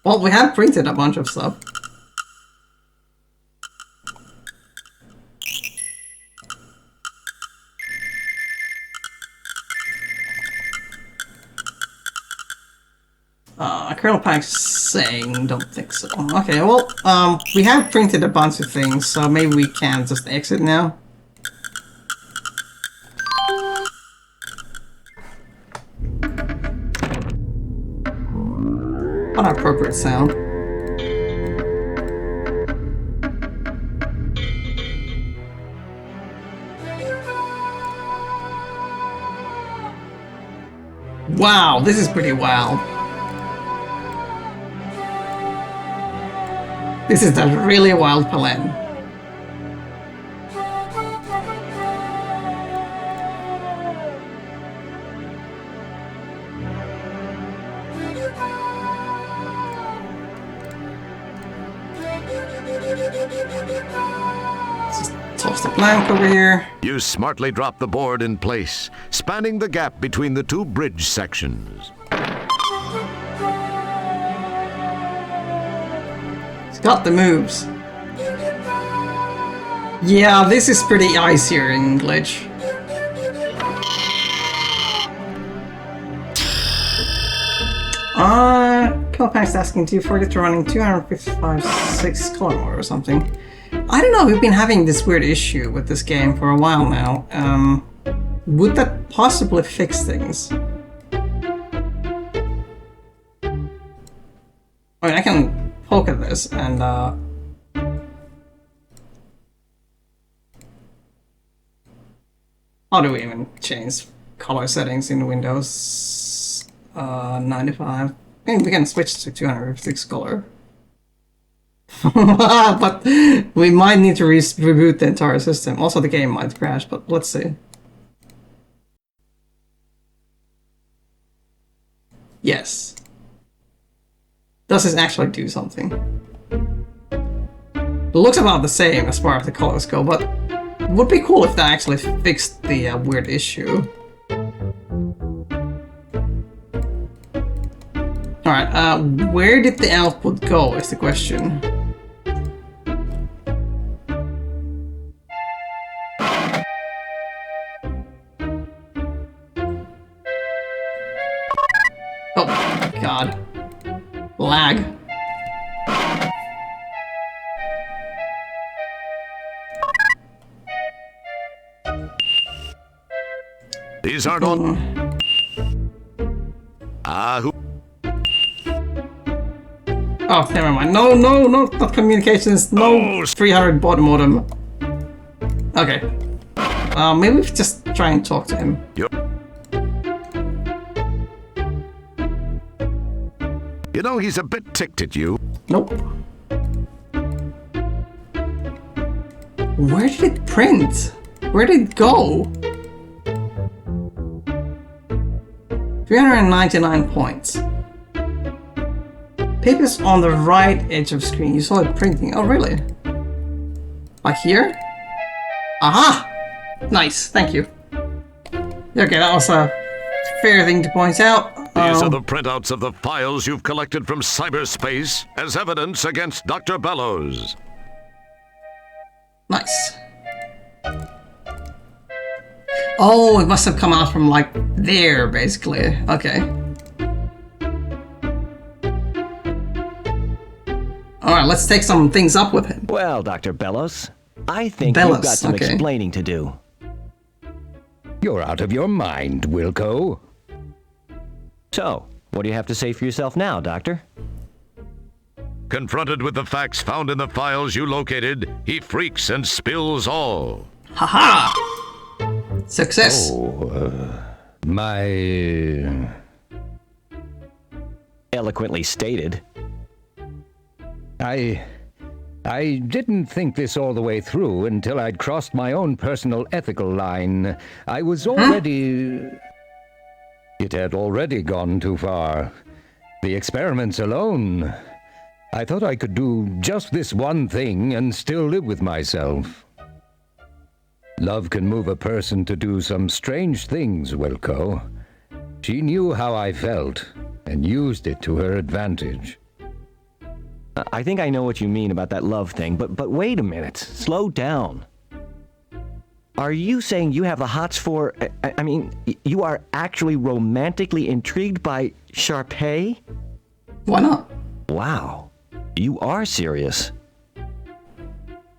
Well, we have printed a bunch of stuff. Colonel Pack's saying, don't think so. Okay, well, we have printed a bunch of things, so maybe we can just exit now. What an appropriate sound. Wow, this is pretty wild. This is a really wild plan. Just toss the plank over here. You smartly drop the board in place, spanning the gap between the two bridge sections. Got the moves. Yeah, this is pretty icier in glitch. Kilpack's asking, do you forget to running 255 6 kilometer or something? I don't know, we've been having this weird issue with this game for a while now. Would that possibly fix things? I mean, I can poke at this and how do we even change color settings in Windows 95? I mean, we can switch to 256 color. But we might need to reboot the entire system. Also, the game might crash, but let's see. Yes. Does this actually do something? It looks about the same as far as the colors go, but it would be cool if that actually fixed the weird issue. Alright, where did the output go is the question. Oh, God. Lag. These aren't all. Who? Oh, never mind. No, not communications. No 300 baud modem. Okay. Maybe we just try and talk to him. You know, he's a bit ticked at you. Nope. Where did it print? Where did it go? 399 points. Paper's on the right edge of screen. You saw it printing. Oh, really? Like here? Aha! Nice, thank you. Okay, that was a fair thing to point out. These are the printouts of the files you've collected from cyberspace as evidence against Dr. Bellows. Nice. Oh, it must have come out from like there, basically. Okay. Alright, let's take some things up with him. Well, Dr. Bellows, I think you've got some explaining to do. You're out of your mind, Wilco. So, what do you have to say for yourself now, Doctor? Confronted with the facts found in the files you located, he freaks and spills all. Haha! Success. My... Eloquently stated. I didn't think this all the way through until I'd crossed my own personal ethical line. I was already... It had already gone too far. The experiments alone. I thought I could do just this one thing and still live with myself. Love can move a person to do some strange things, Wilco. She knew how I felt and used it to her advantage. I think I know what you mean about that love thing, but wait a minute. Slow down. Are you saying you have the hots for... I mean, you are actually romantically intrigued by Sharpay? Why not? Wow, you are serious.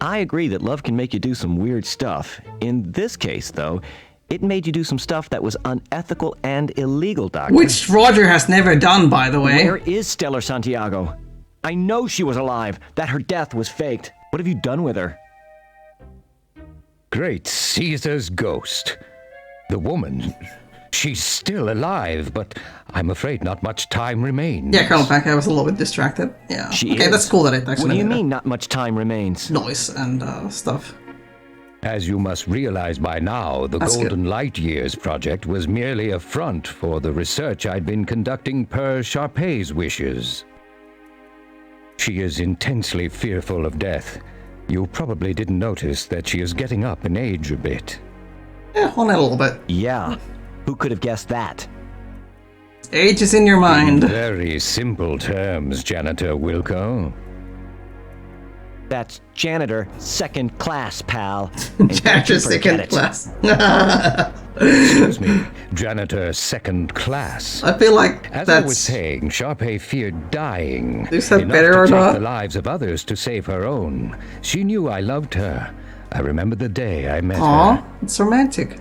I agree that love can make you do some weird stuff. In this case, though, it made you do some stuff that was unethical and illegal, Doctor. Which Roger has never done, by the way. Where is Stellar Santiago? I know she was alive, that her death was faked. What have you done with her? Great Caesar's ghost. The woman, she's still alive, but I'm afraid not much time remains. Yeah, Colonel Pack, I was a little bit distracted. Yeah. She okay, is. that's cool that it actually. What do you mean, not much time remains? Noise and stuff. As you must realize by now, the That's Golden Light Years project was merely a front for the research I'd been conducting per Sharpay's wishes. She is intensely fearful of death. You probably didn't notice that she is getting up in age a bit. Yeah, on it a little bit. Yeah, who could have guessed that? Age is in your mind. In very simple terms, Janitor Wilco. That's janitor second class, pal. And don't Janitor you forget second it. class. Excuse me, Janitor second class. I feel like As I was that's... saying, Sharpay feared dying. Is that enough better to or take not? the lives of others to save her own. She knew I loved her. I remember the day I met Aw, her. it's romantic.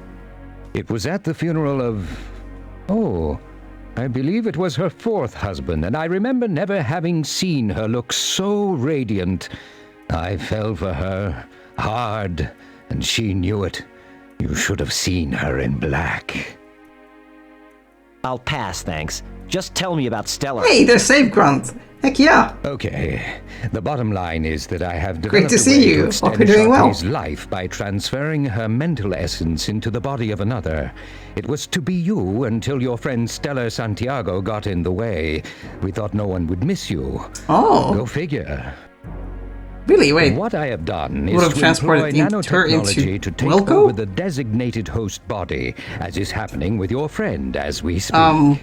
It was at the funeral of... Oh, I believe it was her fourth husband, and I remember never having seen her look so radiant. I fell for her, hard, and she knew it. You should have seen her in black. I'll pass, thanks. Just tell me about Stellar. Hey, there's Save Grunt. Heck yeah. Okay, the bottom line is that I have Great developed to a see way you. to Hope extend you're doing well. Sharpay's life by transferring her mental essence into the body of another. It was to be you until your friend Stellar Santiago got in the way. We thought no one would miss you. Oh, Go figure. really? Wait. What I have done Would is have to transported employ her nanotechnology into to take Wilco? over the designated host body, as is happening with your friend as we speak.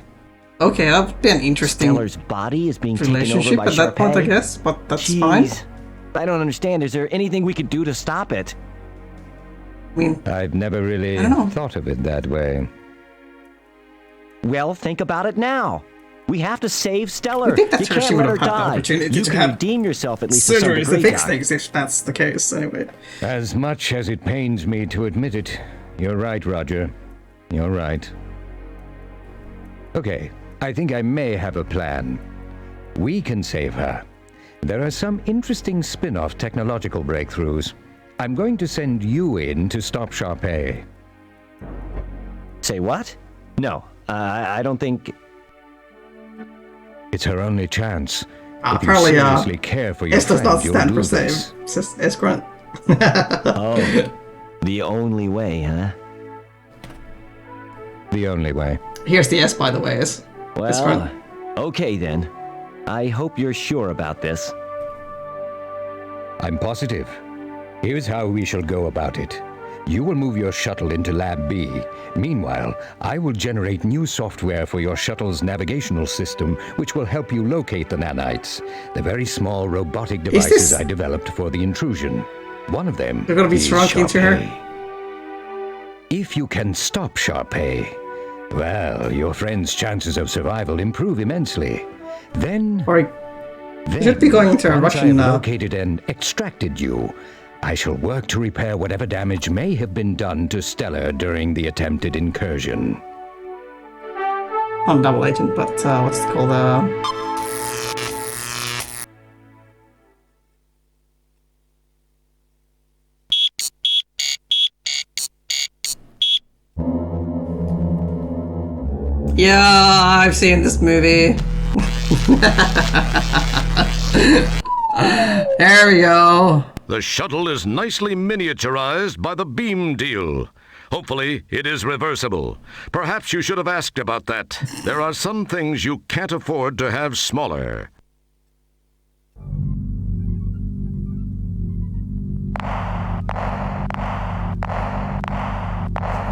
Okay, that'd be an interesting Stellar's body is being taken over relationship by at that point, I Sharpay? guess, but that's Jeez. fine. I don't understand. Is there anything we could do to stop it? I mean, I've never really I don't know. thought of it that way. Well, think about it now. We have to save Stellar. I think that's you where can't she would let her have had the die. opportunity You to can have redeem yourself at least to some surgeries to degree, fix Doc. things if that's the case, anyway. As much as it pains me to admit it, you're right, Roger. You're right. Okay, I think I may have a plan. We can save her. There are some interesting spin-off technological breakthroughs. I'm going to send you in to stop Sharpay. Say what? No, I don't think... It's her only chance. If you Apparently, seriously care for your S does friend, not you'll stand do for save, this. says S Grunt. Oh, the only way, huh? The only way. Here's the S, by the way, S. S Well, Grunt. okay then. I hope you're sure about this. I'm positive. Here's how we shall go about it. You will move your shuttle into Lab B. Meanwhile, I will generate new software for your shuttle's navigational system, which will help you locate the nanites, the very small robotic this- devices I developed for the intrusion. One of them They're gonna be is shrunk into her? Sharpay. If you can stop Sharpay, well, your friend's chances of survival improve immensely. Then... Or you should be going into a once Russian... I have located and extracted you, I shall work to repair whatever damage may have been done to Stellar during the attempted incursion. Not double agent, but what's it called? Yeah, I've seen this movie. There we go. The shuttle is nicely miniaturized by the beam deal. Hopefully, it is reversible. Perhaps you should have asked about that. There are some things you can't afford to have smaller.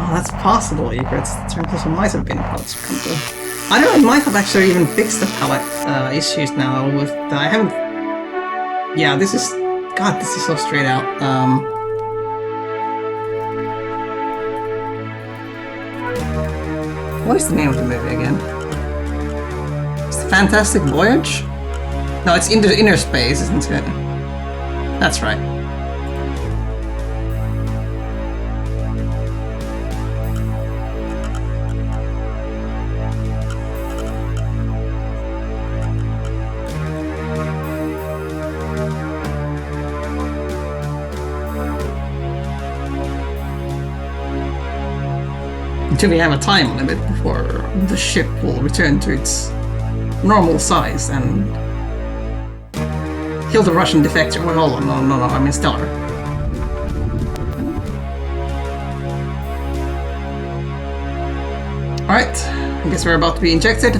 Oh, that's possible, Egrets. Transmission might have been parts come to. I know it might have actually even fixed the palette issues now with I haven't. Yeah, this is God. This is so straight out. What is the name of the movie again? It's the Fantastic Voyage? No, it's into inner space, isn't it? That's right. Until we have a time limit before the ship will return to its normal size and kill the Russian defector. Well, hold on, no, I mean Stellar. Alright, I guess we're about to be injected.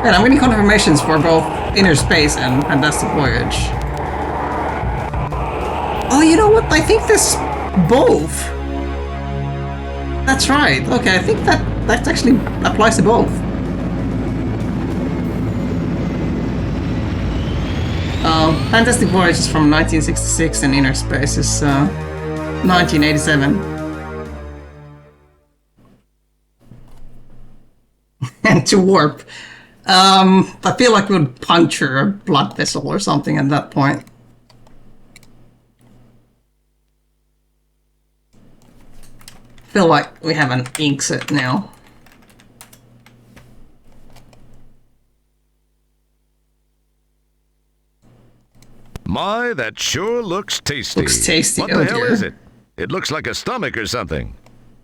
And I'm getting confirmations for both Inner Space and Fantastic Voyage. Oh, you know what? I think this both. That's right. Okay, I think that actually applies to both. Fantastic Voyage is from 1966 and Inner Space is 1987. And to warp. I feel like we would puncture a blood vessel or something at that point. Feel like we have an ink set now. My, that sure looks tasty. Looks tasty. What the hell is it? It looks like a stomach or something.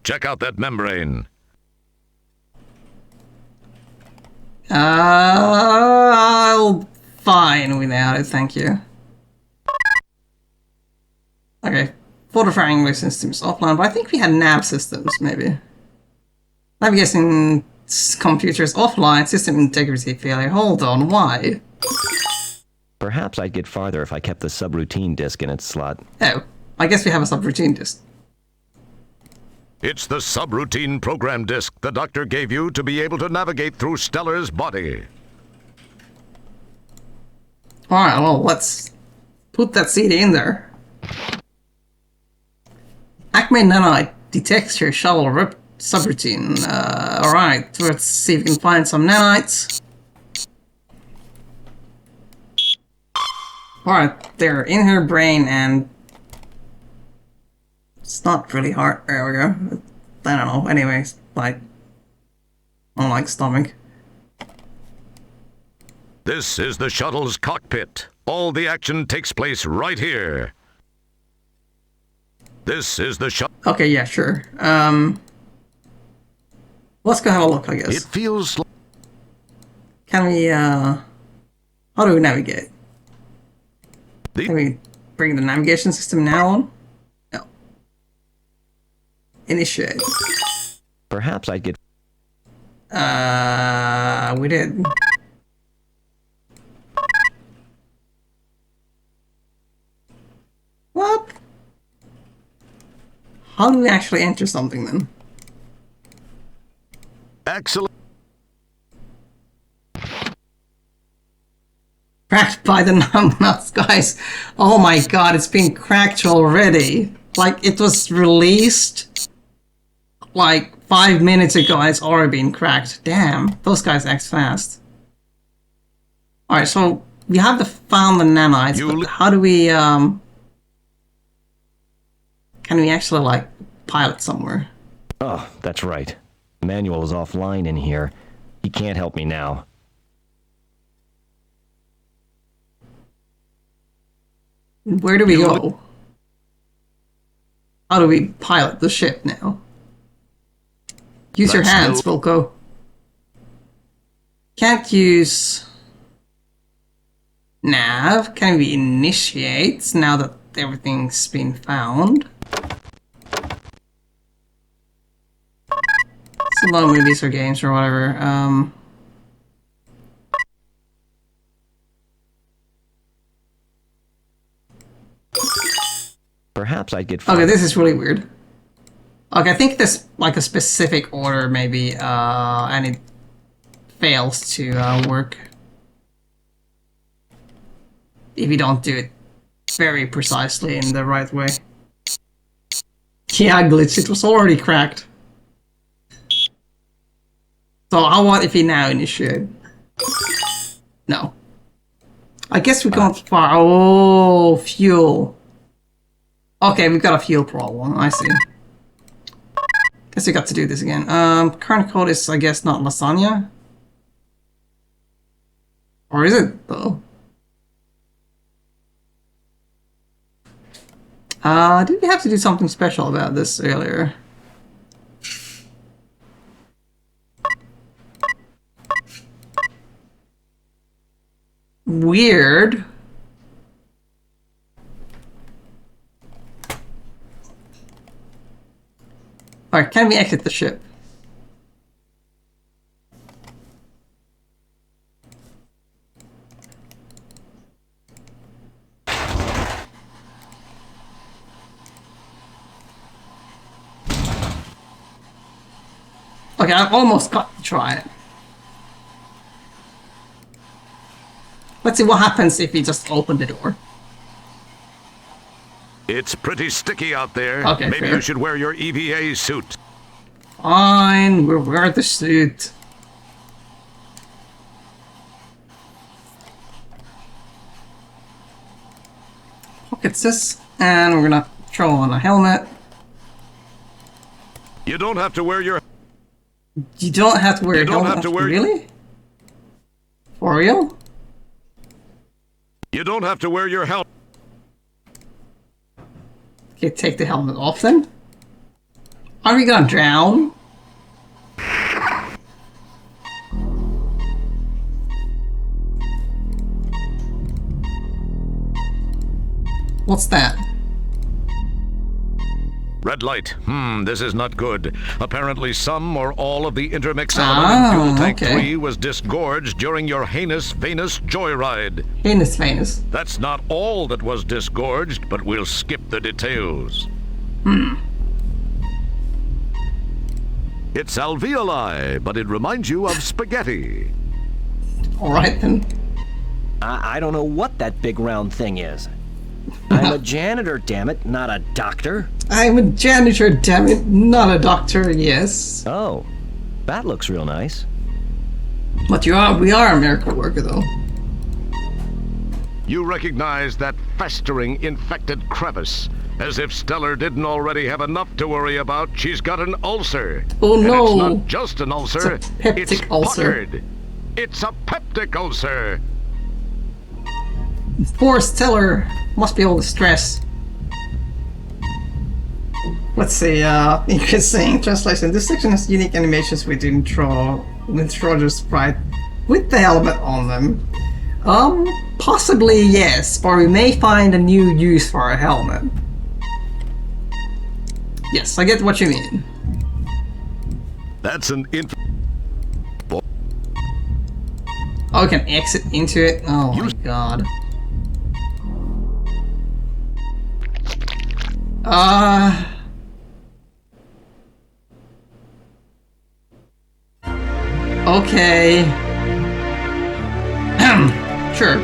Check out that membrane. I'll fine without it, thank you. Okay, photo firing systems offline, but I think we had nav systems, maybe. Navigation computers offline, system integrity failure. Hold on, why? Perhaps I'd get farther if I kept the subroutine disk in its slot. Oh, I guess we have a subroutine disk. It's the subroutine program disk the doctor gave you to be able to navigate through Stellar's body. Alright, well, let's put that CD in there. Acme Nanite detects your shuttle subroutine. Alright, let's see if we can find some nanites. Alright, they're in her brain and it's not really hard. There we go. I don't know. Anyways, like, I don't like stomach. This is the shuttle's cockpit. All the action takes place right here. This is the shuttle. Okay, yeah, sure. Let's go have a look, I guess. It feels like... Can we, how do we navigate? Can we bring the navigation system now on? No. Initiate. Perhaps I'd get... We did. What? How do we actually enter something then? Excellent. Cracked by the numbnuts, guys. Oh my god, it's been cracked already. Like, it was released like 5 minutes ago and it's already been cracked. Damn, those guys act fast. Alright, so we have found the nanites, but how do we, can we actually, like, pilot somewhere? Oh, that's right. Manual is offline in here. He can't help me now. Where do we go? How do we pilot the ship now? Use your hands, Wilco. Can't use nav. Can we initiate now that everything's been found? It's a lot of movies or games or whatever. Perhaps I'd get... Okay, this is really weird. Okay, I think there's like a specific order maybe, and it fails to work if you don't do it very precisely in the right way. Yeah, glitch. It was already cracked. So how about if we now initiate? No. I guess we can't fire. Oh, fuel. Okay, we've got a fuel problem. I see. Guess we got to do this again. Current code is, I guess, not lasagna. Or is it, though? Did we have to do something special about this earlier? Weird. Alright, can we exit the ship? Okay, I almost got to try it. Let's see what happens if we just open the door. It's pretty sticky out there. Okay, Maybe fair. you should wear your EVA suit. Fine, we'll wear the suit. Pockets this, and we're gonna throw on a helmet. You don't have to wear your... You don't have to wear You a don't helmet. have to wear- Really? For real? You don't have to wear your helmet. Okay, take the helmet off then. Are we gonna drown? What's that? Red light. This is not good. Apparently some or all of the intermix element in fuel tank okay. 3 was disgorged during your heinous Venus joyride. Venus. That's not all that was disgorged, but we'll skip the details. It's alveoli, but it reminds you of spaghetti. Alright then. I don't know what that big round thing is. I'm a janitor, damn it, not a doctor. I'm a janitor, damn it, not a doctor, yes. Oh, that looks real nice. But we are a miracle worker though. You recognize that festering, infected crevice. As if Stellar didn't already have enough to worry about, she's got an ulcer. Oh And no! it's not just an ulcer, It's a peptic ulcer. puckered. It's a peptic ulcer. Poor Stellar must be all the stress. Let's see, interesting translation. This section has unique animations with intro sprite with the helmet on them. Possibly yes, or we may find a new use for a helmet. Yes, I get what you mean. That's an Oh, we can exit into it? Oh my god. Okay. Sure.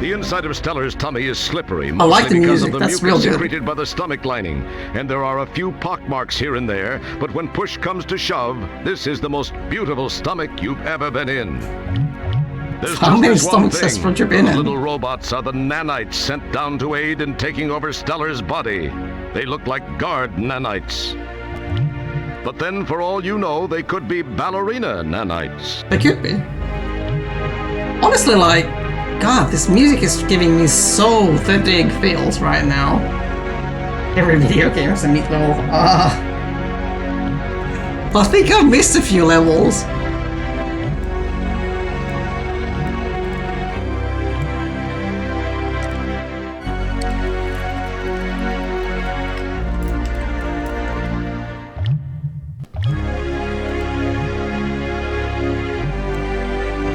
The inside of Stellar's tummy is slippery, I like mostly the because music, of the that's real mucus good. secreted by the stomach lining. And there are a few pockmarks here and there, but when push comes to shove, this is the most beautiful stomach you've ever been in. There's How just many this one stomachs has thing. Roger been Those in? little robots are the nanites sent down to aid in taking over Stellar's body. They look like guard nanites. But then, for all you know, they could be ballerina nanites. They could be. Honestly, like, God, this music is giving me so the big feels right now. Every video game has a neat level. I think I've missed a few levels.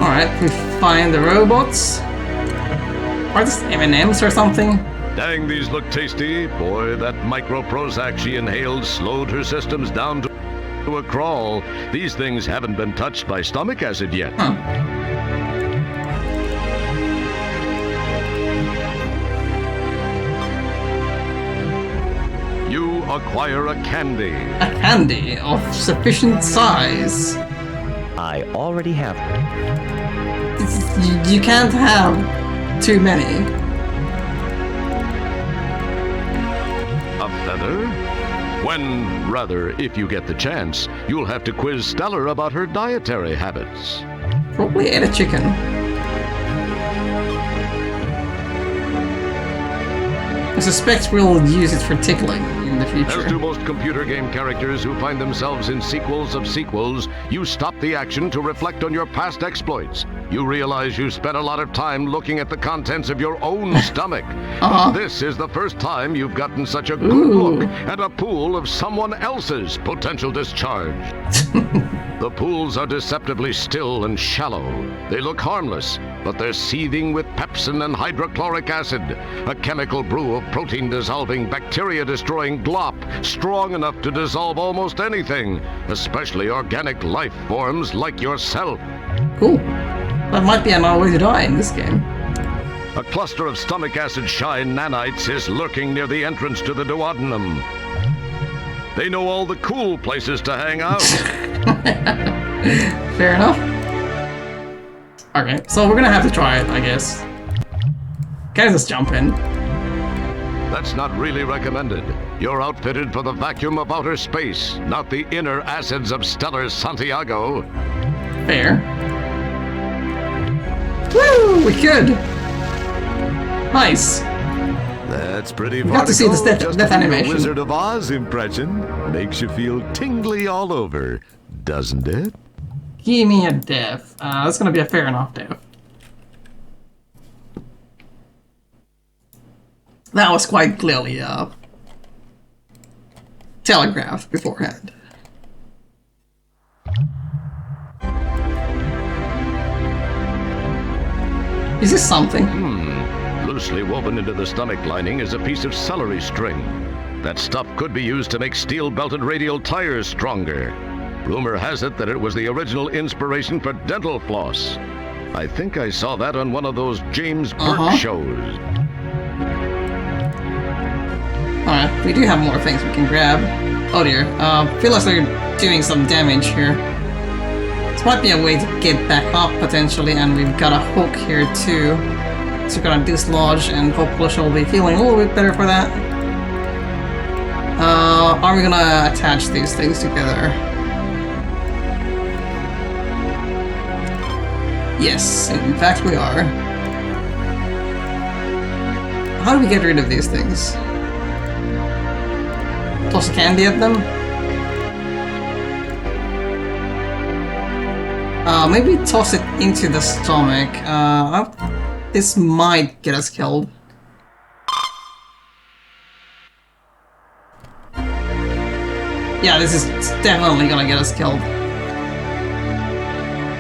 Alright, we find the robots. Are these M&Ms or something? Dang, these look tasty. Boy, that micro Prozac she inhaled slowed her systems down to a crawl. These things haven't been touched by stomach acid yet. Huh. You acquire a candy. A candy of sufficient size. I already have one. You can't have too many. A feather? When, rather, if you get the chance, you'll have to quiz Stellar about her dietary habits. Probably ate a chicken. I suspect we'll use it for tickling in the future. As do most computer game characters who find themselves in sequels of sequels, you stop the action to reflect on your past exploits. You realize you spent a lot of time looking at the contents of your own stomach. This is the first time you've gotten such a good look at a pool of someone else's potential discharge. The pools are deceptively still and shallow. They look harmless, but they're seething with pepsin and hydrochloric acid, a chemical brew of protein-dissolving, bacteria-destroying glop, strong enough to dissolve almost anything, especially organic life forms like yourself. Cool. That might be another way to die in this game. A cluster of stomach acid-shy nanites is lurking near the entrance to the duodenum. They know all the cool places to hang out. Fair enough. Okay, so we're gonna have to try it, I guess. Can I just jump in? That's not really recommended. You're outfitted for the vacuum of outer space, not the inner acids of stellar Santiago. Fair. Woo! We could! Nice! That's pretty We got to see this death animation. Wizard of Oz impression makes you feel tingly all over, doesn't it? Give me a death. That's gonna be a fair enough death. That was quite clearly telegraphed beforehand. Is this something? Loosely woven into the stomach lining is a piece of celery string. That stuff could be used to make steel-belted radial tires stronger. Rumor has it that it was the original inspiration for dental floss. I think I saw that on one of those James Burt shows. Alright, we do have more things we can grab. Oh dear, feel like they're doing some damage here. This might be a way to get back up, potentially, and we've got a hook here too. So we're gonna dislodge, and hopefully she'll be feeling a little bit better for that. Are we gonna attach these things together? Yes, in fact we are. How do we get rid of these things? Toss candy at them? Maybe toss it into the stomach. This might get us killed. Yeah, this is definitely gonna get us killed.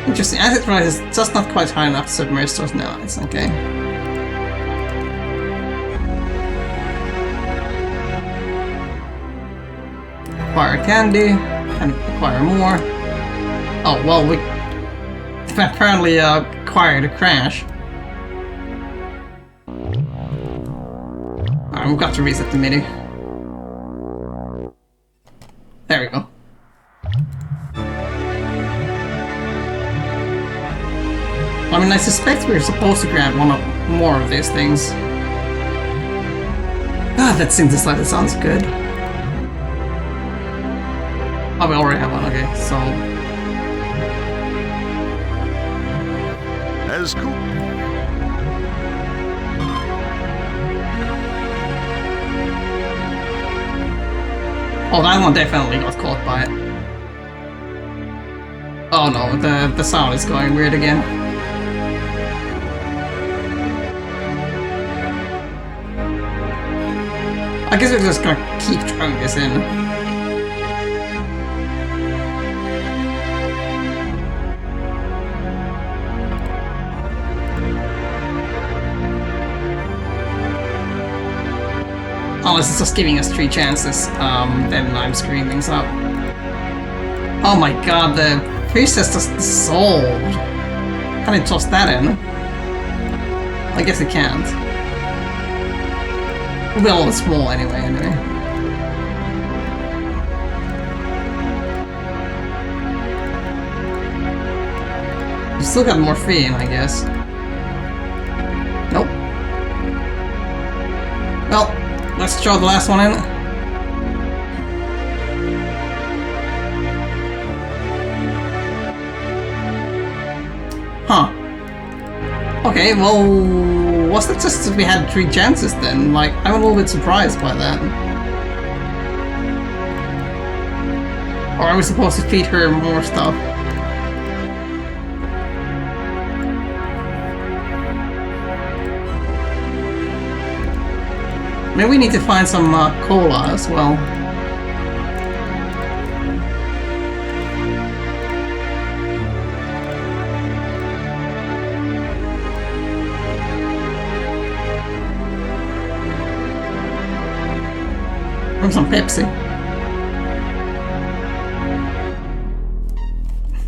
Interesting. Acid price is just not quite high enough to submerge those nanites, okay. Acquire candy, and acquire more. Oh, well, we apparently acquired a crash. Alright, we've got to reset the MIDI. There we go. I mean, I suspect we're supposed to grab more of these things. Ah, that synthesizer sounds good. Oh, we already have one, okay, so... As cool. Oh, that one definitely got caught by it. Oh no, the sound is going weird again. I guess we're just gonna keep throwing this in. Unless it's just giving us 3 chances, then I'm screwing things up. Oh my god, the priestess just dissolved. Can I toss that in? I guess it can't. It'll be a little small anyway. still got morphine, I guess. Nope. Well, let's throw the last one in. Huh. Okay, well, was that just that we had 3 chances then? Like, I'm a little bit surprised by that. Or are we supposed to feed her more stuff? Maybe we need to find some cola as well. And some Pepsi.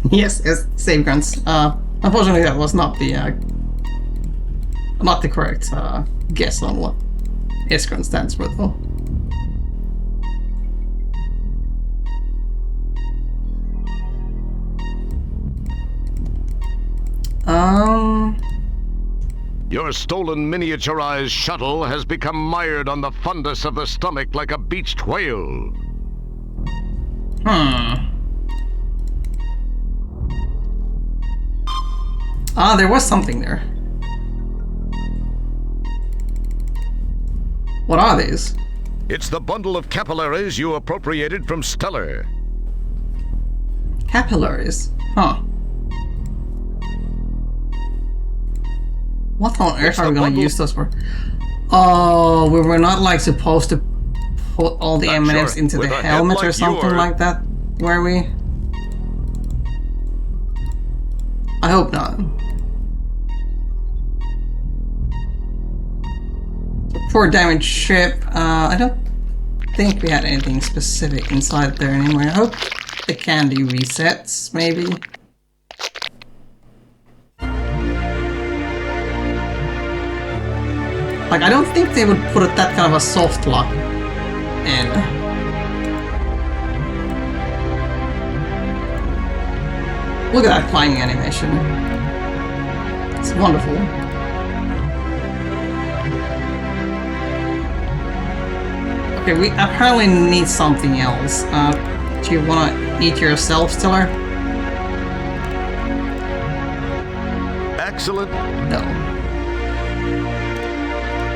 Yes, save guns. Unfortunately, that was not the correct guess on what S-gun stands for, though. Your stolen miniaturized shuttle has become mired on the fundus of the stomach like a beached whale. There was something there. What are these? It's the bundle of capillaries you appropriated from Stellar. Capillaries? Huh. What on earth are we gonna use those for? Oh, we were not like supposed to put all the M&Ms into the helmet or something like that, were we? I hope not. Poor damaged ship. I don't think we had anything specific inside there anymore. I hope the candy resets, maybe. Like, I don't think they would put that kind of a soft lock in. Look at that climbing animation. It's wonderful. Okay, we apparently need something else. Do you want to eat yourself, Stiller? Excellent. No.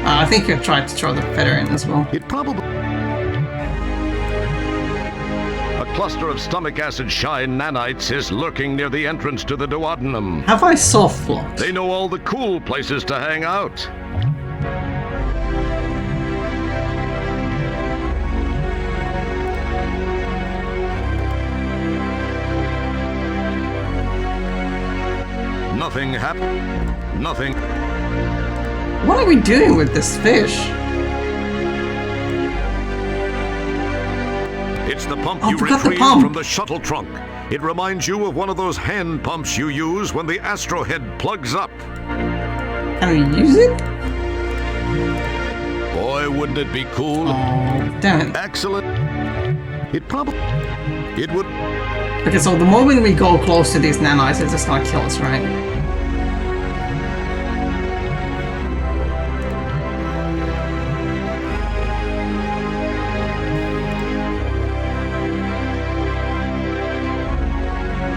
I think you tried to throw the feather in as well. It probably... A cluster of stomach acid shine nanites is lurking near the entrance to the duodenum. Have I soft locked? They know all the cool places to hang out. Nothing happened. Nothing. What are we doing with this fish? It's the pump you retrieved from the shuttle trunk. It reminds you of one of those hand pumps you use when the astrohead plugs up. Can we use it? Boy, wouldn't it be cool? Oh, damn it. Excellent. It probably... It would... Okay, so the moment we go close to these nanites, it's just gonna kill us, right?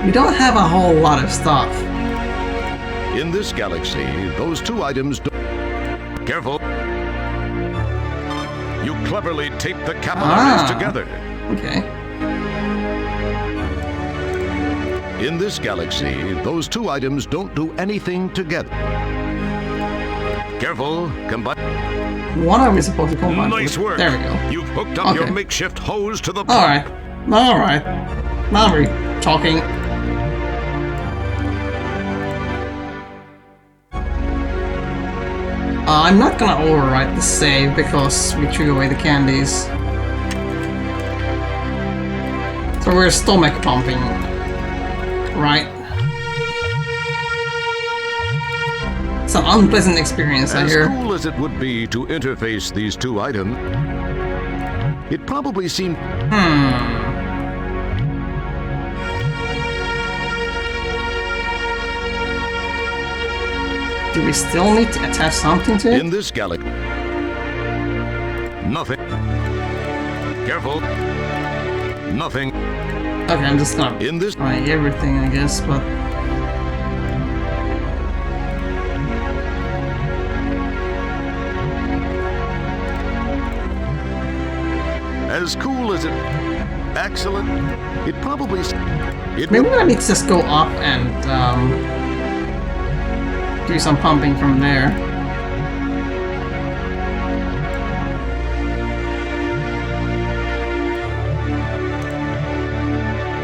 We don't have a whole lot of stuff. In this galaxy, those 2 items don't... Careful. You cleverly tape the capillaries together. Okay. In this galaxy, those 2 items don't do anything together. Careful, combine... What are we supposed to combine? Nice work. There we go. You've hooked up your makeshift hose to the pump. Alright. Alright. Now we're talking. I'm not gonna overwrite the save because we threw away the candies. So we're stomach pumping. Right. It's an unpleasant experience, I hear. As cool as it would be to interface these 2 items, it probably seemed... Do we still need to attach something to it? In this galaxy. Nothing. Careful. Nothing. Okay, I'm just gonna In this. try everything, I guess, but... As cool as it. Excellent. It probably. It Maybe I need to just go up and do some pumping from there.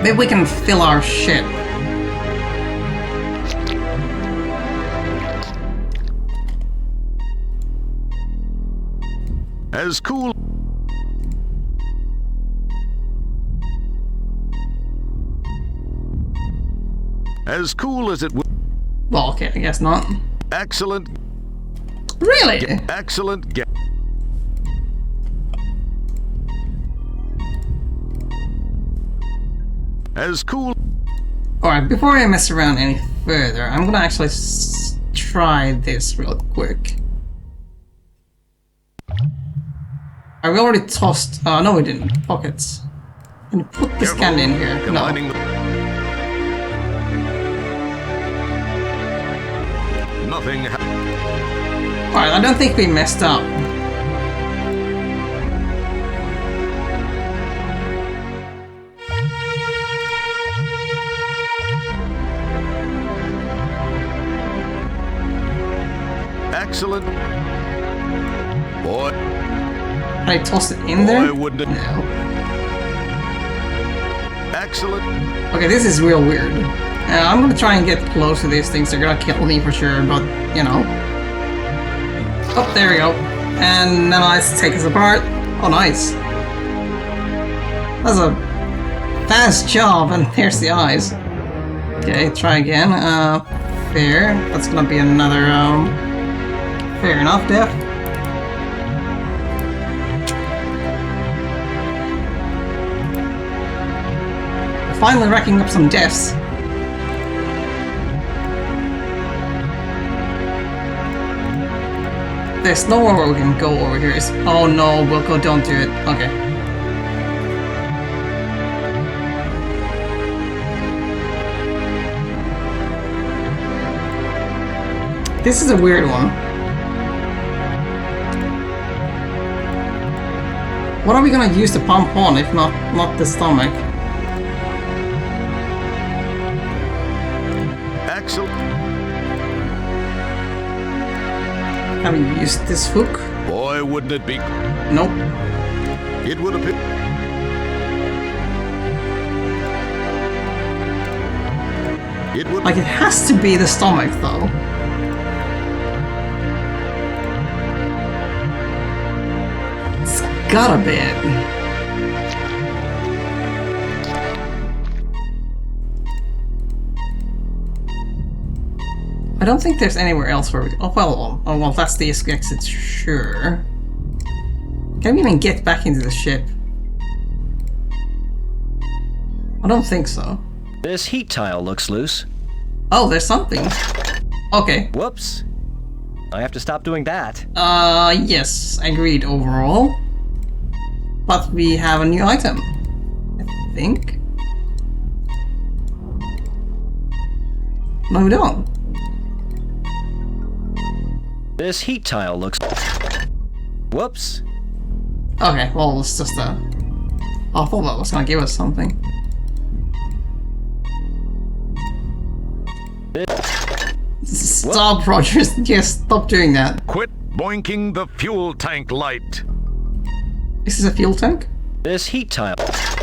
Maybe we can fill our ship. As cool. As cool as it would. Well, okay, I guess not. Excellent. Really? Excellent. As cool. Alright, before I mess around any further, I'm gonna actually try this real quick. We already tossed. No, we didn't. Pockets. Can you put this can in here? No. Nothing. Alright, I don't think we messed up. Excellent. Boy. Can I toss it in there? Boy, wouldn't it? No. Excellent. Okay, this is real weird. I'm gonna try and get close to these things. They're gonna kill me for sure, but, you know. Oh, there we go. And now let's take us apart. Oh, nice. That's a fast job, and there's the eyes. Okay, try again. Fair. That's gonna be another, fair enough, Def. We're finally racking up some deaths. There's nowhere where we can go over here. Oh no, Wilco, don't do it. Okay. This is a weird one. What are we gonna use to pump on if not the stomach? Excellent. Have we used this hook? Boy, wouldn't it be? Nope. It would have been. It would. Like, it has to be the stomach, though. It's gotta be it. I don't think there's anywhere else where we... Oh, well, that's the exit, sure. Can we even get back into the ship? I don't think so. This heat tile looks loose. Oh, there's something. Okay. Whoops. I have to stop doing that. Yes, agreed overall. But we have a new item, I think. No, we don't. This heat tile looks... Whoops. Okay, well, it's just a... I thought that was gonna give us something. Stop, Rogers. Yes, stop doing that. Quit boinking the fuel tank light. Is this a fuel tank? This heat tile...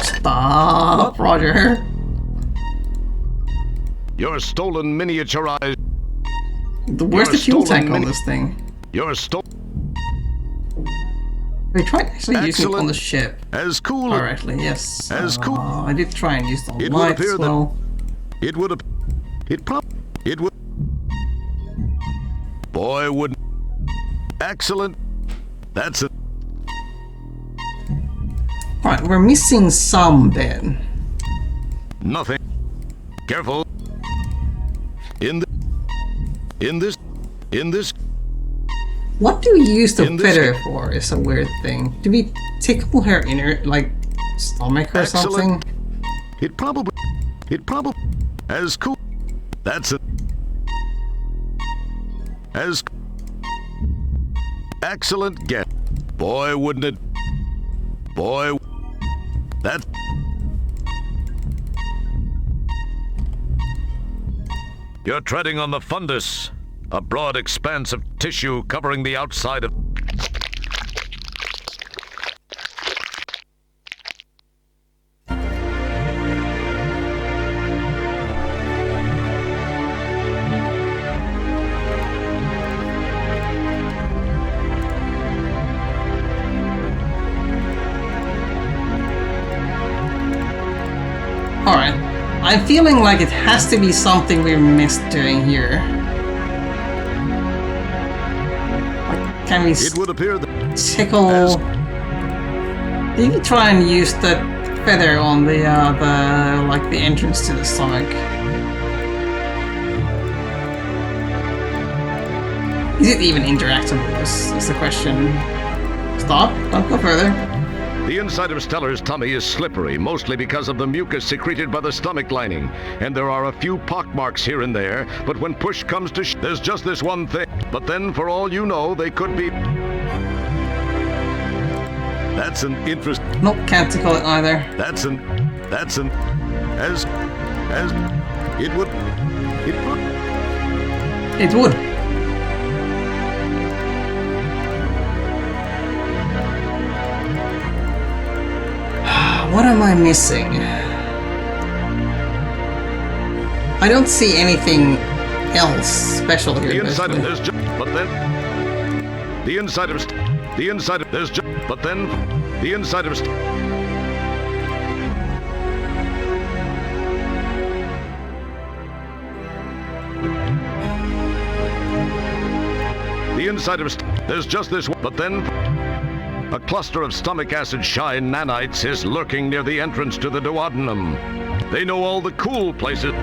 Stop, Roger. Your stolen miniaturized. Where's the fuel tank on this thing? Your stolen. We tried actually using it on the ship. As cool. Correctly, yes. As cool. I did try and use the It would lights, appear well. that. It would have. It would. Boy, wouldn't. Excellent. That's it. Alright, we're missing some bit. Nothing. Careful. In this. In this, What do we use the In this feather for? Is a weird thing. Do we tickle her inner, like, stomach or Excellent. something? it probably, as cool. That's it. As excellent guess. Boy, wouldn't it? Boy, that. You're treading on the fundus, a broad expanse of tissue covering the outside of. Alright. I'm feeling like it has to be something we missed doing here. Like, can we It would appear that tickle... Did we try and use the feather on the entrance to the stomach? Is it even interactable? Is the question. Stop. Don't go further. the inside of Stellar's tummy is slippery, mostly because of the mucus secreted by the stomach lining, and there are a few pockmarks here and there, but when push comes to there's just this one thing. But then, for all you know, they could be... That's an interest... Nope, can't tickle it either. As it would... It would. What am I missing? I don't see anything else special here. The inside of basically. there's but then the inside of there's but then the inside of the inside of there's just this one, but then a cluster of stomach acid shy nanites is lurking near the entrance to the duodenum. They know all the cool places.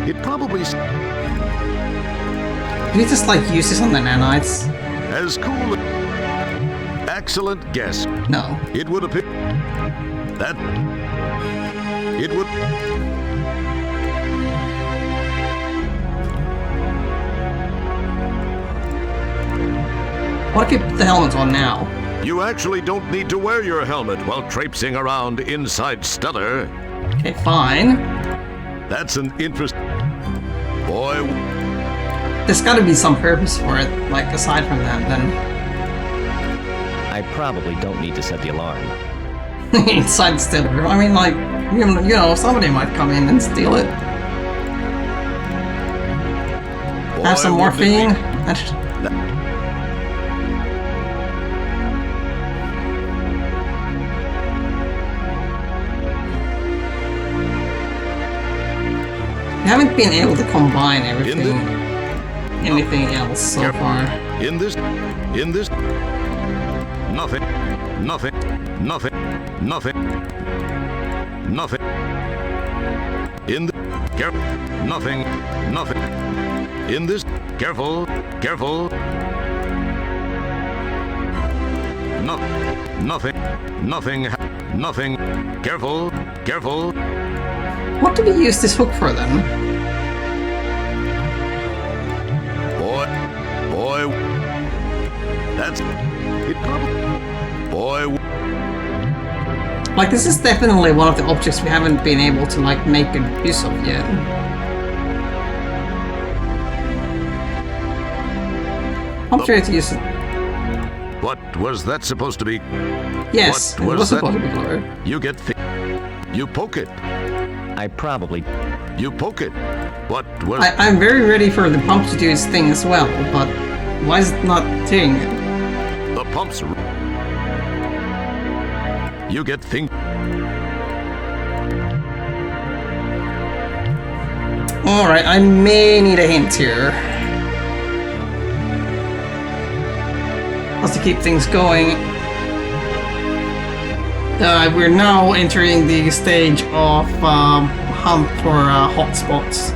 It probably Do you just like use this on the nanites? as cool. Excellent guess. No. It would appear that it would. What if you put the helmet on now? You actually don't need to wear your helmet while traipsing around inside Stellar. Okay, fine. That's an interest. Boy, There's gotta be some purpose for it, like aside from that, then. I probably don't need to set the alarm. Inside Stiller. I mean, like, you know, somebody might come in and steal it. Have some boy, wouldn't it morphine. We haven't been able to combine anything else so far. In this, nothing, in the, nothing, in this, careful, nothing, careful. What do we use this hook for then? Boy, that's it. Probably, boy. Like, this is definitely one of the objects we haven't been able to, like, make good use of yet. I'm sure to use it. What was that supposed to be? Yes, What it was was that? supposed to be clever. You get you poke it. I probably... You poke it. What was? I'm very ready for the pump to do its thing as well, but why is it not doing it? The pumps. You get thing. Alright, I may need a hint here. Just to keep things going. We're now entering the stage of hunt for hotspots.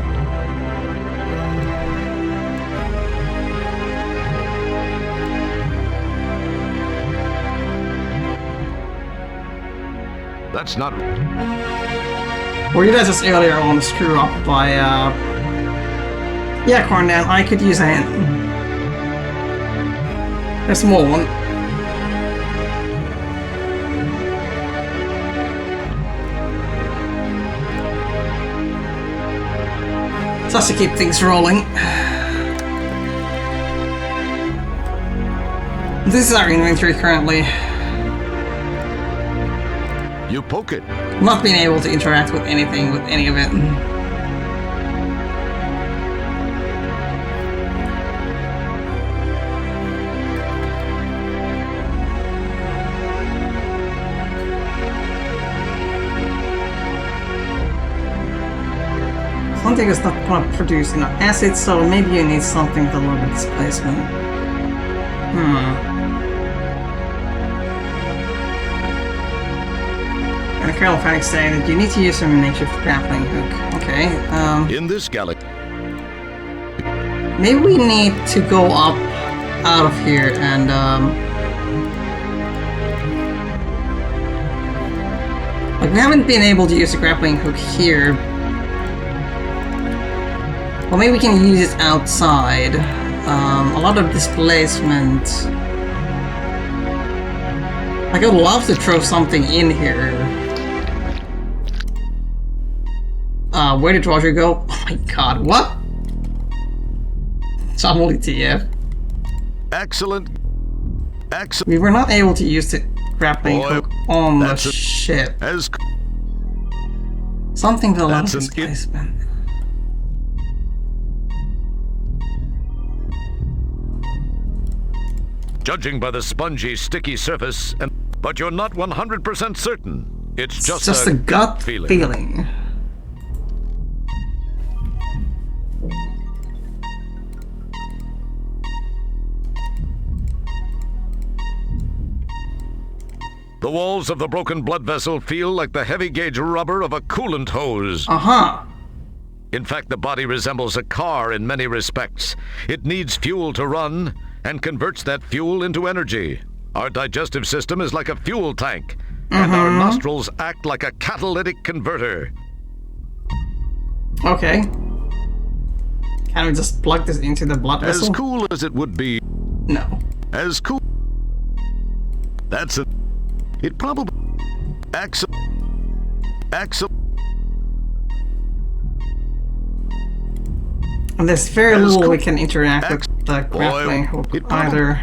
That's not... Or you guys just earlier on screw up by, yeah, Cornell, I could use a hand. A small one. Just to keep things rolling. This is our inventory currently. You poke it. Not being able to interact with anything, with any of it. Something is not going to produce enough acid, so maybe you need something with a little bit of displacement. And Colonel Panic saying that you need to use some makeshift grappling hook. Okay, In this galaxy... maybe we need to go up out of here and, like, we haven't been able to use a grappling hook here. Well, maybe we can use it outside. A lot of displacement. Like, I would love to throw something in here. Where did Roger go? Oh my god, what? It's only TF. Excellent. Excellent. We were not able to use the grappling hook on the that's ship. As... Something with a lot of That's an displacement. Judging by the spongy, sticky surface, but you're not 100% certain. It's just a gut feeling. The walls of the broken blood vessel feel like the heavy gauge rubber of a coolant hose. Uh-huh. In fact, the body resembles a car in many respects. It needs fuel to run, and converts that fuel into energy. Our digestive system is like a fuel tank, and our nostrils act like a catalytic converter. Okay. Can we just plug this into the blood vessel? As cool as it would be. No. As cool. That's a... It probably... Axel... And there's very little we can interact with the grappling hook either.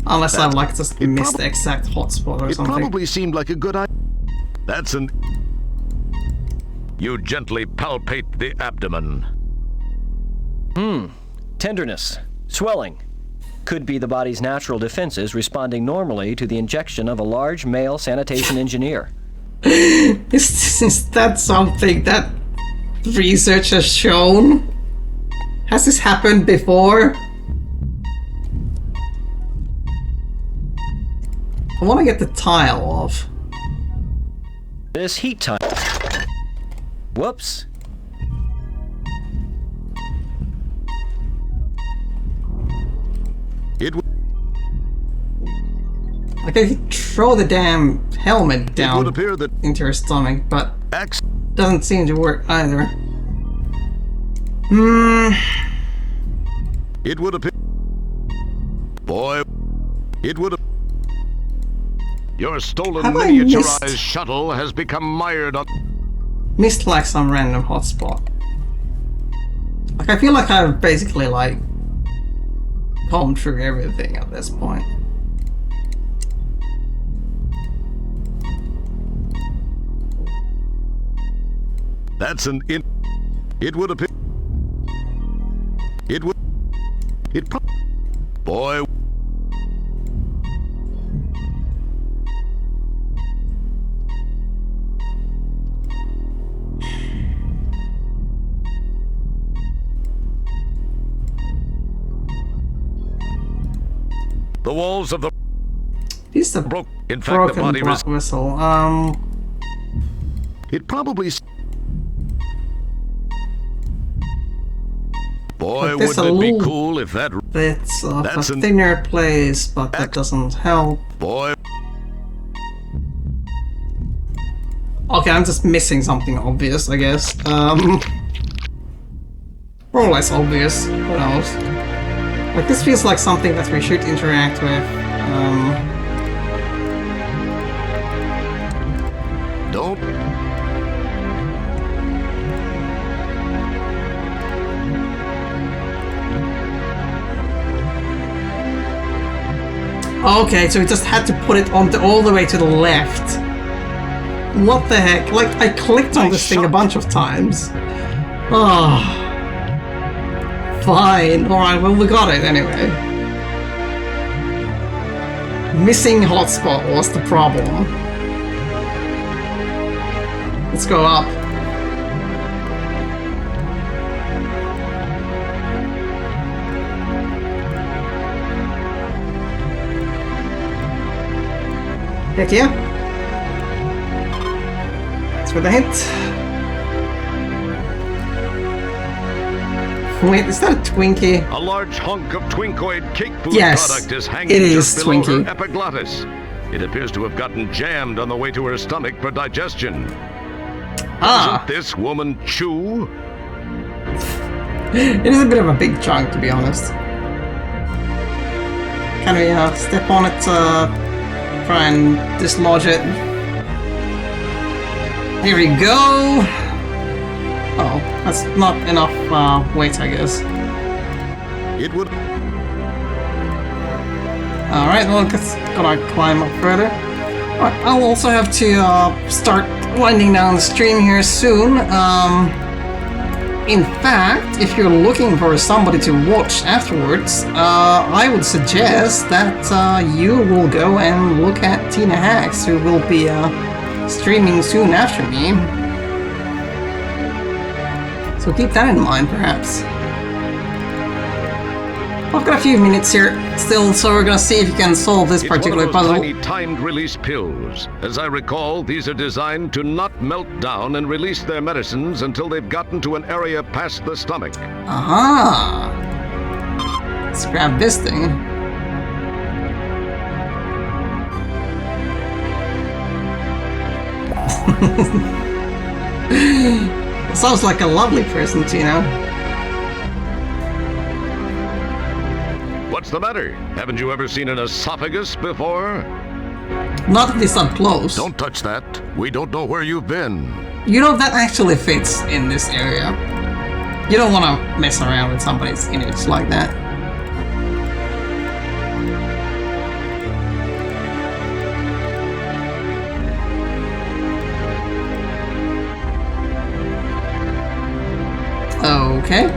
Unless I've like just missed the exact hotspot or something. It probably seemed like a good idea. That's an... You gently palpate the abdomen. Tenderness. Swelling. Could be the body's natural defenses responding normally to the injection of a large male sanitation engineer. Is that something that research has shown? Has this happened before? I want to get the tile off. This heat tile. Whoops. Like I could throw the damn helmet down It would appear that into her stomach, but doesn't seem to work either. It would appear... Boy, it would have... Your stolen Have I miniaturized missed- shuttle has become mired on... Missed like some random hotspot. Like I feel like I've basically like combed through everything at this point. That's an in... It would appear... It would... It pro... Boy... The walls of the... This is a broke. In fact, the broken body blood vessel. It probably... Boy, Like, there's wouldn't a it be little cool if that... bits of That's a an- thinner place, but that doesn't help. Boy... Okay, I'm just missing something obvious, I guess. More or less obvious. Who knows? Like, this feels like something that we should interact with. Don't. Okay, so we just had to put it on all the way to the left. What the heck? Like, I clicked on this thing a bunch of times. Oh. Fine. Alright, well, we got it anyway. Missing hotspot was the problem. Let's go up. Heck yeah. That's with a hint. Wait, is that a Twinkie? A large hunk of Twinkoid cake food Yes, product is hanging it just is below Twinkie. her epiglottis. It appears to have gotten jammed on the way to her stomach for digestion. Ah, Doesn't this woman chew? it is a bit of a big chunk, to be honest. Can we step on it to try and dislodge it? Here we go! Oh, that's not enough weight, I guess. It would. Alright, well, it's gonna climb up further. Alright, I'll also have to start winding down the stream here soon. In fact, if you're looking for somebody to watch afterwards, I would suggest that you will go and look at Tina Hacks, who will be streaming soon after me. So keep that in mind, perhaps. I've got a few minutes here still, so we're gonna see if you can solve this particular It's one of those puzzle. tiny timed release pills. As I recall, these are designed to not melt down and release their medicines until they've gotten to an area past the stomach. Aha! Let's grab this thing. Sounds like a lovely person, Tina. What's the matter? Haven't you ever seen an esophagus before? Not this up close. Don't touch that. We don't know where you've been. You know, that actually fits in this area. You don't want to mess around with somebody's image like that. Okay.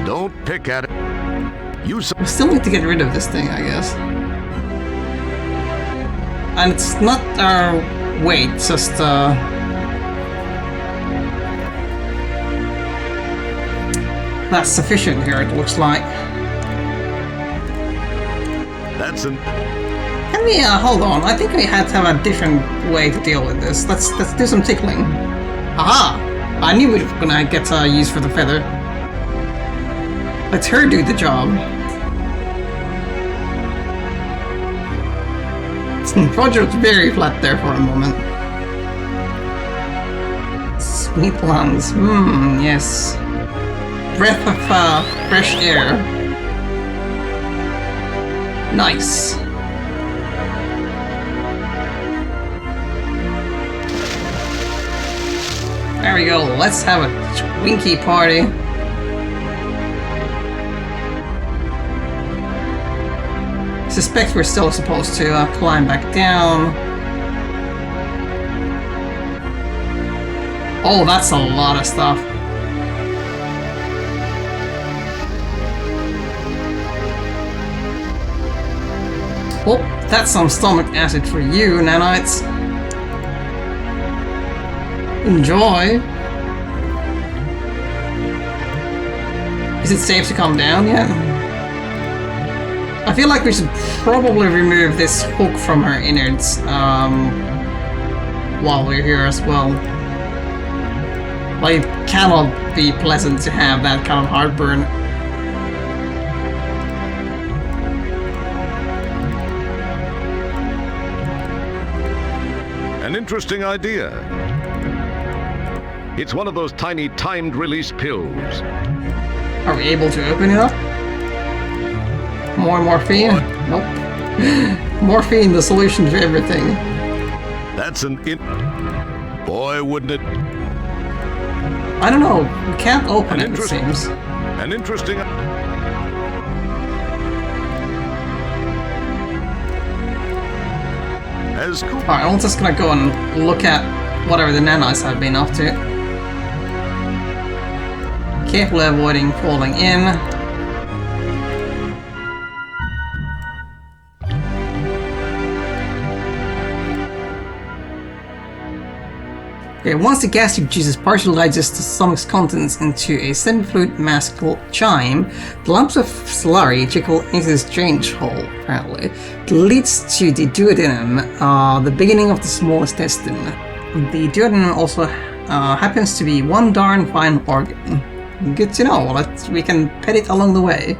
Don't pick at it. You We still need to get rid of this thing, I guess. And it's not our weight, just that's sufficient here, it looks like. That's an. Can we hold on? I think we had to have a different way to deal with this. Let's do some tickling. Aha! I knew we were gonna get use for the feather. Let her do the job. Roger was very flat there for a moment. Sweet lungs. Mmm, yes. Breath of fresh air. Nice. There we go. Let's have a Twinkie party. I suspect we're still supposed to climb back down. Oh, that's a lot of stuff. Oh, that's some stomach acid for you, nanites. Enjoy. Is it safe to come down yet? I feel like we should probably remove this hook from her innards while we're here as well. Like, it cannot be pleasant to have that kind of heartburn. interesting idea. It's one of those tiny timed release pills. Are we able to open it up? More morphine? Nope. Morphine, the solution to everything. That's Boy, wouldn't it? I don't know. We can't open it seems. An interesting... As cool. Alright, I'm just gonna go and look at whatever the nanites have been up to. Carefully avoiding falling in. Okay, once the gas tube juices partially digest the stomach's contents into a semi-fluid mass called chyme, the lumps of slurry trickle into this drainage hole, apparently. It leads to the duodenum, the beginning of the small intestine. The duodenum also happens to be one darn fine organ. Good to know, we can pet it along the way.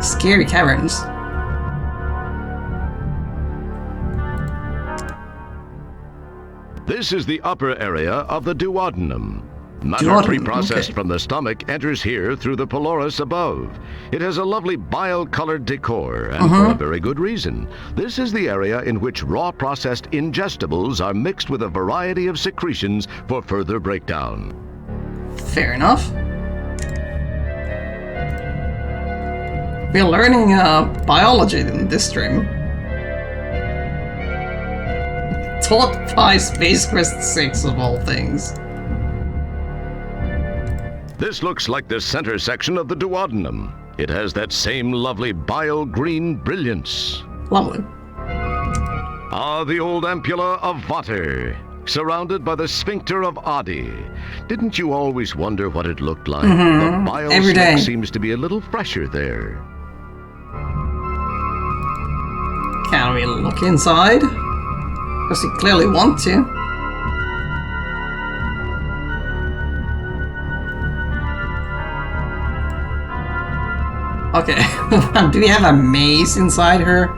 Scary caverns. This is the upper area of the duodenum. Matter preprocessed from the stomach enters here through the pylorus above. It has a lovely bile-colored decor, and for a very good reason. This is the area in which raw processed ingestibles are mixed with a variety of secretions for further breakdown. Fair enough. We're learning biology in this stream. Taught by Space Quest 6 of all things. This looks like the center section of the duodenum. It has that same lovely bile green brilliance. Lovely. Ah, the old ampulla of water, surrounded by the sphincter of Adi. Didn't you always wonder what it looked like? The bile smoke seems to be a little fresher there. Can we look inside? Because we clearly want to. Okay, do we have a maze inside her?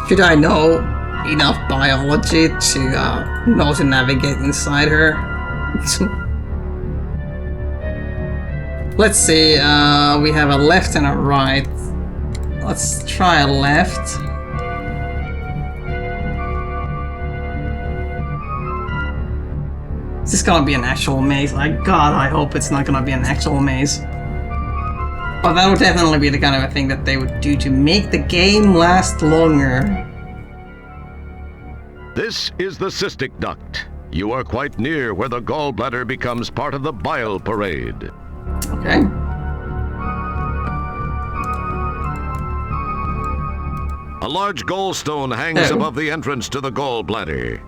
Should I know enough biology to know to navigate inside her? Let's see, we have a left and a right. Let's try a left. Is this gonna be an actual maze? My god, I hope it's not gonna be an actual maze. But that would definitely be the kind of a thing that they would do to make the game last longer. This is the cystic duct. You are quite near where the gallbladder becomes part of the bile parade. Okay. A large gallstone hangs above the entrance to the gallbladder.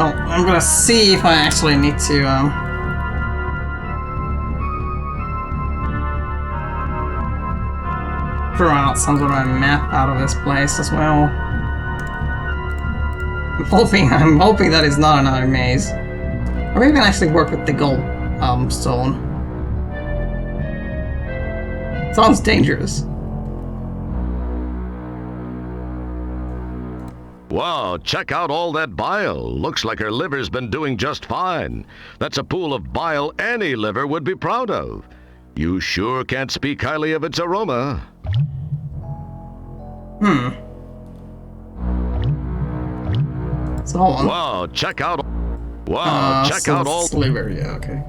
Oh, I'm gonna see if I actually need to, throw out some sort of a map out of this place as well. I'm hoping that it's not another maze. Or maybe we can actually work with the gold, stone. Sounds dangerous. Wow, check out all that bile. Looks like her liver's been doing just fine. That's a pool of bile any liver would be proud of. You sure can't speak highly of its aroma. So hold on. Wow, check out... Wow, check out all... Liver, yeah, okay.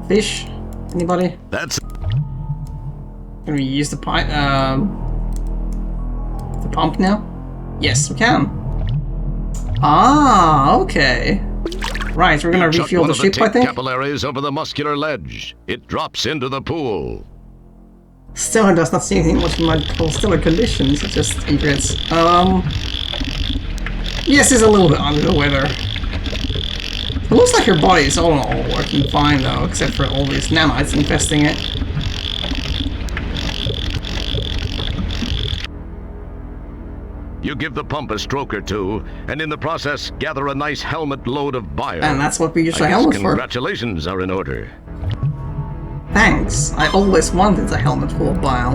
Fish? Anybody? That's... Can we use the pipe, the pump now? Yes, we can. Ah, okay. Right, we're gonna refuel the ship, I think. Capillaries over the muscular ledge. It drops into the pool. Stellar does not see anything what you might call stellar conditions, it's just egrets. Yes, it's a little bit under the weather. It looks like her body is all in all working fine though, except for all these nanites infesting it. You give the pump a stroke or two, and in the process, gather a nice helmet load of bile. And that's what we use a I guess helmet for. congratulations are in order. Thanks. I always wanted a helmet full of bile.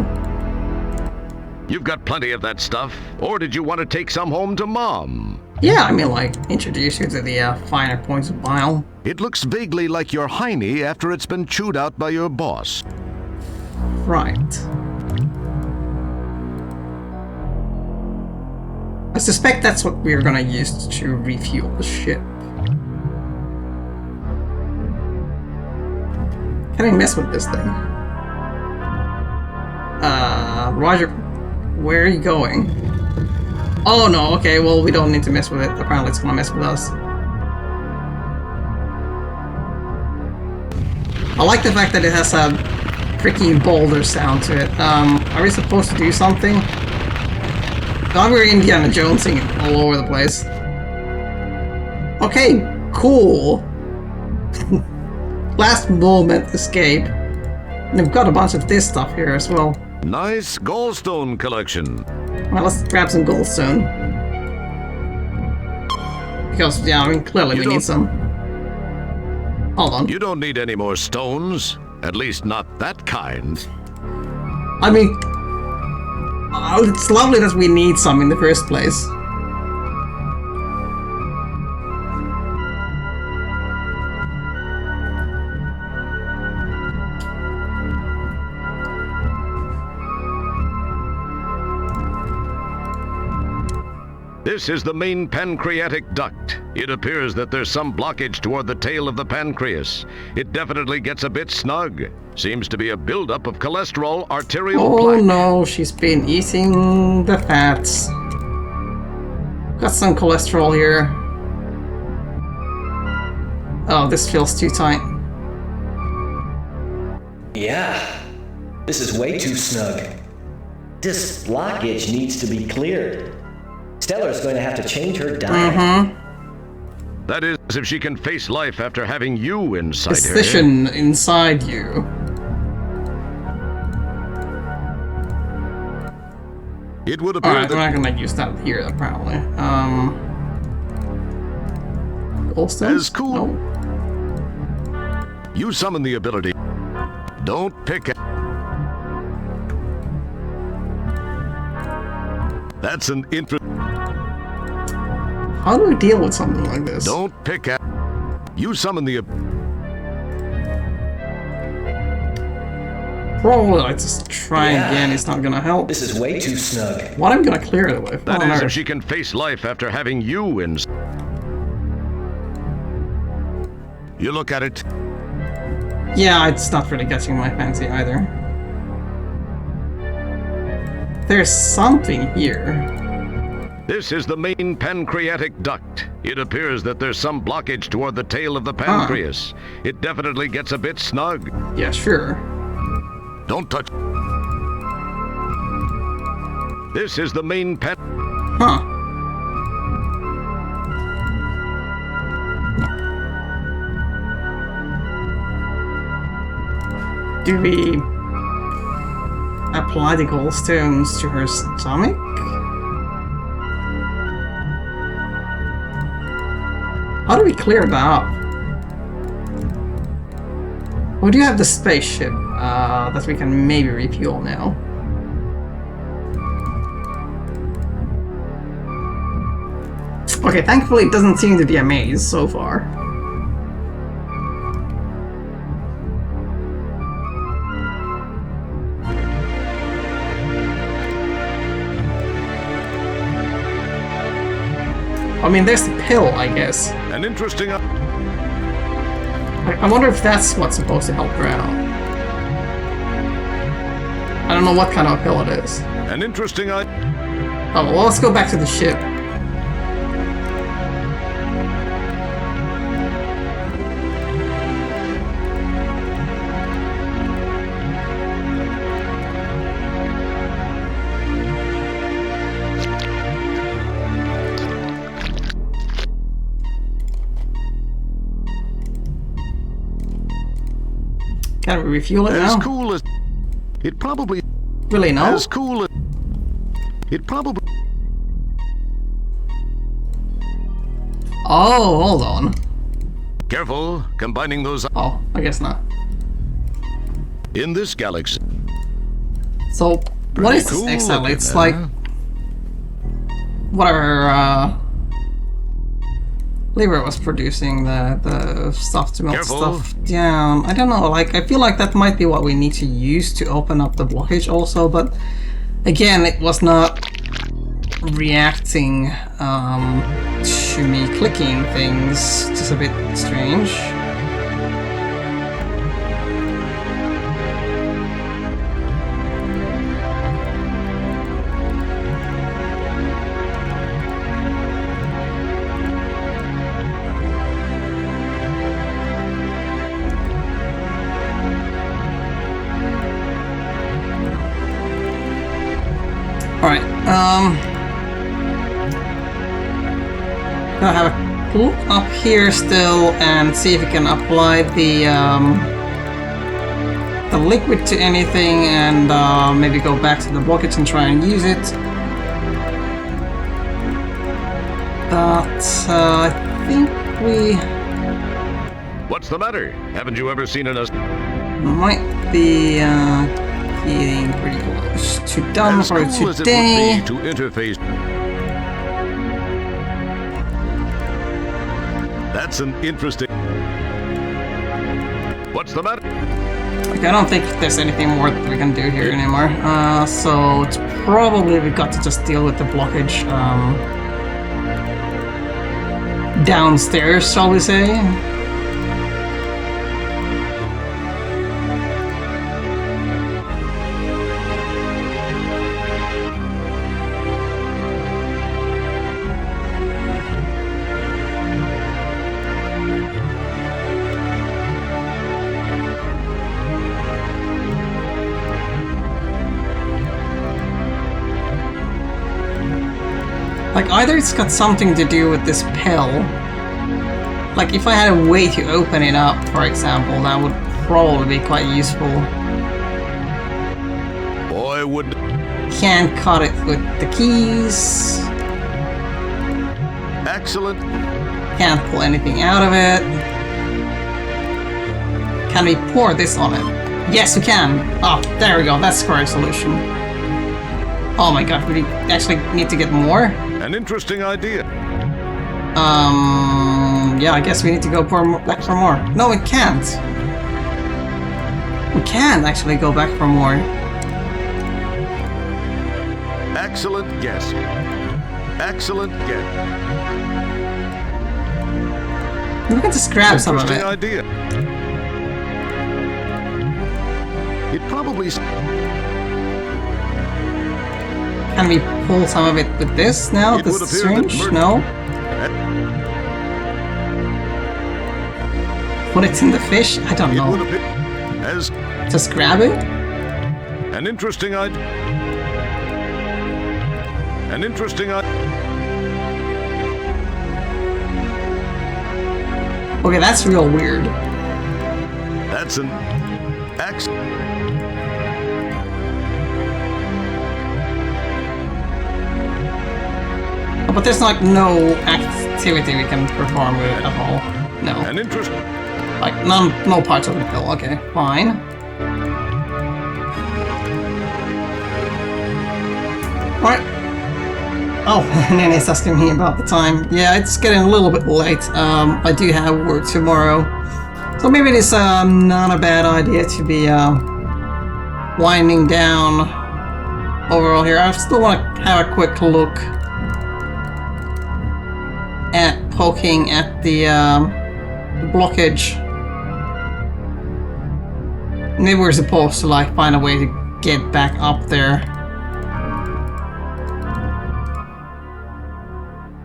You've got plenty of that stuff, or did you want to take some home to Mom? Yeah, I mean, like, introduce you to the finer points of bile. It looks vaguely like your hiney after it's been chewed out by your boss. Right. I suspect that's what we're gonna use to refuel the ship. Can I mess with this thing? Roger, where are you going? Oh no, okay, well we don't need to mess with it. Apparently it's gonna mess with us. I like the fact that it has a freaking boulder sound to it. Are we supposed to do something? Now we're Indiana Jonesing all over the place. Okay, cool. Last moment escape. And we've got a bunch of this stuff here as well. Nice gallstone collection. Well, let's grab some goldstone. Because, yeah, I mean, clearly we need some. Hold on. You don't need any more stones. At least not that kind. I mean, it's lovely that we need some in the first place. This is the main pancreatic duct. It appears that there's some blockage toward the tail of the pancreas. It definitely gets a bit snug. Seems to be a buildup of cholesterol, arterial plaque. Oh no, she's been eating the fats. Got some cholesterol here. Oh, this feels too tight. Yeah, this is way too snug. This blockage needs to be cleared. Stellar's going to have to change her diet. That is, if she can face life after having you inside Decision inside you. her. It would appear Alright, that we're not gonna use that here, apparently. Goldstones? As cool. No. You summon the ability. Don't pick at. That's an How do we deal with something like this? Don't pick at. You summon the. Probably like just try again, it's not gonna help. This is way too snug. What am I gonna clear it with? That Oh, is, no. if she can face life after having you inside. You look at it. Yeah, it's not really catching my fancy either. There's something here. This is the main pancreatic duct. It appears that there's some blockage toward the tail of the pancreas. It definitely gets a bit snug. Yeah, sure. Don't touch. This is the main pan. Huh. Do we apply the gallstones to her stomach? How do we clear that up? We do have the spaceship that we can maybe refuel now. Okay, thankfully it doesn't seem to be a maze so far. I mean, there's the pill, I guess. An interesting. I wonder if that's what's supposed to help her out. I don't know what kind of pill it is. An interesting. Oh, well, let's go back to the ship. Can we refuel it now? As cool as. It probably. Really, no? As cool as. It probably. Oh, hold on. Careful, combining those Oh, I guess not. in this galaxy. So, what is this cool exactly? looking, It's huh? like whatever Liver was producing the stuff to melt Careful. stuff down. I don't know, like, I feel like that might be what we need to use to open up the blockage also, but again, it was not reacting to me clicking things, just a bit strange. Alright, gonna have a look up here still and see if we can apply the liquid to anything and maybe go back to the blockage and try and use it. But I think we What's the matter? Haven't you ever seen might be getting pretty close to done as for cool as it today. would be to interface? That's an interesting. What's the matter? Okay, I don't think there's anything more that we can do here anymore. So it's probably we got to just deal with the blockage downstairs, shall we say? Like, either it's got something to do with this pill. Like, if I had a way to open it up, for example, that would probably be quite useful. Boy, would. Can't cut it with the keys. Excellent. Can't pull anything out of it. Can we pour this on it? Yes, we can. Oh, there we go. That's the correct solution. Oh my god, we actually need to get more? An interesting idea. Yeah, I guess we need to go back for more. No, we can't. We can't actually go back for more. Excellent guess. Excellent guess. We can just grab some of it. Interesting idea. It probably. Can we pull some of it with this now? It This would appear that syringe? No? Put it in the fish? I don't It would know. appear as Just grab it? an interesting idea. An interesting idea. Okay, that's real weird. That's an excellent. But there's like no activity we can perform with it at all. No. An interest. Like, no parts of the pill. Okay, fine. Alright. Oh, Nene's asking me about the time. Yeah, it's getting a little bit late. I do have work tomorrow. So maybe it is not a bad idea to be winding down overall here. I still want to have a quick look at poking at the blockage. Maybe we're supposed to like find a way to get back up there.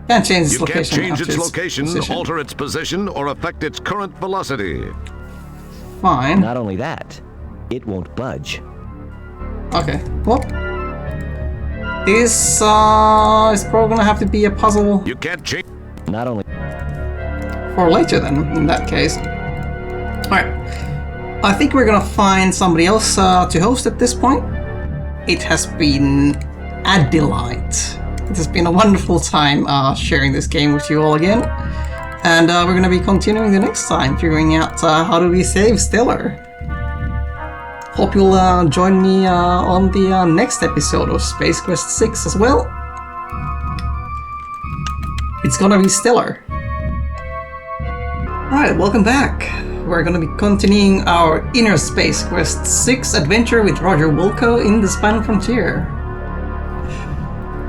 Can't change its You location. can't change after its location, position. alter its position, or affect its current velocity. Fine. Not only that, it won't budge. Okay. Well, this is probably gonna have to be a puzzle You can't change. Not only for later then, in that case. Alright. I think we're gonna find somebody else to host at this point. It has been a delight. It has been a wonderful time sharing this game with you all again. And we're going to be continuing the next time, figuring out how do we save Stellar. Hope you'll join me on the next episode of Space Quest 6 as well. It's gonna be stellar. Alright, welcome back. We're gonna be continuing our Inner Space Quest 6 adventure with Roger Wilco in the Spinal Frontier.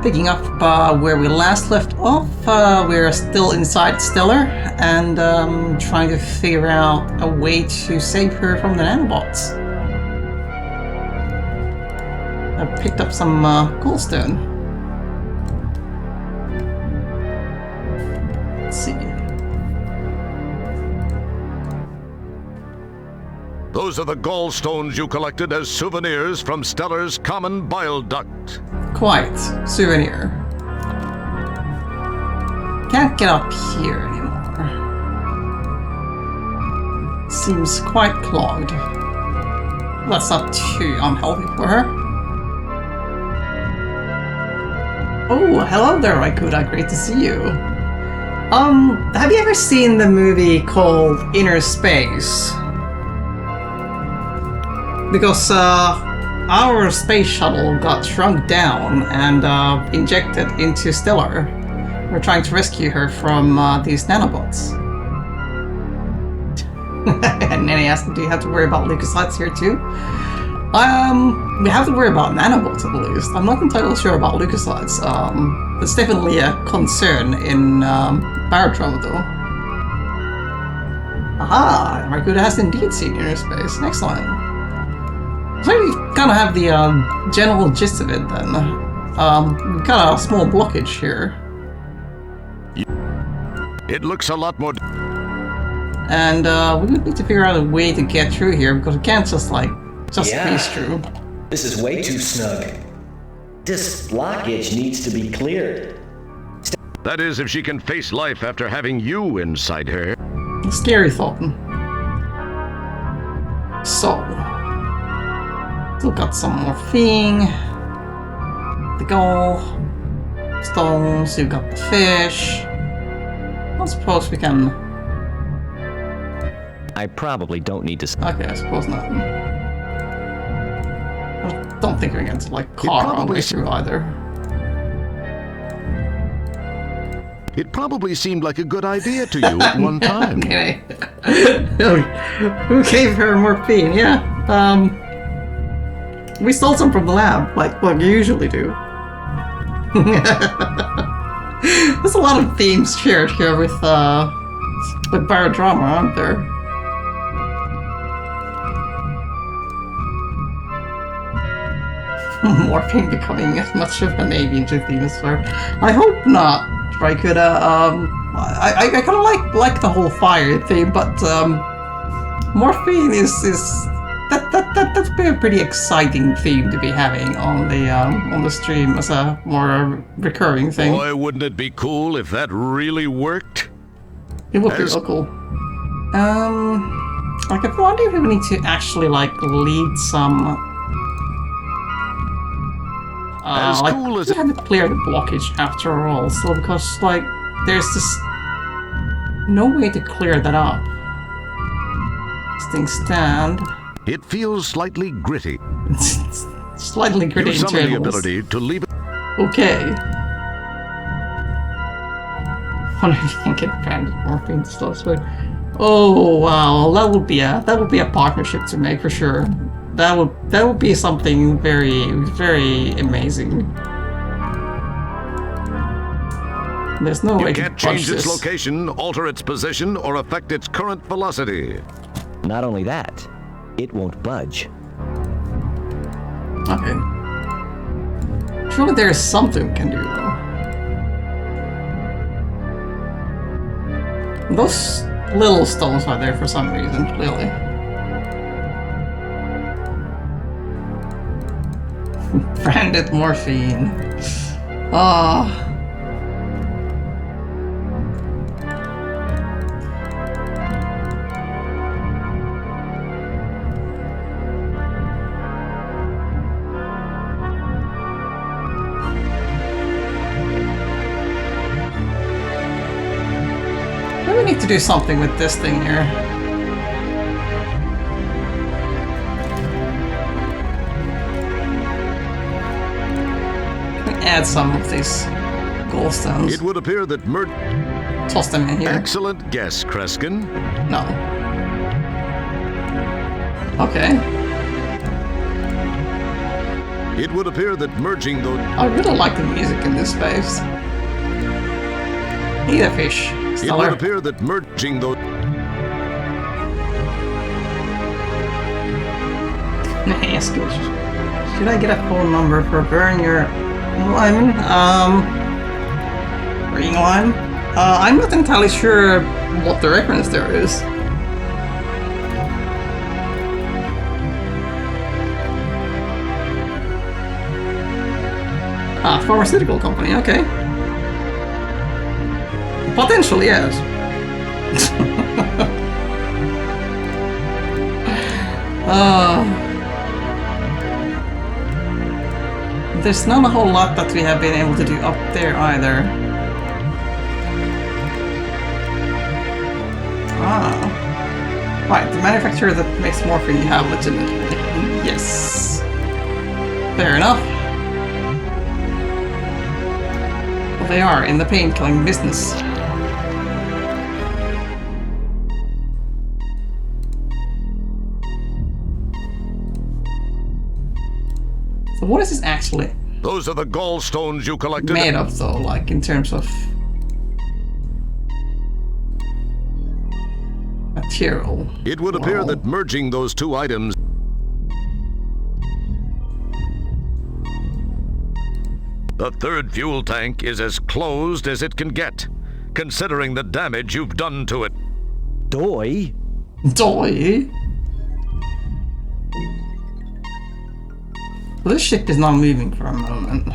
Picking up where we last left off, we're still inside Stellar and trying to figure out a way to save her from the nanobots. I picked up some goldstone. Let's see. Those are the gallstones you collected as souvenirs from Stellar's common bile duct. Quite. Souvenir. Can't get up here anymore. Seems quite clogged. That's not too unhealthy for her. Oh, hello there, Raikuda. Great to see you. Have you ever seen the movie called Inner Space? Because, our space shuttle got shrunk down and injected into Stellar. We're trying to rescue her from these nanobots. And Nenny asked, do you have to worry about leukocytes here too? We have to worry about nanobots at least. I'm not entirely sure about leukocytes. It's definitely a concern in Barotrauma though. Aha! Raikuda has indeed seen Inner Space. Excellent. So we kind of have the general gist of it then. We've got a small blockage here. It looks a lot more... And we would need to figure out a way to get through here because we can't just squeeze through. This is way too snug. This blockage needs to be cleared. That is, if she can face life after having you inside her. A scary thought. So, still got some morphine, the gall, stones, you got the fish. I suppose we can... I probably don't need to... Okay, I suppose not. I don't think we can car our way through either. It probably seemed like a good idea to you at one time. Who gave her morphine? Yeah, we stole some from the lab, like you usually do. There's a lot of themes shared here with Barodrama, aren't there? Morphine becoming as much of an avian theme as well. I hope not, Raikuda. I kind of like the whole fire theme, but morphine is that's been a pretty exciting theme to be having on the stream as a more recurring thing. Boy, wouldn't it be cool if that really worked? It would be so cool. I wonder if we need to actually lead some. Cool as we had to clear the blockage after all, so because there's just no way to clear that up. This thing stand. It feels slightly gritty. Slightly gritty You summon the internals. ability to leave it. Okay. Wonder if you can get branded morphine stuff. Oh wow, that would be a partnership to make for sure. That would be something very, very amazing. There's no way You to can't change its this. location, alter its position, or affect its current velocity. Not only that, it won't budge. Okay. Surely there is something we can do though. Those little stones are there for some reason, clearly. Branded morphine. Ah. to do something with this thing here. Add some of these gallstones. It would appear that Toss them in here. Excellent guess, Kreskin. No. Okay. It would appear that merging those... I really like the music in this space. Eat a fish. It would appear that merging those... Nice. Should I get a phone number for burn your lime? Green lime? I'm not entirely sure what the reference there is. Ah, pharmaceutical company, okay. Potentially, yes. There's not a whole lot that we have been able to do up there either. Ah. Right, the manufacturer that makes morphine you have legitimately. Yes. Fair enough. Well, they are in the pain-killing business. So what is this actually? Those are the gallstones you collected. Made of, though, like in terms of material. It would appear that merging those two items... The third fuel tank is as closed as it can get, considering the damage you've done to it. Doy? Doy? Well, this ship is not moving for a moment.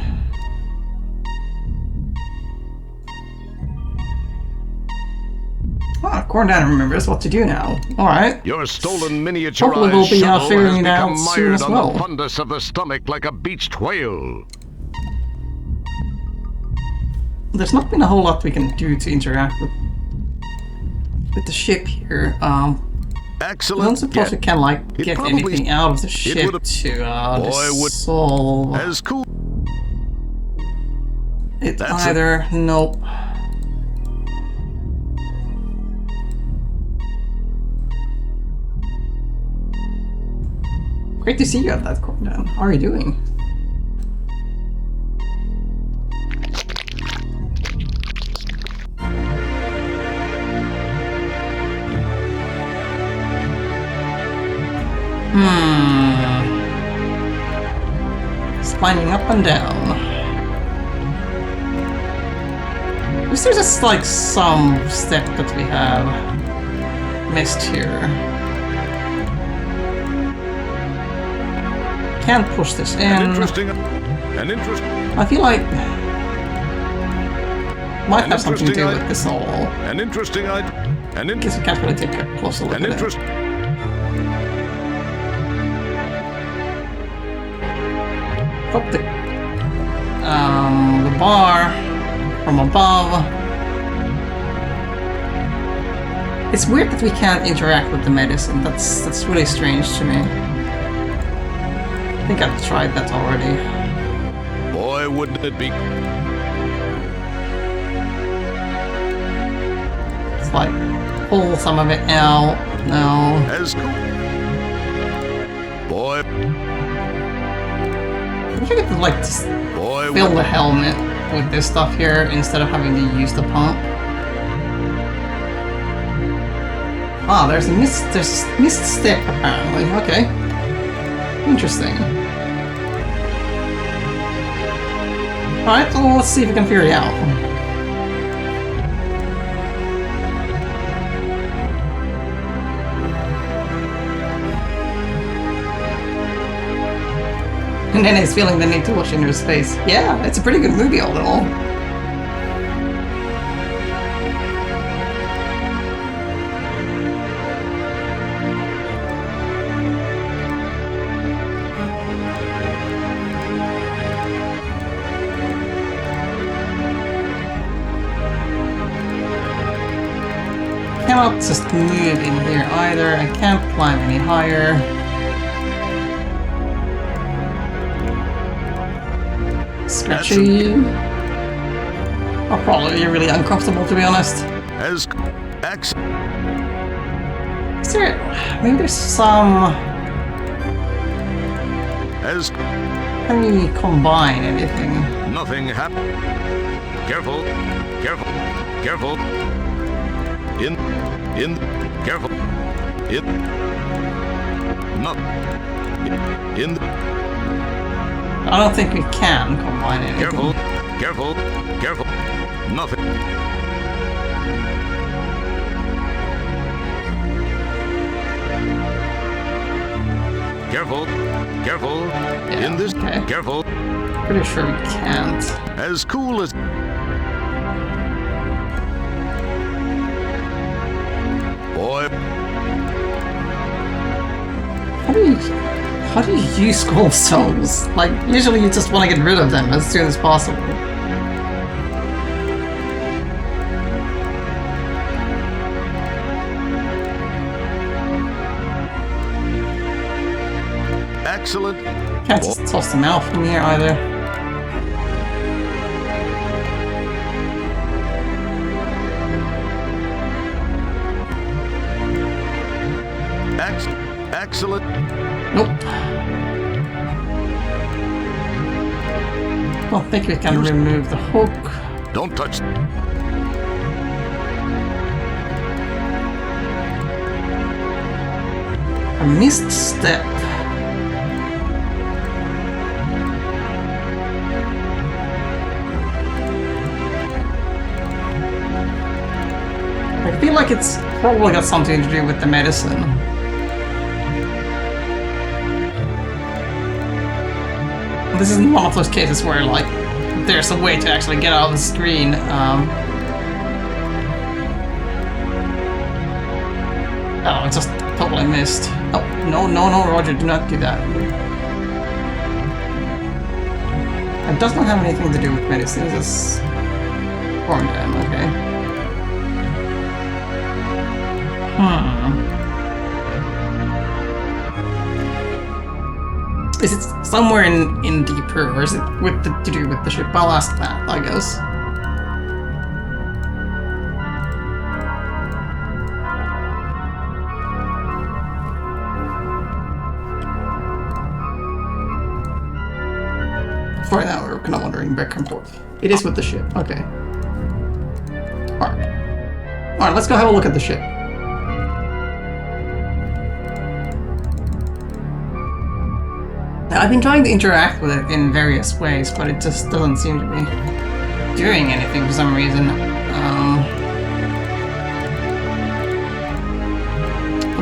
Ah, Corndan remembers what to do now. Alright. Your stolen miniaturized Hopefully we'll be shuttle figuring has it out become soon mired as well. on the fundus of the stomach like a beached whale. There's not been a whole lot we can do to interact with the ship here. Excellent. I don't suppose we can, like, It get probably- anything out of the ship to solve As cool. it That's it. either. Nope. Great to see you at that Corndan. How are you doing? Climbing up and down. Is there just like some step that we have missed here? Can't push this in. An interesting. I feel like might have something to do with this all. An interesting idea. I guess we can't really take a closer look at it. Up the bar from above. It's weird that we can't interact with the medicine. That's really strange to me. I think I've tried that already. Boy, wouldn't it be? It's like pull some of it out. No. As boy. I wish I could like just fill the helmet with this stuff here instead of having to use the pump. Ah, there's a missed step apparently. Okay. Interesting. Alright, well, let's see if we can figure it out. And then he's feeling the need to watch into his face. Yeah, it's a pretty good movie all in all. cannot just move in here either. I can't climb any higher. Scratchy. I'll probably be really uncomfortable, to be honest. As X. Is there... maybe there's some... As Can we combine anything? nothing happened. Careful. Careful. Careful. In. Careful. Not. In. I don't think we can combine anything. Careful. Careful. Careful. Nothing. Careful. Careful. Yeah, In this. okay. Careful. Pretty sure we can't. As cool as. Boy. How do you use gallstones? Like, usually you just want to get rid of them as soon as possible. Excellent. Can't just toss them out from here either. Excellent. Nope. Don't think we can remove the hook. Don't touch. A missed step. I feel like it's probably got something to do with the medicine. This isn't one of those cases where, like, there's a way to actually get out of the screen. Oh, I just totally missed. Oh, no, Roger, do not do that. It does not have anything to do with medicine, it's just quarantine, okay. Is it somewhere in deeper, or is it to do with the ship? I'll ask that, I guess. For now, we're kind of wandering back and forth. It is with the ship, okay. Alright, let's go have a look at the ship. I've been trying to interact with it in various ways, but it just doesn't seem to be doing anything for some reason.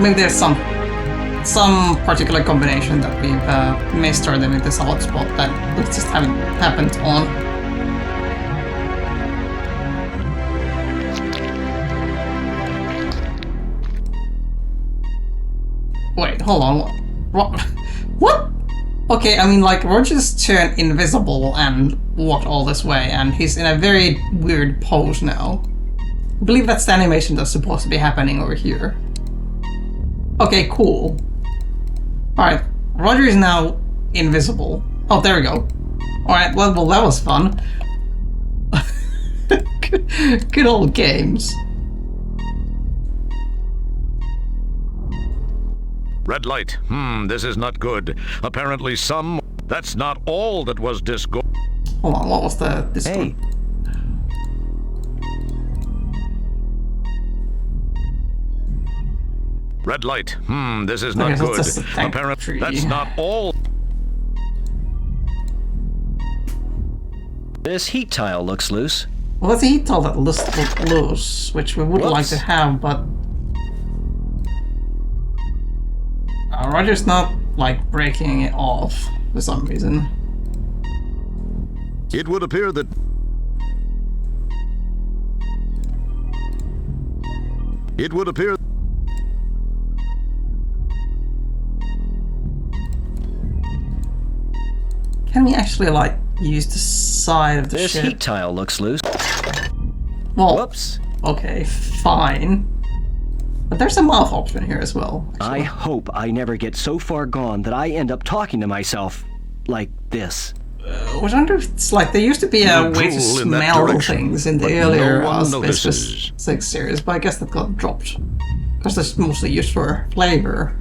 Maybe there's some particular combination that we've missed or them in this hotspot that we just haven't happened on. Wait, hold on. What? Okay, I mean, like, Roger's turned invisible and walked all this way, and he's in a very weird pose now. I believe that's the animation that's supposed to be happening over here. Okay, cool. Alright, Roger is now invisible. Oh, there we go. Alright, well, that was fun. Good old games. Red light. This is not good. Apparently that's not all that was disgorged. Hold on, what was this Hey. one? Red light. This is Okay, not so good. it's just a tank Apparently, tree. that's not all. This heat tile looks loose. Well, that's a heat tile that looks loose, which we would like Whoops. to have, but... Roger's not, like, breaking it off for some reason. It would appear that Can we actually, like, use the side of the This ship? heat tile looks loose. Well, Whoops. okay, fine. But there's a mouth option here as well. I hope I never get so far gone that I end up talking to myself like this. I wonder if it's like there used to be a way to drool in that smell direction, things in the but earlier no one Space notices. 6 series, but I guess that got dropped. Because it's mostly used for flavor.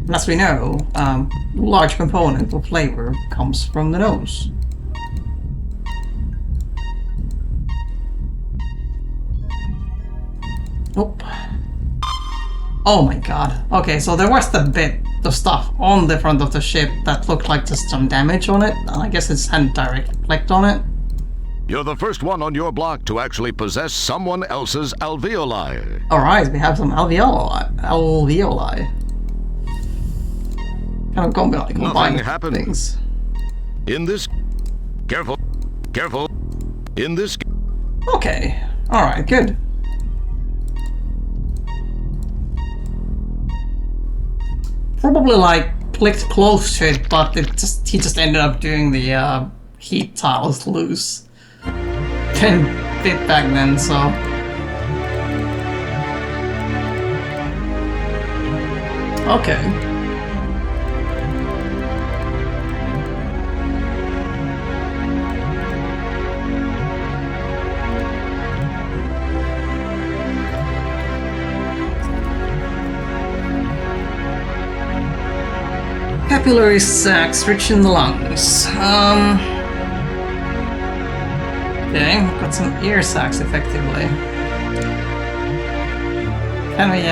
And as we know, a large component of flavor comes from the nose. Nope. Oh my god. Okay, so there was the bit of stuff on the front of the ship that looked like just some damage on it, and I guess it's hadn't directly clicked on it. You're the first one on your block to actually possess someone else's alveoli. Alright, we have some alveoli. Kind of combine happened. things. In this... Careful. Careful. In this... Okay. Alright, good. Probably like clicked close to it, but he just ended up doing the heat tiles loose. Didn't fit back then, so. Okay. Capillary sacs rich in the lungs. Okay, we've got some ear sacs effectively. Can we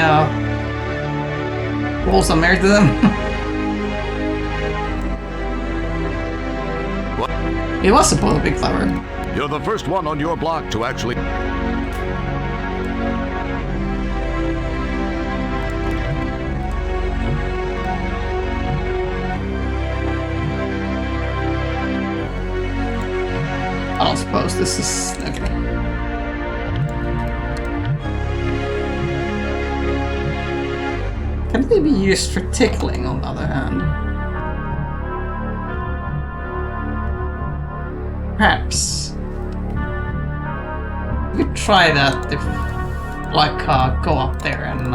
roll some air to them? What? It was supposed to be clever. You're the first one on your block to actually... I don't suppose this is... okay. Can they be used for tickling, on the other hand? Perhaps. We could try that if... like, go up there and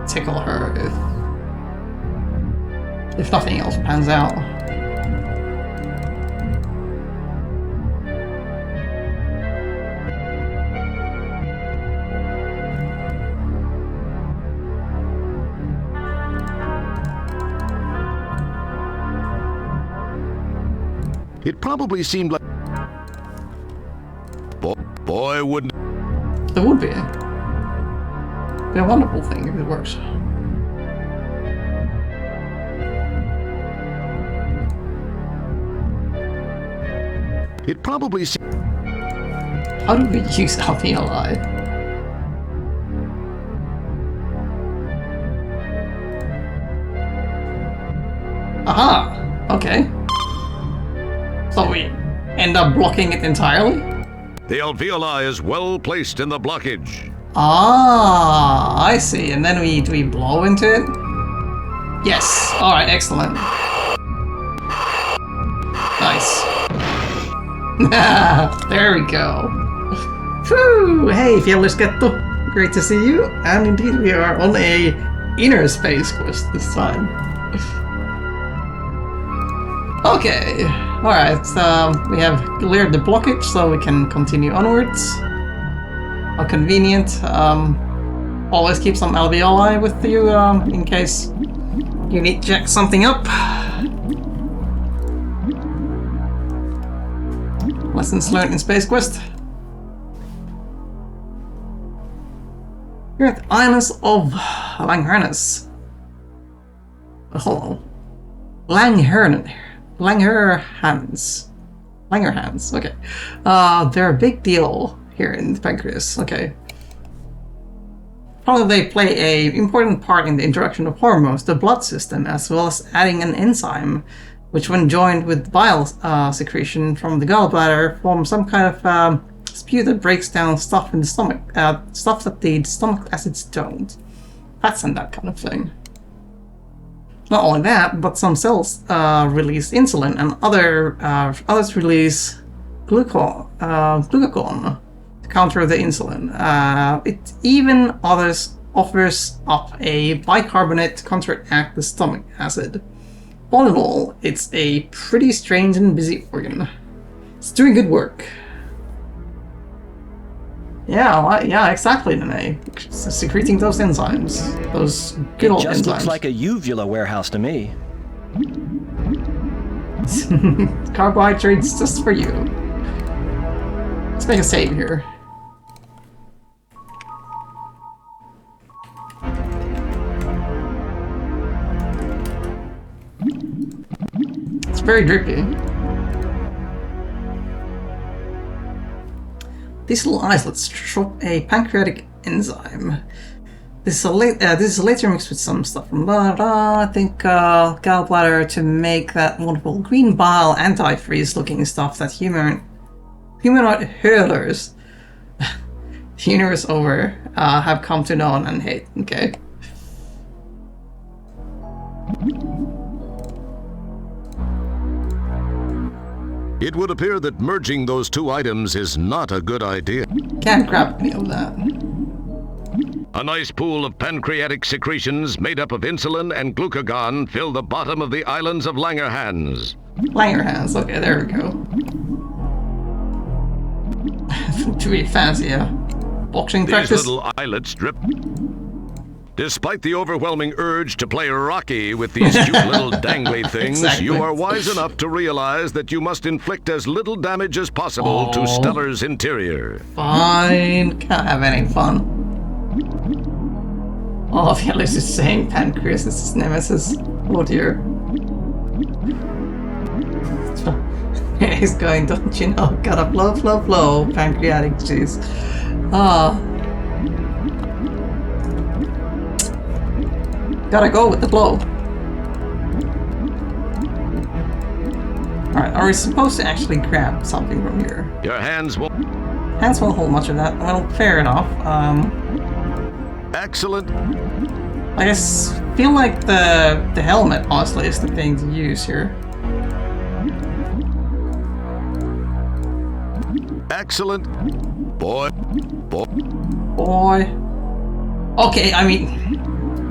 tickle her if nothing else pans out. It probably seemed like... Boy, wouldn't... It would be. Be a wonderful thing if it works. It probably seemed... How do we use alveoli? Aha! Okay. So we end up blocking it entirely? The alveoli is well placed in the blockage. Ah, I see. And then do we blow into it? Yes. Alright, excellent. Nice. There we go. Whew! Hey, Fjellsketto. Great to see you. And indeed we are on a inner space quest this time. Okay. Alright, we have cleared the blockage, so we can continue onwards. How convenient. Always keep some alveoli with you, in case you need to jack something up. Lessons learned in Space Quest. You're at the Islands of Langhernes. Oh, Langerhans, okay. They're a big deal here in the pancreas, okay. Probably they play an important part in the interaction of hormones, the blood system, as well as adding an enzyme, which when joined with bile secretion from the gallbladder, forms some kind of spew that breaks down stuff in the stomach, stuff that the stomach acids don't. Fats and that kind of thing. Not only that, but some cells release insulin, and others release glucagon to counter the insulin. It even offers up a bicarbonate to counteract the stomach acid. All in all, it's a pretty strange and busy organ. It's doing good work. Yeah, exactly, Nene. Secreting those enzymes. Those good old enzymes. It just looks like a uvula warehouse to me. Carbohydrates just for you. Let's make a save here. It's very drippy. These little islets drop a pancreatic enzyme. This is later mixed with some stuff from blah blah. I think gallbladder to make that wonderful green bile antifreeze looking stuff that humanoid hurlers the universe over have come to know and hate. Okay. It would appear that merging those two items is not a good idea. Can't grab any of that. A nice pool of pancreatic secretions made up of insulin and glucagon fill the bottom of the islands of Langerhans. Langerhans, okay, there we go. To be fancy, yeah. Boxing practice. These little islets drip. Despite the overwhelming urge to play Rocky with these cute little dangly things, Exactly. you are wise enough to realize that you must inflict as little damage as possible to Stellar's interior. Fine, can't have any fun. Oh, Felix is saying pancreas is his nemesis. Oh dear. He's going, don't you know? Gotta blow, pancreatic juice. Ah. Gotta go with the blow. Alright, are we supposed to actually grab something from here? Your hands will... Hands won't hold much of that. Well, fair enough. Excellent. I just feel like the helmet, honestly, is the thing to use here. Excellent. Boy. Okay, I mean...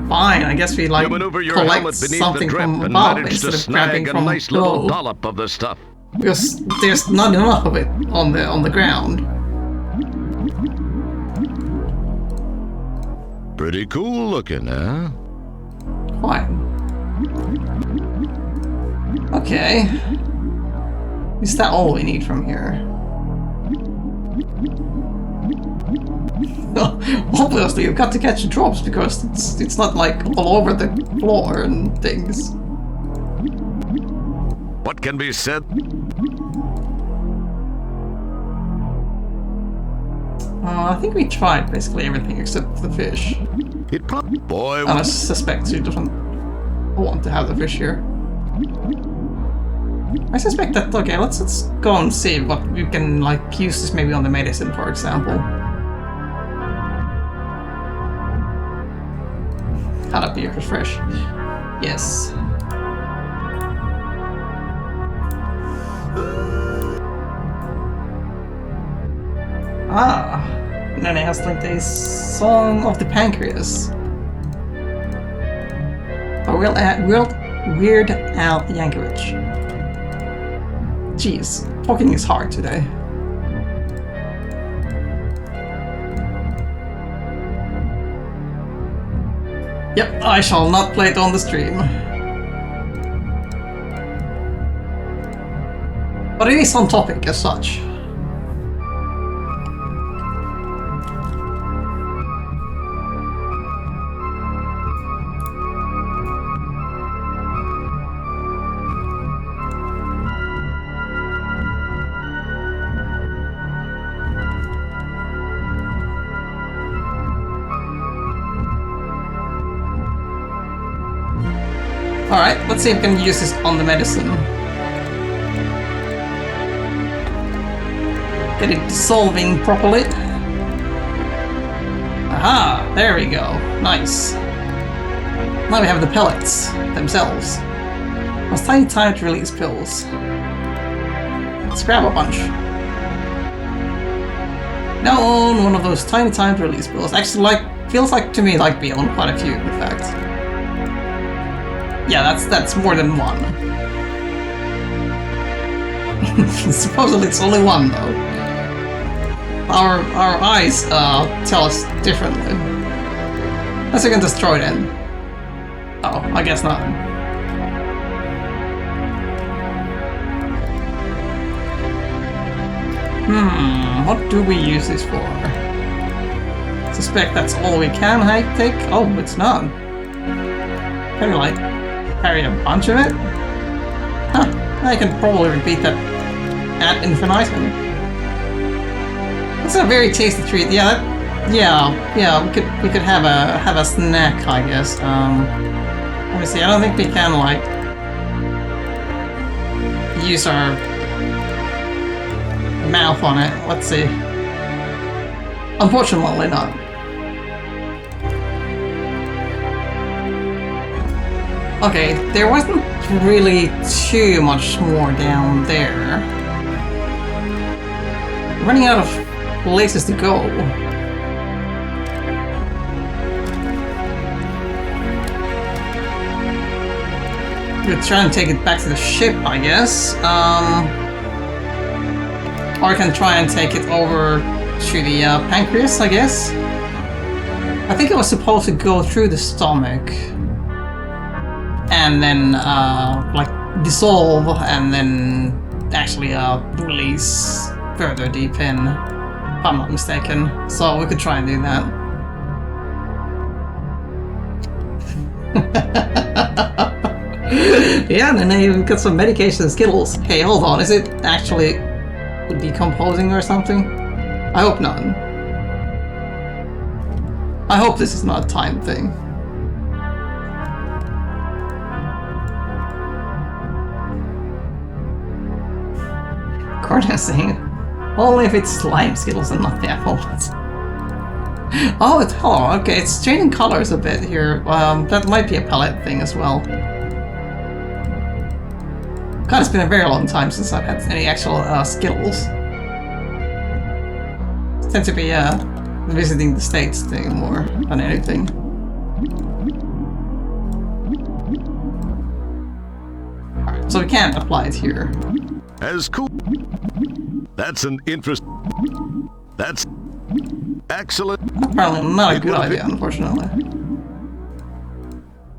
Fine, I guess we like You maneuver your collect helmet beneath the something drip from and above manage instead to of grabbing snag a from nice little below. dollop of the stuff. Because there's not enough of it on the ground. Pretty cool looking, huh? Fine. Okay. Is that all we need from here? Obviously, you've got to catch the drops because it's not like all over the floor and things. What can be said? I think we tried basically everything except the fish. It probably... Boy... And I suspect she doesn't want to have the fish here. I suspect that... Okay, let's go and see what we can, like, use this maybe on the medicine, for example. Gotta be fresh. Yes. Ah, Nene has like a song of the pancreas. Weird Al Yankovic. Jeez, talking is hard today. Yep, I shall not play it on the stream. But it is on topic as such. Alright, let's see if we can use this on the medicine. Get it dissolving properly. Aha! There we go. Nice. Now we have the pellets themselves. Those tiny time to release pills. Let's grab a bunch. Now own one of those tiny time release bills. Actually, feels like to me like we own quite a few, in fact. Yeah, that's more than one. Supposedly it's only one though. Our eyes tell us differently. Unless we can destroy them. Oh, I guess not. What do we use this for? Suspect that's all we can take? Oh, it's not. Can we, like, carry a bunch of it? Huh, I can probably repeat that ad infinitum. It's a very tasty treat. Yeah, we could have a snack, I guess. Let me see, I don't think we can, like, use our mouth on it. Let's see. Unfortunately not. Okay, there wasn't really too much more down there. Running out of places to go. We'll try and take it back to the ship, I guess. Or I can try and take it over to the pancreas, I guess. I think it was supposed to go through the stomach and then like dissolve and then actually release further deep in, if I'm not mistaken. So we could try and do that. Yeah, and then you've got some medication Skittles. Hey, hold on, is it actually decomposing or something? I hope not. I hope this is not a time thing. Corn saying, only if it's slime Skittles and not the apple. Oh, okay, it's changing colors a bit here. That might be a palette thing as well. God, it's been a very long time since I've had any actual Skittles. I tend to be visiting the States thing more than anything. Alright, so we can't apply it here. As cool. That's an interest. That's excellent. Apparently not a good idea, unfortunately.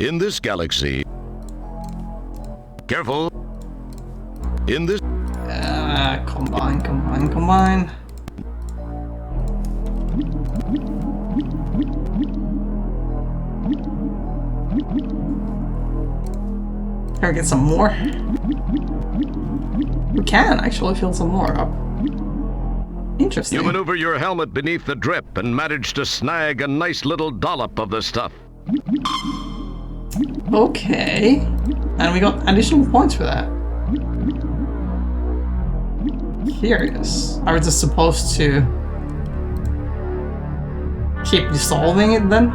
In this galaxy. Careful. In this. Combine. Can we get some more? We can actually fill some more up. Interesting. You maneuver your helmet beneath the drip and manage to snag a nice little dollop of the stuff. Okay. And we got additional points for that. Curious. Are we just supposed to keep dissolving it then?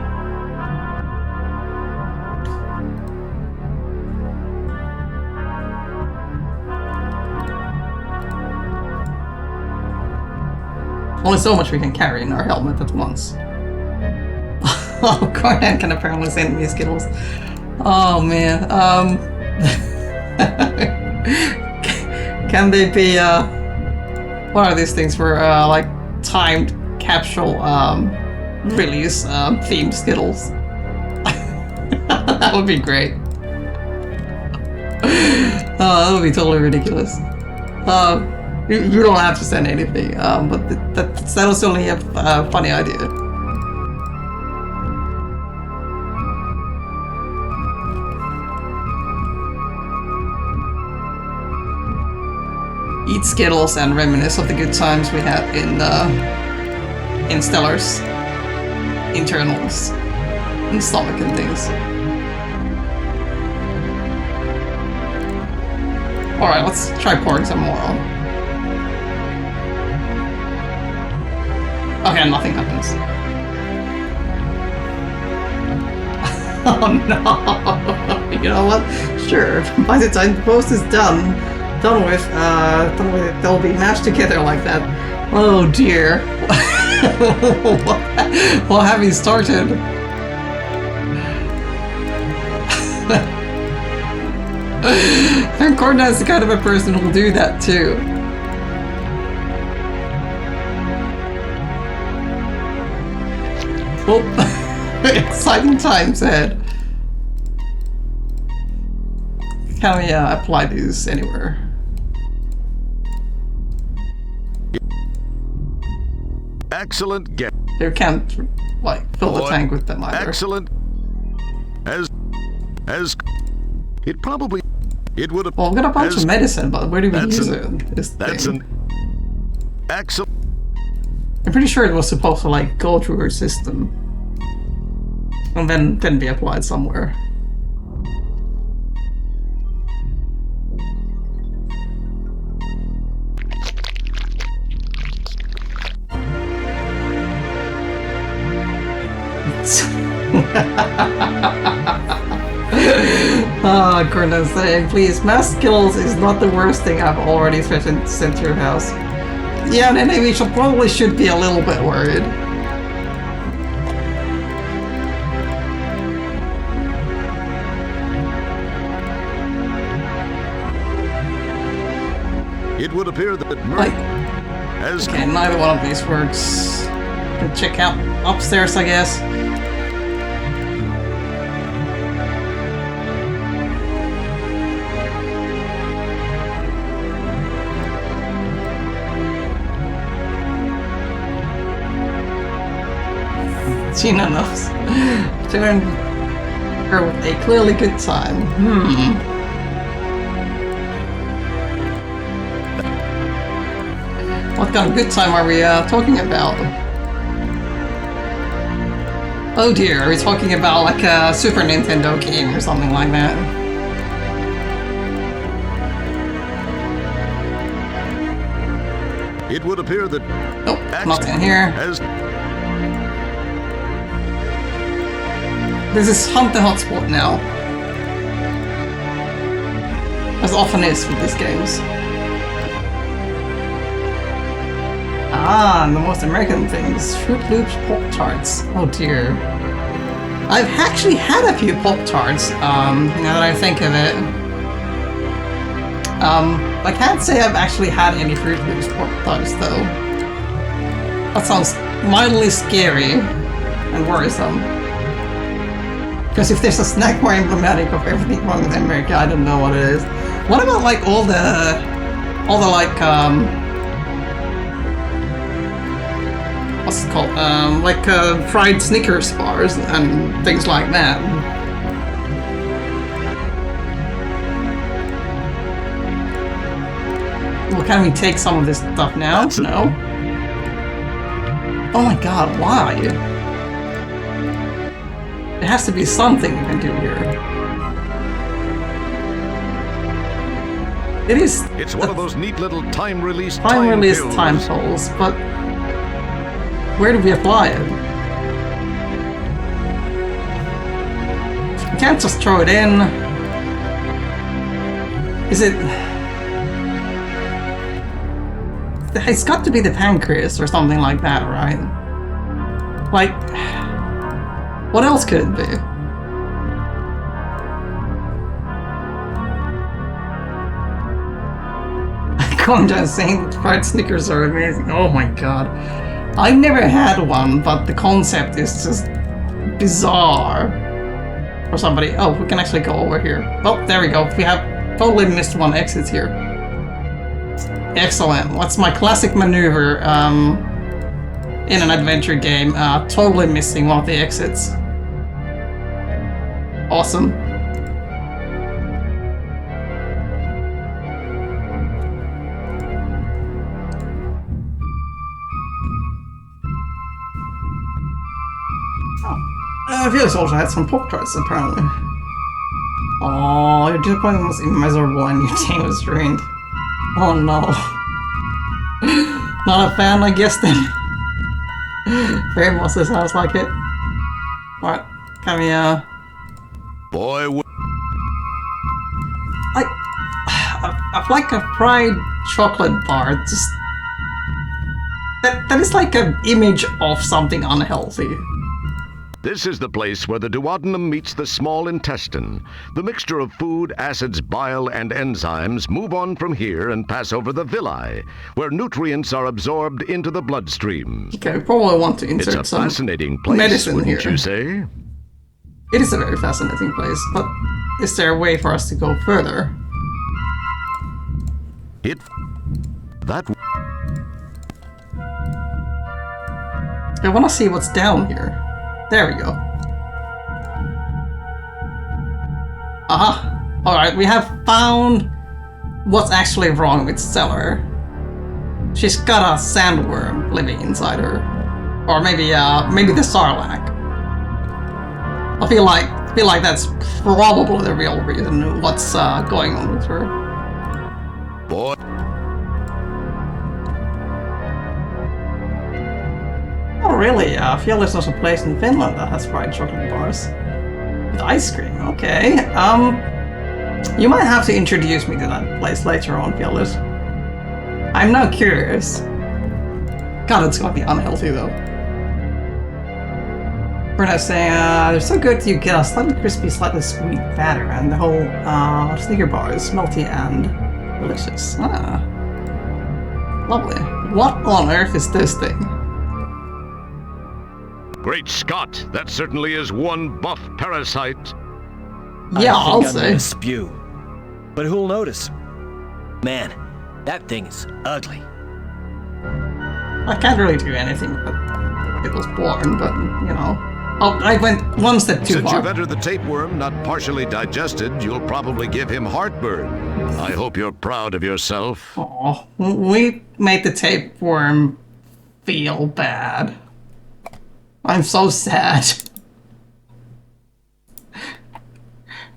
Only so much we can carry in our helmet at once. Oh, Conan can apparently send me Skittles. Oh man, can they be, what are these things for, like, timed capsule, release, themed Skittles? That would be great. That would be totally ridiculous. You don't have to send anything, but that was only a funny idea. Eat Skittles and reminisce of the good times we had in Stellar's internals, and stomach and things. Alright, let's try pouring some more on. Okay, nothing happens. Oh no! You know what? Sure. By the time the post is done with, they'll be mashed together like that. Oh dear. What have you started? And Corna is the kind of a person who will do that too. Oh, exciting times ahead. Can we apply these anywhere? Excellent guess. You can't, like, fill the tank with them either. Excellent. As it probably it would have. Well, we've got a bunch of medicine, but where do we use it? That's an excellent. I'm pretty sure it was supposed to like go through her system and then be applied somewhere. Ah, Gordon's saying, please, mass kills is not the worst thing I've already threatened to send to your house. Yeah, and then we probably should be a little bit worried. It would appear that Like, okay, neither one of these works. Can check out upstairs, I guess. Gina knows. Turn her with a clearly good time. What kind of good time are we talking about? Oh dear, are we talking about like a Super Nintendo game or something like that? it would appear that Nope, nothing here. This is Hunt the Hotspot now. As often is with these games. Ah, and the most American things. Fruit Loops Pop-Tarts. Oh dear. I've actually had a few Pop-Tarts, now that I think of it. I can't say I've actually had any Fruit Loops Pop-Tarts though. That sounds mildly scary and worrisome. Because if there's a snack more emblematic of everything wrong with America, I don't know what it is. What about like all the like what's it called? Like fried Snickers bars and things like that. Well, can we take some of this stuff now? No. Oh my god, why? There has to be something we can do here. It is. It's one of those neat little time-release time-released time tools, but where do we apply it? We can't just throw it in. Is it? It's got to be the pancreas or something like that, right? Like, what else could it be? I'm just saying fried Snickers are amazing. Oh my god. I've never had one, but the concept is just bizarre. For somebody. Oh, we can actually go over here. Oh, there we go. We have totally missed one exit here. Excellent. What's my classic maneuver in an adventure game? Totally missing one of the exits. Awesome. Felix also had some Pop-Tarts, apparently. Oh, your disappointment was immeasurable and your team was ruined. Oh no. Not a fan, I guess, then. Very much this sounds like it. What? Can we, Boy, I'd like a fried chocolate bar, just That is like an image of something unhealthy. This is the place where the duodenum meets the small intestine. The mixture of food, acids, bile, and enzymes move on from here and pass over the villi, where nutrients are absorbed into the bloodstream. Okay, we probably want to insert It's a some fascinating place, medicine wouldn't here. you say? It is a very fascinating place, but is there a way for us to go further? I want to see what's down here. There we go. Aha! Alright, we have found what's actually wrong with Stellar. She's got a sandworm living inside her. Or maybe the Sarlacc. I feel like that's probably the real reason what's going on with her. Boy. Oh really? I feel there's also a place in Finland that has fried chocolate bars. With ice cream, okay. You might have to introduce me to that place later on, Fearless. I'm now curious. God, it's gonna be unhealthy though. We're not saying, they're so good you get a slightly crispy, slightly sweet batter, and the whole Snicker bar is melty and delicious. Ah. Lovely. What on earth is this thing? Great Scott, that certainly is one buff parasite. Yeah, I'll I'm say. gonna spew. But who'll notice? Man, that thing is ugly. I can't really do anything, but it was born, but, you know. Oh, I went one step too Since far. you've entered the tapeworm not partially digested, you'll probably give him heartburn. I hope you're proud of yourself. Aw, we made the tapeworm feel bad. I'm so sad.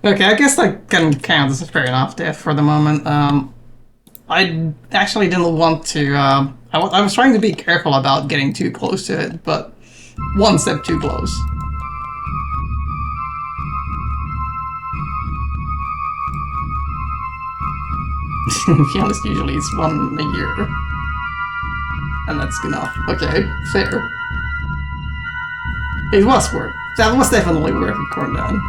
Okay, I guess that can count as a fair enough death for the moment. I actually didn't want to, I was trying to be careful about getting too close to it, but one step too close. Fialis usually eats one a year. And that's enough. Okay, fair. It was worth. That was definitely worth it, corn down.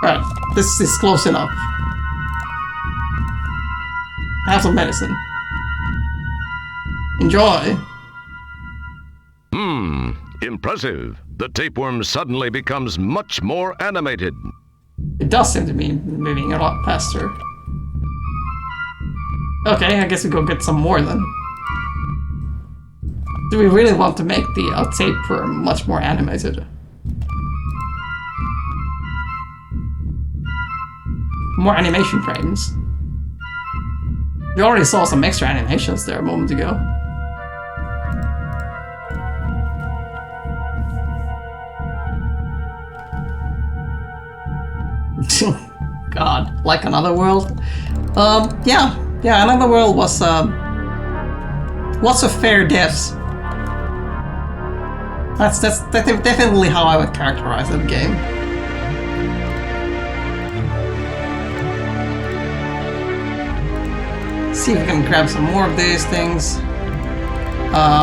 Right, this is close enough. Have some medicine. Enjoy. Impressive. The tapeworm suddenly becomes much more animated. It does seem to be moving a lot faster. Okay, I guess we go get some more then. Do we really want to make the tapeworm much more animated? More animation frames. We already saw some extra animations there a moment ago. God, like Another World? Yeah, Another World was, what's a fair death? That's definitely how I would characterize that game. See if we can grab some more of these things.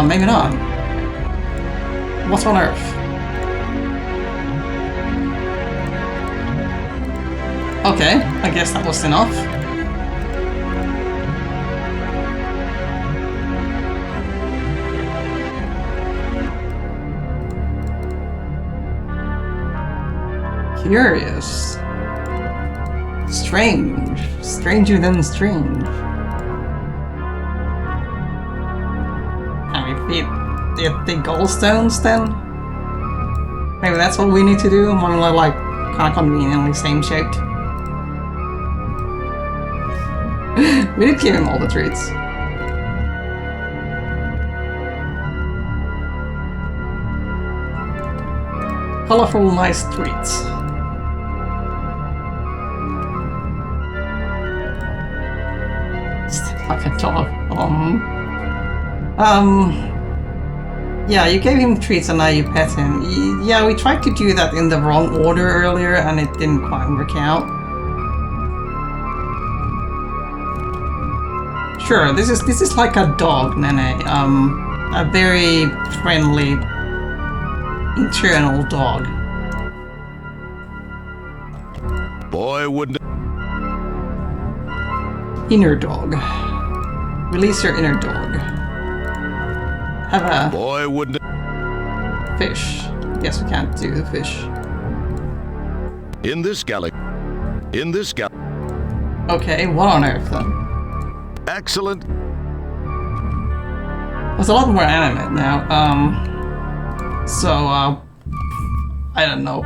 Maybe not. What on earth? Okay, I guess that was enough. Curious. Strange. Stranger than strange. Can we feed the gallstones then? Maybe that's what we need to do? One like kind of conveniently same shaped. We did give him all the treats. Colorful, nice treats. Still like a dog. Yeah, you gave him treats and now you pet him. Yeah, we tried to do that in the wrong order earlier and it didn't quite work out. Sure, this is like a dog, Nene. A very friendly internal dog. Boy, wouldn't... Inner dog. Release your inner dog. Have a Boy, wouldn't... fish. Guess we can't do the fish. In this galaxy... Okay, what on earth then? Excellent. There's a lot more animate now. So, I don't know.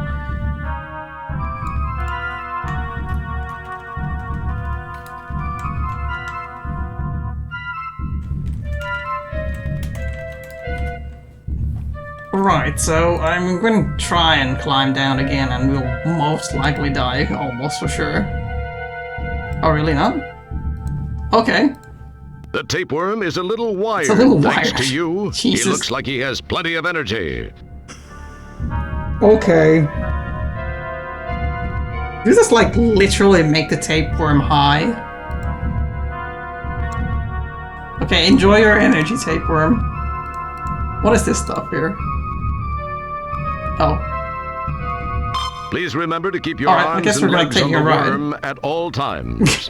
Right, so I'm going to try and climb down again and we'll most likely die, almost for sure. Oh, really not? Okay. The tapeworm is a little wired. It's a little Thanks wired. to you, Jesus. he looks like he has plenty of energy. Okay. Does this like literally make the tapeworm high? Okay, enjoy your energy, tapeworm. What is this stuff here? Oh. Please remember to keep your Alright, I arms guess and we're gonna legs take on the your ride. worm at all times.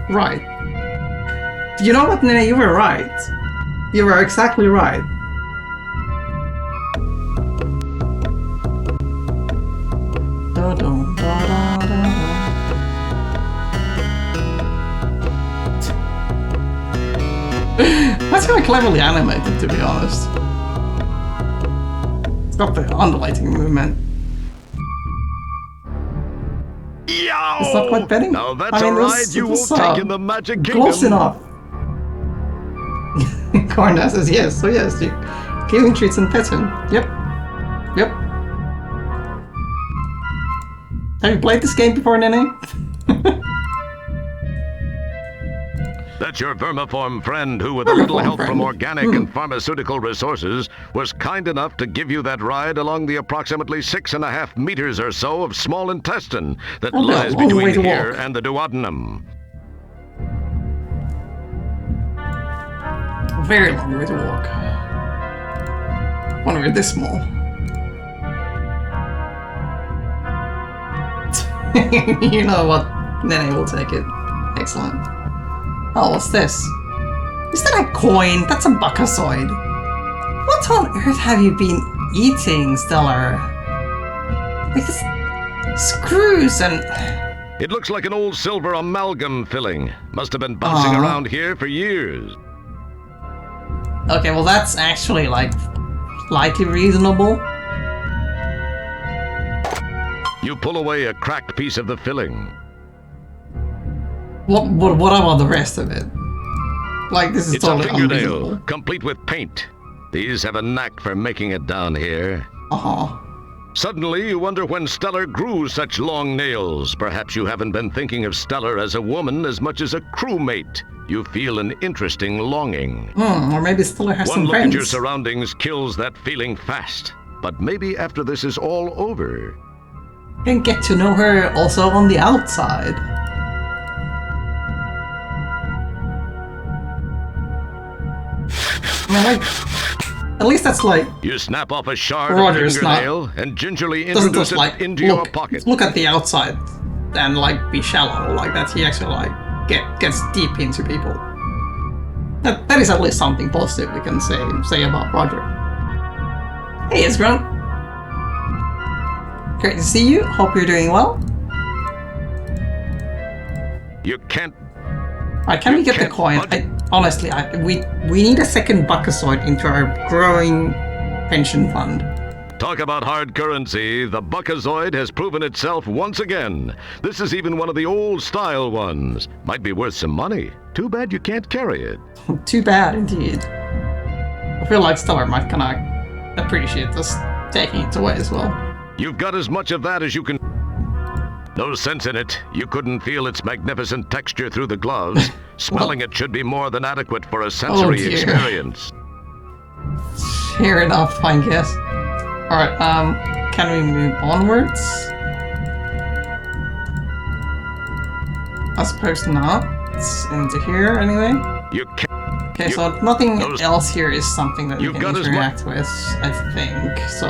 Right. You know what, Nene? You were right. You were exactly right. Da-dum, da-da-da-da. That's kind of cleverly animated, to be honest. It's got the undulating movement. Yow! It's not quite betting. Now that's I mean, a ride this- you this, won't take in the Magic Kingdom. Close enough. Corna says yes, so yes, you giving treats and petting. Yep. Yep. Have you played this game before, Nene? That's your vermiform friend who, with a little Vermiform help from friend. organic and pharmaceutical resources, was kind enough to give you that ride along the approximately 6.5 meters or so of small intestine that Oh, no, lies long way to between here walk. and the duodenum. Very long way to walk. When we're this small. You know what? Nene will take it. Excellent. Oh, what's this? Is that a coin? That's a buckasoid. What on earth have you been eating, Stellar? Like this screws and... It looks like an old silver amalgam filling. Must have been bouncing Aw. around here for years. Okay, well that's actually like slightly reasonable. You pull away a cracked piece of the filling. What about the rest of it? Like this is It's a totally fingernail, unreasonable. complete with paint. These have a knack for making it down here. Uh-huh. Suddenly, you wonder when Stellar grew such long nails. Perhaps you haven't been thinking of Stellar as a woman as much as a crewmate. You feel an interesting longing. Or maybe Stellar has One some look friends. at your surroundings kills that feeling fast. But maybe after this is all over, You can get to know her also on the outside. I mean, like, at least that's like, you snap off a shard Roger's of fingernail and gingerly doesn't introduce just it like, into your look, pocket. look at the outside and like be shallow like that. He actually like gets deep into people. That is at least something positive we can say about Roger. Hey, Isgron. Great to see you. Hope you're doing well. You can't. Alright, can we get the can't coin? budget. Honestly, we need a second buckasoid into our growing pension fund. Talk about hard currency. The Buckazoid has proven itself once again. This is even one of the old style ones. Might be worth some money. Too bad you can't carry it. Too bad, indeed. I feel like Stellar might kinda appreciate us taking it away as well. You've got as much of that as you can. No sense in it. You couldn't feel its magnificent texture through the gloves. Smelling it should be more than adequate for a sensory dear. experience. Fair enough, I guess. Alright, can we move onwards? I suppose not. into here anyway. You can't. Okay, so nothing those- else here is something that you You've can got as interact with, I think. So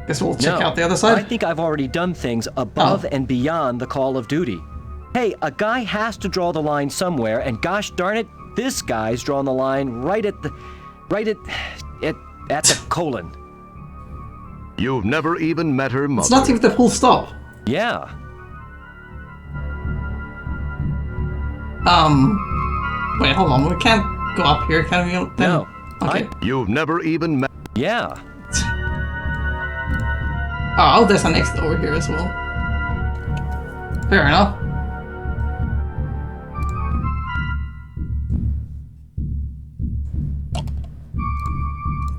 guess we'll check out the other I side. think I've already done things above and beyond the call of duty. Hey, a guy has to draw the line somewhere, and gosh darn it, this guy's drawn the line right at the colon. You've never even met her mother. It's not even the full stop. Yeah. Wait, hold on. We can't go up here, can we? Then? No. Okay. You've never even met. Yeah. Oh, there's an exit over here as well. Fair enough.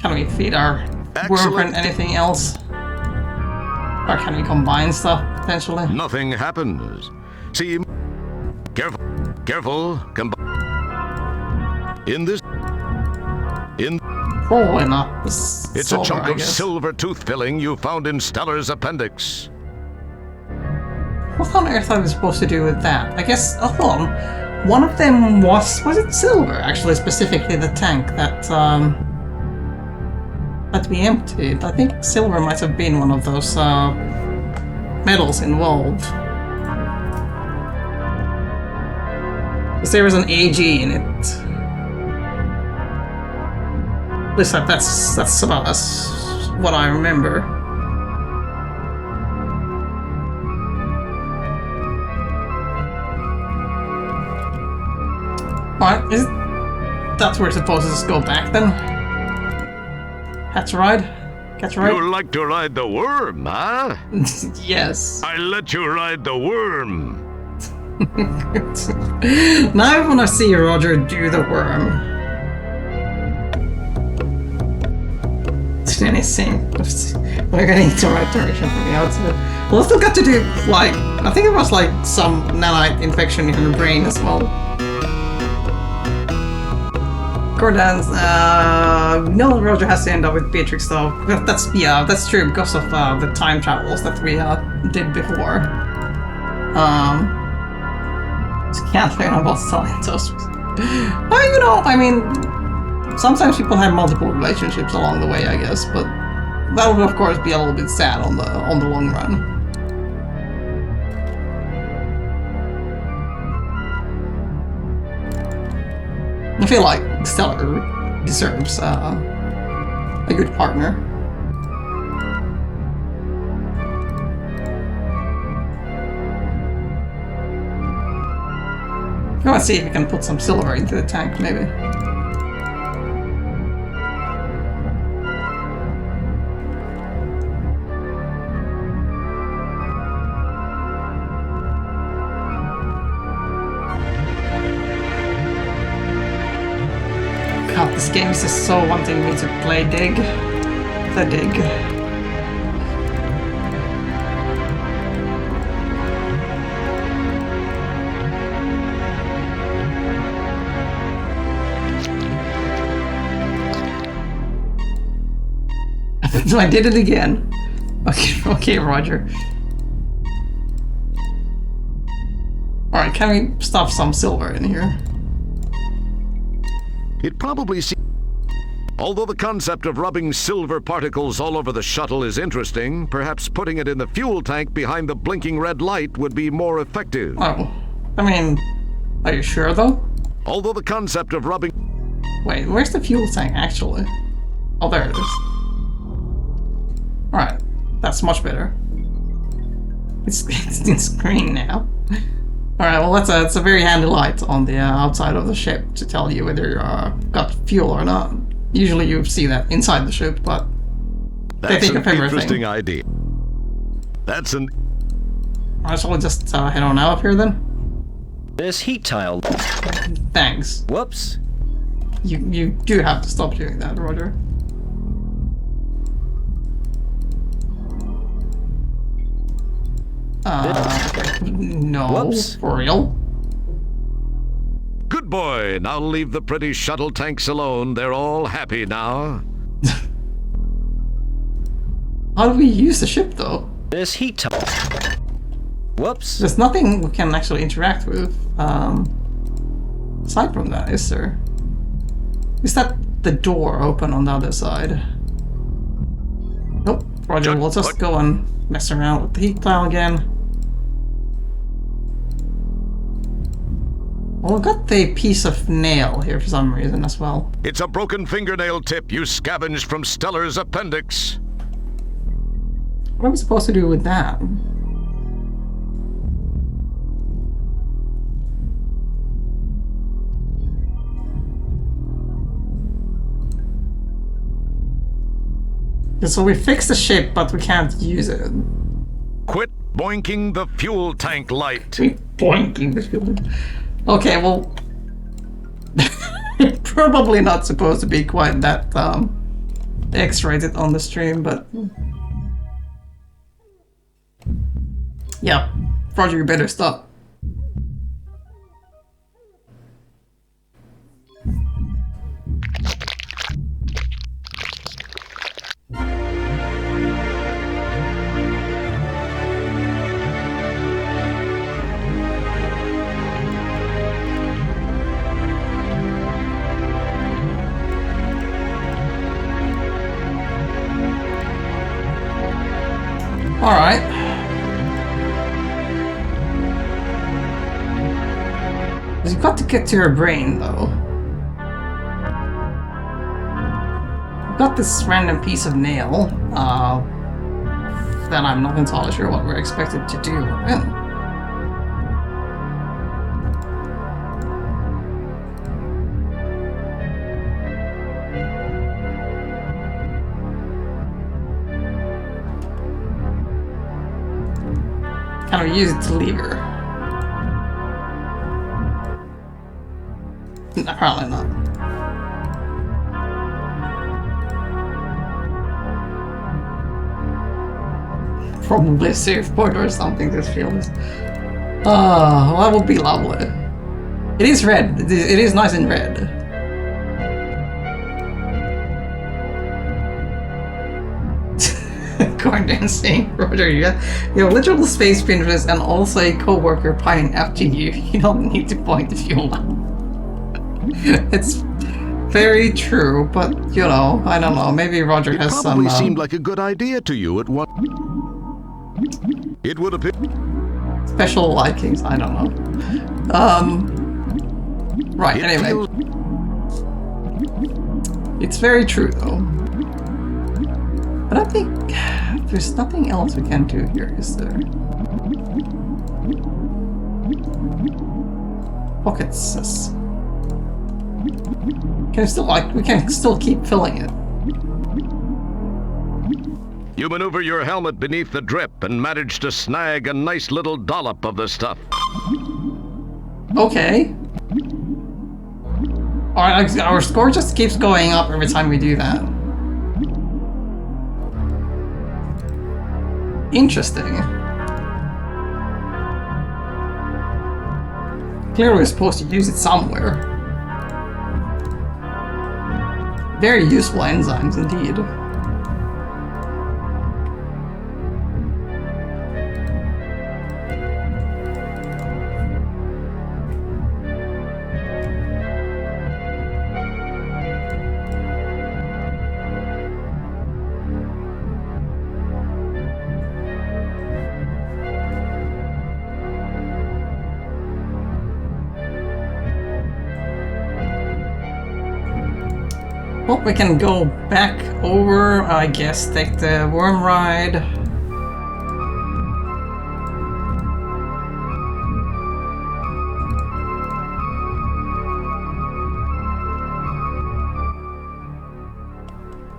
Can we feed our worm anything else? Or can we combine stuff, potentially? Nothing happens. See, careful, careful, in this, Probably not. it's a chunk of silver tooth filling you found in Stellar's appendix. What on earth are we supposed to do with that? I guess, oh, hold on. One of them was it silver, actually, specifically the tank that we emptied. I think silver might have been one of those metals involved. Because there was an AG in it. At least that's about what I remember. Alright, that's where it's supposed to just go back then? Catch a ride? Catch a ride? You like to ride the worm, huh? Yes. I let you ride the worm. Now I want to see Roger do the worm. Anything. We're getting the right direction from the outside. We'll still got to do, like, I think it was like some nanite infection in her brain as well. Gordon's, no, Roger has to end up with Beatrix though. That's true because of the time travels that we did before. So can't learn about selling toast. Well, you know, I mean, sometimes people have multiple relationships along the way, I guess, but that would of course be a little bit sad on the long run. I feel like Stellar deserves a good partner. I want to see if we can put some silver into the tank, maybe. God, this game is just so wanting me to play Dig. The Dig. I did it again. Okay, Roger. Alright, can we stuff some silver in here? It probably seems. Although the concept of rubbing silver particles all over the shuttle is interesting, perhaps putting it in the fuel tank behind the blinking red light would be more effective. Oh, I mean, are you sure though? Although the concept of rubbing. Wait, where's the fuel tank actually? Oh, there it is. Alright, that's much better. It's green now. Alright, well that's a very handy light on the outside of the ship to tell you whether you got fuel or not. Usually you see that inside the ship, but they think of everything. That's an interesting idea. That's an... Alright, shall we just head on out of here then? This heat tile. Thanks. Whoops. You do have to stop doing that, Roger. No, Whoops. for real? Good boy. Now leave the pretty shuttle tanks alone. They're all happy now. How do we use the ship, though? This heat tile. Whoops. There's nothing we can actually interact with. Aside from that, is there? Is that the door open on the other side? Nope. Roger, we'll just go and mess around with the heat tile again. Well, I've got the piece of nail here for some reason as well. It's a broken fingernail tip you scavenged from Stellar's appendix. What am I supposed to do with that? So we fixed the ship, but we can't use it. Quit boinking the fuel tank light. Boinking the fuel. Okay, well, probably not supposed to be quite that X-rated on the stream, but yeah, Roger, you better stop. Alright. You've got to get to your brain, though. You've got this random piece of nail, that I'm not entirely sure what we're expected to do with it. Can we use it to lever? No, probably not. Probably a save point or something, this field is. Oh, that would be lovely. It is red. It is nice and red. Corn dancing, Roger. You're literal space Pinterest and also a co-worker pining after you. You don't need to point the fuel lamp. It's very true, but you know, I don't know. Maybe Roger has some. Probably seemed like a good idea to you at one. It would appear. Special likings. I don't know. Right. Anyway, it's very true though. But I think there's nothing else we can do here, is there? Pockets. We can still keep filling it. You maneuver your helmet beneath the drip and manage to snag a nice little dollop of the stuff. Okay. Our score just keeps going up every time we do that. Interesting. Clearly we're supposed to use it somewhere. Very useful enzymes indeed. Well, we can go back over, I guess, take the worm ride.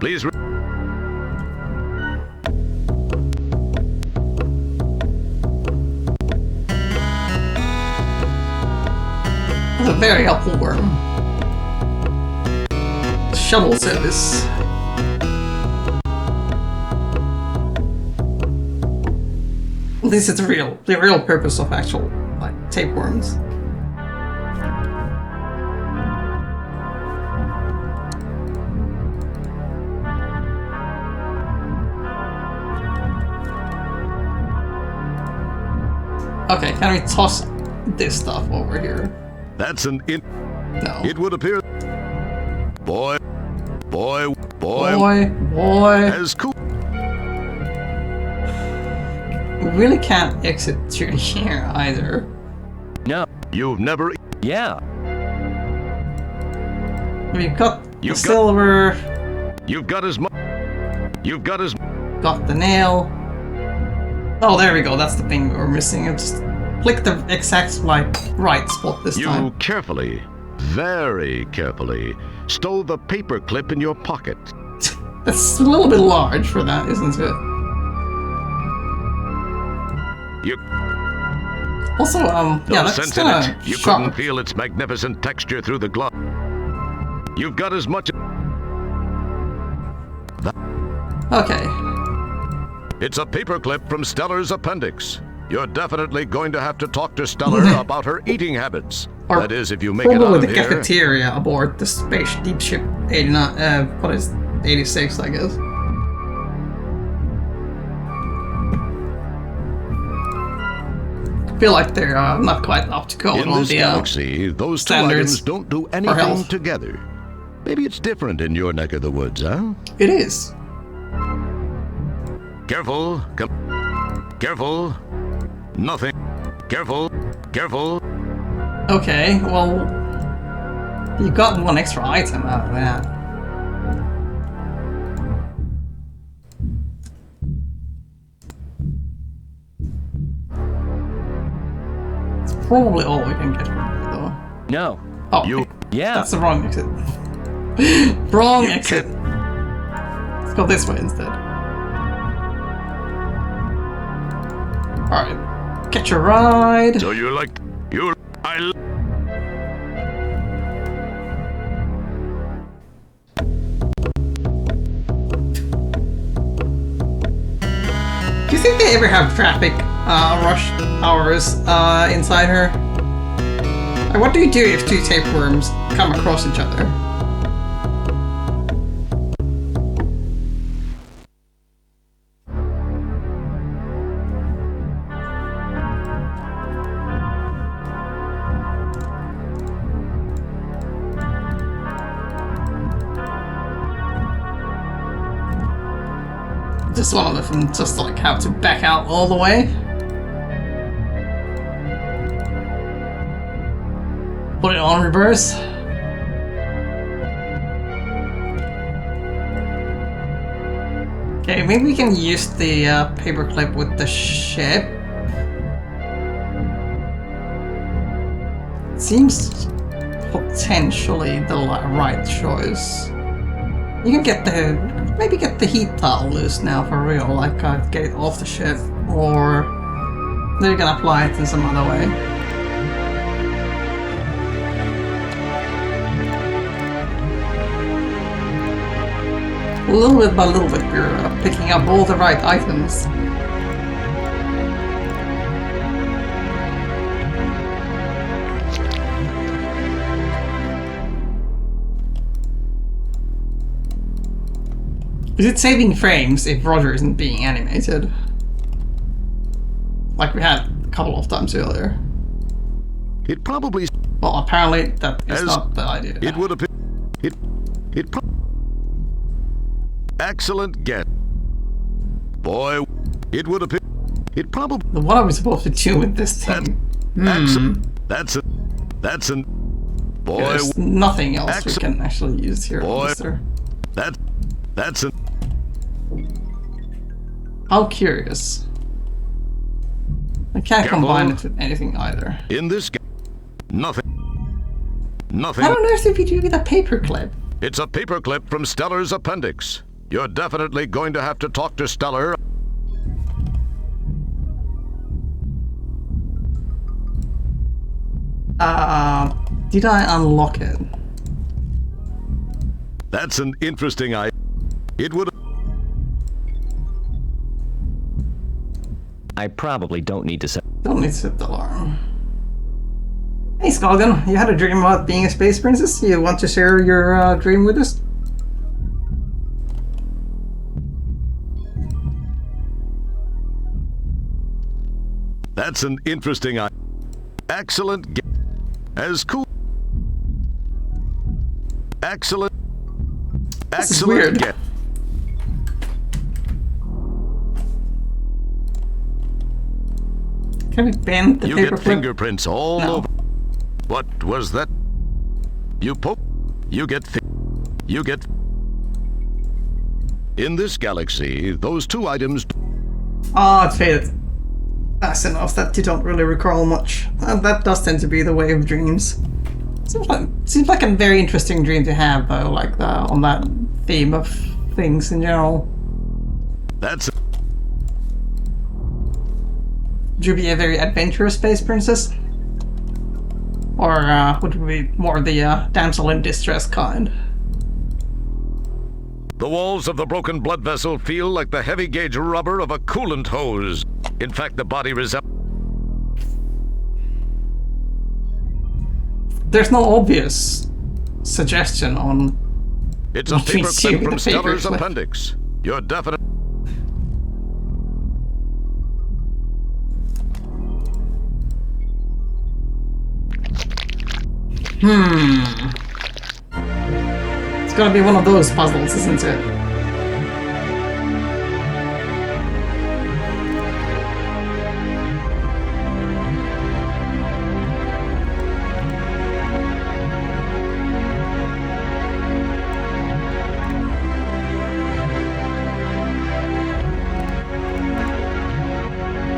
Please. It's a very helpful worm. Shuttle service. This is the real purpose of actual tapeworms. Okay, can we toss this stuff over here? That's an in. No. It would appear. Boy. As cool. We really can't exit through here either. No. You've never. Yeah. We've got the silver. You've got as much. You've got as. Got the nail. Oh, there we go. That's the thing we were missing. Just click the exact right spot this time. You carefully, very carefully, stole the paper clip in your pocket. That's a little bit large for that, isn't it? You. Also, yeah, that's sense in kind it. You of sharp. couldn't feel its magnificent texture through the glove. You've got as much. Okay. It's a paperclip from Stellar's appendix. You're definitely going to have to talk to Stellar about her eating habits. Or that is, if you make it out probably of the here. cafeteria aboard the space deep ship 89. What is 86? I guess. I feel like they're not quite up to code In on this the galaxy, those two standards items don't do for anything health. together. Maybe it's different in your neck of the woods, huh? It is. Careful. Careful. Nothing. Careful. Careful. Okay, well, you got one extra item out of that. It's probably all we can get from here, though. No. Oh, You- okay. Yeah. That's the wrong exit. Wrong exit. Let's go this way instead. Alright. Catch a ride. So you like you I Do you think they ever have traffic rush hours inside her? Like, what do you do if two tapeworms come across each other? Just one of them just like how to back out all the way. Put it on reverse. Okay, maybe we can use the paperclip with the ship. Seems potentially the right choice. You can get maybe get the heat towel loose now for real, like get it off the ship, or then you can apply it in some other way. Little bit by little bit, you're picking up all the right items. Is it saving frames if Roger isn't being animated? Like we had a couple of times earlier. It probably Well, apparently that is not the idea. it would appear it pro- Excellent guess. Boy, it would appear it probably What are we supposed to do with this thing? excellent. That's an boy. There's nothing else we excellent. can actually use here, Boy. is there? That's an How curious. I can't Careful. combine it with anything either. in this nothing. I don't know if you do with a paperclip. It's a paperclip from Stellar's appendix. You're definitely going to have to talk to Stellar. Did I unlock it? That's an interesting idea. It would. I probably don't need to set. Don't need to set the alarm. Hey Skalgan, you had a dream about being a space princess? You want to share your dream with us? That's an interesting idea. Excellent. As cool. Excellent. This is Excellent. weird. Can we ban the You paperclip? get fingerprints all No. over. What was that? You poke. You get. You get. In this galaxy, those two items. Oh, it's faded. That's enough that you don't really recall much. And that does tend to be the way of dreams. Seems like a very interesting dream to have, though, like on that theme of things in general. That's. Would you be a very adventurous space princess? Or would you be more the damsel in distress kind? The walls of the broken blood vessel feel like the heavy gauge rubber of a coolant hose. In fact, the body resembles. There's no obvious suggestion on. It's a What we paper see clip with from the Stellar's paperclip. appendix. You're definite. It's gonna be one of those puzzles, isn't it?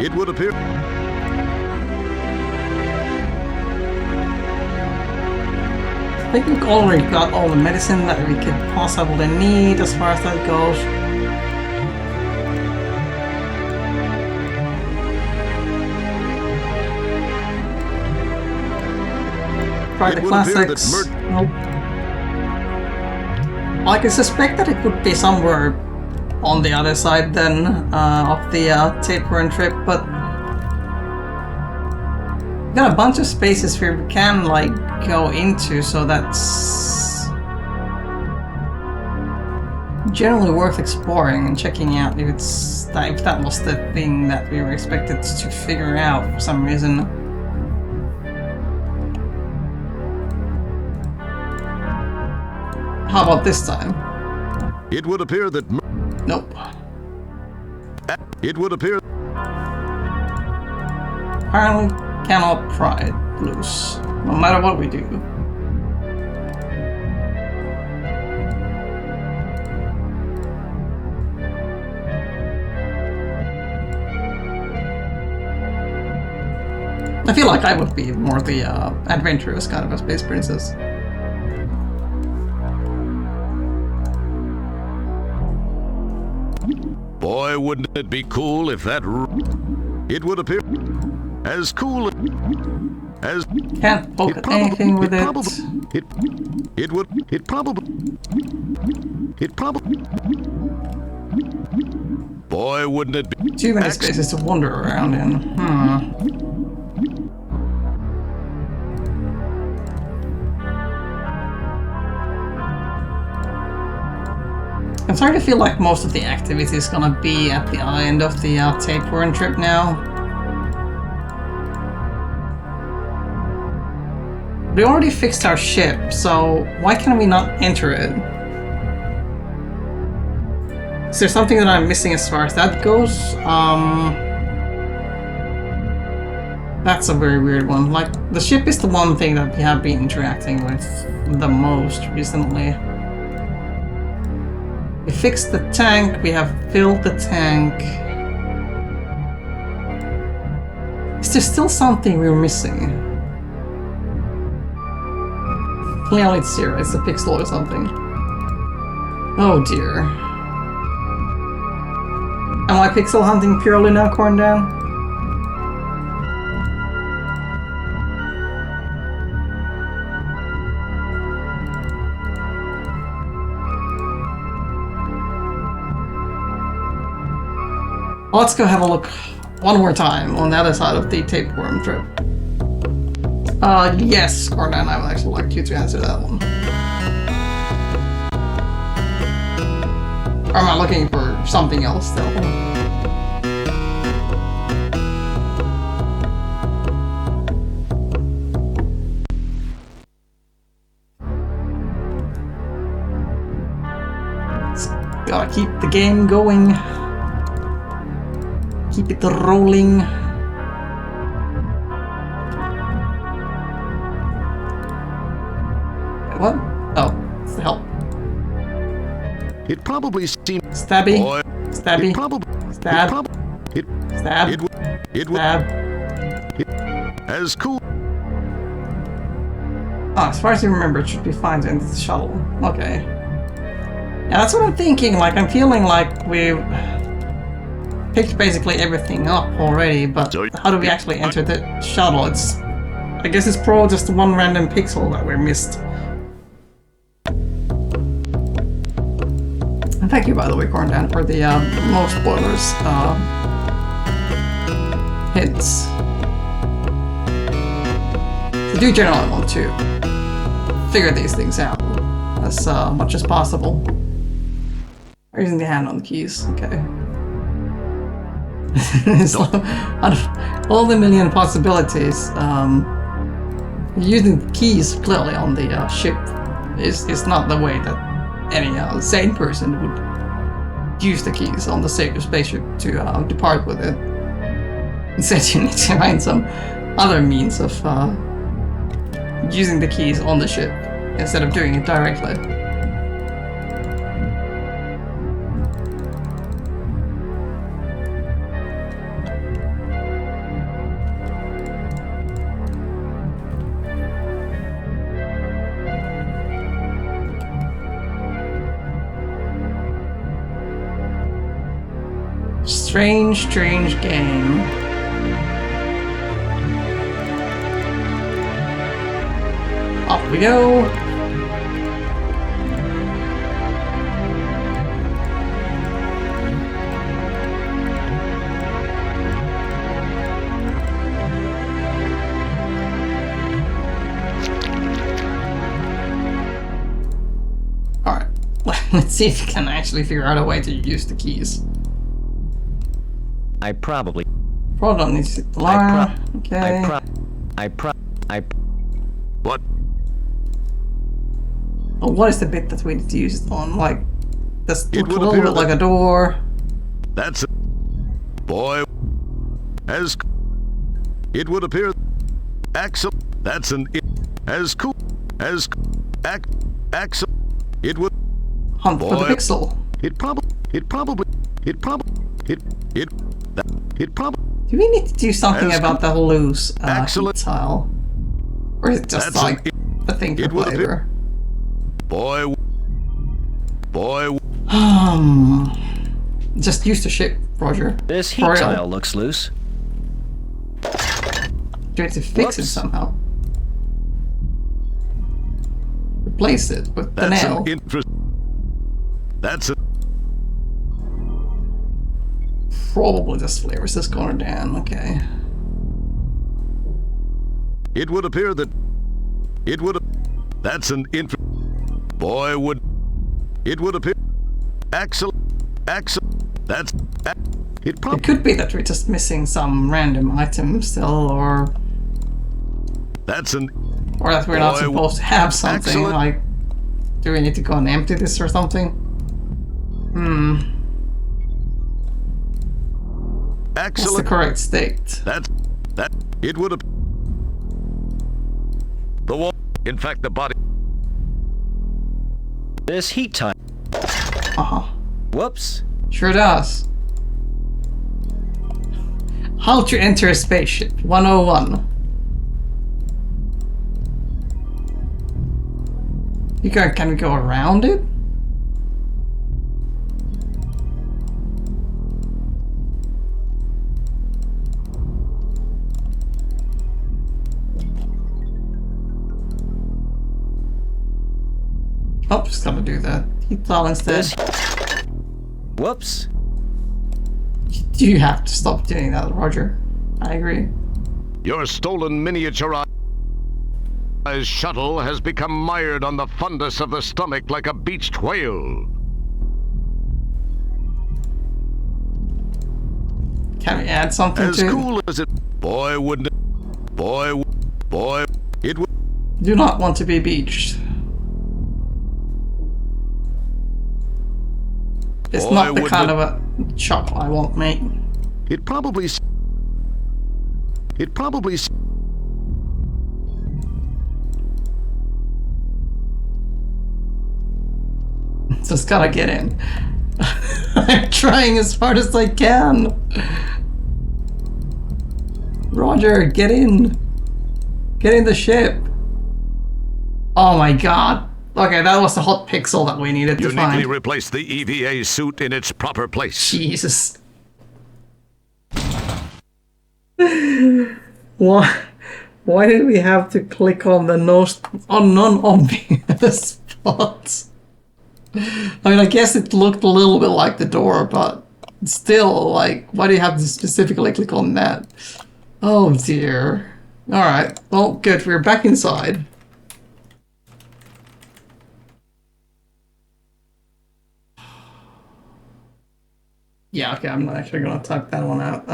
It would appear. I think we've already got all the medicine that we could possibly need as far as that goes. Try the It would appear that classics. Nope. I can suspect that it would be somewhere on the other side then of the tapeworm trip, but we've got a bunch of spaces where we can like go into, so that's generally worth exploring and checking out if it's if that was the thing that we were expected to figure out for some reason. How about this time? It would appear that. Nope. It would appear. Apparently cannot pry it loose, no matter what we do. I feel like I would be more the adventurous kind of a space princess. Boy, wouldn't it be cool if that. It would appear. As cool as. Can't poke at anything with it. Boy, wouldn't it be. Too many spaces to wander around in. I'm starting to feel like most of the activity is gonna be at the end of the tapeworm trip now. We already fixed our ship, so why can we not enter it? Is there something that I'm missing as far as that goes? That's a very weird one. Like, the ship is the one thing that we have been interacting with the most recently. We fixed the tank, we have filled the tank. Is there still something we're missing? Clearly it's zero, it's a pixel or something. Oh dear. Am I pixel hunting purely now, Corn Down? Let's go have a look one more time on the other side of the tapeworm trip. Yes, Cornan, I would actually like you to answer that one. Or am I looking for something else still? Gotta keep the game going. Keep it rolling. What? Oh, it's the help. It probably seemed. Stabby. Boy, Stabby. It probably. Stab. It Stab. It would. It would. Stab. As cool. Oh, as far as I remember, it should be fine to enter the shuttle. Okay. Yeah, that's what I'm thinking. Like, I'm feeling like we've picked basically everything up already, but how do we actually enter the shuttle? It's, I guess it's probably just one random pixel that we missed. And thank you, by the way, Corndan, for the no spoilers hints. I do generally want to figure these things out as much as possible. We're using the hand on the keys, okay. So, out of all the million possibilities, using the keys clearly on the ship is not the way that any sane person would use the keys on the spaceship to depart with it. Instead, you need to find some other means of using the keys on the ship instead of doing it directly. Strange, strange game. Off we go. Alright, let's see if we can actually figure out a way to use the keys. I probably. Probably don't need to set the alarm. Okay. What? Well, what is the bit that we need to use it on? Like, this It looks a would little appear bit like that- a door. That's it. Boy. As. It would appear. Axel. That's an. As cool. As. Axel. It would. Hunt for the Boy. pixel. It probably. It probably. It probably. It probably. Do we need to do something As about the loose heat Excellent. tile? Or is it just That's like a thing for it would flavor? Boy. Just use the ship, Roger. This heat For real. tile looks loose. Do we need to fix it Whoops. somehow? Replace it with the That's nail. an interest. That's a. Probably just flavors this corner down, okay. It would appear that. It would. That's an interest. Boy would. It would appear. Axel. That's. It It probably. could be that we're just missing some random item still, or That's an. that we're not Boy, supposed to have something, excellent. like... Do we need to go and empty this or something? What's the Excellent. correct state? That. It would have. The wall. In fact, the body. This heat tile. Uh-huh. Whoops. Sure does. How to enter a spaceship, 101. Can we go around it? Oh, just gotta do that. Heat tile instead. This. Whoops. You have to stop doing that, Roger. I agree. Your stolen miniaturized shuttle has become mired on the fundus of the stomach like a beached whale. Can we add something As to it? cool as it. Boy wouldn't. Boy. It would. Do not want to be beached. It's Boy, not the would kind the- of a chop I want, mate. It probably. It probably. Just gotta get in. I'm trying as hard as I can. Roger, get in. Get in the ship. Oh my god. Okay, that was the hot pixel that we needed to You neatly find. replace the EVA suit in its proper place. Jesus. Why did we have to click on the non-obvious spots? I mean, I guess it looked a little bit like the door, but still, like, why do you have to specifically click on that? Oh dear. Alright, well, good, we're back inside. Yeah, okay, I'm not actually gonna type that one out.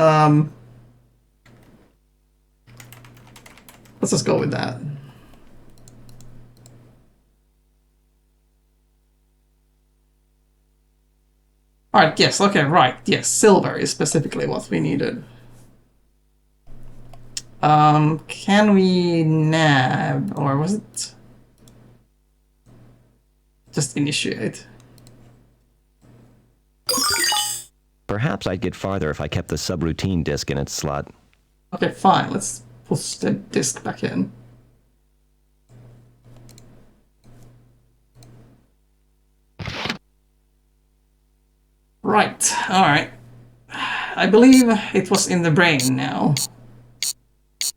Let's just go with that. Alright, yes, okay, right. Yes, silver is specifically what we needed. Can we nab, or was it just initiate? Perhaps I'd get farther if I kept the subroutine disk in its slot. Okay, fine, let's push the disk back in. Right, alright. I believe it was in the brain now.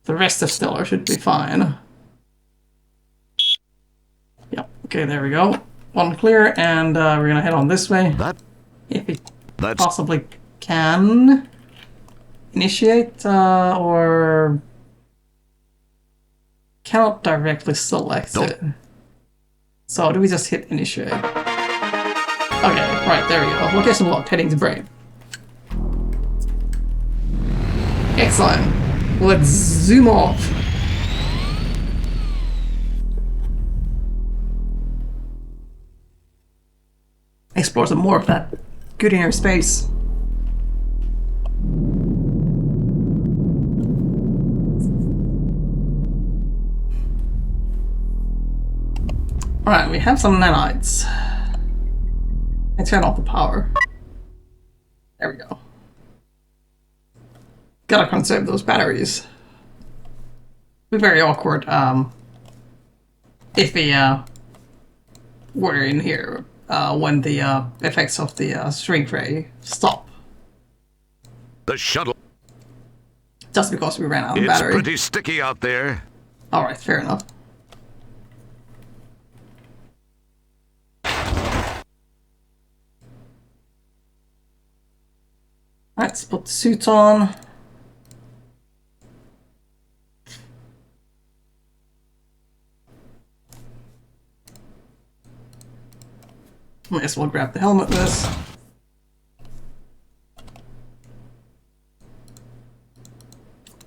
The rest of Stellar should be fine. Yep, okay, there we go. One clear, and we're gonna head on this way. If we possibly can initiate, or cannot directly select it. So do we just hit initiate? Okay, right, there we go. Location locked, heading to brain. Excellent. Let's zoom off. Explore some more of that good inner space. Alright, we have some nanites. I turn off the power. There we go. Gotta conserve those batteries. Be very awkward if we were in here when the effects of the shrink ray stop. The shuttle. Just because we ran out of It's battery. pretty sticky out there. Alright, fair enough. Let's put the suit on. Might as well grab the helmet with us.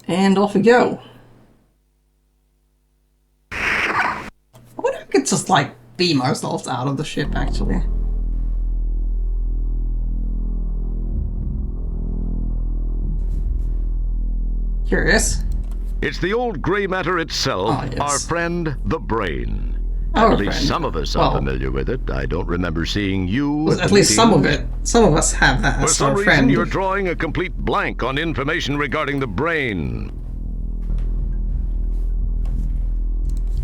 And off we go. I wonder if we could just like beam ourselves out of the ship actually. Curious. It's the old gray matter itself, yes. our friend, the brain. Our At least friend. some of us Well, are familiar with it. I don't remember seeing you. At least some of it. Some of us have that For as some our reason, friend. you're drawing a complete blank on information regarding the brain.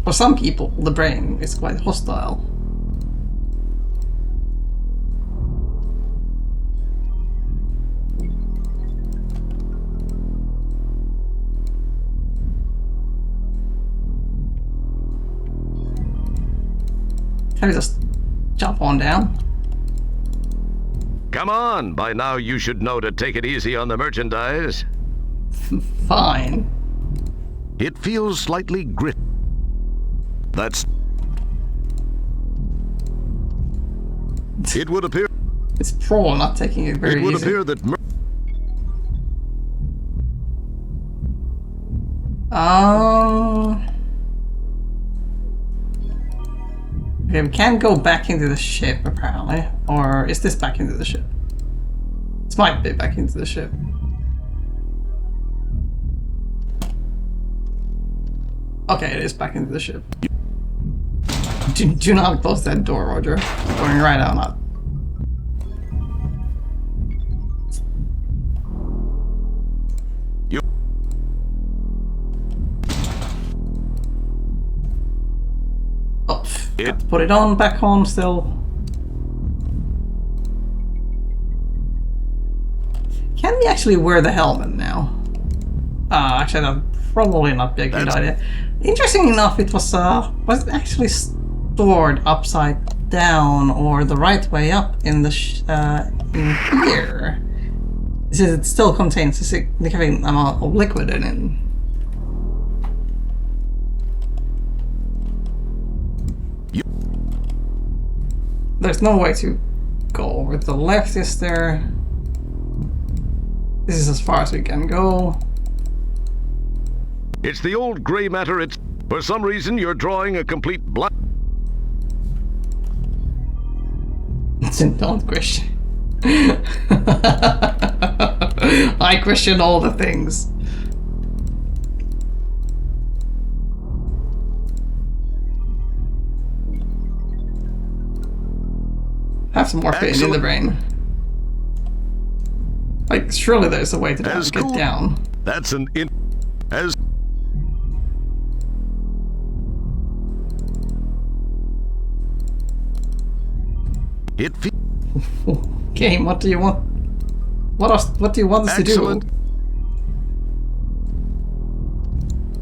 For some people, the brain is quite hostile. Can we just jump on down? Come on, by now you should know to take it easy on the merchandise. Fine. It feels slightly grit. That's... It would appear... It's probably not taking it very It would easy. appear that... Okay, we can't go back into the ship, apparently. Or is this back into the ship? This might be back into the ship. Okay, it is back into the ship. Do not close that door, Roger. It's going right out now. Oh, got to put it on, back on still. Can we actually wear the helmet now? Actually, that would probably not be a good idea. Interesting enough, it was actually stored upside down or the right way up in the in here. Since it still contains a significant amount of liquid in it. There's no way to go over to the left, is there? This is as far as we can go. It's the old gray matter. It's for some reason you're drawing a complete blank. Don't question. I question all the things. Have some morphine in the brain. Like, surely there's a way to get down. That's an as it Game, what do you want? What do you want us to do?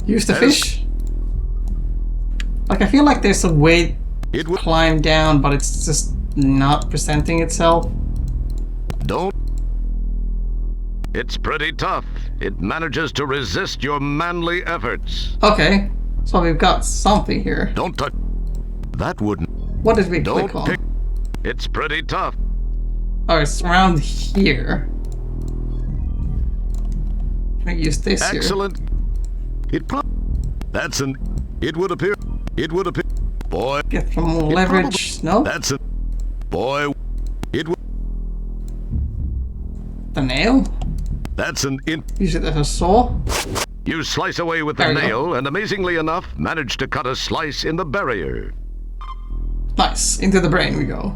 Use the fish? Like, I feel like there's a way to climb down, but it's just not presenting itself. Don't. It's pretty tough. It manages to resist your manly efforts. Okay, so we've got something here. Don't touch. That wouldn't. What did we click on? It's pretty tough. Oh, it's around here. Can I use this here? Excellent. That's an. It would appear. Boy. Get some more leverage. No. That's a. Boy. It would. The nail. That's an. Use it as a saw. You slice away with the nail, and amazingly enough, manage to cut a slice in the barrier. Nice. Into the brain we go.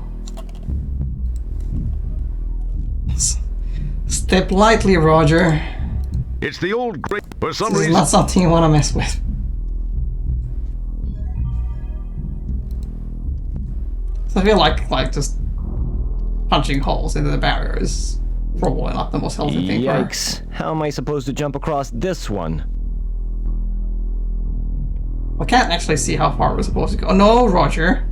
Step lightly, Roger. It's the old great. For some This reason. is not something you want to mess with. So I feel like just punching holes into the barrier is probably not the most healthy thing. Yikes! How am I supposed to jump across this one? I can't actually see how far we're supposed to go. No, Roger.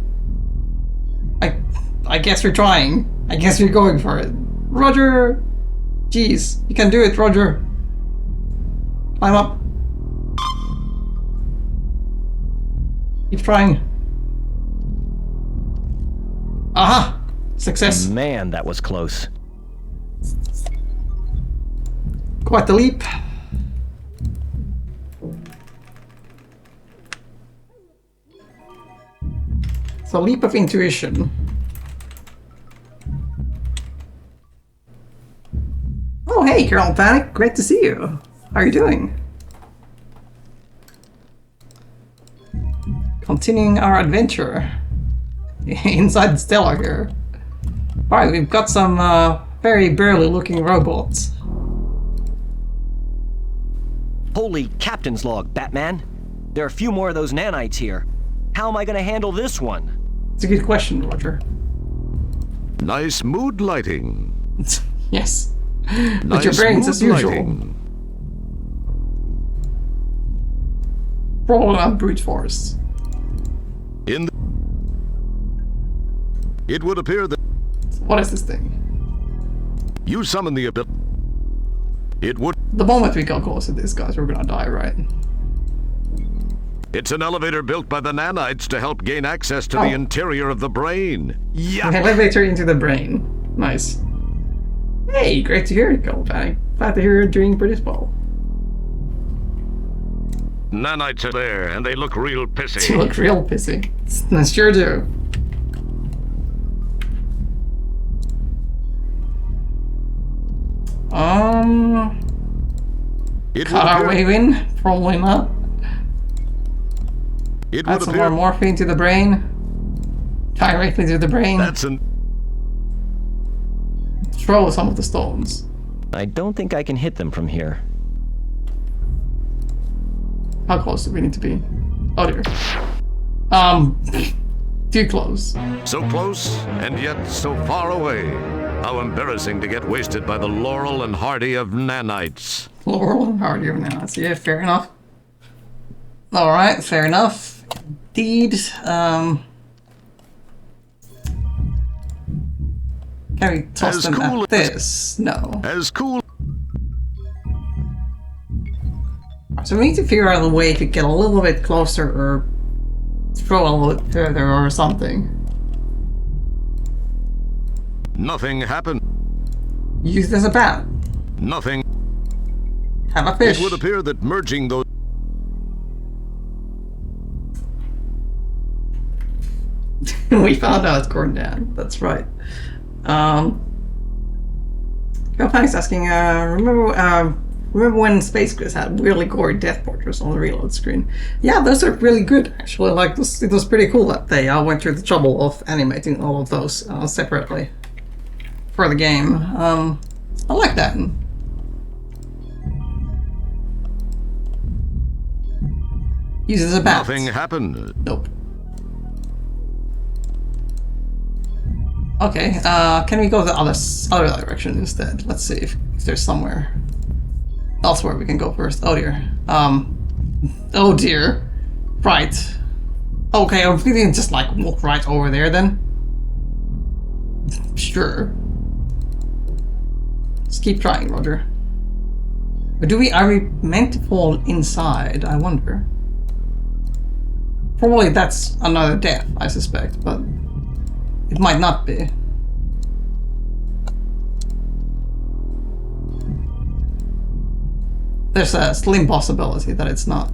I guess we're trying. I guess we're going for it. Roger! Jeez, you can do it, Roger. Climb up. Keep trying. Aha! Success. Man, that was close. Quite the leap. It's a leap of intuition. Oh, hey, Colonel Panic. Great to see you. How are you doing? Continuing our adventure inside Stella here. Alright, we've got some very burly looking robots. Holy captain's log, Batman. There are a few more of those nanites here. How am I going to handle this one? It's a good question, Roger. Nice mood lighting. Yes. But Nice your brains as mood usual. lighting. Roll on brute force. In the, it would appear that What is this thing? you summon the ability. It would. The moment we go close to these guys, we're gonna die, right? It's an elevator built by the nanites to help gain access to the interior of the brain. An elevator into the brain. Nice. Hey, great to hear you, Colonel Panic. Glad to hear you're doing pretty well. Nanites are there, and they look real pissy. You look real pissy. I sure do. It Cut our way in? Probably not. It Add would some more appear morphine to the brain. Directly to the brain. that's an Throw some of the stones. I don't think I can hit them from here. How close do we need to be? Oh dear. Too close. so close and yet so far away. How embarrassing to get wasted by the Laurel and Hardy of nanites. Laurel and Hardy of nanites. Yeah, fair enough. Alright, fair enough. Indeed. Can we toss As them cool at this? No. As cool So we need to figure out a way to get a little bit closer or throw a little bit further or something. nothing happened. Use it as a bat. Nothing. Have a fish. It would appear that merging those We found out it's going down. That's right. Gopani's asking, remember when Space Quiz had really gory death portraits on the reload screen? Yeah, those are really good, actually. Like, it was pretty cool that they went through the trouble of animating all of those separately for the game. I like that. Use it as a bat. nothing happened. Nope. Okay, can we go the other direction instead? Let's see if there's somewhere elsewhere we can go first. Oh dear. Oh dear. Right. Okay, we can just like walk right over there then. Sure. Let's keep trying, Roger. But are we meant to fall inside? I wonder. Probably that's another death, I suspect, but it might not be. There's a slim possibility that it's not.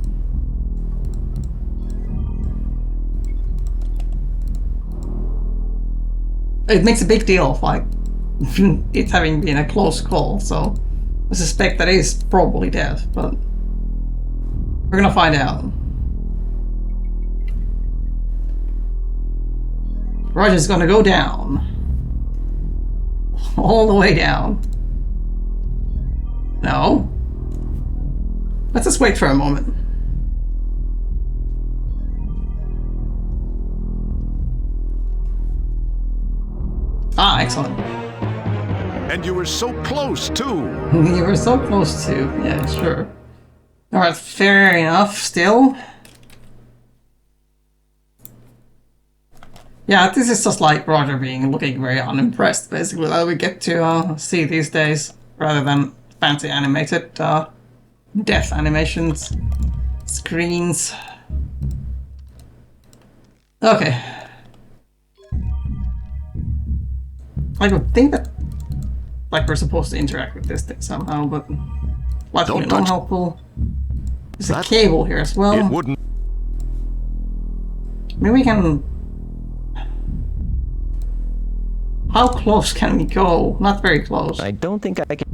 It makes a big deal of like it having been a close call, so I suspect that is probably death, but we're gonna find out. Roger's gonna go down. All the way down. No. Let's just wait for a moment. Ah, excellent. And you were so close, too. You were so close to. Yeah, sure. Alright, fair enough, still. Yeah, this is just like Roger looking very unimpressed, basically, that we get to see these days, rather than fancy animated death animations, screens. Okay. I would think that like we're supposed to interact with this thing somehow, but luckily Don't touch- unhelpful. There's a cable here as well. It wouldn't. Maybe we can... How close can we go? Not very close. I don't think I can.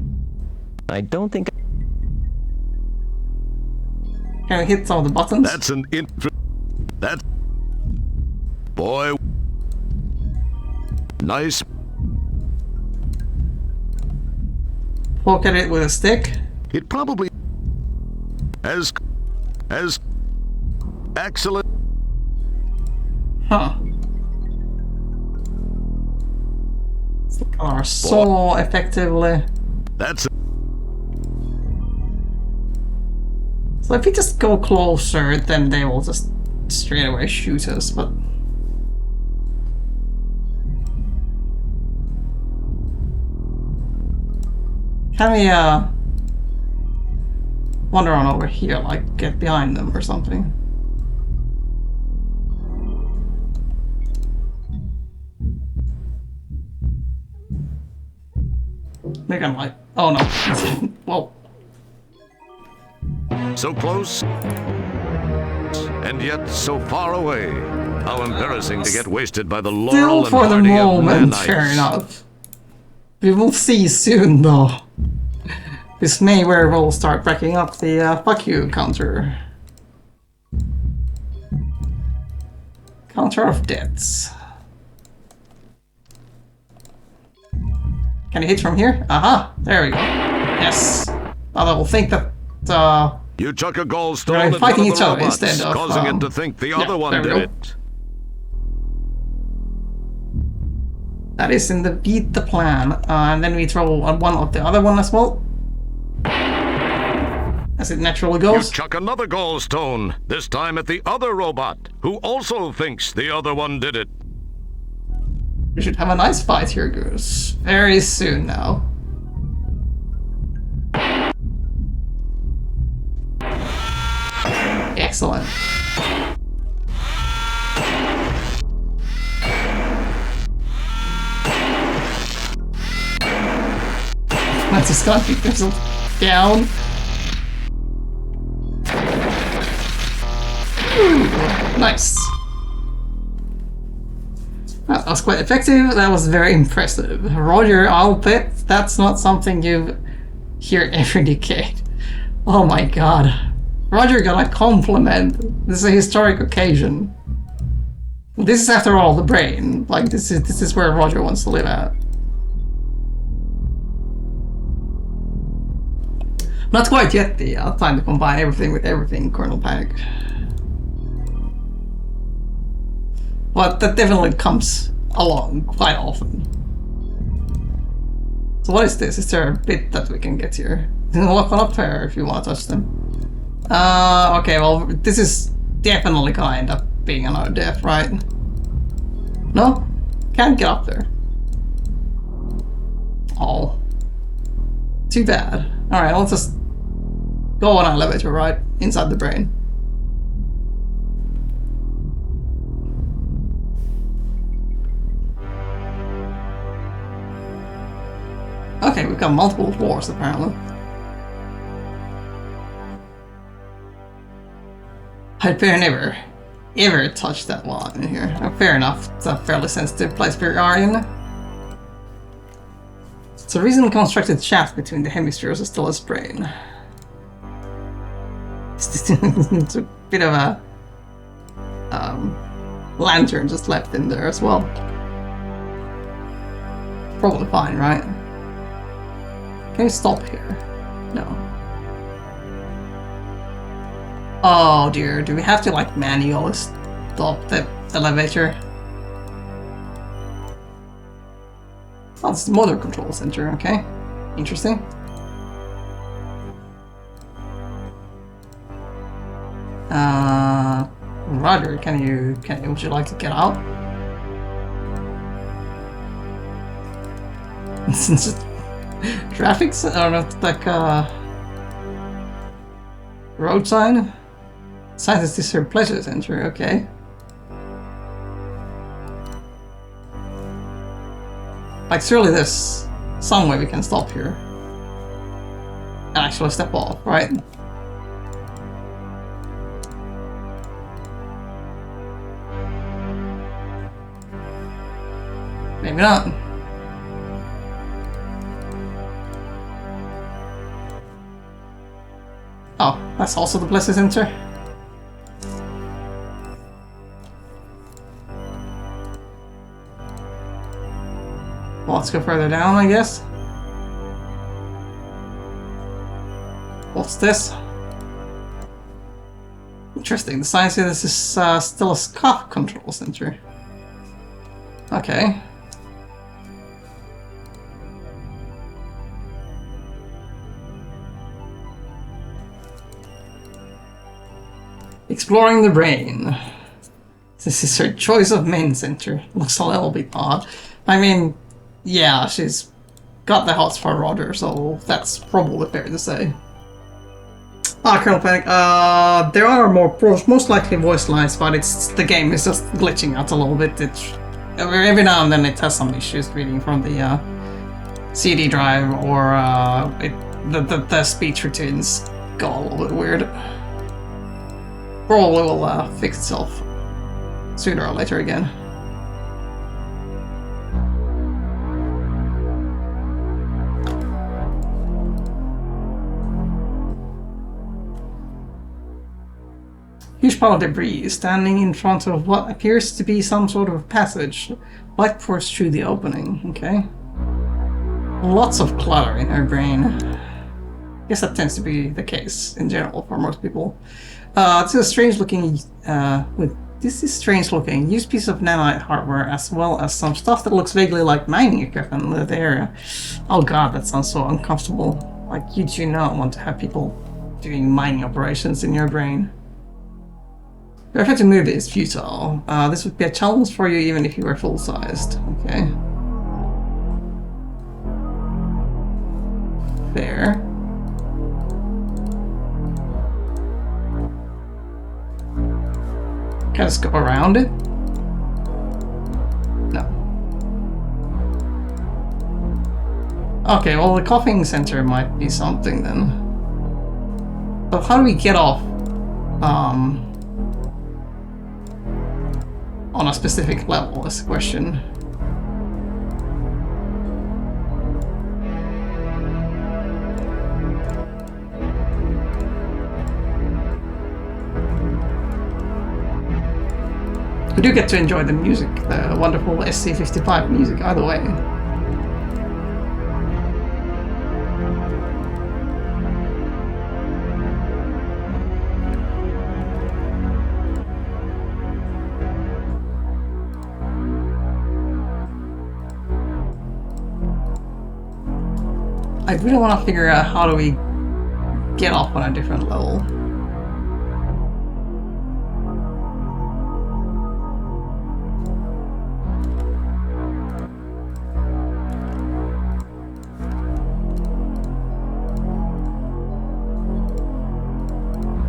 Can we hit some of the buttons? That's an That. Boy. Nice. Poke at it with a stick. It probably. As. Excellent. Huh. Our saw effectively. That's. So if we just go closer, then they will just straight away shoot us, but... Can we, wander on over here, like, get behind them or something? They can, like... Oh, no. Whoa. So close. And yet so far away. How embarrassing to get wasted by the Still Laurel and for the Hardy of moment, nanites. fair enough. We will see soon, though. This may very well start backing up the fuck you counter. Counter of deaths. Can you hit from here? Aha! There we go. Yes. Other will think that You chuck a gallstone they're at one fighting of each the other robots, instead of causing it to think the other one there we did go. it. That is in the beat the plan. And then we throw one of the other one as well. As it naturally You goes. chuck another gallstone, this time at the other robot, who also thinks the other one did it. We should have a nice fight here, Goose. Very soon now. Excellent. That's just gonna keep himself down. Ooh, nice. That was quite effective. That was very impressive. Roger, I'll bet that's not something you hear every decade. Oh my god. Roger got a compliment. This is a historic occasion. This is, after all, the brain. Like, this is where Roger wants to live at. Not quite yet the time to combine everything with everything, Colonel Panic. But that definitely comes along quite often. So what is this? Is there a bit that we can get here? You can lock one up there if you want to touch them. Okay, well, this is definitely gonna end up being another death, right? No? Can't get up there. Oh. Too bad. Alright, let's just go on an elevator, right? Inside the brain. Okay, we've got multiple floors apparently. I'd better never, ever touch that one in here. Oh, fair enough, it's a fairly sensitive place we are in. It's a recently constructed shaft between the hemispheres of Stella's brain. It's a bit of a lantern just left in there as well. Probably fine, right? Can you stop here? No. Oh dear, do we have to like manually stop the elevator? Oh, it's the motor control center, okay. Interesting. Roger, would you like to get out? It's just traffic, I don't know, like road sign? Sign is this here pleasure center, okay. Like surely there's some way we can stop here. And actually step off, right? Maybe not. Oh, that's also the Blessed Center. Well, let's go further down, I guess. What's this? Interesting, the sign says this is still a scow control center. Okay. Exploring the brain. This is her choice of main center. Looks a little bit odd. I mean, yeah, she's got the hots for Roger, so that's probably fair to say. Colonel Panic, there are most likely voice lines, but the game is just glitching out a little bit. Every now and then it has some issues reading from the CD drive, or the speech routines go a little bit weird. Probably will fix itself sooner or later again. Huge pile of debris standing in front of what appears to be some sort of passage. Light pours through the opening. Okay. Lots of clutter in her brain. I guess that tends to be the case in general for most people. This is strange looking. This is strange looking. Used piece of nanite hardware as well as some stuff that looks vaguely like mining equipment in that area. Oh god, that sounds so uncomfortable. Like you do not want to have people doing mining operations in your brain. The effort to move it is futile. This would be a challenge for you even if you were full-sized. Okay. Fair. Can I just go around it? No. Okay, well the coughing center might be something then. But how do we get off? On a specific level is the question. We do get to enjoy the music, the wonderful SC-55 music either way. I really want to figure out how do we get off on a different level.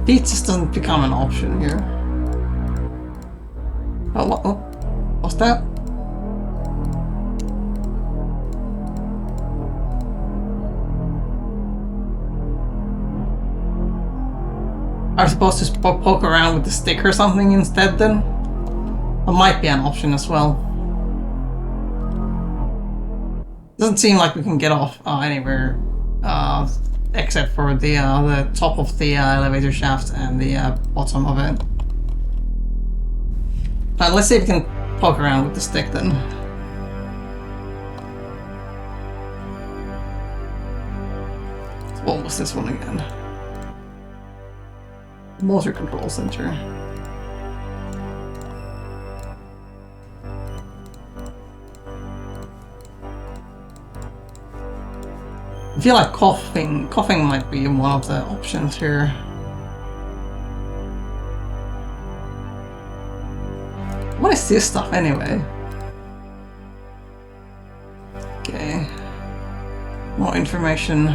Feet just doesn't become an option here. Oh, what's that? Are you supposed to poke around with the stick or something instead then? That might be an option as well. Doesn't seem like we can get off anywhere except for the top of the elevator shaft and the bottom of it. Let's see if we can poke around with the stick then. What was this one again? Motor control center. I feel like coughing might be one of the options here. What is this stuff anyway? Okay. More information.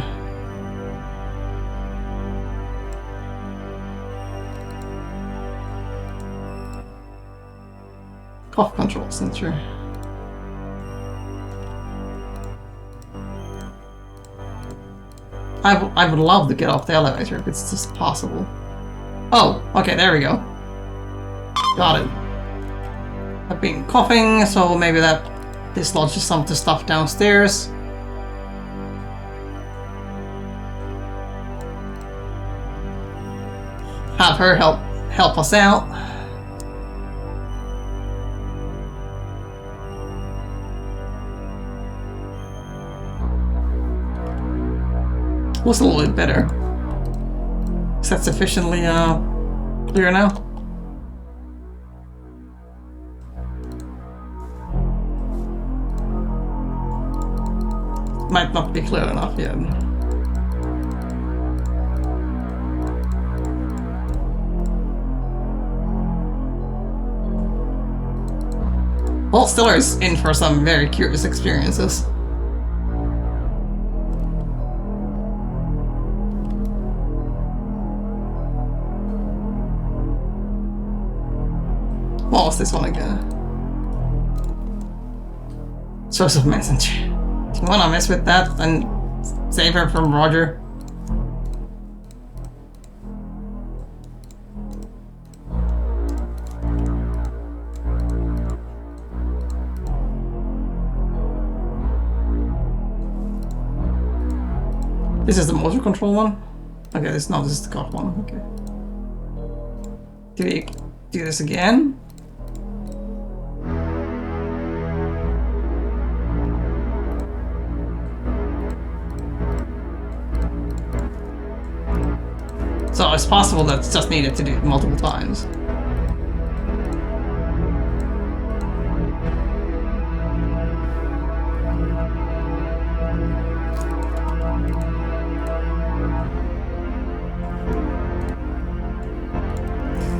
Cough control center. I would love to get off the elevator if it's just possible. Oh, okay, there we go. Got it. I've been coughing, so maybe that dislodges some of the stuff downstairs. Have her help us out. Looks a little bit better. Is that sufficiently clear now? Might not be clear enough yet. Well, Stiller is in for some very curious experiences. What was this one again? Source of message. Do you wanna mess with that and save her from Roger? This is the motor control one? Okay, this is the cough one, okay. Do we do this again? So it's possible that it's just needed to do it multiple times.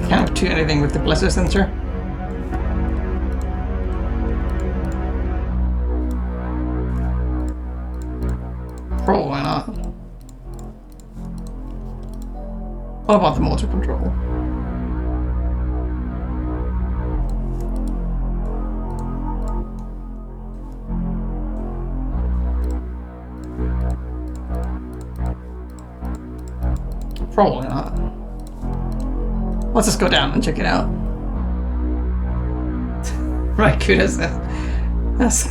Can't do anything with the pleasure sensor. Pro, why not? What about the motor control? Probably not. Let's just go down and check it out. Right, goodness.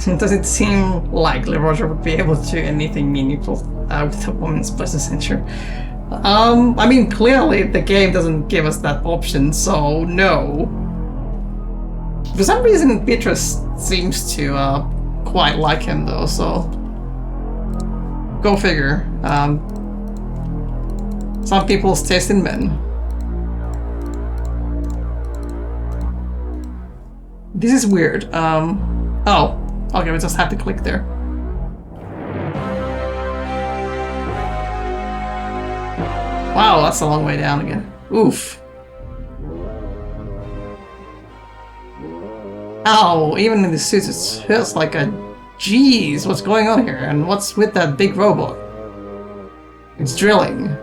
Doesn't seem likely Roger would be able to do anything meaningful with the woman's pleasure sensor. I mean, clearly the game doesn't give us that option, so no. For some reason, Beatrice seems to quite like him, though, so go figure. Some people's taste in men. This is weird. Oh, okay, we just have to click there. Wow, that's a long way down again. Oof. Ow, even in the suit it feels like a... Jeez, what's going on here? And what's with that big robot? It's drilling.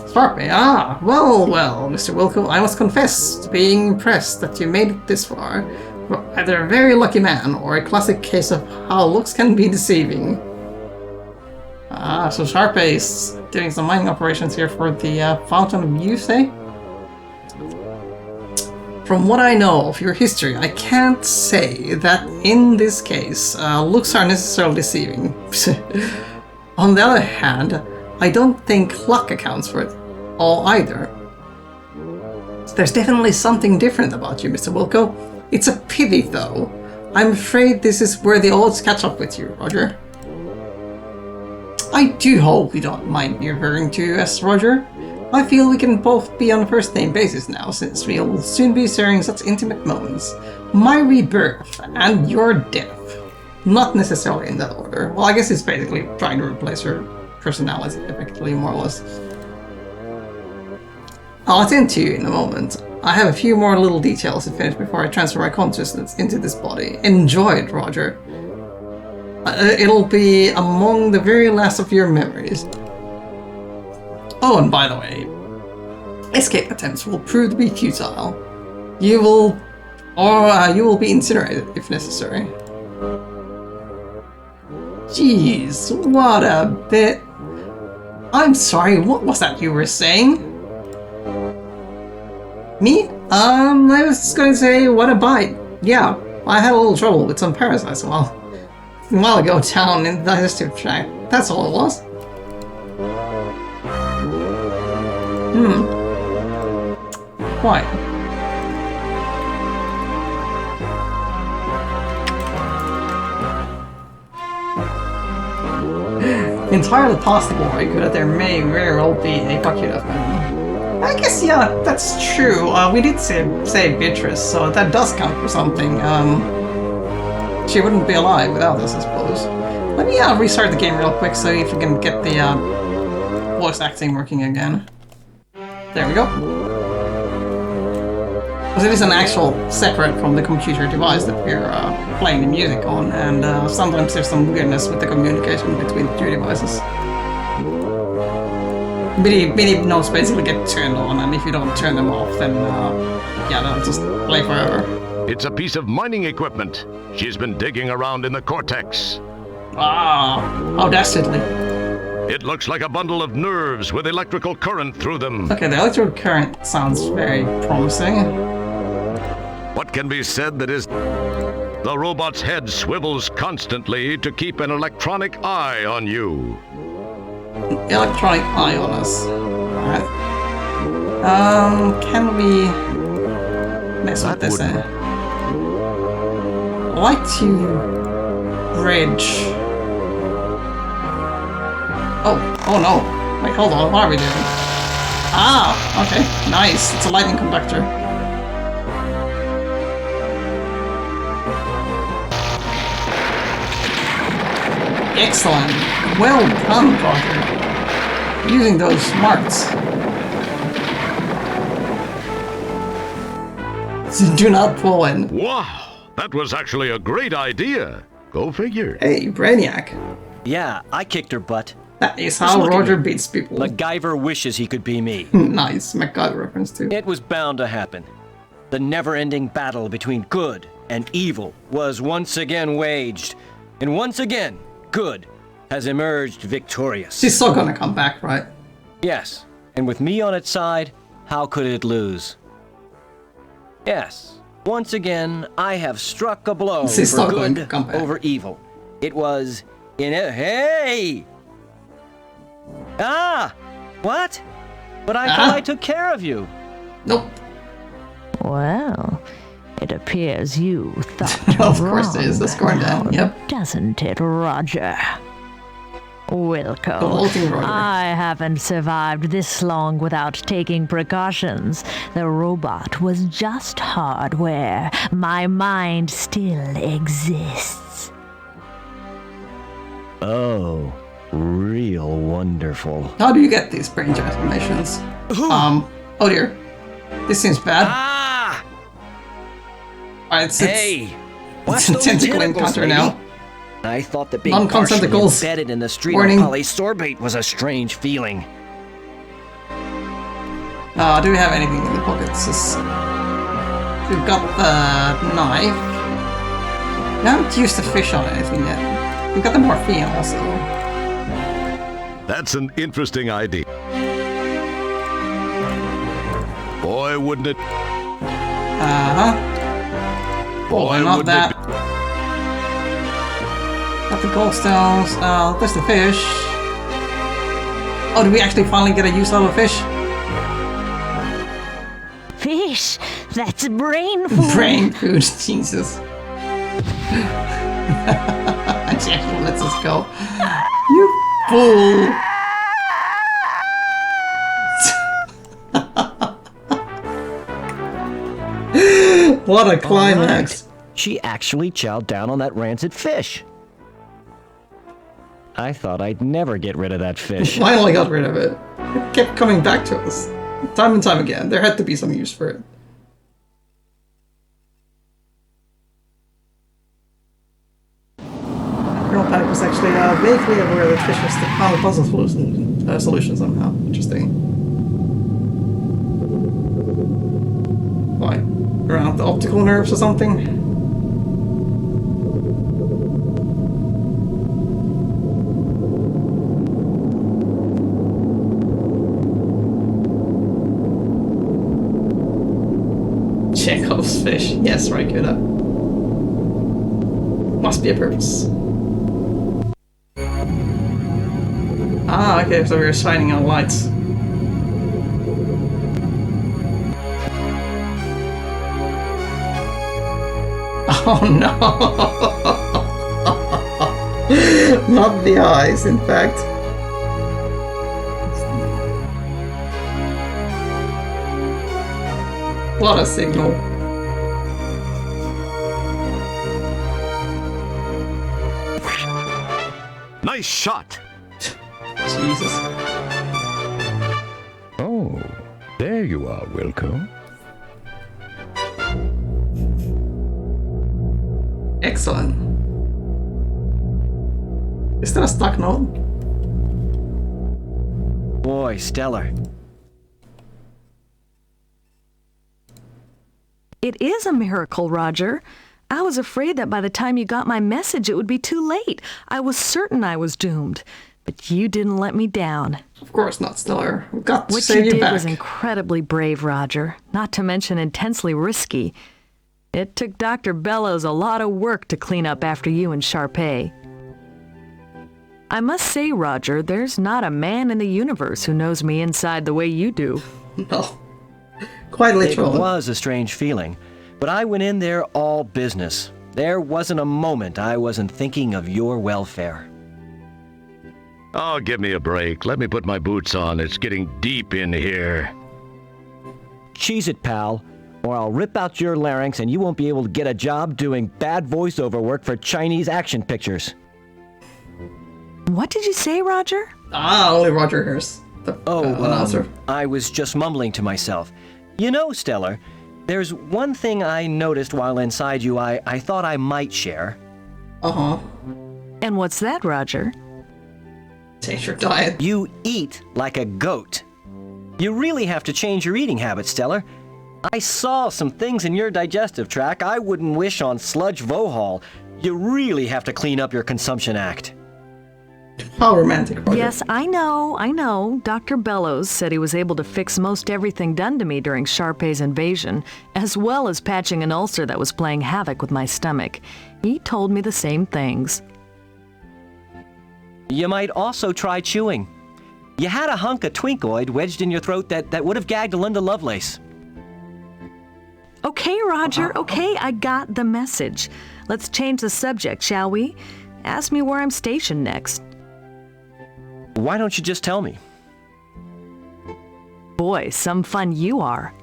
Spark me. Ah, well, Mr. Wilco, I must confess to being impressed that you made it this far. You're either a very lucky man or a classic case of how looks can be deceiving. Ah, so Sharpay is doing some mining operations here for the Fountain of Youth, eh? From what I know of your history, I can't say that in this case, looks are necessarily deceiving. On the other hand, I don't think luck accounts for it all either. There's definitely something different about you, Mr. Wilco. It's a pity, though. I'm afraid this is where the odds catch up with you, Roger. I do hope you don't mind me referring to you as Roger. I feel we can both be on a first-name basis now, since we'll soon be sharing such intimate moments. My rebirth and your death. Not necessarily in that order. Well, I guess it's basically trying to replace her personality, effectively, more or less. I'll attend to you in a moment. I have a few more little details to finish before I transfer my consciousness into this body. Enjoy it, Roger. It'll be among the very last of your memories. Oh, and by the way, escape attempts will prove to be futile. You will be incinerated if necessary. Jeez, what a bit. I'm sorry, what was that you were saying? Me? I was just going to say, what a bite. Yeah, I had a little trouble with some parasites a while ago down in the digestive tract. That's all it was. Quite. Entirely possible, right? That there may very well be a bucket of them. I guess, yeah, that's true. We did say Beatrice, so that does count for something. She wouldn't be alive without us, I suppose. Let me restart the game real quick so if we can get the voice acting working again. There we go. Because it is an actual separate from the computer device that we're playing the music on, and sometimes there's some weirdness with the communication between the two devices. Many notes basically get turned on, and if you don't turn them off, then yeah, they'll just play forever. It's a piece of mining equipment. She's been digging around in the cortex. Ah, how dastardly. It looks like a bundle of nerves with electrical current through them. Okay, the electrical current sounds very promising. What can be said that is... The robot's head swivels constantly to keep an electronic eye on you. Electronic eye on us. Alright. Can we mess with this? Light to bridge. Oh no. Wait, hold on. What are we doing? Ah, okay. Nice. It's a lightning conductor. Excellent. Well done, Roger. Using those smarts. Do not pull in. Wow, that was actually a great idea. Go figure. Hey, Brainiac. Yeah, I kicked her butt. That is Just how look at Roger me. beats people. MacGyver wishes he could be me. Nice, MacGyver reference too. It was bound to happen. The never-ending battle between good and evil was once again waged. And once again, good has emerged victorious. She's still gonna come back, right? Yes, and with me on its side, how could it lose? Yes, once again, I have struck a blow She's for still going to good come back. over evil. It was in a... Hey! Ah! What? But I thought I took care of you. Nope. Well, it appears you thought Of course it is. wrong That's going down. now, Yep. doesn't it, Roger? Wilco, Floating Roger. I haven't survived this long without taking precautions. The robot was just hardware. My mind still exists. Oh, real wonderful. How do you get these brain transformations? Oh dear. This seems bad. Ah! Alright, it's Hey! Watch a those tentacle tentacles, encounter lady. now. I thought that being Non-consent partially tentacles. embedded in the street Warning. of Polysorbate was a strange feeling. Do we have anything in the pockets? We've got the knife. We haven't used the fish on anything yet. We've got the morphine also. That's an interesting idea. Boy, wouldn't it... Uh-huh. Boy, not wouldn't that. it... Got the gallstones. There's the fish. Oh, did we actually finally get a use out of a fish? Fish, that's brain food. Brain food, Jesus. And she actually lets us go. You fool! What a climax! She actually chowed down on that rancid fish. I thought I'd never get rid of that fish. Finally got rid of it. It kept coming back to us. Time and time again. There had to be some use for it. Girl Panic was actually vaguely aware that fish was the found a puzzle solution somehow. Interesting. Why? Around the optical nerves or something? Chekhov's fish. Yes, right, good. Must be a purpose. Ah, okay, so we're shining on lights. Oh no! Not the eyes, in fact. What a signal. Nice shot! Jesus. Oh, there you are, Wilco. Excellent. Is that a stock note? Boy, stellar. It is a miracle, Roger. I was afraid that by the time you got my message, it would be too late. I was certain I was doomed. But you didn't let me down. Of course not, Stellar. We've got to What save you you did back. was incredibly brave, Roger. Not to mention intensely risky. It took Dr. Bellows a lot of work to clean up after you and Sharpay. I must say, Roger, there's not a man in the universe who knows me inside the way you do. No. Quite It literal. was a strange feeling, but I went in there all business. There wasn't a moment I wasn't thinking of your welfare. Oh, give me a break. Let me put my boots on. It's getting deep in here. Cheese it, pal, or I'll rip out your larynx and you won't be able to get a job doing bad voiceover work for Chinese action pictures. What did you say, Roger? Only Roger hears the announcer. I was just mumbling to myself. You know, Stellar, there's one thing I noticed while inside you I thought I might share. Uh-huh. And what's that, Roger? Change your diet. You eat like a goat. You really have to change your eating habits, Stellar. I saw some things in your digestive tract I wouldn't wish on Sludge Vohall. You really have to clean up your consumption act. How romantic, Roger. Yes, I know. Dr. Bellows said he was able to fix most everything done to me during Sharpay's invasion, as well as patching an ulcer that was playing havoc with my stomach. He told me the same things. You might also try chewing. You had a hunk of twinkoid wedged in your throat that would have gagged a Linda Lovelace. Okay, Roger, okay, I got the message. Let's change the subject, shall we? Ask me where I'm stationed next. Why don't you just tell me? Boy, some fun you are.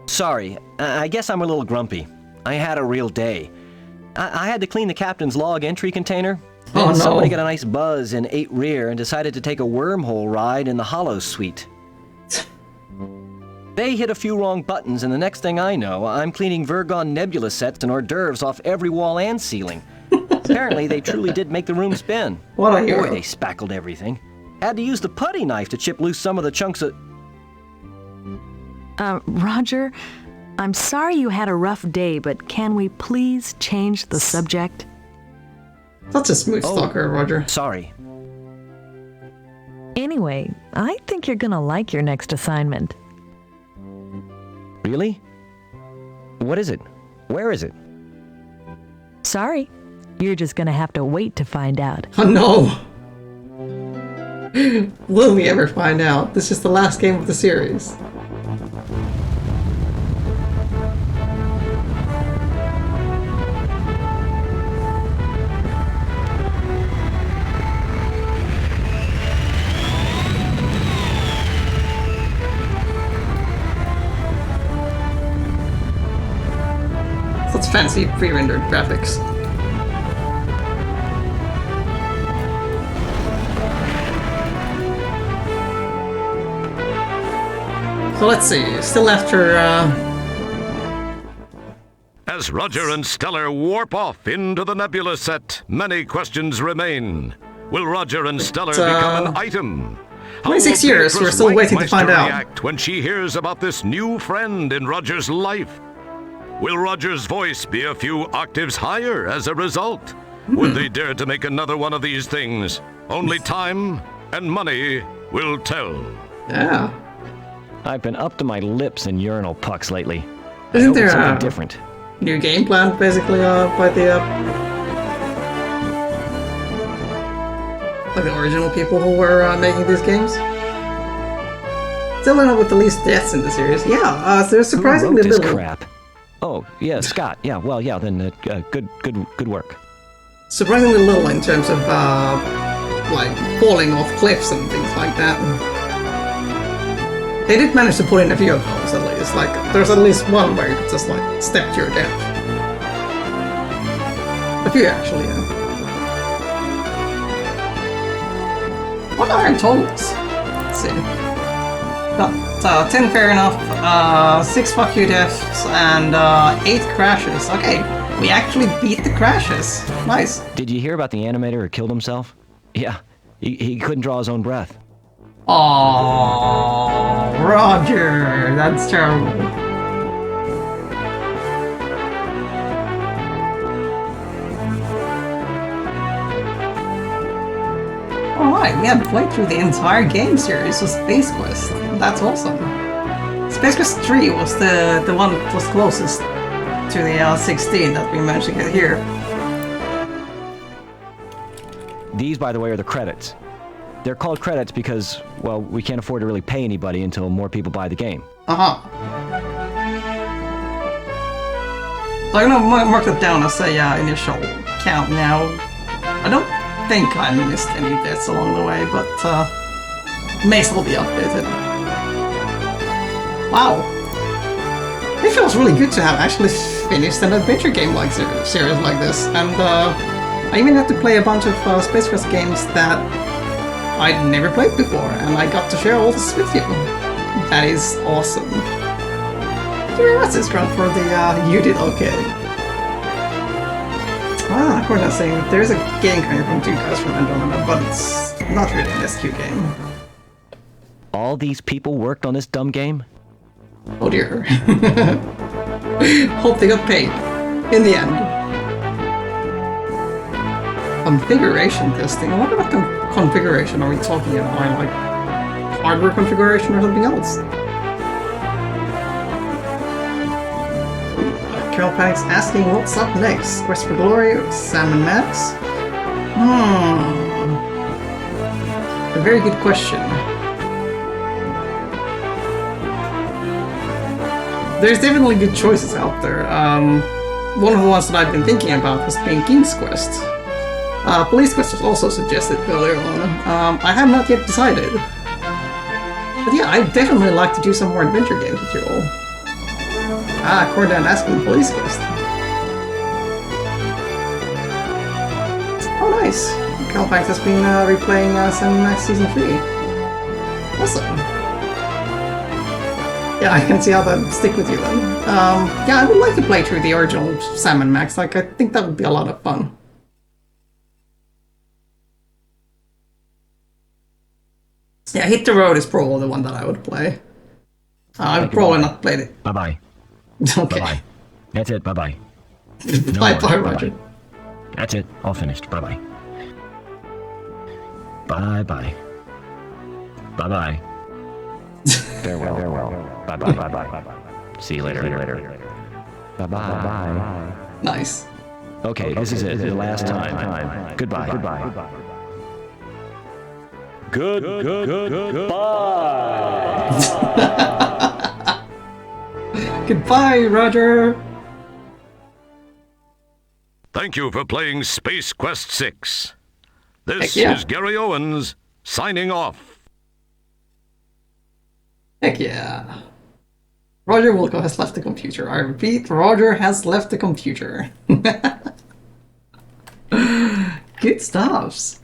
Sorry, I guess I'm a little grumpy. I had a real day. I had to clean the captain's log entry container. Oh, Then no. somebody got a nice buzz in 8 rear and decided to take a wormhole ride in the Hollow Suite. They hit a few wrong buttons, and the next thing I know, I'm cleaning Virgon Nebula sets and hors d'oeuvres off every wall and ceiling. Apparently, they truly did make the room spin. What a hero. Boy, they spackled everything. Had to use the putty knife to chip loose some of the chunks of... Roger, I'm sorry you had a rough day, but can we please change the subject? Such a smooth stalker, Roger. Sorry. Anyway, I think you're gonna like your next assignment. Really? What is it? Where is it? Sorry, you're just gonna have to wait to find out. Oh no! Will we ever find out? This is the last game of the series. Such fancy pre-rendered graphics. So let's see, still after, As Roger and Stellar warp off into the Nebula set, many questions remain. Will Roger and Stellar become an item? How 26 will years, Beatrice we're still waiting to Whitemeister find out. react when she hears about this new friend in Roger's life? Will Roger's voice be a few octaves higher as a result? Would they dare to make another one of these things? Only time and money will tell. yeah. I've been up to my lips in urinal pucks lately. I Isn't hope there it's something a different. new game plan, basically, by the, like the original people who were making these games? Still end up with the least deaths in the series. Yeah, there's surprisingly Who wrote this little. crap? Oh, yeah, Scott. Yeah, well, yeah, then good work. Surprisingly little in terms of, like, falling off cliffs and things like that. They did manage to put in a few of those, at least. Like, there's at least one where you could just, like, step to your death. A few, actually, yeah. What are our totals? Let's see. Got 10 fair enough, 6 fuck you deaths, and 8 crashes. Okay, we actually beat the crashes. Nice. Did you hear about the animator who killed himself? Yeah, he couldn't draw his own breath. Oh, Roger, that's terrible. Alright, we have played through the entire game series of Space Quest. That's awesome. Space Quest 3 was the one that was closest to the 16 that we managed to get here. These, by the way, are the credits. They're called credits because, well, we can't afford to really pay anybody until more people buy the game. Aha. So I'm gonna mark that down as a initial count now. I don't think I missed any deaths along the way, but may still be updated. Wow. It feels really good to have actually finished an adventure game like series like this, and I even had to play a bunch of Space Quest games that I'd never played before, and I got to share all this with you. That is awesome. Thank you very much, Iskrun, for the you did okay. Ah, according to saying there is a game coming from 2 guys from Andromeda, but it's not really an SQ game. All these people worked on this dumb game? Oh dear. Hope they got paid. In the end. Configuration testing? What about configuration are we talking about? Like hardware configuration or something else? Carol Panic's asking what's up next? Quest for Glory or Salmon Max? A very good question. There's definitely good choices out there. One of the ones that I've been thinking about has been King's Quest. Police Quest was also suggested earlier on. I have not yet decided. But yeah, I'd definitely like to do some more adventure games with you all. Ah, Cordan asking Police Quest. Oh nice! Calpax has been replaying Salmon Max Season 3. Awesome. Yeah, I can see how that would stick with you then. Yeah, I would like to play through the original Salmon Max. Like, I think that would be a lot of fun. Yeah, Hit the Road is probably the one that I would play. I've probably not played it. Bye-bye. Okay. Bye-bye. That's it. Bye-bye. Bye-bye, Roger. That's it. All finished. Bye-bye. Bye-bye. Bye-bye. Farewell. Farewell. Bye-bye. Bye-bye. See you later. Bye-bye. Nice. Okay, this is it. The last time. Goodbye. Goodbye. Goodbye, Roger. Thank you for playing Space Quest 6. This Heck yeah. is Gary Owens, signing off. Heck yeah. Roger Wilco has left the computer. I repeat, Roger has left the computer. Good stuffs.